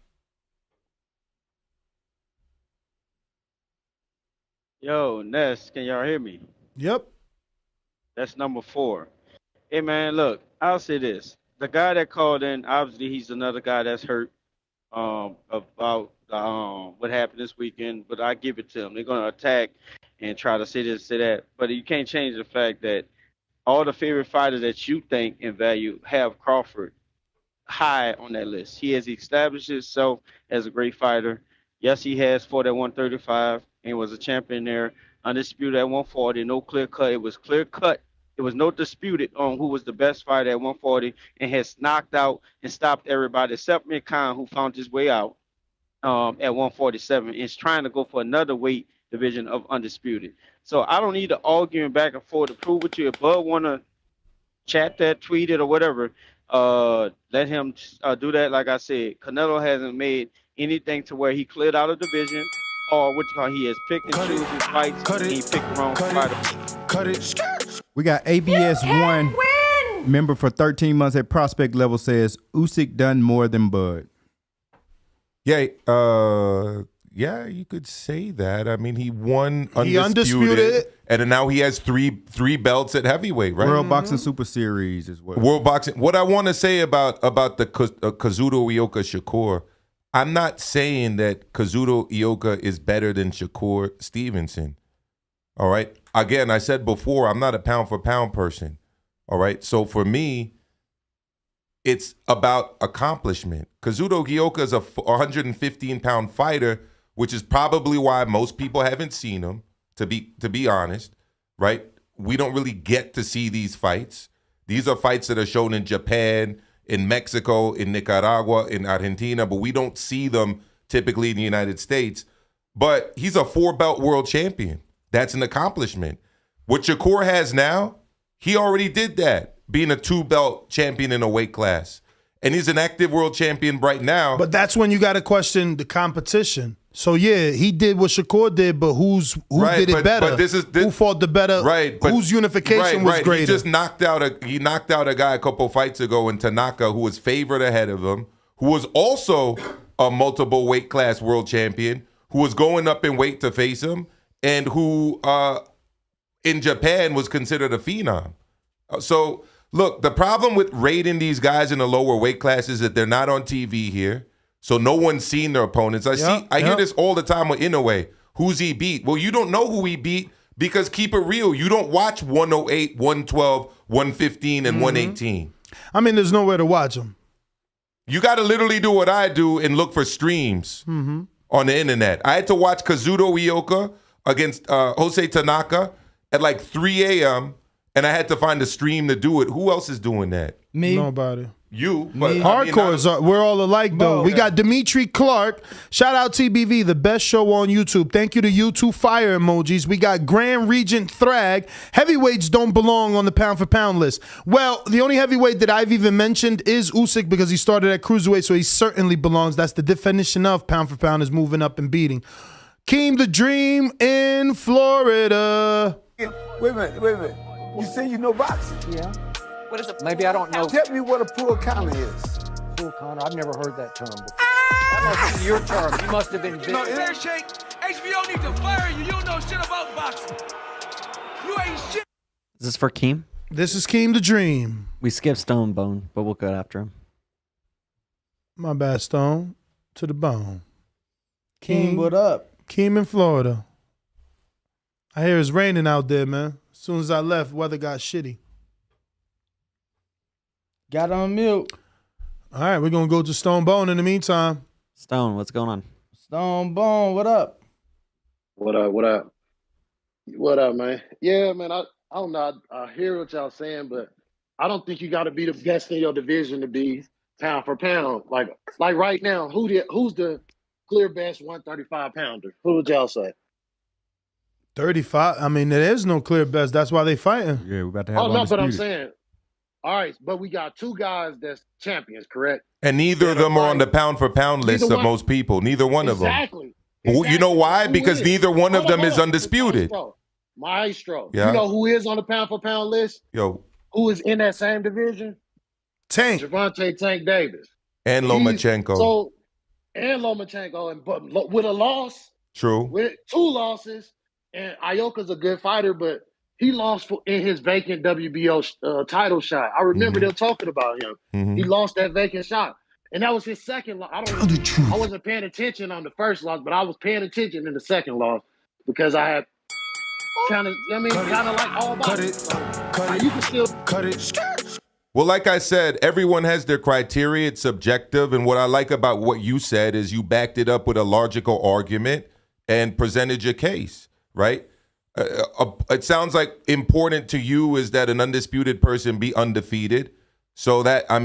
Yo, Ness, can y'all hear me? Yep. That's number 4. Hey, man, look, I'll say this. The guy that called in, obviously, he's another guy that's hurt about what happened this weekend, but I give it to him. They're going to attack and try to say this, say that. But you can't change the fact that all the favorite fighters that you think in value have Crawford high on that list. He has established himself as a great fighter. Yes, he has fought at 135 and was a champion there. Undisputed at 140, no clear cut. It was clear cut. There was no disputed on who was the best fighter at 140 and has knocked out and stopped everybody except Mir Khan, who found his way out at 147 and is trying to go for another weight division of undisputed. So I don't need to argue back and forth to prove it to you. If Bud want to chat that, tweet it, or whatever, let him do that. Like I said, Canelo hasn't made anything to where he cleared out a division or he has picked and choose his fights and he picked the wrong fighter. We got ABS1 member for 13 months at prospect level says Usyk done more than Bud. Yeah, you could say that. I mean, he won undisputed, and now he has three belts at heavyweight, right? World Boxing Super Series as well. World Boxing. What I want to say about the Kazuto Ioka Shakur, I'm not saying that Kazuto Ioka is better than Shakur Stevenson. All right. Again, I said before, I'm not a pound for pound person. All right. So for me, it's about accomplishment. Kazuto Ioka is a 115-pound fighter, which is probably why most people haven't seen him, to be honest, right? We don't really get to see these fights. These are fights that are shown in Japan, in Mexico, in Nicaragua, in Argentina, but we don't see them typically in the United States. But he's a 4-belt world champion. That's an accomplishment. What Shakur has now, he already did that, being a 2-belt champion in a weight class. And he's an active world champion right now. But that's when you got to question the competition. So, yeah, he did what Shakur did, but who did it better? But who fought the better? Right. But, whose unification was greater? He just knocked out a guy a couple fights ago in Tanaka who was favored ahead of him, who was also a multiple weight class world champion, who was going up in weight to face him, and who in Japan was considered a phenom. So, look, the problem with rating these guys in the lower weight classes is that they're not on TV here. So no one's seen their opponents. I hear this all the time with Inoue. Who's he beat? Well, you don't know who he beat because keep it real. You don't watch 108, 112, 115, and 118. I mean, there's nowhere to watch them. You got to literally do what I do and look for streams on the internet. I had to watch Kazuto Ioka against Jose Tanaka at like 3 a.m., and I had to find a stream to do it. Who else is doing that? Me. Nobody. You. But Hardcores, we're all alike, though. We got Dmitry Clark. Shout out TBV, the best show on YouTube. Thank you to you, 2 fire emojis. We got Grand Regent Thrag. Heavyweights don't belong on the pound-for-pound list. Well, the only heavyweight that I've even mentioned is Usyk because he started at cruiserweight, so he certainly belongs. That's the definition of pound-for-pound is moving up and beating. Keem the Dream in Florida. Wait a minute. You say you know boxing? Yeah. What is it? Maybe I don't know. Tell me what a pull counter is. Pull counter? I've never heard that term before. That must be your term. You must have been big. No, Shake, HBO need to fire you. You don't know shit about boxing. You ain't shit. Is this for Keem? This is Keem the Dream. We skipped Stone Bone, but we'll go after him. My bad, Stone. To the bone. Keem, what up? Keem in Florida. I hear it's raining out there, man. As soon as I left, weather got shitty. Got on mute. All right, we're going to go to Stone Bone in the meantime. Stone, what's going on? Stone Bone, what up? What up? What up? What up, man? Yeah, man. I don't know. I hear what y'all saying, but I don't think you got to be the best in your division to be pound for pound. Like right now, who's the clear best 135 pounder? Who would y'all say? 35. I mean, there is no clear best. That's why they fighting. Yeah, we're about to have Oh no, but I'm undisputed. saying, all right, but we got two guys that's champions, correct? And neither of them are on the pound for pound list Neither of one. most people. Neither one of them. Exactly. Well, you know why? Who Because is? neither one of Hold on, them is hold on. undisputed. Maestro. Yeah. You know who is on the pound for pound list? Yo, Who is in that same division? Tank. Javante Tank Davis. and Lomachenko. And Lomachenko, but with a loss, True. with two losses, and Ioka's a good fighter, but he lost in his vacant WBO title shot. I remember them talking about him. Mhm. He lost that vacant shot, and that was his second loss. I wasn't paying attention on the first loss, but I was paying attention in the second loss because I had kind of like all boxing. So, you can still cut it. Well, like I said, everyone has their criteria. It's subjective. And what I like about what you said is you backed it up with a logical argument and presented your case, right? It sounds like important to you is that an undisputed person be undefeated. So that's I'm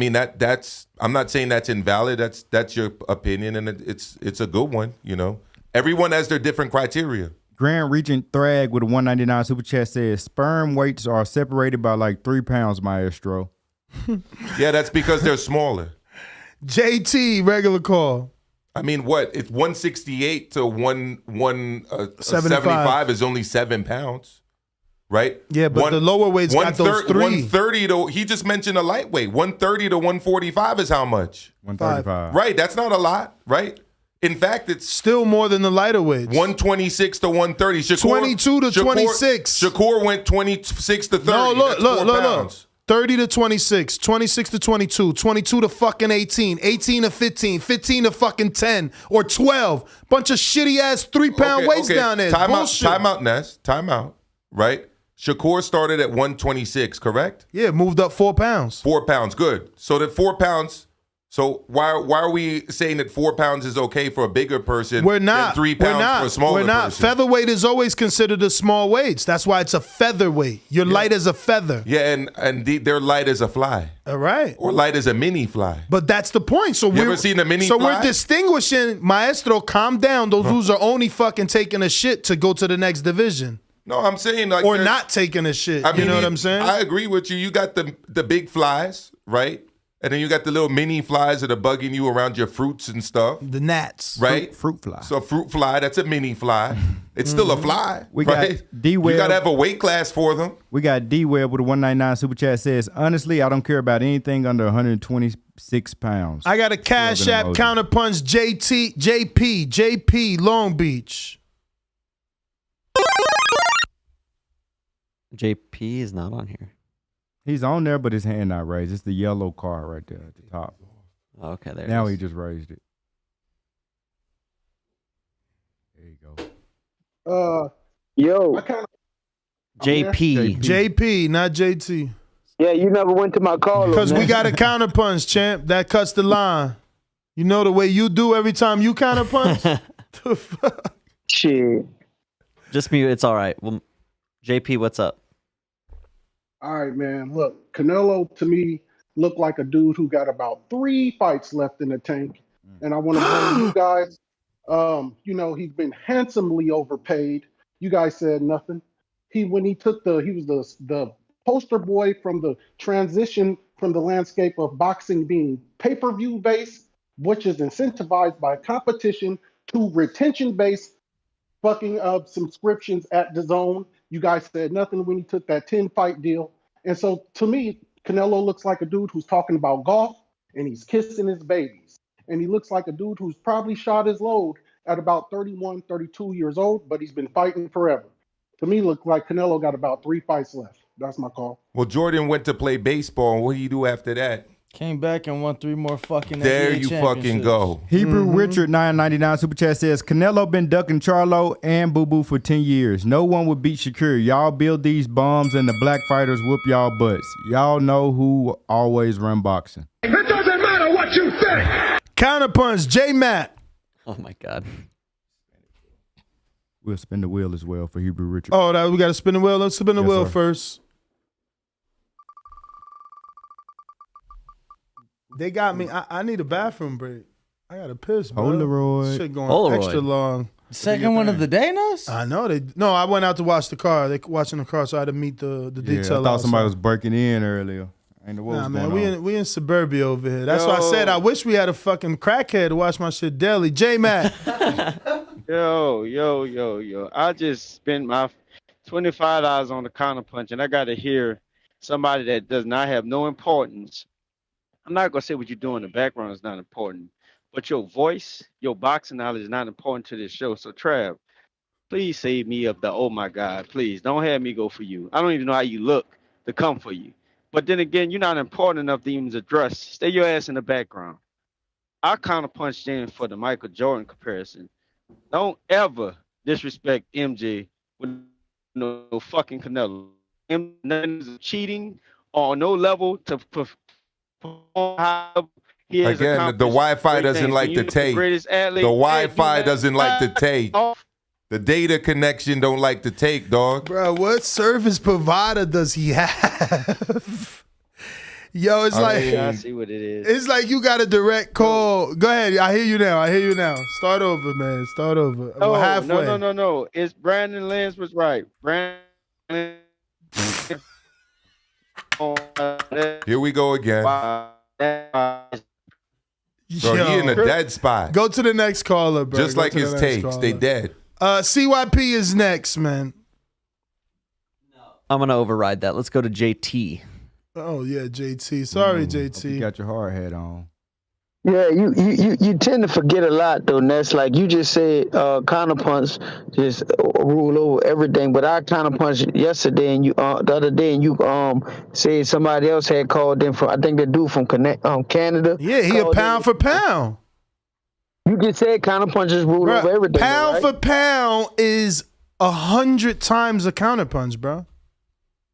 not saying that's invalid. That's your opinion, and it's a good one. You know, everyone has their different criteria. Grand Regent Thrag with a 199 super chat says sperm weights are separated by like 3 pounds, Maestro. Yeah, that's because they're smaller. JT, regular call. I mean, what? It's 168 to 175 is only 7 pounds, right? Yeah, but the lower weights got those 3. 130 to, he just mentioned a lightweight. 130 to 145 is how much? 135. Right, that's not a lot, right? In fact, it's still more than the lighter weights. 126 to 130. 22 to 26. Shakur went 26 to 30. No, That's 4 pounds. 30 to 26, 26 to 22, 22 to fucking 18, 18 to 15, 15 to fucking 10 or 12. Bunch of shitty ass 3-pound weights down there. Time Bullshit. out, Ness. Time out. Right? Shakur started at 126, correct? Yeah, moved up 4 pounds. 4 pounds, good. So that 4 pounds. So why are we saying that 4 pounds is okay for a bigger person? We're not. Than 3 pounds for a smaller We're not. person? Featherweight is always considered a small weights. That's why it's a featherweight. You're light as a feather. Yeah, and they're light as a fly. All right. Or light as a mini fly. But that's the point. So You ever seen a mini So fly? we're distinguishing, Maestro, calm down. Those dudes are only fucking taking a shit to go to the next division. No, I'm saying like or not taking a shit. I mean, you know what I'm saying? I agree with you. You got the big flies, right? And then you got the little mini flies that are bugging you around your fruits and stuff. The gnats. Right? Fruit fly. So a fruit fly, that's a mini fly. It's still a fly, We right? got D-Web. You got to have a weight class for them. We got D-Web with a 199 super chat says, honestly, I don't care about anything under 126 pounds. I got a Cash App counterpunch JP, Long Beach. JP is not on here. He's on there, but his hand not raised. It's the yellow car right there at the top. Okay, there Now it he is. just raised it. There you go. Yo. JP. JP, not JT. Yeah, you never went to my call. Because we got a counterpunch, champ. That cuts the line. You know the way you do every time you counterpunch? The fuck? Shit. Just mute. It's all right. Well, JP, what's up? All right, man. Look, Canelo to me looked like a dude who got about 3 fights left in the tank. And I want to blame you guys. You know, he's been handsomely overpaid. You guys said nothing. He was the poster boy from the transition from the landscape of boxing being pay-per-view based, which is incentivized by competition, to retention based fucking subscriptions at Dazn. You guys said nothing when he took that 10-fight deal. And so to me, Canelo looks like a dude who's talking about golf and he's kissing his babies. And he looks like a dude who's probably shot his load at about 31, 32 years old, but he's been fighting forever. To me, look like Canelo got about 3 fights left. That's my call. Well, Jordan went to play baseball, and what did he do after that? Came back and won 3 more fucking There NBA you fucking championships. go. Hebrew Richard 999 Super Chat says, Canelo been ducking Charlo and Boo Boo for 10 years. No one would beat Shakur. Y'all build these bombs and the black fighters whoop y'all butts. Y'all know who always run boxing. It doesn't matter what you think. Counterpunch, J-Matt. Oh, my God. We'll spin the wheel as well for Hebrew Richard. Oh, we got to spin the wheel. Let's spin the wheel first. They got me. I need a bathroom break. I got to piss, bro. Polaroid. Shit going extra long. Second one of the day, Nuss? I know. No, I went out to watch the car. They watching the car, so I had to meet the detail. I thought somebody was breaking in earlier. I ain't know what was man, going on. we in suburbia over here. That's why I said I wish we had a fucking crackhead to watch my shit daily. J-Mac. Yo. I just spent my $25 on the counterpunch, and I got to hear somebody that does not have no importance. I'm not going to say what you do in the background is not important, but your voice, your boxing knowledge is not important to this show. So, Trav, please save me of the, oh, my God, please. Don't have me go for you. I don't even know how you look to come for you. But then again, you're not important enough to even address. Stay your ass in the background. I counterpunched in for the Michael Jordan comparison. Don't ever disrespect MJ with no fucking Canelo. Nothing is cheating on no level to perform how he has Again, the accomplished Wi-Fi great doesn't things. like When to you're take. greatest athlete, The hey, Wi-Fi you doesn't like to take. The data connection don't like to take, dog. Bro, what service provider does he have? Yo, it's I see what it is. It's like you got a direct call. Go ahead. I hear you now. Start over, man. Start over. Oh, We're halfway. No. It's Brandon Lance was right. Brandon. Here we go again. Bro, he in a dead spot. Go to the next caller, bro. Just like his takes, they dead. CYP is next, man. I'm going to override that. Let's go to JT. Oh, yeah, JT. Sorry, JT. You got your hard hat on. Yeah, you tend to forget a lot though, Ness. Like you just said, counterpunch just rule over everything. But I counterpunched yesterday, and you the other day, and you said somebody else had called in from. I think the dude from Canada. Yeah, he a pound for pound. You just said counterpunches rule over everything. Pound though, for pound is 100 times a counterpunch, bro.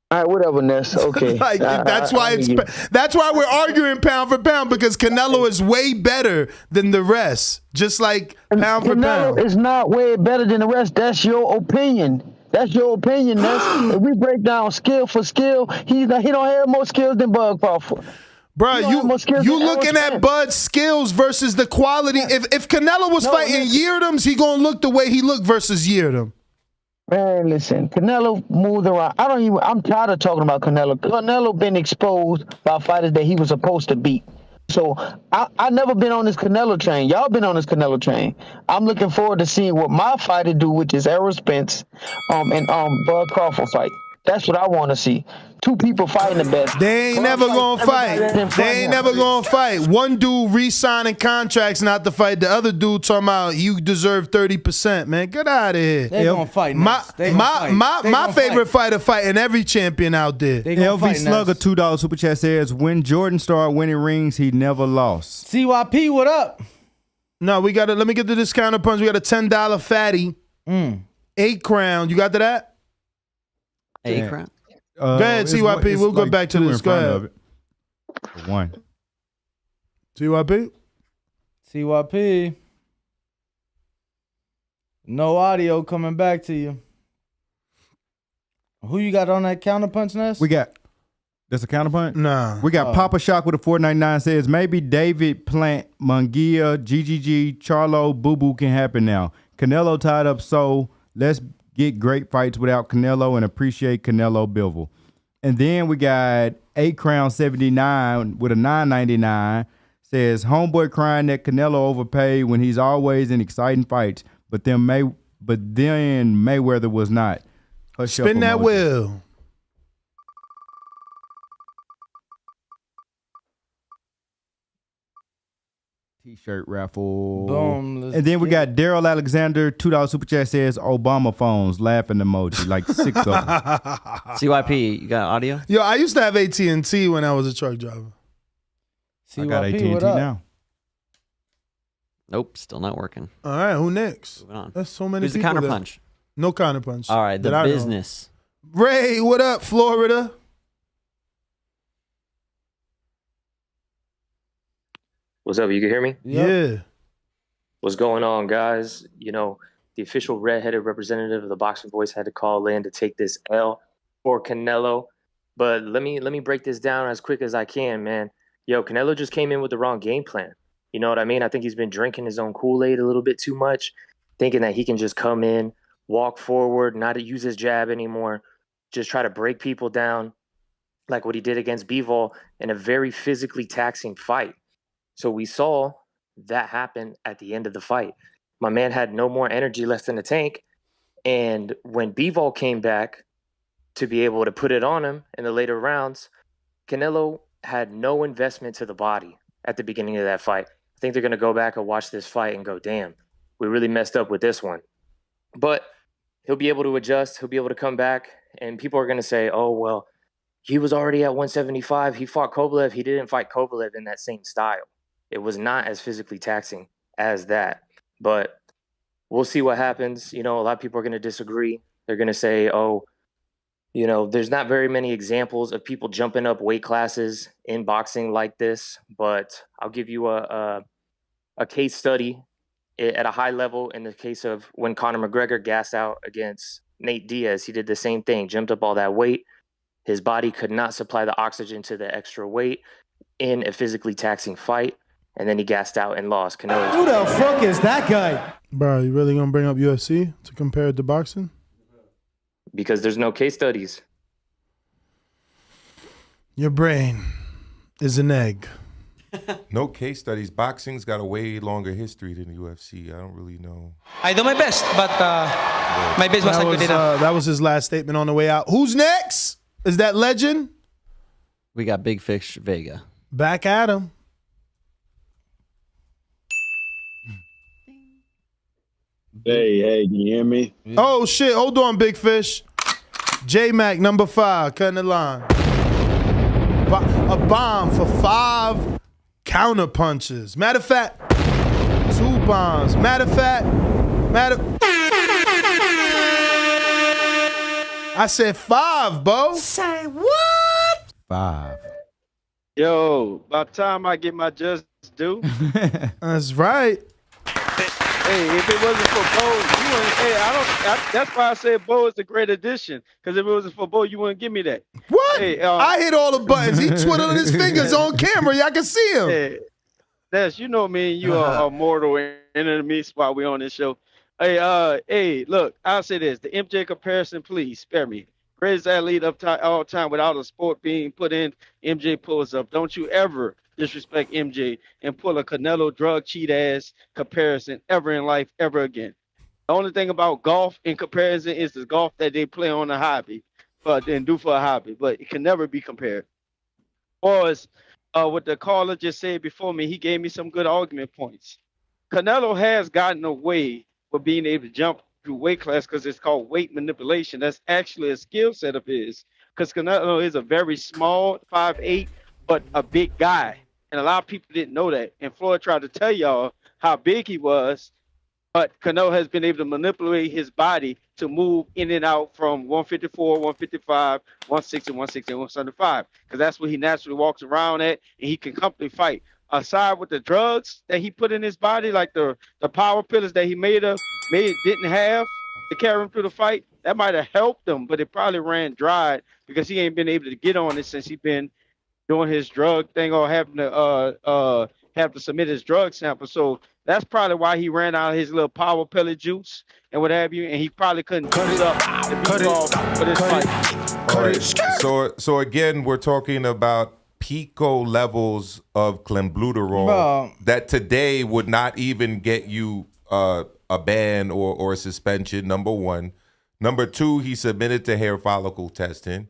All right, whatever, Ness. Okay. That's why we're arguing pound for pound, because Canelo is way better than the rest. Just like pound for pound. Canelo is not way better than the rest. That's your opinion. That's your opinion, Ness. If we break down skill for skill, he don't have more skills than Bud Crawford. Bro, you looking at Bud's skills versus the quality. If Canelo was fighting Yeardums, he gonna look the way he looked versus Yeardum. Man, listen, Canelo moved around. I'm tired of talking about Canelo. Canelo been exposed by fighters that he was supposed to beat. So I never been on this Canelo train. Y'all been on this Canelo train. I'm looking forward to seeing what my fighter do, which is Errol Spence and Bud Crawford fight. That's what I want to see. Two people fighting the best. They ain't never gonna fight. They ain't never gonna fight. One dude re-signing contracts not to fight. The other dude talking about you deserve 30%. Man, get out of here. They gonna fight. My favorite fighter fighting every champion out there. LV Slugger $2 Super Chat says, when Jordan started winning rings, he never lost. CYP, what up? No, we got it. Let me get the discounted punch. We got a $10 fatty. 8 crown. You got to that? 8 crown. Go ahead, CYP. We'll go back to this. Go ahead. One. CYP? CYP. No audio coming back to you. Who you got on that counterpunch, Ness? That's a counterpunch? Nah. We got Papa Shock with a 499 says, maybe David Plant, Munguia, GGG, Charlo, Boo Boo can happen now. Canelo tied up, so let's get great fights without Canelo and appreciate Canelo Bivol. And then we got 8 Crown 79 with a 999 says, homeboy crying that Canelo overpaid when he's always in exciting fights, but then Mayweather was not. Spin that wheel. T-shirt raffle. Boom. And then we got Daryl Alexander, $2 super chat says Obama phones, laughing emoji, like 6 of them. CYP, you got audio? Yo, I used to have AT&T when I was a truck driver. I got AT&T what up? now. Nope, still not working. All right, who next? Moving on. That's so many Who's the people. counterpunch? No counterpunch. All right, the that I know. business. Ray, what up, Florida? What's up? You can hear me? Yeah. What's going on, guys? You know, the official redheaded representative of the Boxing Voice had to call in to take this L for Canelo. But let me break this down as quick as I can, man. Yo, Canelo just came in with the wrong game plan. You know what I mean? I think he's been drinking his own Kool-Aid a little bit too much, thinking that he can just come in, walk forward, not use his jab anymore, just try to break people down like what he did against Bivol in a very physically taxing fight. So we saw that happen at the end of the fight. My man had no more energy left in the tank. And when Bivol came back to be able to put it on him in the later rounds, Canelo had no investment to the body at the beginning of that fight. I think they're going to go back and watch this fight and go, damn, we really messed up with this one. But he'll be able to adjust. He'll be able to come back. And people are going to say, oh, well, he was already at 175. He fought Kovalev. He didn't fight Kovalev in that same style. It was not as physically taxing as that. But we'll see what happens. You know, a lot of people are going to disagree. They're going to say, oh, you know, there's not very many examples of people jumping up weight classes in boxing like this. But I'll give you a case study at a high level in the case of when Conor McGregor gassed out against Nate Diaz. He did the same thing, jumped up all that weight. His body could not supply the oxygen to the extra weight in a physically taxing fight. And then he gassed out and lost. Canelo. Who the fuck is that guy? Bro, you really gonna bring up UFC to compare it to boxing? Because there's no case studies. Your brain is an egg. No case studies. Boxing's got a way longer history than the UFC. I don't really know. I do my best, but my best wasn't good enough. That was his last statement on the way out. Who's next? Is that Legend? We got Big Fish Vega. Back at him. Hey, can you hear me? Oh, shit. Hold on, Big Fish. J-Mac, number 5, cutting the line. A bomb for 5 counter punches. Matter of fact, 2 bombs. Matter of fact, I said 5, Bo. Say what? 5. Yo, by the time I get my just due. That's right. Hey, if it wasn't for Bo, you wouldn't. Hey, that's why I said Bo is a great addition. Because if it wasn't for Bo, you wouldn't give me that. What? Hey, I hit all the buttons. He twiddling his fingers on camera. Y'all can see him. Hey, that's, you know me and you are mortal enemies while we're on this show. Hey, look, I'll say this. The MJ comparison, please spare me. Greatest athlete of all time without a sport being put in, MJ pulls up. Don't you ever disrespect MJ and pull a Canelo drug cheat ass comparison ever in life, ever again. The only thing about golf in comparison is the golf that they play on a hobby, but then do for a hobby, but it can never be compared. Or as what the caller just said before me, he gave me some good argument points. Canelo has gotten away with being able to jump through weight class because it's called weight manipulation. That's actually a skill set of his, because Canelo is a very small 5'8", but a big guy. And a lot of people didn't know that. And Floyd tried to tell y'all how big he was, but Canelo has been able to manipulate his body to move in and out from 154, 155, 160, 160, and 175, because that's what he naturally walks around at, and he can comfortably fight. Aside with the drugs that he put in his body, like the power pillars that he didn't have to carry him through the fight, that might have helped him, but it probably ran dry because he ain't been able to get on it since he's been doing his drug thing or having to have to submit his drug sample. So that's probably why he ran out of his little power pellet juice and what have you, and he probably couldn't cut it up for this fight. All right. So again, we're talking about pico levels of clenbuterol that today would not even get you a ban or a suspension, number one. Number two, he submitted to hair follicle testing.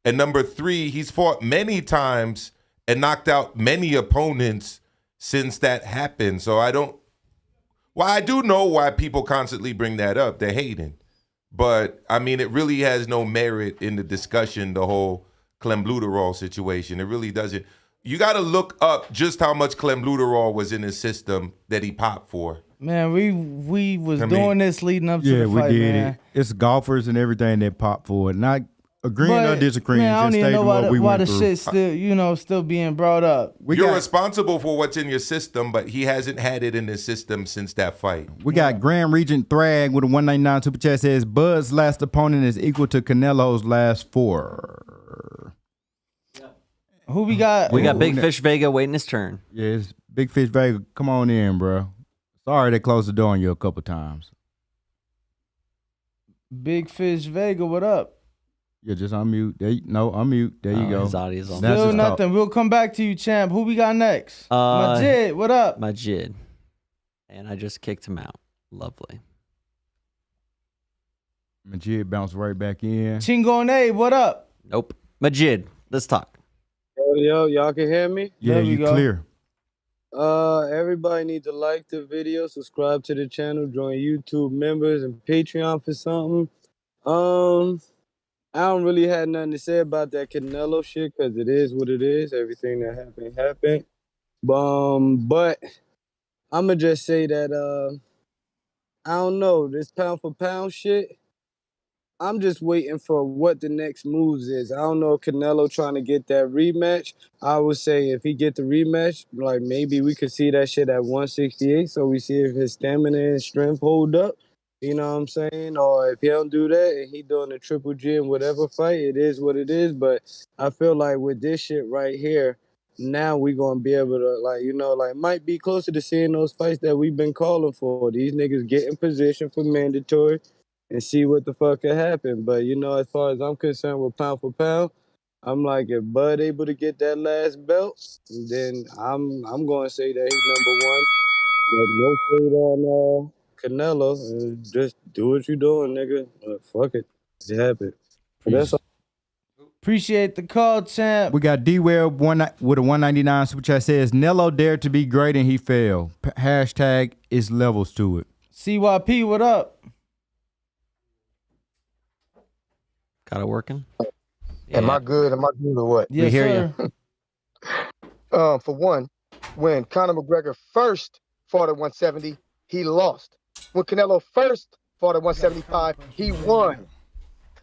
And number three, he's fought many times and knocked out many opponents since that happened. So I do know why people constantly bring that up. They're hating. But, I mean, it really has no merit in the discussion, the whole clenbuterol situation. It really doesn't. You got to look up just how much clenbuterol was in his system that he popped for. Man, we was doing this leading up to the fight, we did man. it. It's golfers and everything that pop for it. Not agreeing or disagreeing. Man, I don't just even know why the through. shit still being brought up. You're responsible for what's in your system, but he hasn't had it in his system since that fight. We got Grand Regent Thrag with a 199 super chat says Bud's last opponent is equal to Canelo's last 4. Who we got? We got Big Fish Vega waiting his turn. Yeah, it's Big Fish Vega. Come on in, bro. Sorry they closed the door on you a couple times. Big Fish Vega, what up? Yeah, just unmute. Unmute. There you go. His audio's on. Still nothing. We'll come back to you, champ. Who we got next? Majid, what up? Majid. And I just kicked him out. Lovely. Majid bounced right back in. Chingone, what up? Nope. Majid, let's talk. Yo, y'all can hear me? Yeah, you clear. Everybody need to like the video, subscribe to the channel, join YouTube members and Patreon for something. I don't really have nothing to say about that Canelo shit because it is what it is. Everything that happened. But I'ma just say that I don't know, this pound for pound shit. I'm just waiting for what the next moves is. I don't know if Canelo trying to get that rematch. I would say if he get the rematch, like maybe we could see that shit at 168. So we see if his stamina and strength hold up. You know what I'm saying? Or if he don't do that and he doing a Triple G in whatever fight, it is what it is. But I feel like with this shit right here, now we gonna be able to might be closer to seeing those fights that we've been calling for. These niggas get in position for mandatory and see what the fuck could happen. But, as far as I'm concerned with pound for pound, I'm like, if Bud able to get that last belt, then I'm going to say that he's number one. But no shade on Canelo. And just do what you doing, nigga. Fuck it. It happened. That's all. Appreciate the call, champ. We got D-Web with a 199 super chat says Nello dared to be great and he failed. Hashtag is levels to it. CYP, what up? Got it working? Am I good? Am I good or what? Yes, we hear sir. You. For one, when Conor McGregor first fought at 170, he lost. When Canelo first fought at 175, he won.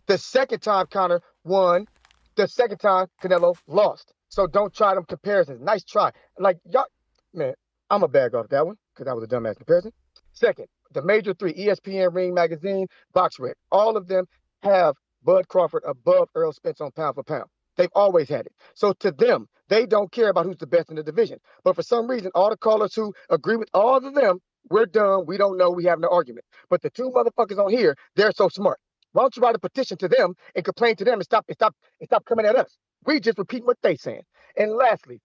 The second time Conor won, the second time Canelo lost. So don't try them comparisons. Nice try. Like, y'all, man, I'm a bag off that one because that was a dumbass comparison. Second, the major three, ESPN, Ring Magazine, BoxRec, all of them have Bud Crawford above Earl Spence on pound for pound. They've always had it. So to them, they don't care about who's the best in the division. But for some reason, all the callers who agree with all of them, we're done. We don't know. We have no argument. But the two motherfuckers on here, they're so smart. Why don't you write a petition to them and complain to them and stop coming at us? We just repeat what they saying. And lastly,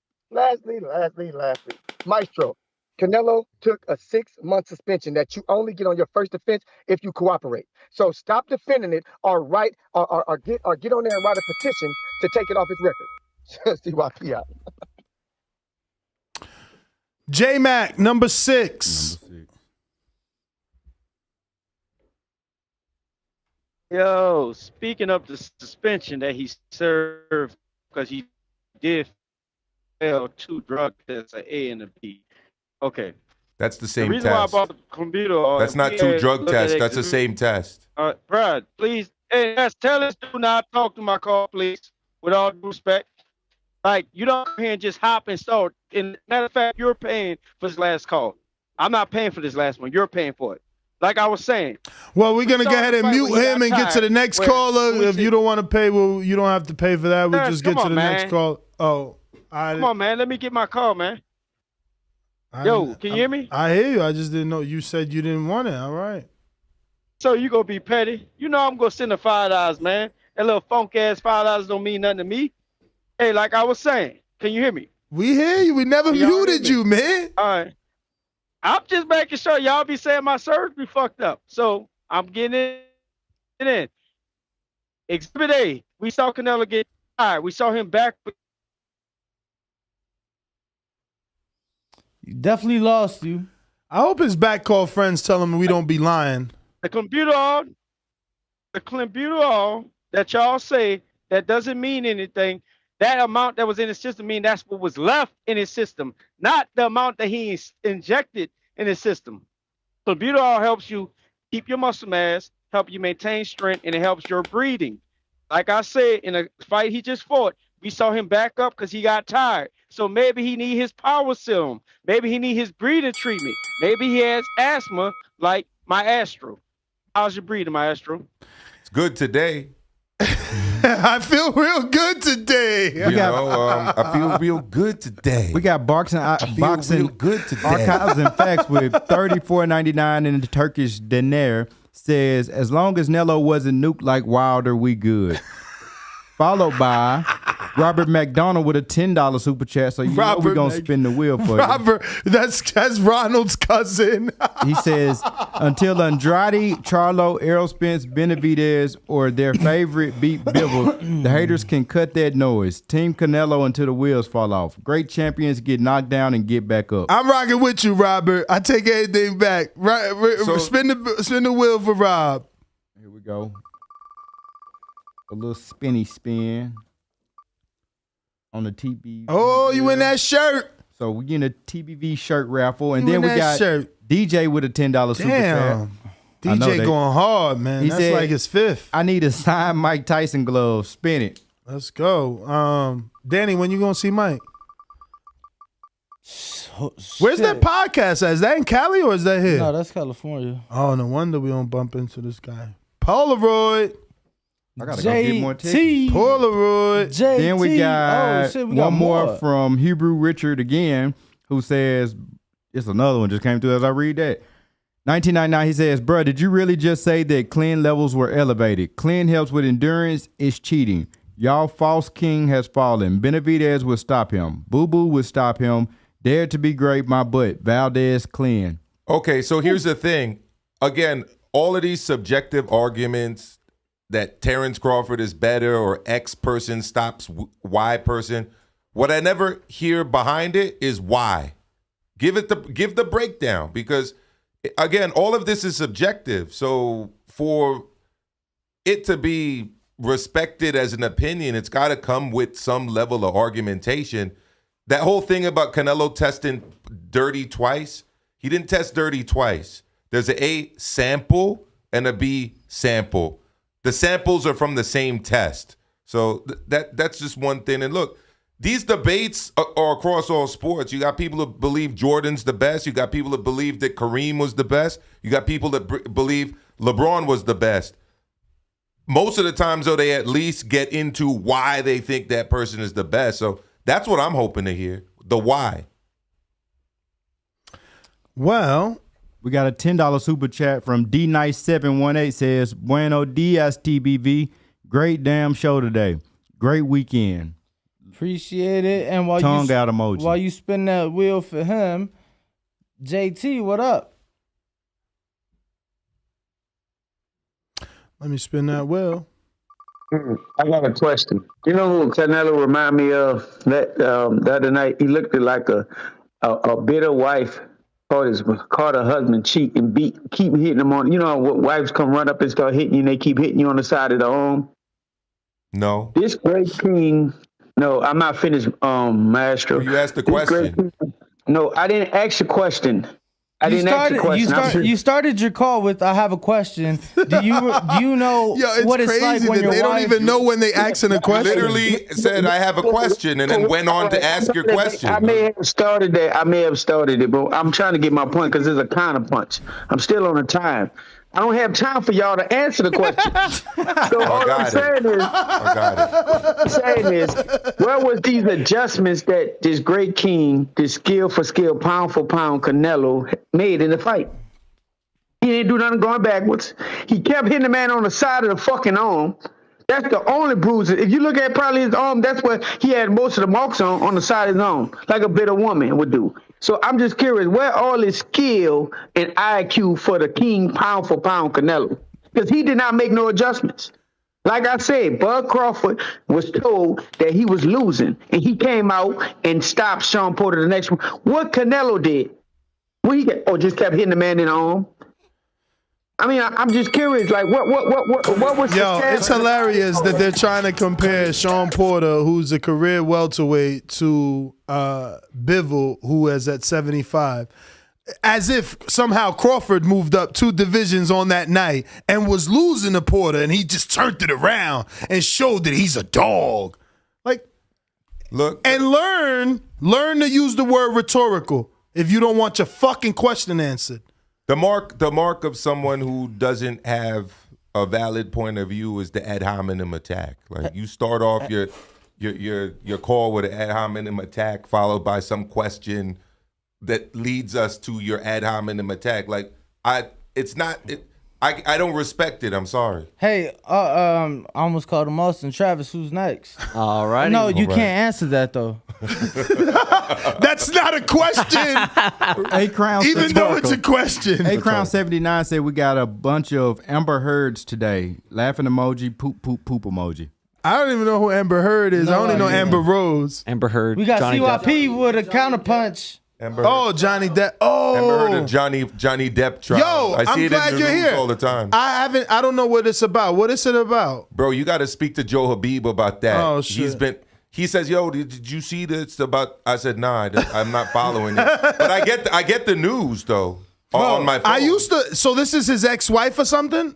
Maestro, Canelo took a 6-month suspension that you only get on your first offense if you cooperate. So stop defending it or get on there and write a petition to take it off his record. CYP out. J-Mac, number 6. Yo, speaking of the suspension that he served because he did fail 2 drug tests, an A and a B. Okay. That's the same reason test. why I brought the computer. That's not 2 drug tests. That's the same test. Brad, please. Hey, tell us do not talk to my call, please. With all due respect. Like, you don't come here and just hop and start. And matter of fact, you're paying for this last call. I'm not paying for this last one. You're paying for it. Like I was saying. Well, we're going to go ahead and mute him and get to the next caller. If you don't want to pay, well, you don't have to pay for that. We'll just get to the next call. Oh. Come on, man. Let me get my call, man. Yo, can you hear me? I hear you. I just didn't know. You said you didn't want it. All right. So you going to be petty? You know I'm going to send the $5, man. That little funk-ass $5 don't mean nothing to me. Hey, like I was saying, can you hear me? We hear you. We never muted you, man. All right. I'm just making sure y'all be saying my service be fucked up. So I'm getting it in. Exhibit A, we saw Canelo get tired. We saw him back. Definitely lost you. I hope his back call friends tell him we don't be lying. The clenbuterol that y'all say that doesn't mean anything. That amount that was in his system mean that's what was left in his system, not the amount that he injected in his system. Clenbuterol helps you keep your muscle mass, help you maintain strength, and it helps your breathing. Like I said, in a fight he just fought, we saw him back up because he got tired. So maybe he need his power serum. Maybe he need his breathing treatment. Maybe he has asthma like Maestro. How's your breathing, Maestro? It's good today. I feel real good today. I feel real good today. We got boxing real good today. archives and facts with $34.99 in the Turkish dinar. Says, as long as Nello wasn't nuked like Wilder, we good. Followed by Robert McDonald with a $10 super chat. So know we're going to spin the wheel for Robert, that's Ronald's cousin. He says, until Andrade, Charlo, Errol Spence, Benavidez, or their favorite beat Bivol, the haters can cut that noise. Team Canelo until the wheels fall off. Great champions get knocked down and get back up. I'm rocking with you, Robert. I take everything back. Spin the wheel for Rob. Here we go. A little spinny spin on the TBV. Oh, you in that shirt. So we getting a TBV shirt raffle. And then we got DJ with a $10 super chat. DJ going hard, man. That's like his fifth. I need a signed Mike Tyson glove. Spin it. Let's go. Danny, when you going to see Mike? Where's that podcast at? Is that in Cali or is that here? No, that's California. Oh, no wonder we don't bump into this guy. Polaroid. I gotta go get more tickets. Polaroid. JT. Then we got we one got more from Hebrew Richard again, who says, it's another one just came through as I read that. 1999, he says, bruh, did you really just say that clean levels were elevated? Clean helps with endurance. It's cheating. Y'all false king has fallen. Benavidez would stop him. Boo-Boo would stop him. Dare to be great, my butt. Valdez clean. Okay, so here's the thing. Again, all of these subjective arguments that Terence Crawford is better or X person stops Y person, what I never hear behind it is why. Give the breakdown, because again, all of this is subjective. So for it to be respected as an opinion, it's got to come with some level of argumentation. That whole thing about Canelo testing dirty twice, he didn't test dirty twice. There's a A sample and a B sample. The samples are from the same test. So that's just one thing. And look, these debates are across all sports. You got people who believe Jordan's the best. You got people that believe that Kareem was the best. You got people that believe LeBron was the best. Most of the times, though, they at least get into why they think that person is the best. So that's what I'm hoping to hear, the why. Well, we got a $10 super chat from D-Nice718 says, Bueno dias, TBV. Great damn show today. Great weekend. Appreciate it. And while Tongue out emoji. While you spin that wheel for him, JT, what up? Let me spin that wheel. I got a question. You know who Canelo remind me of? That the other night he looked like a bitter wife caught her husband cheat and keep hitting him on. You know what wives come run up and start hitting you and they keep hitting you on the side of the arm? No. This great king. No, I'm not finished, Maestro. You asked the question. No, I didn't ask the question. You started your call with "I have a question." Do you know what it's like when your they don't wife, even know when they asking a question? Literally said, "I have a question," and then went on to ask your question. I may have started it, but I'm trying to get my point because it's a counter punch. I'm still on the time. I don't have time for y'all to answer the question. So all I'm saying is, where was these adjustments that this great king, this skill for skill, pound for pound Canelo made in the fight? He didn't do nothing going backwards. He kept hitting the man on the side of the fucking arm. That's the only bruise. If you look at probably his arm, that's where he had most of the marks on the side of his arm, like a bitter woman would do. So I'm just curious, where all his skill and IQ for the king pound for pound Canelo? Because he did not make no adjustments. Like I said, Bud Crawford was told that he was losing, and he came out and stopped Sean Porter the next one. What Canelo did? What he get? Oh, just kept hitting the man in the arm. I mean, I'm just curious. Like, what was? Yo, it's hilarious that they're trying to compare Sean Porter, who's a career welterweight, to Bivol, who is at 75. As if somehow Crawford moved up 2 divisions on that night and was losing to Porter, and he just turned it around and showed that he's a dog. Like, look, and learn to use the word rhetorical if you don't want your fucking question answered. The mark of someone who doesn't have a valid point of view is the ad hominem attack. Like, you start off your call with an ad hominem attack followed by some question that leads us to your ad hominem attack. Like, I don't respect it. I'm sorry. Hey, I almost called him Austin. Travis, who's next? All right. No, you can't answer that though. That's not a question. A Crown, even though it's a question. A Crown 79 said we got a bunch of Amber Heards today. Laughing emoji, poop emoji. I don't even know who Amber Heard is. I only know Amber Rose. Amber Heard. We got Johnny CYP with a counterpunch. Oh, Johnny Depp. Oh, Amber Heard and Johnny Depp trial. Yo, I see I'm it glad in the you're news here. all the time. I don't know what it's about. What is it about? Bro, you got to speak to Joe Habib about that. Oh, shit. He says, yo, did you see this about? I said, nah, I'm not following it. But I get the news though on my phone. I used to. So this is his ex-wife or something?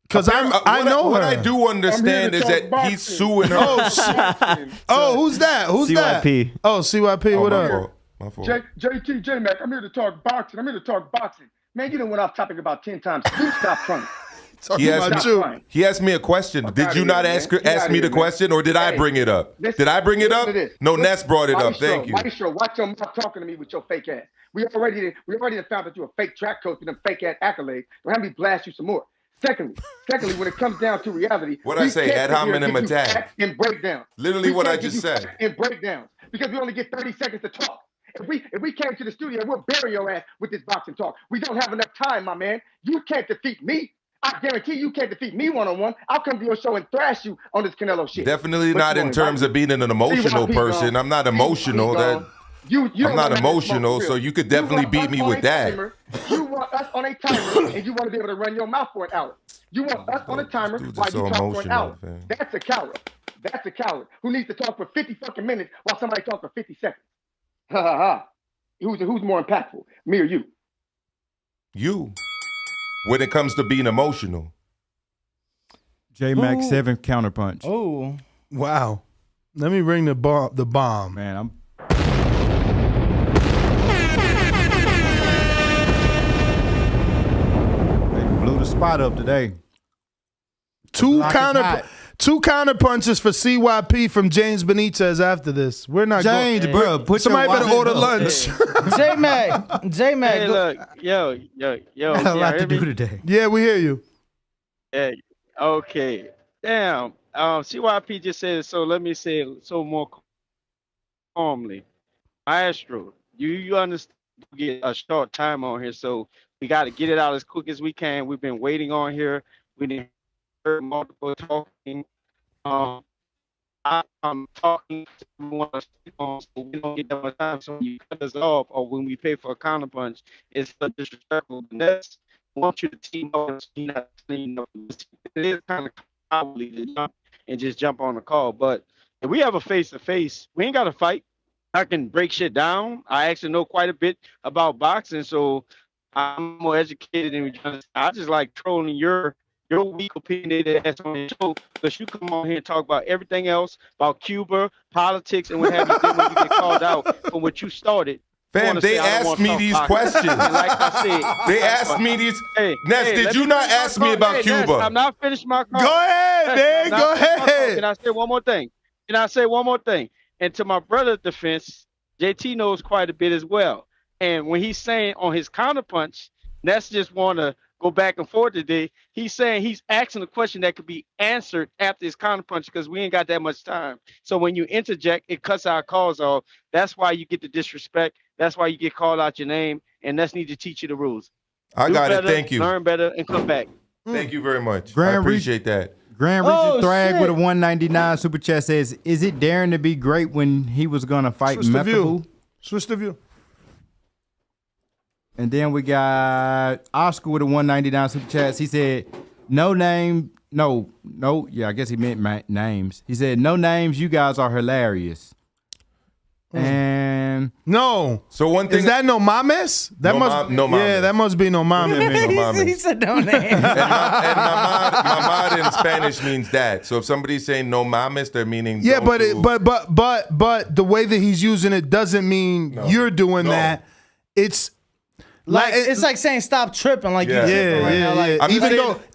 Because I know her. What I do understand is that he's suing her. Oh, shit. Oh, who's that? Who's that? CYP. Oh, CYP. What up? My fault. JT, J-Mac, I'm here to talk boxing. Man, you done went off topic about 10 times. You stop trying. He asked me a question. Did you not ask me the question, or did I bring it up? Did I bring it up? No, Ness brought it up. Thank you. Maestro, watch your mouth talking to me with your fake ass. We already found that you're a fake track coach with them fake ass accolades. Don't have me blast you some more. Secondly, when it comes down to reality, What'd I say? Ad hominem attack. And breakdowns. Literally what I just said. And breakdowns, because we only get 30 seconds to talk. If we came to the studio, we'll bury your ass with this boxing talk. We don't have enough time, my man. You can't defeat me. I guarantee you can't defeat me one-on-one. I'll come to your show and thrash you on this Canelo shit. Definitely not in terms of being an emotional person. I'm not emotional. I'm not emotional, so you could definitely beat me with that. You want us on a timer, and you want to be able to run your mouth for an hour. You want us on a timer while you talk for an hour. That's a coward. That's a coward who needs to talk for 50 fucking minutes while somebody talks for 50 seconds. Ha ha ha. Who's more impactful, me or you? You. When it comes to being emotional. J-Mac 7th counterpunch. Oh. Wow. Let me ring the bomb. Man, they blew the spot up today. Two counter punches for CYP from James Benitez after this. We're not James, going. bro, put somebody your better order lunch. J-Mac. Hey, look, yo. Got a lot to do today. Yeah, we hear you. Yeah, okay. Damn. CYP just said it, so let me say it so more calmly. Maestro, you understand we get a short time on here, so we got to get it out as quick as we can. We've been waiting on here. We didn't hear multiple talking. I'm talking to everyone on, so we don't get that much time. So you cut us off, or when we pay for a counterpunch, it's so disrespectful. The next, I want you to team up. It is kind of cowardly to jump and just jump on the call. But if we have a face-to-face, we ain't got to fight. I can break shit down. I actually know quite a bit about boxing, so I'm more educated than I just like trolling your weak opinionated ass on the show, because you come on here and talk about everything else, about Cuba, politics, and what have you. Then when you get called out from what you started. Fam, they asked me these questions. Like I said, they asked me these. Ness, did you not ask me about Cuba? Ness, I'm not finished my call. Go ahead, man. Go ahead. Can I say one more thing? And to my brother's defense, JT knows quite a bit as well. And when he's saying on his counterpunch, Ness just want to go back and forth today. He's saying he's asking a question that could be answered after his counterpunch because we ain't got that much time. So when you interject, it cuts our calls off. That's why you get the disrespect. That's why you get called out your name. And Ness need to teach you the rules. I got it. Thank you. Learn better and come back. Thank you very much. I appreciate that. Grand Richard Thrag with a 199 super chat says, "Is it daring to be great when he was gonna fight Mekaboo?" Switch the view. And then we got Oscar with a 199 super chats. He said, "No name, no. Yeah, I guess he meant names." He said, "No names. You guys are hilarious." And no. So one thing is that no mames? That must no mames. Yeah, that must be no mames. He said no name. and mamad in Spanish means dad. So if somebody's saying no mames, they're meaning Yeah, but the way that he's using it doesn't mean you're doing that. It's like it's like saying stop tripping, like you're tripping right now. Like,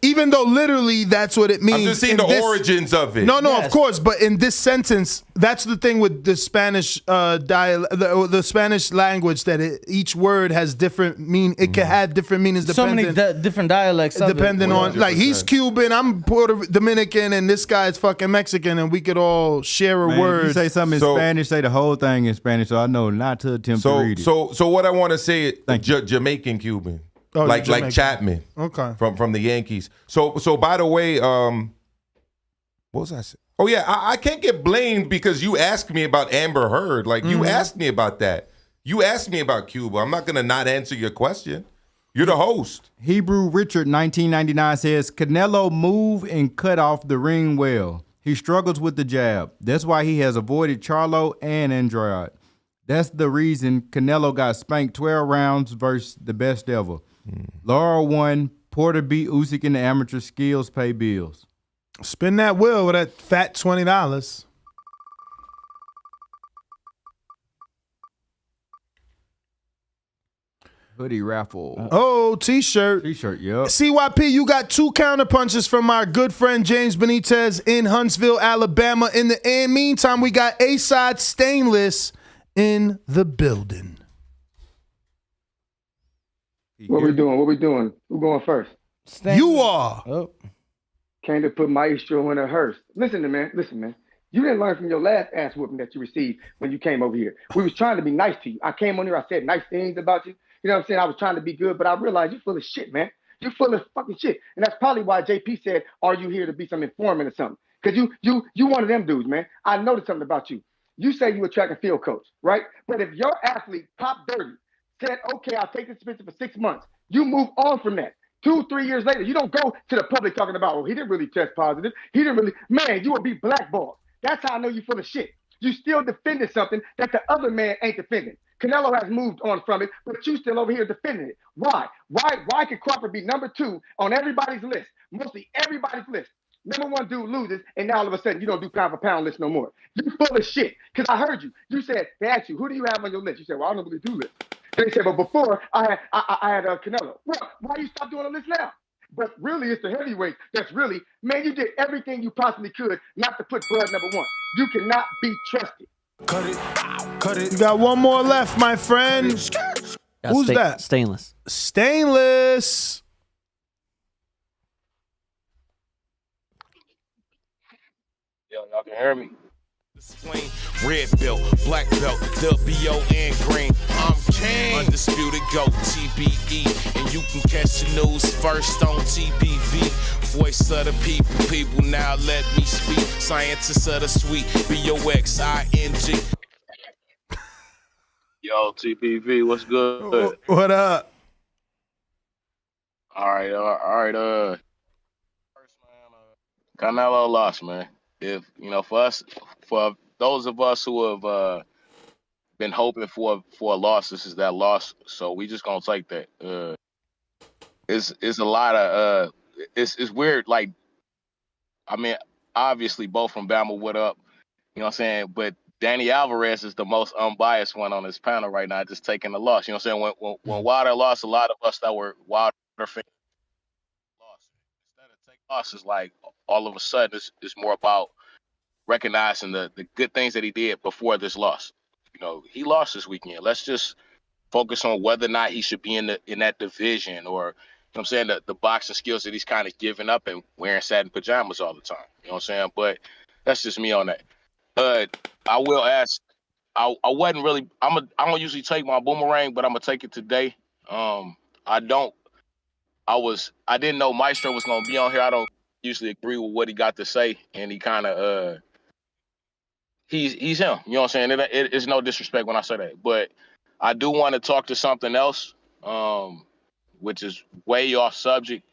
even though literally that's what it means. I'm just saying the origins of it. No, of course, but in this sentence, that's the thing with the Spanish the Spanish language, that each word has different mean. It can have different meanings. So many different dialects. Depending on, like, he's Cuban, I'm Dominican, and this guy's fucking Mexican, and we could all share a word. If you say something in Spanish, say the whole thing in Spanish, so I know not to attempt to read it. So what I want to say is Jamaican Cuban, like Chapman, from the Yankees. So by the way, what was I saying? Oh yeah, I can't get blamed because you asked me about Amber Heard. Like you asked me about that. You asked me about Cuba. I'm not gonna not answer your question. You're the host. Hebrew Richard 1999 says, "Canelo move and cut off the ring well. He struggles with the jab. That's why he has avoided Charlo and Andrade. That's the reason Canelo got spanked 12 rounds versus the best ever. Laurel won. Porter beat Usyk in the amateur. Skills pay bills." Spin that wheel with that fat $20. Hoodie raffle. Oh, T-shirt. T-shirt, yep. CYP, you got 2 counter punches from our good friend James Benitez in Huntsville, Alabama. In the meantime, we got A-Side Stainless in the building. What we doing? Who going first? You are. Oh. Came to put Maestro in a hearse. Listen, man. You didn't learn from your last ass whooping that you received when you came over here. We was trying to be nice to you. I came on here, I said nice things about you. You know what I'm saying? I was trying to be good, but I realized you're full of shit, man. You're full of fucking shit. And that's probably why JP said, "Are you here to be some informant or something?" Because you one of them dudes, man. I noticed something about you. You say you a track and field coach, right? But if your athlete, Pop Dirty, said, "Okay, I'll take this picture for 6 months," you move on from that. 2-3 years later, you don't go to the public talking about, "Oh, he didn't really test positive. He didn't really," man, you will be blackballed. That's how I know you're full of shit. You still defended something that the other man ain't defending. Canelo has moved on from it, but you still over here defending it. Why? Why could Crawford be number 2 on everybody's list? Mostly everybody's list. Number 1 dude loses, and now all of a sudden you don't do pound for pound list no more. You full of shit. Because I heard you. You said, they asked you, "Who do you have on your list?" You said, "Well, I don't really do lists." They said, "But before I had Canelo." Well, why you stop doing a list now? But really, it's the heavyweight that's really, man, you did everything you possibly could not to put Bud number 1. You cannot be trusted. Cut it. You got one more left, my friend. Who's that? Stainless. Stainless. Yo, y'all can hear me. Red belt, black belt, WO and green. I'm king. Undisputed GOAT, TBE. And you can catch the news first on TBV. Voice of the people, now let me speak. Scientists of the sweet, BOXING. Yo, TBV, what's good? What up? All right. Canelo lost, man. If for those of us who have been hoping for a loss, this is that loss. So we just gonna take that. It's a lot of it's weird. Like, I mean, obviously both from Bama, what up? You know what I'm saying? But Danny Alvarez is the most unbiased one on this panel right now, just taking the loss. You know what I'm saying? When Wilder lost, a lot of us that were Wilder fans lost. Instead of take losses, like all of a sudden, it's more about recognizing the good things that he did before this loss. You know, he lost this weekend. Let's just focus on whether or not he should be in that division, or, you know what I'm saying, the boxing skills that he's kind of giving up and wearing satin pajamas all the time. You know what I'm saying? But that's just me on that. I will ask, I wasn't really, I don't usually take my boomerang, but I'm gonna take it today. I didn't know Maestro was gonna be on here. usually agree with what he got to say, and he kind of he's him. You know what I'm saying? It's no disrespect when I say that, but I do want to talk to something else, which is way off subject.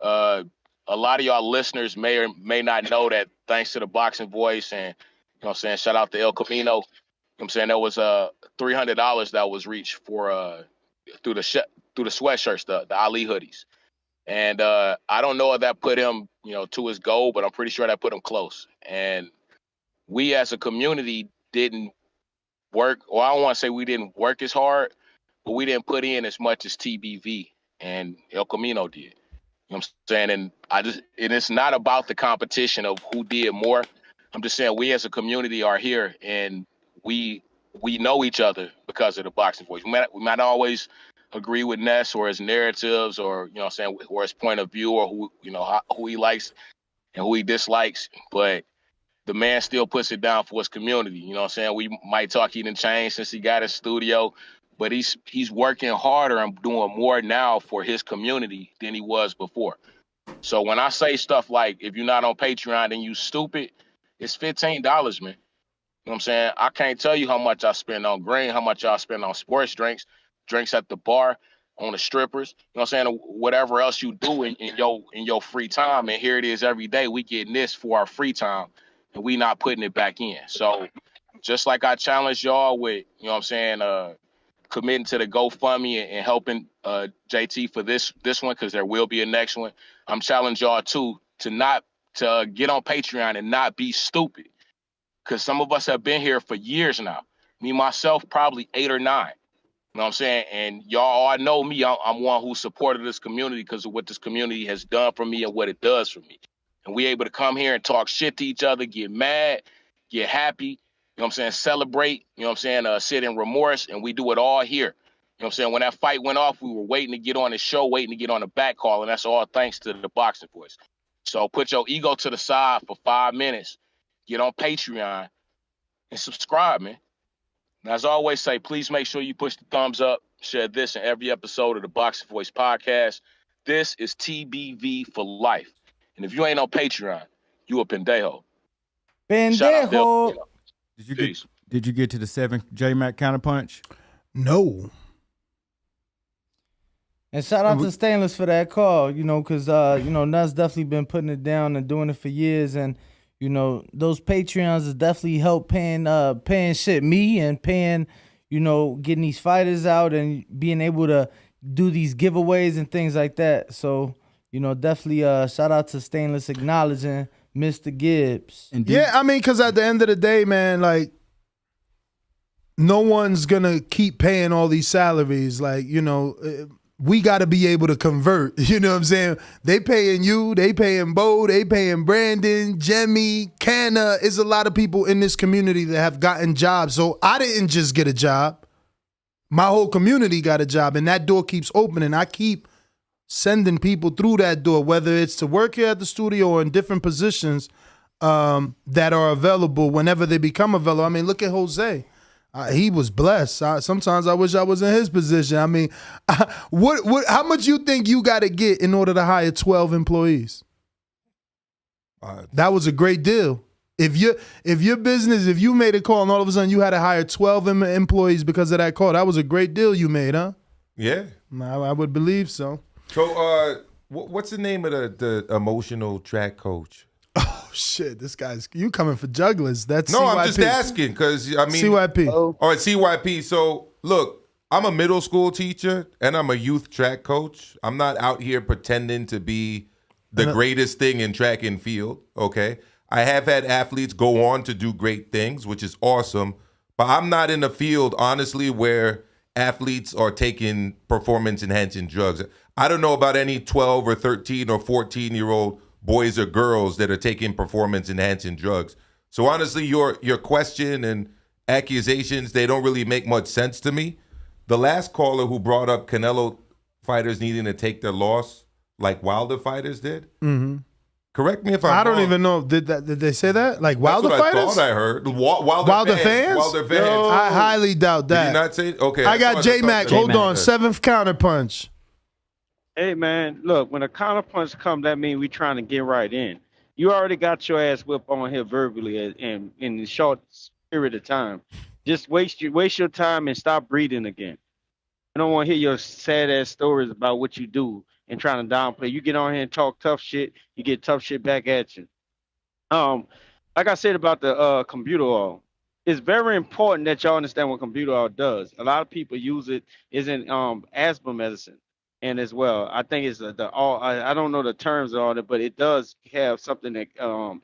A lot of y'all listeners may or may not know that thanks to the Boxing Voice and, you know what I'm saying, shout out to El Camino, you know what I'm saying, there was $300 that was reached for through the sweatshirts, the Ali hoodies. And I don't know if that put him, you know, to his goal, but I'm pretty sure that put him close. And we as a community didn't work, or I don't want to say we didn't work as hard, but we didn't put in as much as TBV and El Camino did. You know what I'm saying? And it's not about the competition of who did more. I'm just saying we as a community are here and we know each other because of the Boxing Voice. We might not always agree with Ness or his narratives or, you know what I'm saying, or his point of view or who, you know, who he likes and who he dislikes, but the man still puts it down for his community. You know what I'm saying? We might talk he done changed since he got his studio, but he's working harder and doing more now for his community than he was before. So when I say stuff like, if you're not on Patreon, then you stupid, it's $15, man. You know what I'm saying? I can't tell you how much I spend on green, how much y'all spend on sports drinks at the bar, on the strippers, you know what I'm saying? Whatever else you do in your free time. And here it is every day. We getting this for our free time and we not putting it back in. So just like I challenged y'all with, you know what I'm saying, committing to the GoFundMe and helping JT for this one, because there will be a next one. I'm challenging y'all too to get on Patreon and not be stupid, because some of us have been here for years now. Me myself, probably 8 or 9. You know what I'm saying? And y'all all know me. I'm one who supported this community because of what this community has done for me and what it does for me. And we able to come here and talk shit to each other, get mad, get happy, you know what I'm saying, celebrate, you know what I'm saying, sit in remorse, and we do it all here. You know what I'm saying? When that fight went off, we were waiting to get on the show, waiting to get on the back call, and that's all thanks to the Boxing Voice. So put your ego to the side for 5 minutes, get on Patreon, and subscribe, man. And as I always say, please make sure you push the thumbs up, share this in every episode of the Boxing Voice podcast. This is TBV for life. And if you ain't on Patreon, you a pendejo. Pendejo. Did you get to the 7th J-Mac counterpunch? No. And shout out to Stainless for that call, you know, because, you know, Nuts definitely been putting it down and doing it for years. And, you know, those Patreons has definitely helped paying shit, me, and paying, you know, getting these fighters out and being able to do these giveaways and things like that. So, you know, definitely shout out to Stainless acknowledging Mr. Gibbs. Yeah, I mean, because at the end of the day, man, like, no one's going to keep paying all these salaries. Like, you know, we got to be able to convert. You know what I'm saying? They paying you, they paying Bo, they paying Brandon, Jemmy, Canna. There's a lot of people in this community that have gotten jobs. So I didn't just get a job. My whole community got a job, and that door keeps opening. I keep sending people through that door, whether it's to work here at the studio or in different positions that are available whenever they become available. I mean, look at Jose. He was blessed. Sometimes I wish I was in his position. I mean, how much you think you got to get in order to hire 12 employees? That was a great deal. If your business, if you made a call and all of a sudden you had to hire 12 employees because of that call, that was a great deal you made, huh? Yeah. I would believe so. So, what's the name of the emotional track coach? Oh shit! You coming for jugglers? That's no. CYP. I'm just asking because I mean CYP. All right, CYP. So look, I'm a middle school teacher and I'm a youth track coach. I'm not out here pretending to be the greatest thing in track and field. Okay, I have had athletes go on to do great things, which is awesome. But I'm not in a field, honestly, where athletes are taking performance-enhancing drugs. I don't know about any 12 or 13 or 14-year-old boys or girls that are taking performance-enhancing drugs. So honestly, your question and accusations, they don't really make much sense to me. The last caller who brought up Canelo fighters needing to take their loss like Wilder fighters did. Mm-hmm. Correct me if I'm wrong. I don't even know. Did they say that? Like Wilder fighters? fighters? I thought I heard. Wilder fans? Wilder fans. No. I highly doubt that. Did you not say? Okay. I got J-Mac. Hold on. 7th counterpunch. Hey man, look, when a counter punch come, that means we trying to get right in. You already got your ass whipped on here verbally and in a short period of time. Just waste your time and stop breathing again. I don't want to hear your sad ass stories about what you do and trying to downplay. You get on here and talk tough shit, you get tough shit back at you. Um, like I said about the computer oil, it's very important that y'all understand what computer oil does. A lot of people use it is in asthma medicine, and as well, I think it's the all. I don't know the terms on it, but it does have something that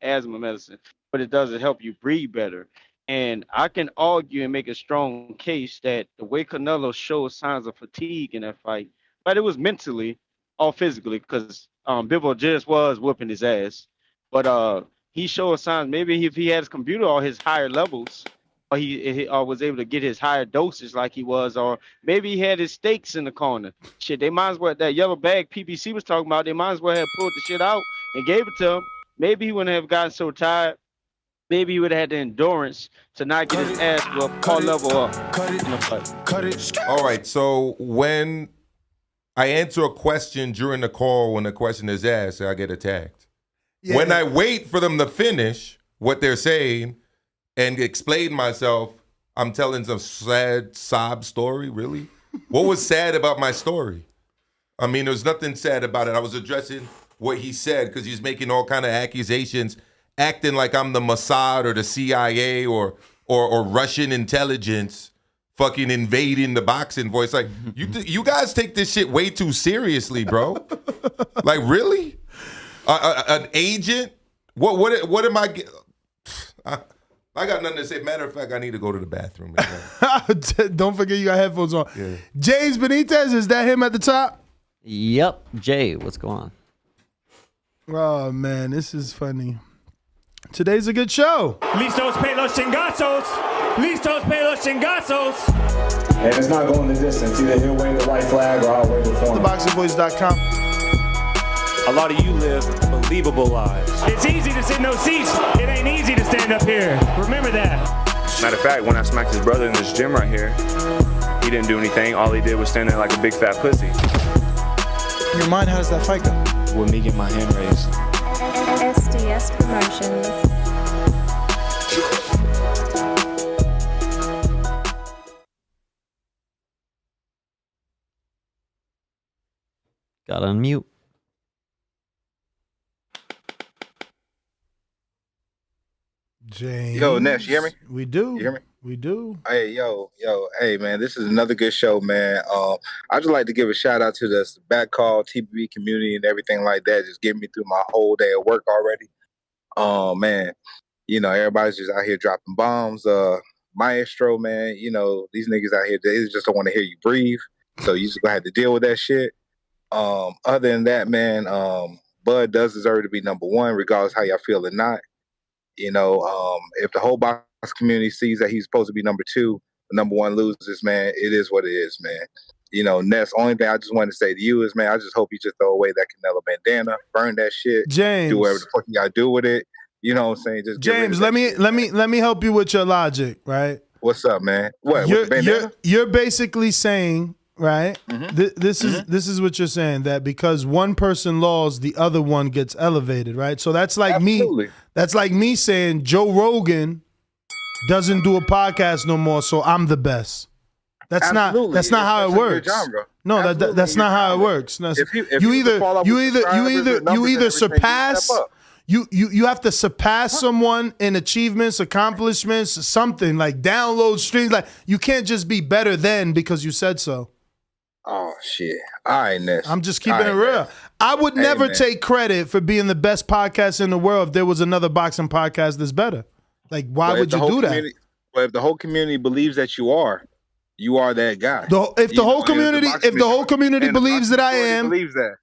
asthma medicine, but it does help you breathe better. And I can argue and make a strong case that the way Canelo showed signs of fatigue in that fight, but it was mentally or physically, because Bivol just was whooping his ass. But he showed signs. Maybe if he had his computer or his higher levels, or he was able to get his higher doses like he was, or maybe he had his steaks in the corner. Shit, they might as well, that yellow bag PPC was talking about, they might as well have pulled the shit out and gave it to him. Maybe he wouldn't have gotten so tired. Maybe he would have had the endurance to not get his ass whooped or level up in the fight. All right, so when I answer a question during the call, when the question is asked, I get attacked. Yeah. When I wait for them to finish what they're saying and explain myself, I'm telling some sad sob story, really? What was sad about my story? I mean, there was nothing sad about it. I was addressing what he said because he's making all kind of accusations, acting like I'm the Mossad or the CIA or Russian intelligence fucking invading the boxing voice. Like, you guys take this shit way too seriously, bro. Like, really? An agent? What am I? I got nothing to say. Matter of fact, I need to go to the bathroom. Don't forget you got headphones on. Yeah. James Benitez, is that him at the top? Yep. Jay, what's going on? Oh, man, this is funny. Today's a good show. Listos pe los chingazos. Listos pe los chingazos. And it's not going the distance. Either he'll wave the white flag or I'll wave it for him. TheBoxingVoice.com. A lot of you live believable lives. It's easy to sit in those seats. It ain't easy to stand up here. Remember that. Matter of fact, when I smacked his brother in this gym right here, he didn't do anything. All he did was stand there like a big fat pussy. In your mind, how does that fight go? With me getting my hand raised. SDS Promotions. Got to unmute. James. Yo, Ness, you hear me? We do. You hear me? We do. Hey, yo, hey, man, this is another good show, man. I just like to give a shout out to the back call TBB community and everything like that. Just getting me through my whole day of work already. Man, you know, everybody's just out here dropping bombs. Maestro, man, you know, these niggas out here, they just don't want to hear you breathe. So you just gonna have to deal with that shit. Other than that, man, Bud does deserve to be number one, regardless how y'all feel or not. You know, if the whole box community sees that he's supposed to be number two, number one loses, man, it is what it is, man. You know, Ness, only thing I just want to say to you is, man, I just hope you just throw away that Canelo bandana, burn that shit, James, do whatever the fuck you gotta do with it. You know what I'm saying? Just James, let me help you with your logic, right? What's up, man? What? With the bandana? You're basically saying, right? Mm-hmm. This is what you're saying, that because one person lost, the other one gets elevated, right? So that's like Absolutely. me. That's like me saying Joe Rogan doesn't do a podcast no more, so I'm the best. That's Absolutely. not how it works. No, that's not how it works. You either surpass. You have to surpass someone in achievements, accomplishments, something like download streams. Like, you can't just be better than because you said so. Oh shit! All right, Ness. I'm just keeping it real. I would never take credit for being the best podcast in the world if there was another boxing podcast that's better. Like, why would you do that? But if the whole community believes that you are that guy. If the whole community believes that I am,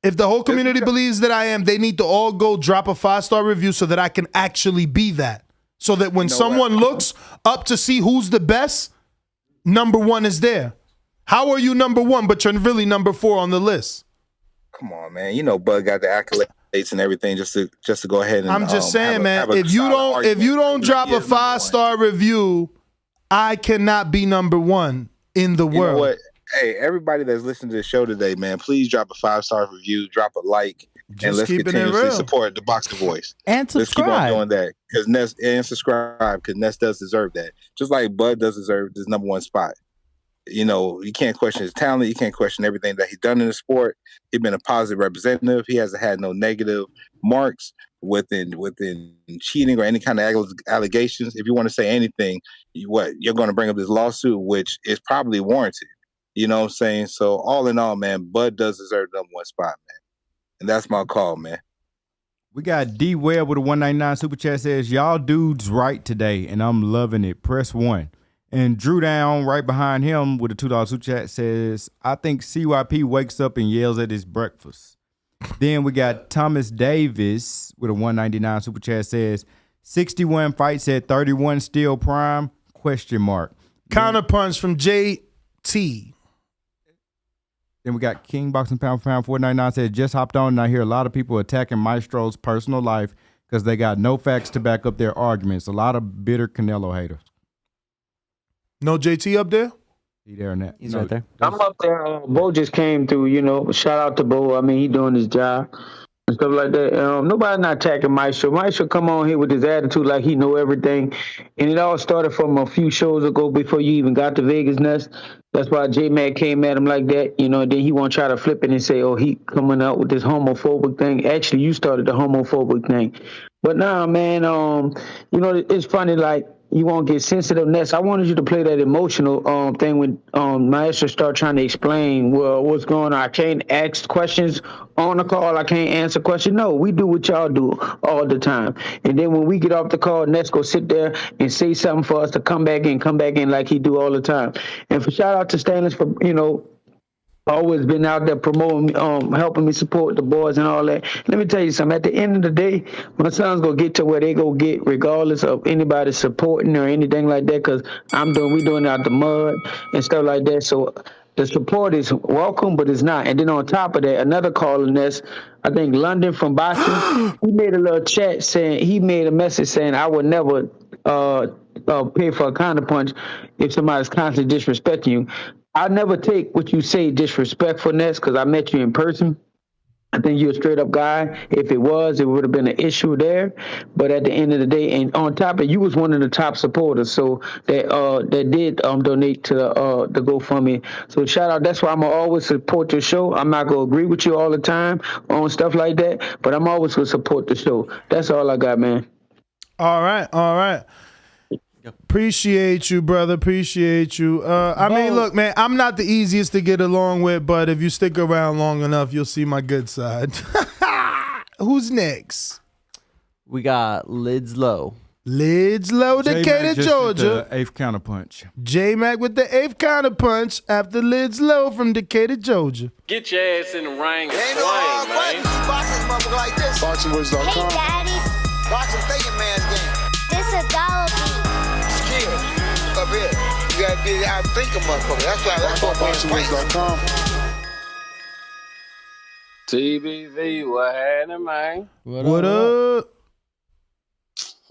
if the whole community believes that I am, they need to all go drop a 5-star review so that I can actually be that. So that when someone looks up to see who's the best, number one is there. How are you number one, but you're really number 4 on the list? Come on, man. You know, Bud got the accolades and everything just to go ahead and. I'm just saying, man. If you don't drop a 5-star review, I cannot be number one in the world. Know what? Hey, everybody that's listening to the show today, man, please drop a 5-star review, drop a like, and let's continuously support the Boxing Voice. And Let's keep on subscribe. doing that and subscribe because Ness does deserve that. Just like Bud does deserve this #1 spot. You know, you can't question his talent. You can't question everything that he's done in the sport. He's been a positive representative. He hasn't had no negative marks within cheating or any kind of allegations. If you want to say anything, you're going to bring up this lawsuit, which is probably warranted. You know what I'm saying? So all in all, man, Bud does deserve the #1 spot, man. And that's my call, man. We got D Webb with a 199 super chat says, y'all dudes right today, and I'm loving it. Press 1. And Drew Down right behind him with a $2 super chat says, I think CYP wakes up and yells at his breakfast. Then we got Thomas Davis with a 199 super chat says, 61 fights at 31 still prime? ? Counterpunch from JT. Then we got King Boxing Pound for Pound 499 said, just hopped on and I hear a lot of people attacking Maestro's personal life because they got no facts to back up their arguments. A lot of bitter Canelo haters. No JT up there? He there and that. He's right there. I'm up there. Bo just came through, you know. Shout out to Bo. I mean, he doing his job and stuff like that. Nobody not attacking Maestro. Maestro come on here with his attitude like he know everything. And it all started from a few shows ago before you even got to Vegas Nest. That's why J-Mac came at him like that, you know, and then he won't try to flip it and say, oh, he coming out with this homophobic thing. Actually, you started the homophobic thing. But nah, man, you know, it's funny, like, you won't get sensitiveness. I wanted you to play that emotional thing when Maestro start trying to explain, well, what's going on. I can't ask questions on the call. I can't answer questions. No, we do what y'all do all the time. And then when we get off the call, Ness go sit there and say something for us to come back in like he do all the time. And for shout out to Stanley for, you know, always been out there promoting, helping me support the boys and all that. Let me tell you something. At the end of the day, my son's gonna get to where they go get, regardless of anybody supporting or anything like that. Cause we doing it out the mud and stuff like that. So the support is welcome, but it's not. And then on top of that, another call in this, I think London from Boston, he made a little chat saying he made a message saying I would never pay for a counterpunch if somebody's constantly disrespecting you. I never take what you say disrespectfulness because I met you in person. I think you're a straight up guy. If it was, it would have been an issue there. But at the end of the day, and on top of it, you was one of the top supporters. So that did donate to the GoFundMe. So shout out. That's why I'm gonna always support your show. I'm not gonna agree with you all the time on stuff like that, but I'm always gonna support the show. That's all I got, man. All right. Appreciate you, brother. Appreciate you. I mean, look, man, I'm not the easiest to get along with, but if you stick around long enough, you'll see my good side. Who's next? We got Lids Low. Lids Low, Decatur, Georgia. 8th counterpunch. J-Mac with the 8th counterpunch after Lids Low from Decatur, Georgia. Get your ass in the ring and swing, man. BoxingVoice.com. Hey, Daddy. Boxing thinking man's game. This is dollar skill up here. You gotta be out thinking, motherfucker. That's what BoxingVoice.com. TBV, what happening, man? What up?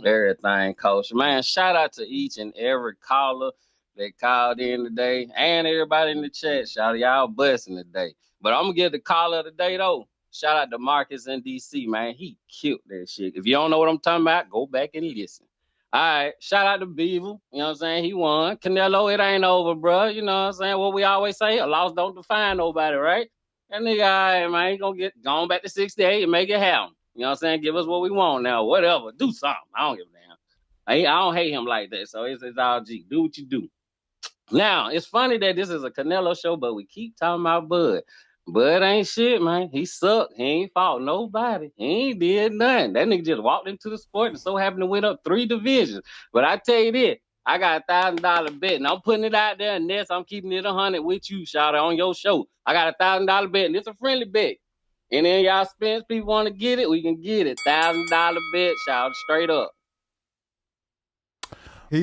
Everything, coach. Man, shout out to each and every caller that called in today and everybody in the chat. Shout out y'all busting today. But I'm going to give the caller of the day, though. Shout out to Marcus in D.C., man. He killed that shit. If you don't know what I'm talking about, go back and listen. All right. Shout out to Bivol. You know what I'm saying? He won. Canelo, it ain't over, bro. You know what I'm saying? What we always say, a loss don't define nobody, right? That nigga, all right, man, he going to get going back to 68 and make it happen. You know what I'm saying? Give us what we want now. Whatever. Do something. I don't give a damn. I don't hate him like that. So it's all G. Do what you do. Now, it's funny that this is a Canelo show, but we keep talking about Bud. Bud ain't shit, man. He sucked. He ain't fought nobody. He ain't did nothing. That nigga just walked into the sport and so happened to win up 3 divisions. But I tell you this, I got a $1,000 bet, and I'm putting it out there, and Ness, I'm keeping it 100 with you, shout out on your show. I got a $1,000 bet, and it's a friendly bet. And then y'all spends people want to get it, we can get it. $1,000 bet, shout straight up.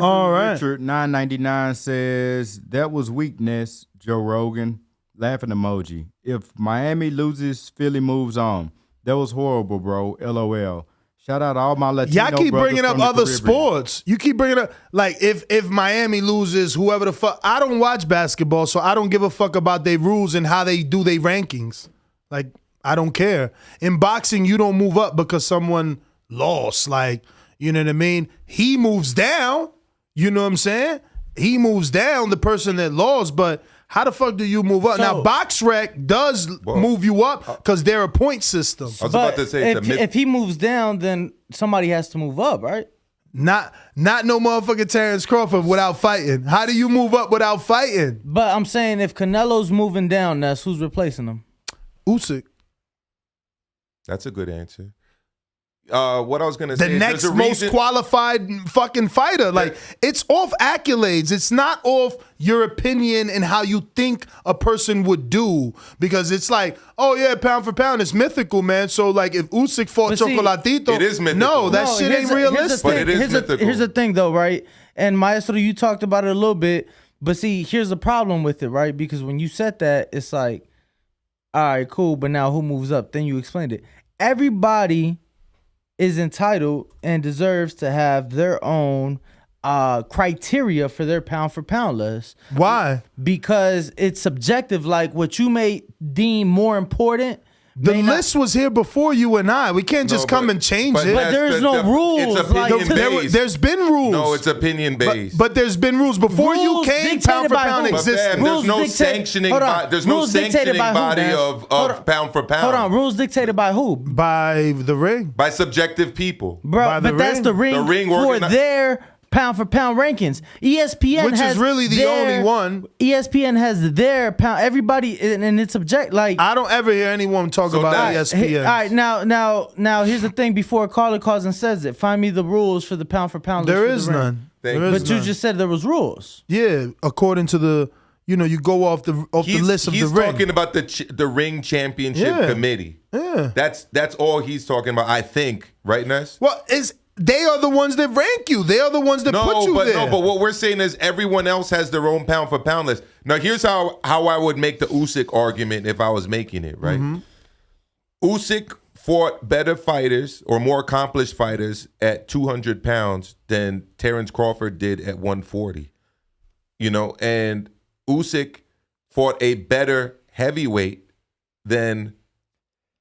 All right. Richard 999 says that was weakness. Joe Rogan laughing emoji. If Miami loses, Philly moves on. That was horrible, bro. LOL. Shout out to all my Latino Y'all keep brothers bringing up from the other Caribbean. sports. You keep bringing up, like, if Miami loses, whoever the fuck. I don't watch basketball, so I don't give a fuck about their rules and how they do their rankings. Like, I don't care. In boxing, you don't move up because someone lost. Like, you know what I mean? He moves down. You know what I'm saying? He moves down, the person that lost, but how the fuck do you move up? So- Now, BoxRec does move you up because they're a point system. I was about to say, if he moves down, then somebody has to move up, right? Not no motherfucking Terence Crawford without fighting. How do you move up without fighting? But I'm saying if Canelo's moving down, that's who's replacing him. Usyk. That's a good answer. What I was gonna say, The is next there's a most reason- qualified fucking fighter. Like, it's off accolades. It's not off your opinion and how you think a person would do. Because it's like, oh yeah, pound for pound, it's mythical, man. So like, if Usyk fought But see, Chocolatito, it is mythical. no, that shit ain't realistic. But it is mythical. Here's the thing, though, right? And Maestro, you talked about it a little bit, but see, here's the problem with it, right? Because when you said that, it's like, all right, cool, but now who moves up? Then you explained it. Everybody is entitled and deserves to have their own criteria for their pound for pound list. Why? Because it's subjective. Like, what you may deem more important. The list was here before you and I. We can't just come and change it. But there's no rules. It's opinion based. There's been rules. No, it's opinion based. But there's been rules before you Rules came. dictated Pound for by pound who? existed. There's no sanctioning. Hold on. There's no Rules dictated sanctioning by who, body Ness? of pound for pound. Hold on. Rules dictated by who? By the ring. By subjective people. Bro, but that's the ring, for their pound for pound rankings. ESPN Which has is really the their- only one. ESPN has their pound. Everybody, and it's subject. Like, I don't ever hear anyone talk about ESPN. All right, now, here's the thing. Before a caller calls and says it, find me the rules for the pound for pound. There list is for the ring. none. There is But you none. just said there was rules. Yeah, according to the, you go off the list of the He's ring. talking about the ring championship Yeah. committee. Yeah. That's all he's talking about, I think. Right, Ness? Well, they are the ones that rank you. They are the ones that put you there. No, but what we're saying is everyone else has their own pound for pound list. Now, here's how I would make the Usyk argument if I was making it, right? Usyk fought better fighters or more accomplished fighters at 200 pounds than Terence Crawford did at 140. And Usyk fought a better heavyweight than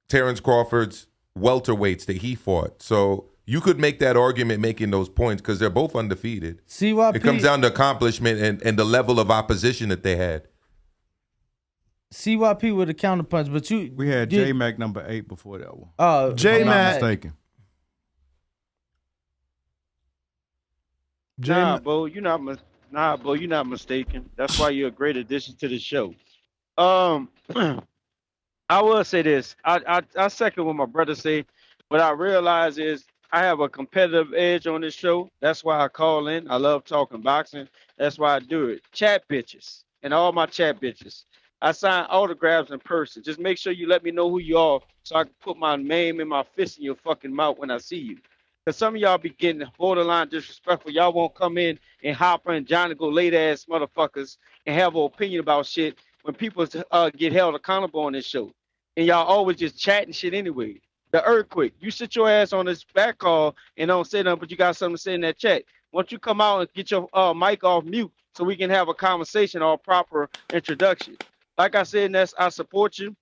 Terence Crawford's welterweights that he fought. So you could make that argument making those points because they're both undefeated. CYP, It comes down to accomplishment and the level of opposition that they had. CYP with a counterpunch, but We had J-Mac number 8 before that one. Oh, If I'm not J-Mac. mistaken. Nah, Bo, you're not mistaken. That's why you're a great addition to the show. I will say this. I second what my brother say. What I realize is I have a competitive edge on this show. That's why I call in. I love talking boxing. That's why I do it. Chat bitches and all my chat bitches. I sign autographs in person. Just make sure you let me know who you are so I can put my name and my fist in your fucking mouth when I see you. Because some of y'all be getting borderline disrespectful. Y'all won't come in and hop and Johnny go late ass motherfuckers and have an opinion about shit when people get held accountable on this show. And y'all always just chatting shit anyway. The earthquake. You sit your ass on this back call and don't say nothing, but you got something to say in that chat. Once you come out and get your mic off mute so we can have a conversation or a proper introduction. Like I said, Ness, I support you.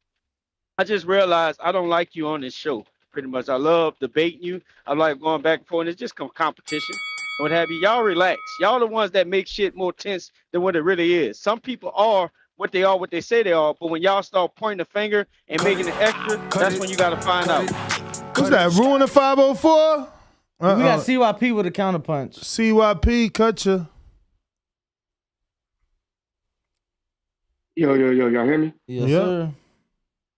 I just realized I don't like you on this show. Pretty much. I love debating you. I like going back and forth. And it's just competition. What have you? Y'all relax. Y'all the ones that make shit more tense than what it really is. Some people are what they are, what they say they are. But when y'all start pointing the finger and making it extra, that's when you got to find out. Who's that? Ruin the 504? We got CYP with a counterpunch. CYP, cut you. Yo, y'all hear me? Yes, sir.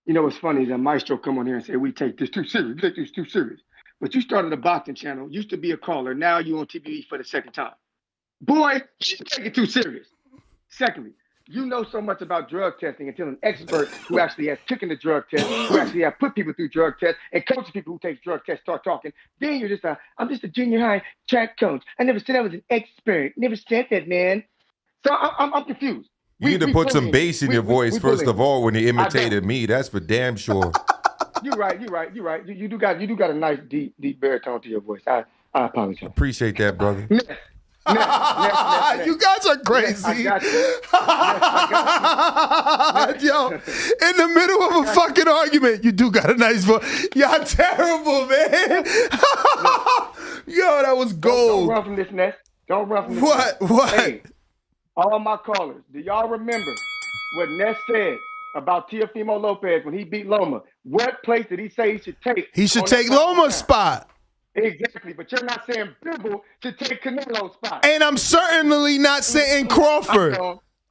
You know what's funny is that Maestro come on here and say, we take this too serious. We take this too serious. But you started a boxing channel, used to be a caller, now you on TV for the second time. Boy, you take it too serious. Secondly, you know so much about drug testing until an expert who actually has taken the drug test, who actually has put people through drug tests, and coaches people who take drug tests start talking. Then you're just I'm just a junior high track coach. I never said I was an expert. Never said that, man. So I'm confused. You need to put some bass in your voice, first of all, when you imitated me. That's for damn sure. You're right. You do got a nice deep baritone to your voice. I apologize. Appreciate that, brother. Next. You guys are crazy. Next, Yo, in the middle of a fucking argument, you do got a nice voice. Y'all terrible, man. Yo, that was gold. Don't run from this, Ness. Don't run from this. What? Hey, all my callers, do y'all remember what Ness said about Teofimo Lopez when he beat Loma? What place did he say he should take? He should take Loma's spot. Exactly, but you're not saying Bivol should take Canelo's spot. And I'm certainly not saying Crawford.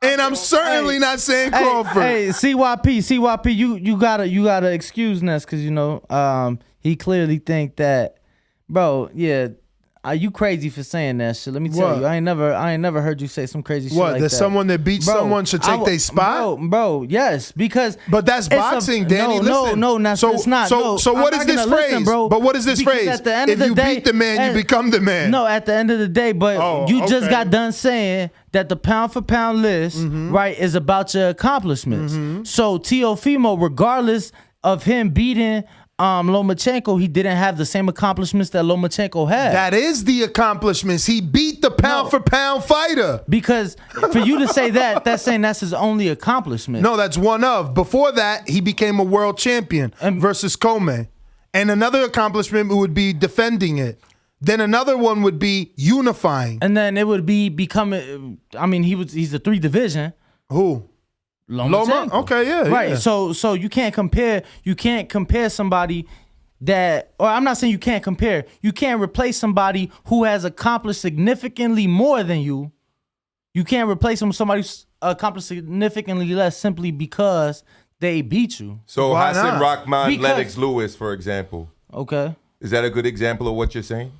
And I'm certainly not saying Crawford. Hey, CYP, you gotta excuse Ness because he clearly think that, bro. Yeah, you crazy for saying that shit. Let me tell you, I ain't never heard you say some crazy shit like that. That someone that beats someone should take their spot? Bro, yes, because but that's boxing, Danny. No, it's not. So what is this phrase? Bro, but what is this because phrase? At the end if of the you day, beat the man, you become the man. No, at the end of the day, but you just got done saying that the pound for pound list, right, is about your accomplishments. So Teofimo, regardless of him beating Lomachenko, he didn't have the same accomplishments that Lomachenko had. That is the accomplishments. He beat the pound for pound fighter. Because for you to say that's saying that's his only accomplishment. No, that's one of. Before that, he became a world champion versus Comey. And another accomplishment would be defending it. Then another one would be unifying. And then it would be becoming, he's a 3 division. Who? Loma? Okay, yeah. Right. Yeah. So you can't compare somebody that, or I'm not saying you can't compare. You can't replace somebody who has accomplished significantly more than you. You can't replace them with somebody who's accomplished significantly less simply because they beat you. So Why Hassan not? Rahman, Lennox Lewis, for example. Okay. Is that a good example of what you're saying?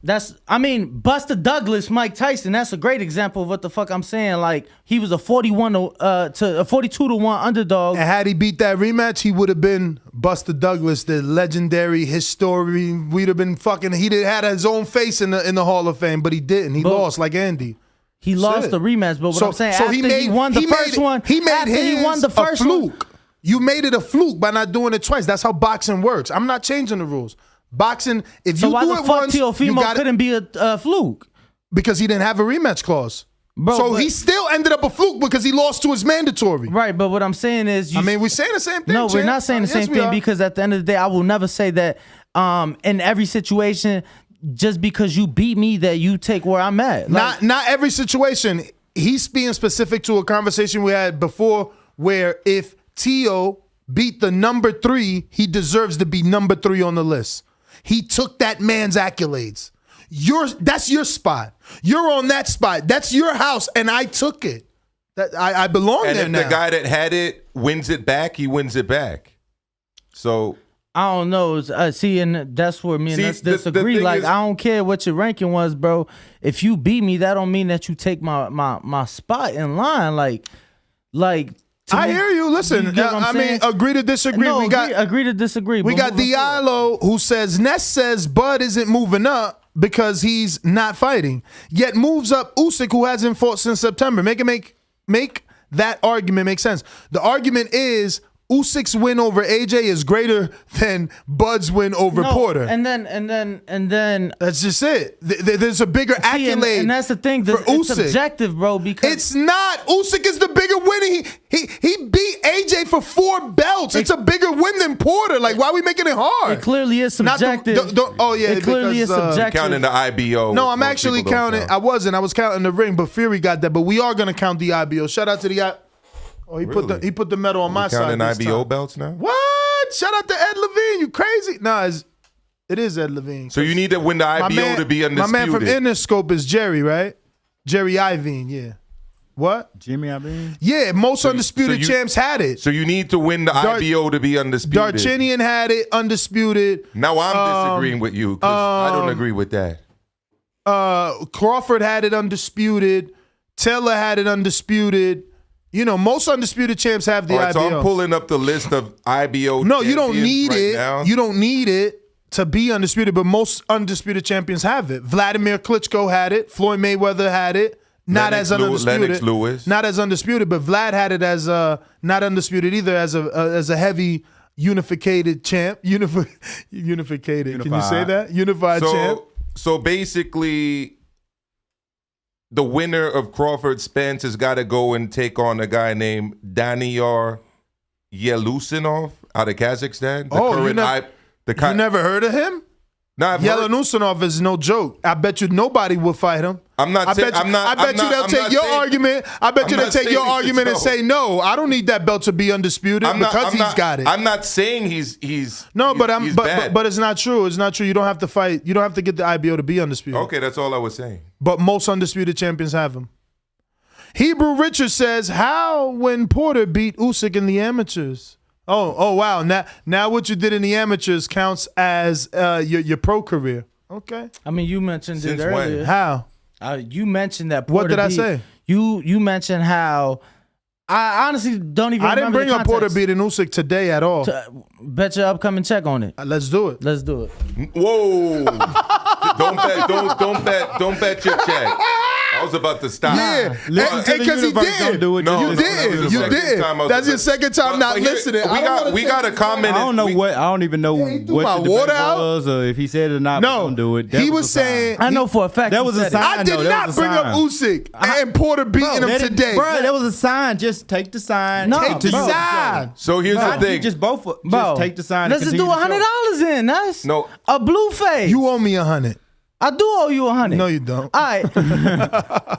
Buster Douglas, Mike Tyson, that's a great example of what the fuck I'm saying. Like, he was a 42-1 underdog. And had he beat that rematch, he would have been Buster Douglas, the legendary historian. We'd have been fucking, he'd have had his own face in the Hall of Fame, but he didn't. He lost like Andy. He lost the rematch, but what I'm saying, after he won the first one, he made his a fluke. You made it a fluke by not doing it twice. That's how boxing works. I'm not changing the rules. Boxing, if you do it once, Teofimo couldn't be a fluke? Because he didn't have a rematch clause. Bro, so he still ended up a fluke because he lost to his mandatory. Right, but what I'm saying is... we're saying the same thing, No, we're not saying the same thing are. because at the end of the day, I will never say that in every situation, just because you beat me, that you take where I'm at. Like, not every situation. He's being specific to a conversation we had before where if Tio beat the number 3, he deserves to be number 3 on the list. He took that man's accolades. That's your spot. You're on that spot. That's your house, and I took it. I belong there now. And if the guy that had it wins it back, he wins it back. So I don't know. And that's where me and us disagree. Like, I don't care what your ranking was, bro. If you beat me, that don't mean that you take my spot in line. Like. I hear you. Listen, agree to disagree. No, agree to disagree. We got Diallo who says Ness says Bud isn't moving up because he's not fighting, yet moves up Usyk, who hasn't fought since September. Make that argument make sense. The argument is Usyk's win over AJ is greater than Bud's win over Porter. And then that's just it. There's a bigger accolade. And that's the thing. It's subjective, bro. Because it's not. Usyk is the bigger winner. He beat AJ for 4 belts. It's a bigger win than Porter. Like, why are we making it hard? It clearly is subjective. It clearly is subjective. Counting the IBO. No, I'm actually counting. I was counting the ring, but Fury got that. But we are gonna count the IBO. Shout out to the. Oh, he put the medal on my side. Counting IBO belts now? What? Shout out to Ed Levine. You crazy? Nah, it is Ed Levine. So you need to win the IBO to be undisputed. My man from Interscope is Jerry, right? Jerry Ivine, yeah. What? Jimmy Ivine? Yeah, most undisputed champs had it. So you need to win the IBO to be undisputed. Darchinian had it, undisputed. Now I'm disagreeing with you because I don't agree with that. Crawford had it undisputed. Taylor had it undisputed. You know, most undisputed champs have the IBO. So I'm pulling up the list of IBO. No, you don't need it. Now. You don't need it to be undisputed, but most undisputed champions have it. Vladimir Klitschko had it. Floyd Mayweather had it. Not as undisputed. Lennox Lewis. Not as undisputed, but Vlad had it as not undisputed either, as a heavy unificated champ. Unificated. Can you say that? Unified champ. So basically, the winner of Crawford Spence has got to go and take on a guy named Daniyar Yelusinov out of Kazakhstan. You never heard of him? No, Yelusinov is no joke. I bet you nobody will fight him. I'm not saying. I bet you they'll take your argument. I bet you they'll take your argument and say, no, I don't need that belt to be undisputed because he's got it. I'm not saying he's bad. But it's not true. It's not true. You don't have to fight. You don't have to get the IBO to be undisputed. Okay, that's all I was saying. But most undisputed champions have him. Hebrew Richard says, how when Porter beat Usyk in the amateurs? Oh wow. Now what you did in the amateurs counts as your pro career. Okay. I mean, you mentioned it earlier. When? How? You mentioned that Porter What did I say? You mentioned how I honestly don't even. I didn't bring up Porter beating Usyk today at all. Bet your upcoming check on it. Let's do it. Let's do it. Whoa! Don't bet your check. I was about to stop. Yeah, because he did. Do it. No, you did. That's your second time not listening. We got a comment. I don't know what. I don't even know what the debate was, or if he said it or not. No, don't do it. He was saying. I know for a fact that was a sign. I did not bring up Usyk and Porter beating him today. Bro, that was a sign. Just take the sign. Take the sign. So here's the thing. Just take the sign. Let's just do $100 in. That's a blue face. You owe me 100. I do owe you 100. No, you don't. All right,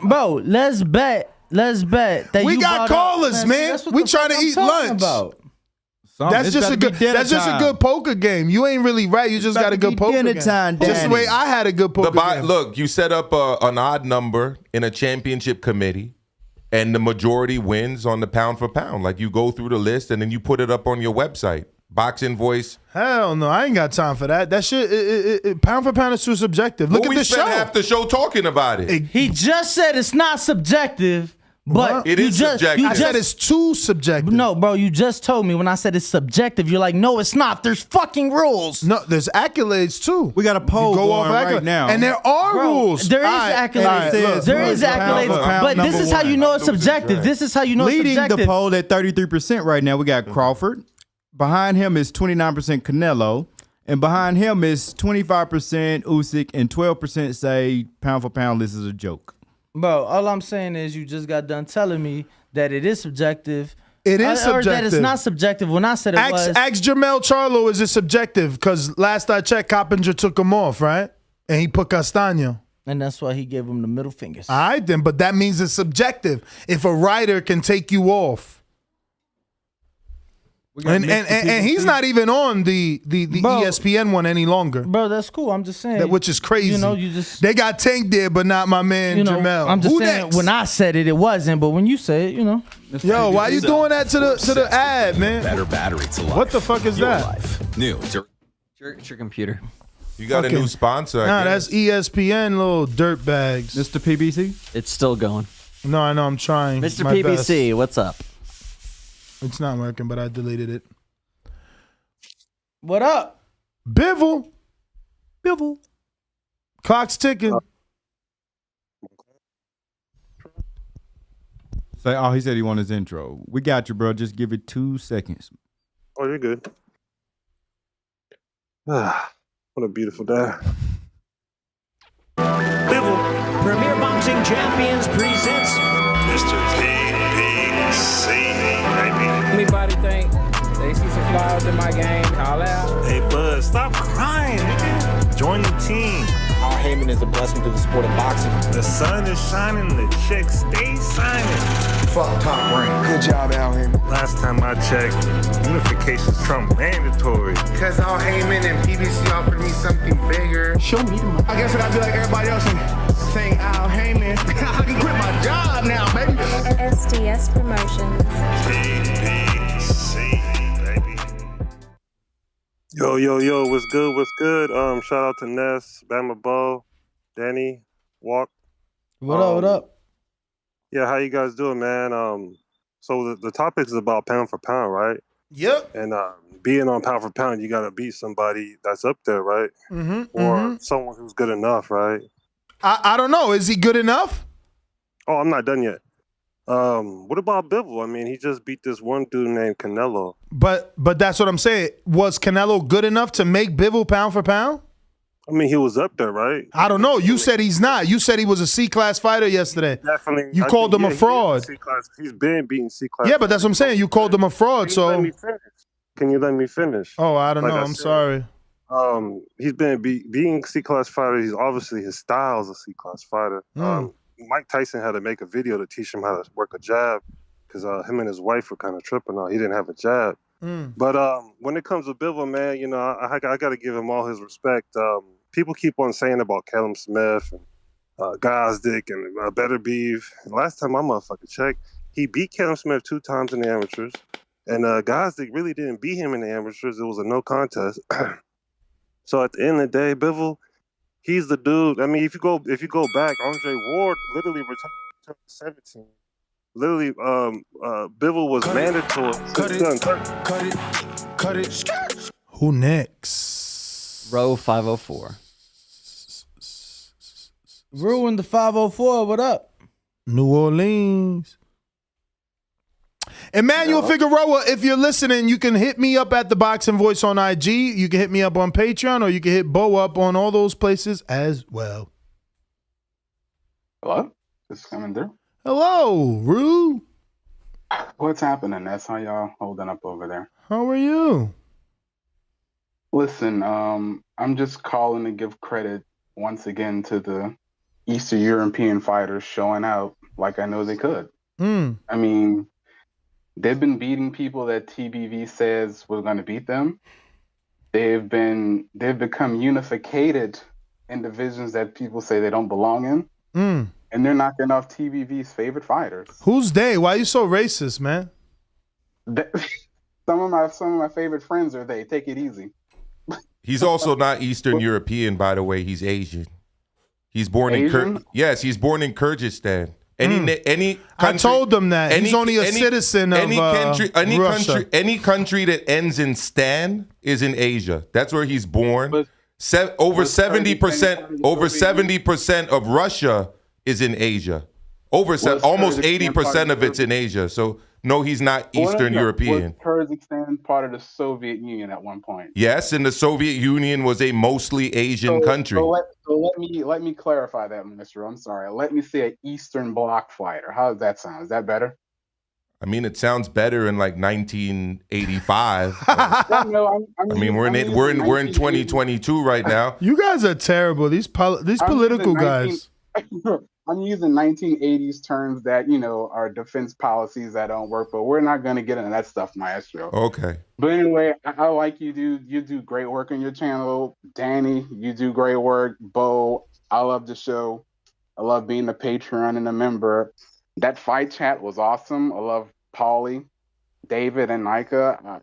bro. Let's bet that we got callers, man. We trying to eat lunch. That's just a good poker game. You ain't really right. You just got a good poker game. Just the way I had a good poker game. Look, you set up an odd number in a championship committee, and the majority wins on the pound for pound. Like you go through the list and then you put it up on your website. Boxing Voice. Hell no, I ain't got time for that. That shit, pound for pound is too subjective. Look at the show. We spent half the show talking about it. He just said it's not subjective, but it is subjective. I said it's too subjective. No, bro, you just told me when I said it's subjective. You're like, no, it's not. There's fucking rules. No, there's accolades too. We got a poll going right now, and there are rules. There is accolades. There is accolades, but this is how you know it's subjective. This is how you know it's subjective. Leading the poll at 33% right now. We got Crawford. Behind him is 29% Canelo, and behind him is 25% Usyk, and 12% say pound for pound this is a joke. Bro, all I'm saying is you just got done telling me that it is subjective. It is subjective. Or that it's not subjective when I said it was. Ask Jermell Charlo, is it subjective? Because last I checked, Coppinger took him off, right? And he put Castaño. And that's why he gave him the middle fingers. All right, then, but that means it's subjective. If a writer can take you off. And he's not even on the ESPN one any longer. Bro, that's cool. I'm just saying. Which is crazy. They got Tank there, but not my man Jermell. I'm just saying next? When I said it wasn't, but when you say it, Yo, why you doing that to the ad, man? Better battery to life. What the fuck is that? Life. New. It's your computer. You got a new sponsor. Nah, that's ESPN, little dirt bags. Mr. PBC? It's still going. No, I know. I'm trying. Mr. PBC, what's up? It's not working, but I deleted it. What up? Bivol. Clock's ticking. He said he wanted his intro. We got you, bro. Just give it 2 seconds. Oh, you're good. What a beautiful day. Bivol, Premier Boxing Champions presents Mr. PBC, baby. Anybody think they see some flaws in my game? Call out. Hey, Buzz, stop crying, nigga. Join the team. Al Heyman is a blessing to the sport of boxing. The sun is shining, the checks stay signing. Fuck Top Rank. Good job, Al Heyman. Last time I checked, unification's Trump mandatory. Because Al Heyman and PBC offered me something bigger. Show me the money. I guess I gotta be like everybody else and saying Al Heyman. I can quit my job now, baby. SDS Promotions. PBC, baby. Yo, what's good? Shout out to Ness, Bama Bo, Danny, Walk. What up? Yeah, how you guys doing, man? So the topic is about pound for pound, right? Yep. And being on pound for pound, you gotta beat somebody that's up there, right? Or someone who's good enough, right? I don't know. Is he good enough? Oh, I'm not done yet. What about Bivol? I mean, he just beat this one dude named Canelo. But that's what I'm saying. Was Canelo good enough to make Bivol pound for pound? I mean, he was up there, right? I don't know. You said he's not. You said he was a C-class fighter yesterday. Definitely. You called him a fraud. He's been beating C-class. Yeah, but that's what I'm saying. You called him a fraud. Can you let me finish? Oh, I don't know. I'm sorry. He's been being C-class fighter. He's obviously his style is a C-class fighter. Mike Tyson had to make a video to teach him how to work a jab because him and his wife were kind of tripping on. He didn't have a jab. But when it comes to Bivol, man, you know, I got to give him all his respect. People keep on saying about Callum Smith and Gazdick and Better Beef. Last time I motherfucking checked, he beat Callum Smith 2 times in the amateurs, and Gazdick really didn't beat him in the amateurs. It was a no contest. So at the end of the day, Bivol, he's the dude. I mean, if you go back, Andre Ward literally retired in 2017. Literally, Bivol was mandatory. Cut it. Who next? Row 504. Ruin the 504. What up? New Orleans. Emmanuel Figueroa, if you're listening, you can hit me up at the Boxing Voice on IG. You can hit me up on Patreon, or you can hit Bo up on all those places as well. Hello? This is coming through. Hello, Rue. What's happening? That's how y'all holding up over there. How are you? Listen, I'm just calling to give credit once again to the Eastern European fighters showing out like I know they could. I mean, they've been beating people that TBV says were going to beat them. They've become unificated in divisions that people say they don't belong in. And they're knocking off TBV's favorite fighters. Who's they? Why are you so racist, man? Some of my favorite friends are they. Take it easy. He's also not Eastern European, by the way. He's Asian. He's born he's born in Kyrgyzstan. Any country, I told them that he's only a citizen of Russia. Any country that ends in stan is in Asia. That's where he's born. Over 70% of Russia is in Asia. Almost 80% of it's in Asia. So no, he's not Eastern European. Was Kyrgyzstan part of the Soviet Union at one point? Yes, and the Soviet Union was a mostly Asian country. So let me clarify that, Minister. I'm sorry. Let me say an Eastern Bloc fighter. How does that sound? Is that better? I mean, it sounds better in like 1985. We're in 2022 right now. You guys are terrible. These political guys. I'm using 1980s terms that, are defense policies that don't work, but we're not going to get into that stuff, Maestro. Okay. But anyway, I like you do great work on your channel. Danny, you do great work. Bo, I love the show. I love being a Patreon and a member. That fight chat was awesome. I love Paulie, David, and Nika.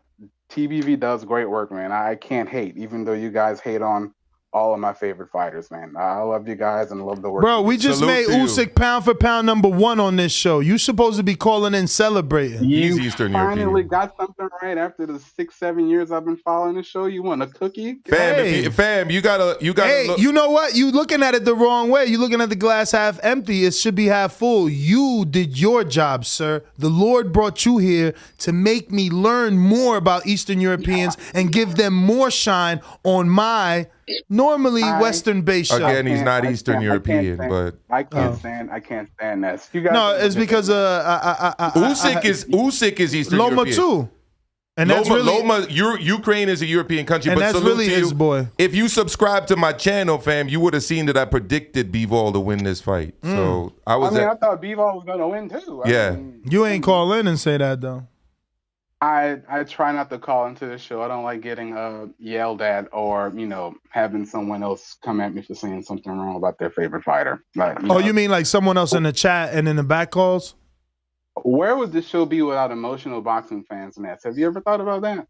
TBV does great work, man. I can't hate, even though you guys hate on all of my favorite fighters, man. I love you guys and love the work. Bro, we just made Usyk pound for pound #1 on this show. You supposed to be calling in celebrating. You Eastern finally got something right after the 6-7 years I've been following the show. You want a cookie? Fam, you gotta Hey, you know what? You looking at it the wrong way. You looking at the glass half empty. It should be half full. You did your job, sir. The Lord brought you here to make me learn more about Eastern Europeans and give them more shine on my normally Western-based show. Again, he's not Eastern European, but I can't stand that. You guys no, it's because Usyk is Eastern Loma European. too, and that's Loma. Ukraine is a European country, and but that's really his boy. If you subscribe to my channel, fam, you would have seen that I predicted Bivol to win this fight. So I thought Bivol was going to win too. You ain't call in and say that though. I try not to call into the show. I don't like getting yelled at or, having someone else come at me for saying something wrong about their favorite fighter. You mean like someone else in the chat and in the back calls? Where would this show be without emotional boxing fans, Ness? Have you ever thought about that?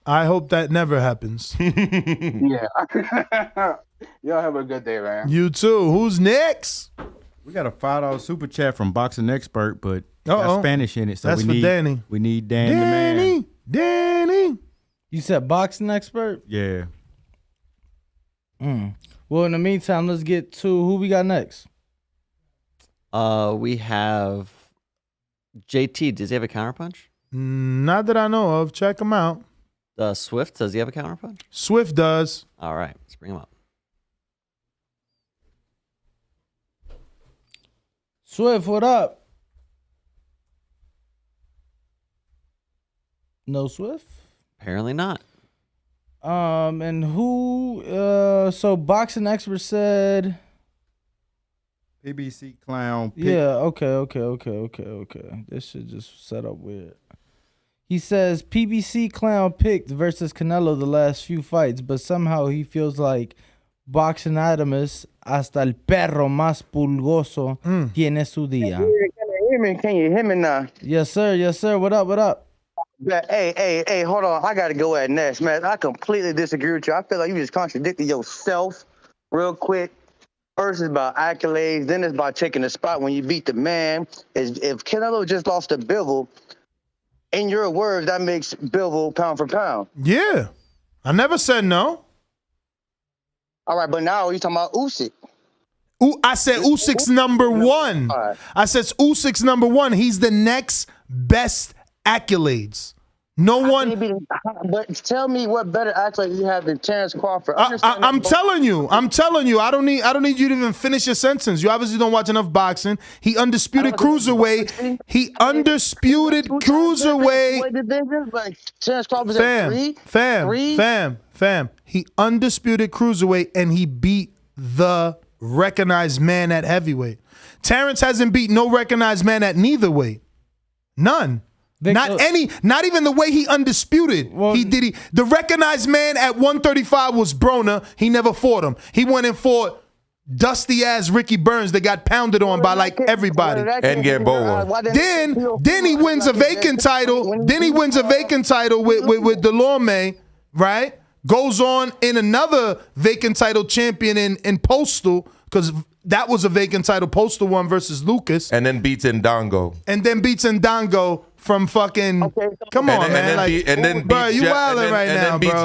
I hope that never happens. Yeah. Y'all have a good day, man. You too. Who's next? We got a $5 super chat from Boxing Expert, but got Spanish in it, so that's for Danny. We need Danny the man. Danny. You said Boxing Expert? Yeah. Well, in the meantime, let's get to who we got next. We have JT. Does he have a counterpunch? Not that I know of. Check him out. Swift, does he have a counterpunch? Swift does. All right, let's bring him up. Swift, what up? No Swift? Apparently not. And who? So boxing expert said. PBC clown. Pick. Yeah. Okay. This shit just set up weird. He says PBC clown picked versus Canelo the last few fights, but somehow he feels like Boxing Adamus hasta el perro más pulgoso tiene su día. Can you hear me now? Yes, sir. What up? Hey, hold on. I got to go at Ness, man. I completely disagree with you. I feel like you just contradicted yourself real quick. First is about accolades, then it's about taking the spot when you beat the man. If Canelo just lost to Bivol, in your words, that makes Bivol pound for pound. Yeah. I never said no. All right, but now you're talking about Usyk. I said Usyk's number one. I said Usyk's number one. He's the next best accolades. No one. But tell me what better accolade you have than Terence Crawford. I'm telling you. I don't need you to even finish your sentence. You obviously don't watch enough boxing. He undisputed cruiserweight. Terence Crawford's at three. Fam. He undisputed cruiserweight and he beat the recognized man at heavyweight. Terence hasn't beat no recognized man at neither weight. None. Not even the way he undisputed. The recognized man at 135 was Broner. He never fought him. He went and fought dusty ass Ricky Burns that got pounded on by like everybody. And Gamboa. Then he wins a vacant title. With Delorme, right? Goes on in another vacant title champion in Postal, because that was a vacant title. Postal one versus Lucas. And then beats Ndongo. From fucking, come on, man. And then beats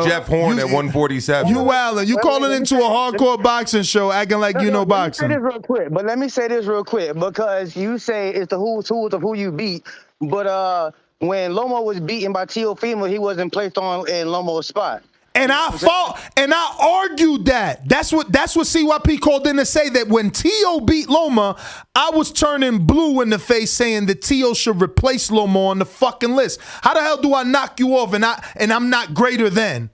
Jeff Horn at 147. You wildin'. You calling into a hardcore boxing show acting like you know boxing. Let me say this real quick, because you say it's the who's who of who you beat. But when Lomo was beaten by Teofimo, he wasn't placed on in Lomo's spot. And I fought and I argued that. That's what CYP called in to say, that when Tio beat Loma, I was turning blue in the face saying that Tio should replace Loma on the fucking list. How the hell do I knock you off and I'm not greater than?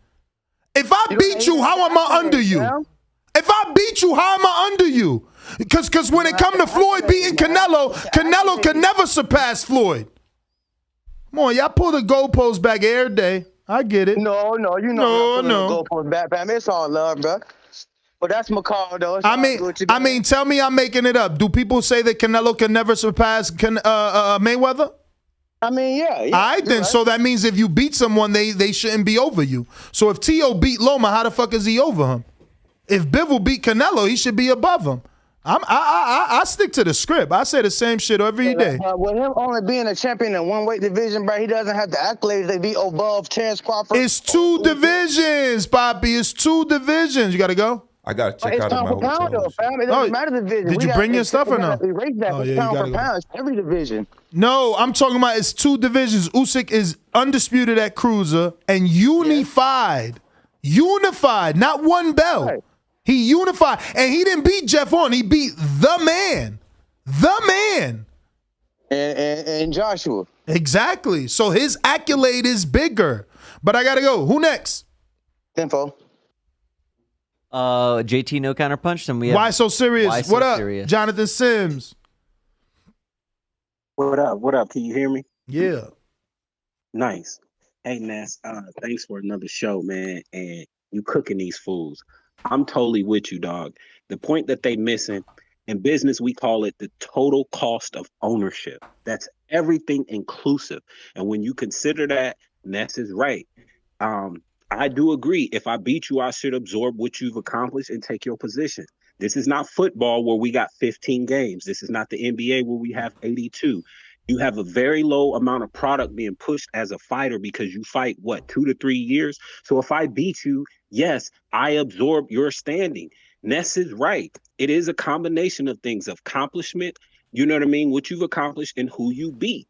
If I beat you, how am I under you? If I beat you, how am I under you? Because when it come to Floyd beating Canelo can never surpass Floyd. Come on, y'all pull the goalpost back every day. I get it. No, you know. No. It's all love, bro. But that's McCall, though. I mean, tell me I'm making it up. Do people say that Canelo can never surpass Mayweather? I mean, yeah. All right, then. Right. So that means if you beat someone, they shouldn't be over you. So if Tio beat Loma, how the fuck is he over him? If Bivol beat Canelo, he should be above him. I stick to the script. I say the same shit every day. With him only being a champion in one weight division, bro, he doesn't have the accolades to be above Terence Crawford. It's two divisions, Poppy. It's two divisions. You got to go? I got to check out my hotel. It doesn't matter the division. Did you bring your stuff or no? Pound for pound. It's every division. No, I'm talking about it's two divisions. Usyk is undisputed at cruiser and unified. Unified, not one belt. Right. He unified, and he didn't beat Jeff Horn. He beat the man. And Joshua. Exactly. So his accolade is bigger. But I got to go. Who next? Info. JT, no counterpunch. And we have Why So Serious? What up, serious? Jonathan Sims? What up? Can you hear me? Yeah. Nice. Hey, Ness, thanks for another show, man. And you cooking these fools. I'm totally with you, dog. The point that they missing, in business, we call it the total cost of ownership. That's everything inclusive. And when you consider that, Ness is right. I do agree. If I beat you, I should absorb what you've accomplished and take your position. This is not football where we got 15 games. This is not the NBA where we have 82. You have a very low amount of product being pushed as a fighter because you fight, 2 to 3 years? So if I beat you, yes, I absorb your standing. Ness is right. It is a combination of things, of accomplishment, you know what I mean, what you've accomplished and who you beat.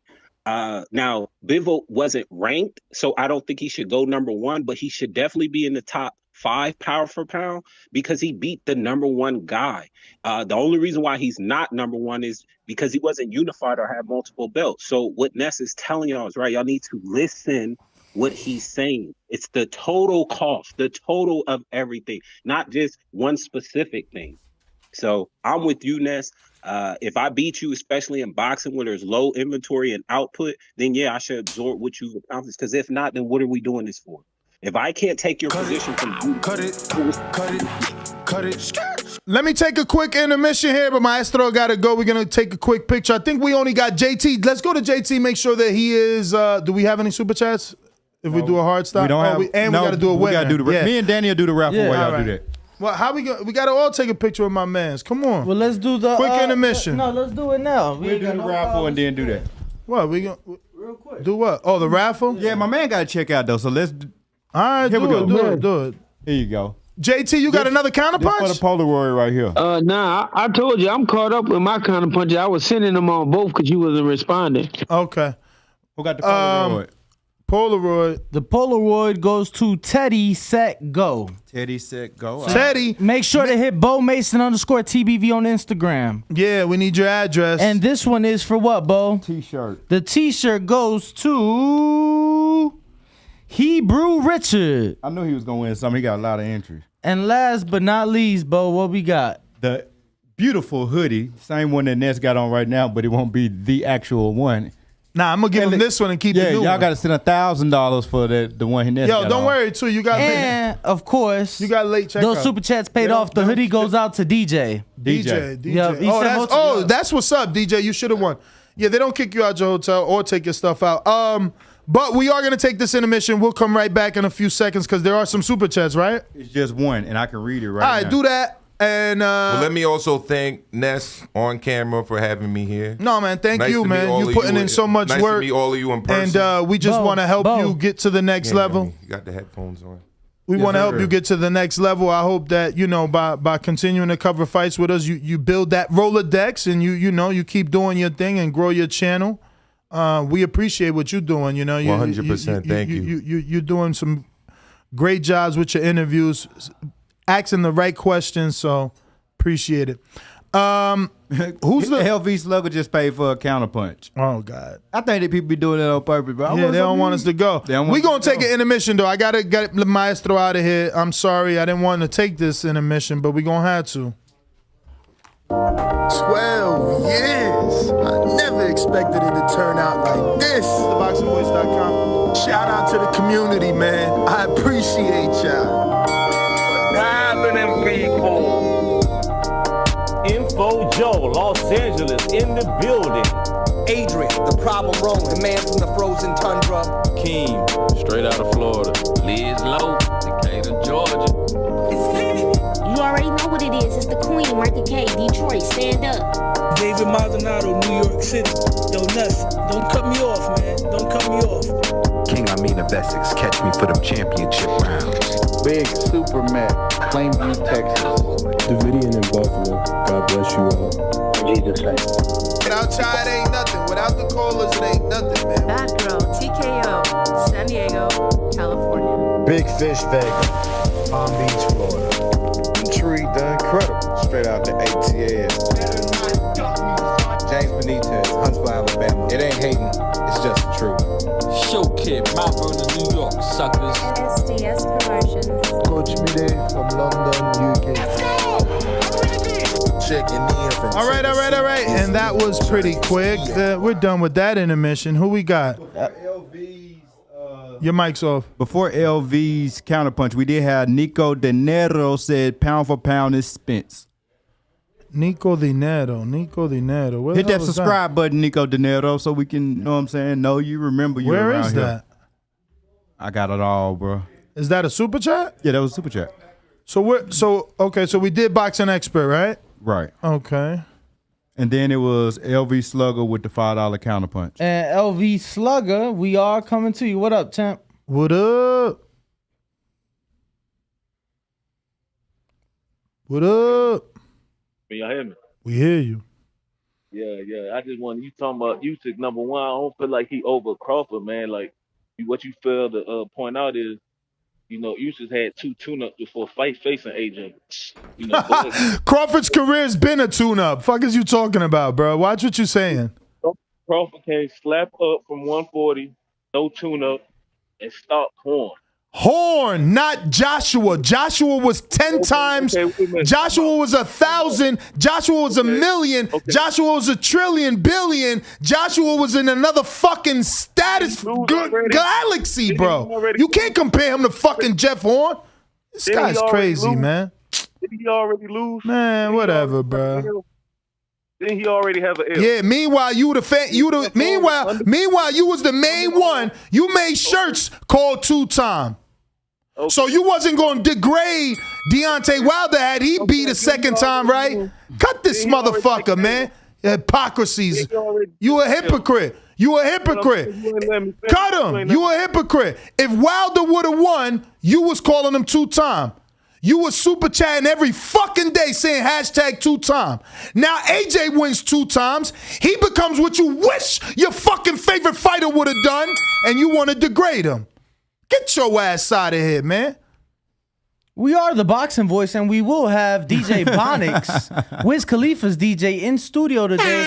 Now, Bivol wasn't ranked, so I don't think he should go number one, but he should definitely be in the top 5 pound for pound because he beat the number one guy. The only reason why he's not number one is because he wasn't unified or had multiple belts. So what Ness is telling y'all is right. Y'all need to listen what he's saying. It's the total cost, the total of everything, not just one specific thing. So I'm with you, Ness. If I beat you, especially in boxing where there's low inventory and output, then yeah, I should absorb what you've accomplished. Because if not, then what are we doing this for? If I can't take your position from you, cut it. Let me take a quick intermission here, but Maestro got to go. We're going to take a quick picture. I think we only got JT. Let's go to JT, make sure that he is. Do we have any super chats? If we do a hard stop? We don't have. We got to do a winner. Me and Danny will do the raffle while y'all do that. Well, how we go? We got to all take a picture with my mans. Come on. Well, let's do the quick intermission. No, let's do it now. We'll do the raffle and then do that. What we gonna real quick? Do what? Oh, the raffle? Yeah, my man got to check out though. So let's. All right, here we go. Do it. Here you go. JT, you got another counterpunch? This for the Polaroid right here. Nah, I told you I'm caught up with my counterpunches. I was sending them on both because you wasn't responding. Okay. Who got the Polaroid? Polaroid. The Polaroid goes to Teddy Set Go. Teddy Set Go. Teddy. Make sure to hit Bo Mason _TBV on Instagram. Yeah, we need your address. And this one is for what, Bo? T-shirt. The T-shirt goes to Hebrew Richard. I knew he was going to win something. He got a lot of entries. And last but not least, Bo, what we got? The beautiful hoodie. Same one that Ness got on right now, but it won't be the actual one. Nah, I'm gonna give him this one and keep the new one. Y'all got to send $1,000 for the one Ness got don't on. worry, too. You got and of course, you got late checkout. Those super chats paid off. The hoodie goes out to DJ. Yeah, that's what's up, DJ. You should have won. Yeah, they don't kick you out your hotel or take your stuff out. But we are gonna take this intermission. We'll come right back in a few seconds because there are some super chats, right? It's just one, and I can read it right now. All right, do that. And well, let me also thank Ness on camera for having me here. No, man, thank you, man. You're putting in so much work. Nice to meet all of you in person. And we just want to help you get to the next level. You got the headphones on. We want to help you get to the next level. I hope that, by continuing to cover fights with us, you build that Rolodex and you keep doing your thing and grow your channel. We appreciate what you're doing. 100%. Thank you. You're doing some great jobs with your interviews, asking the right questions. So appreciate it. Who's the LV Slugger just paid for a counterpunch? Oh God! I think that people be doing that on purpose, bro. Yeah, they don't want us to go. We gonna take an intermission though. I gotta get the Maestro out of here. I'm sorry, I didn't want to take this intermission, but we gonna have to. 12 years. I never expected it to turn out like this. TheBoxingVoice.com. Shout out to the community, man. I appreciate y'all. Happening, people. Info Joe, Los Angeles, in the building. Adrian, the problem wrong, the man from the frozen tundra. Keem, straight out of Florida. Liz Lowe, Decatur, Georgia. You already know what it is. It's the Queen, Martha K, Detroit. Stand up. David Maldonado, New York City. Yo, Nuss, don't cut me off, man. Don't cut me off. King Amin of Essex, catch me for them championship rounds. Big Super Mac, Plainview, Texas. Davidian in Buffalo. God bless you all. In Jesus' name. Without Chad ain't nothing. Without the callers, it ain't nothing, man. Bad Girl, TKO, San Diego, California. Big Fish Vega, Palm Beach, Florida. Tree the Incredible, straight out the ATL. James Benitez, Huntsville, Alabama. It ain't hating, it's just the truth. Show Kid, Mount Vernon, New York, suckers. SDS Promotions. Coach Mide from London, UK. Let's go! Checking in from All right. And that was pretty quick. We're done with that intermission. Who we got? Your mic's off. Before LV's counterpunch, we did have Nico De Niro said pound for pound is Spence. Nico De Niro. Where hit that subscribe button, Nico De Niro, so we can, know what I'm saying? No, you remember you Where around is here. that? I got it all, bro. Is that a super chat? Yeah, that was a super chat. So we did Boxing Expert, right? Right. Okay. And then it was LV Slugger with the $5 counterpunch. And LV Slugger, we are coming to you. What up, champ? What up? Can y'all hear me? We hear you. Yeah. I just want you talking about Usyk number one. I don't feel like he over Crawford, man. Like what you fail to point out is, Usyk had 2 tune-ups before facing AJ. Crawford's career's been a tune-up. Fuck is you talking about, bro? Watch what you saying. Crawford came slap up from 140, no tune-up, and stopped Horn, not Joshua. Joshua was 10 times. Joshua was 1,000. Joshua was 1,000,000. Joshua was 1,000,000,000,000 billion. Joshua was in another fucking status galaxy, bro. You can't compare him to fucking Jeff Horn. This guy's crazy, man. Did he already lose? Man, whatever, bro. Then he already have an L. Yeah, meanwhile, meanwhile, you was the main one. You made shirts called 2-time. Okay. So you wasn't going to degrade Deontay Wilder had he beat a second time, right? Cut this motherfucker, man. Hypocrisies. You a hypocrite. You a hypocrite. Cut him. You a hypocrite. If Wilder would have won, you was calling him 2-time. You was super chatting every fucking day saying hashtag 2-time. Now AJ wins 2 times. He becomes what you wish your fucking favorite fighter would have done, and you want to degrade him. Get your ass out of here, man. We are the Boxing Voice, and we will have DJ Bonix, Wiz Khalifa's DJ, in studio today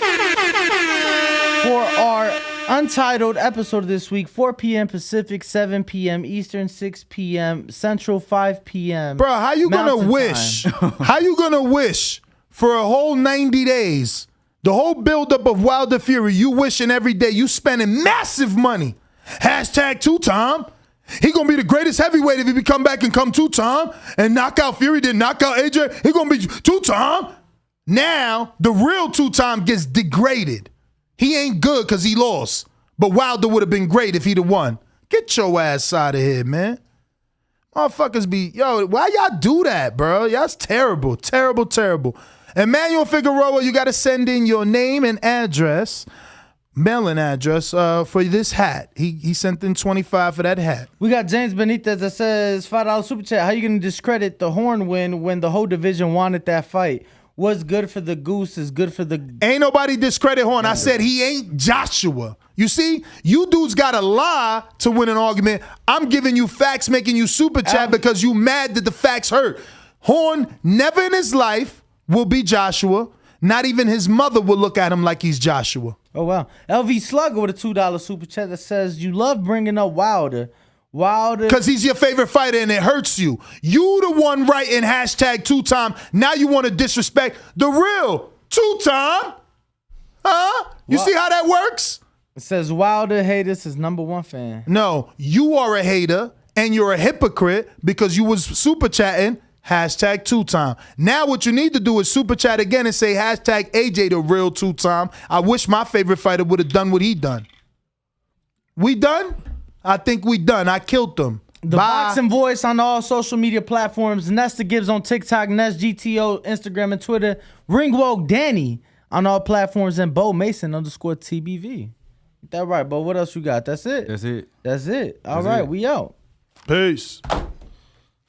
for our untitled episode of this week, 4 p.m. Pacific, 7 p.m. Eastern, 6 p.m. Central, 5 p.m. Bro, how you gonna wish? How you gonna wish for a whole 90 days? The whole buildup of Wilder Fury, you wishing every day, you spending massive money. Hashtag 2-time. He gonna be the greatest heavyweight if he come back and come 2-time and knock out Fury, then knock out AJ. He gonna be 2-time. Now, the real 2-time gets degraded. He ain't good because he lost. But Wilder would have been great if he'd have won. Get your ass out of here, man. Motherfuckers be, why y'all do that, bro? Y'all's terrible, terrible, terrible. Emmanuel Figueroa, you got to send in your name and address, mailing address for this hat. He sent in $25 for that hat. We got James Benitez that says, $5 super chat. How you going to discredit the Horn win when the whole division wanted that fight? What's good for the goose is good for the... Ain't nobody discredit Horn. I said he ain't Joshua. You see? You dudes got to lie to win an argument. I'm giving you facts, making you super chat because you mad that the facts hurt. Horn never in his life will be Joshua. Not even his mother will look at him like he's Joshua. Oh, wow. LV Slugger with a $2 super chat that says, you love bringing up Wilder. Because he's your favorite fighter and it hurts you. You the one writing hashtag 2-time. Now you want to disrespect the real 2-time? Huh? You see how that works? It says Wilder haters his #1 fan. No, you are a hater and you're a hypocrite because you was super chatting hashtag 2-time. Now what you need to do is super chat again and say hashtag AJ the real 2-time. I wish my favorite fighter would have done what he done. We done? I think we done. I killed them. The Boxing Voice on all social media platforms. Nesta Gibbs on TikTok, Nest GTO, Instagram and Twitter. Ringwalk Danny on all platforms, and Bo Mason _TBV. Get that right, Bo. What else you got? That's it. That's it. That's it. All right, we out. Peace.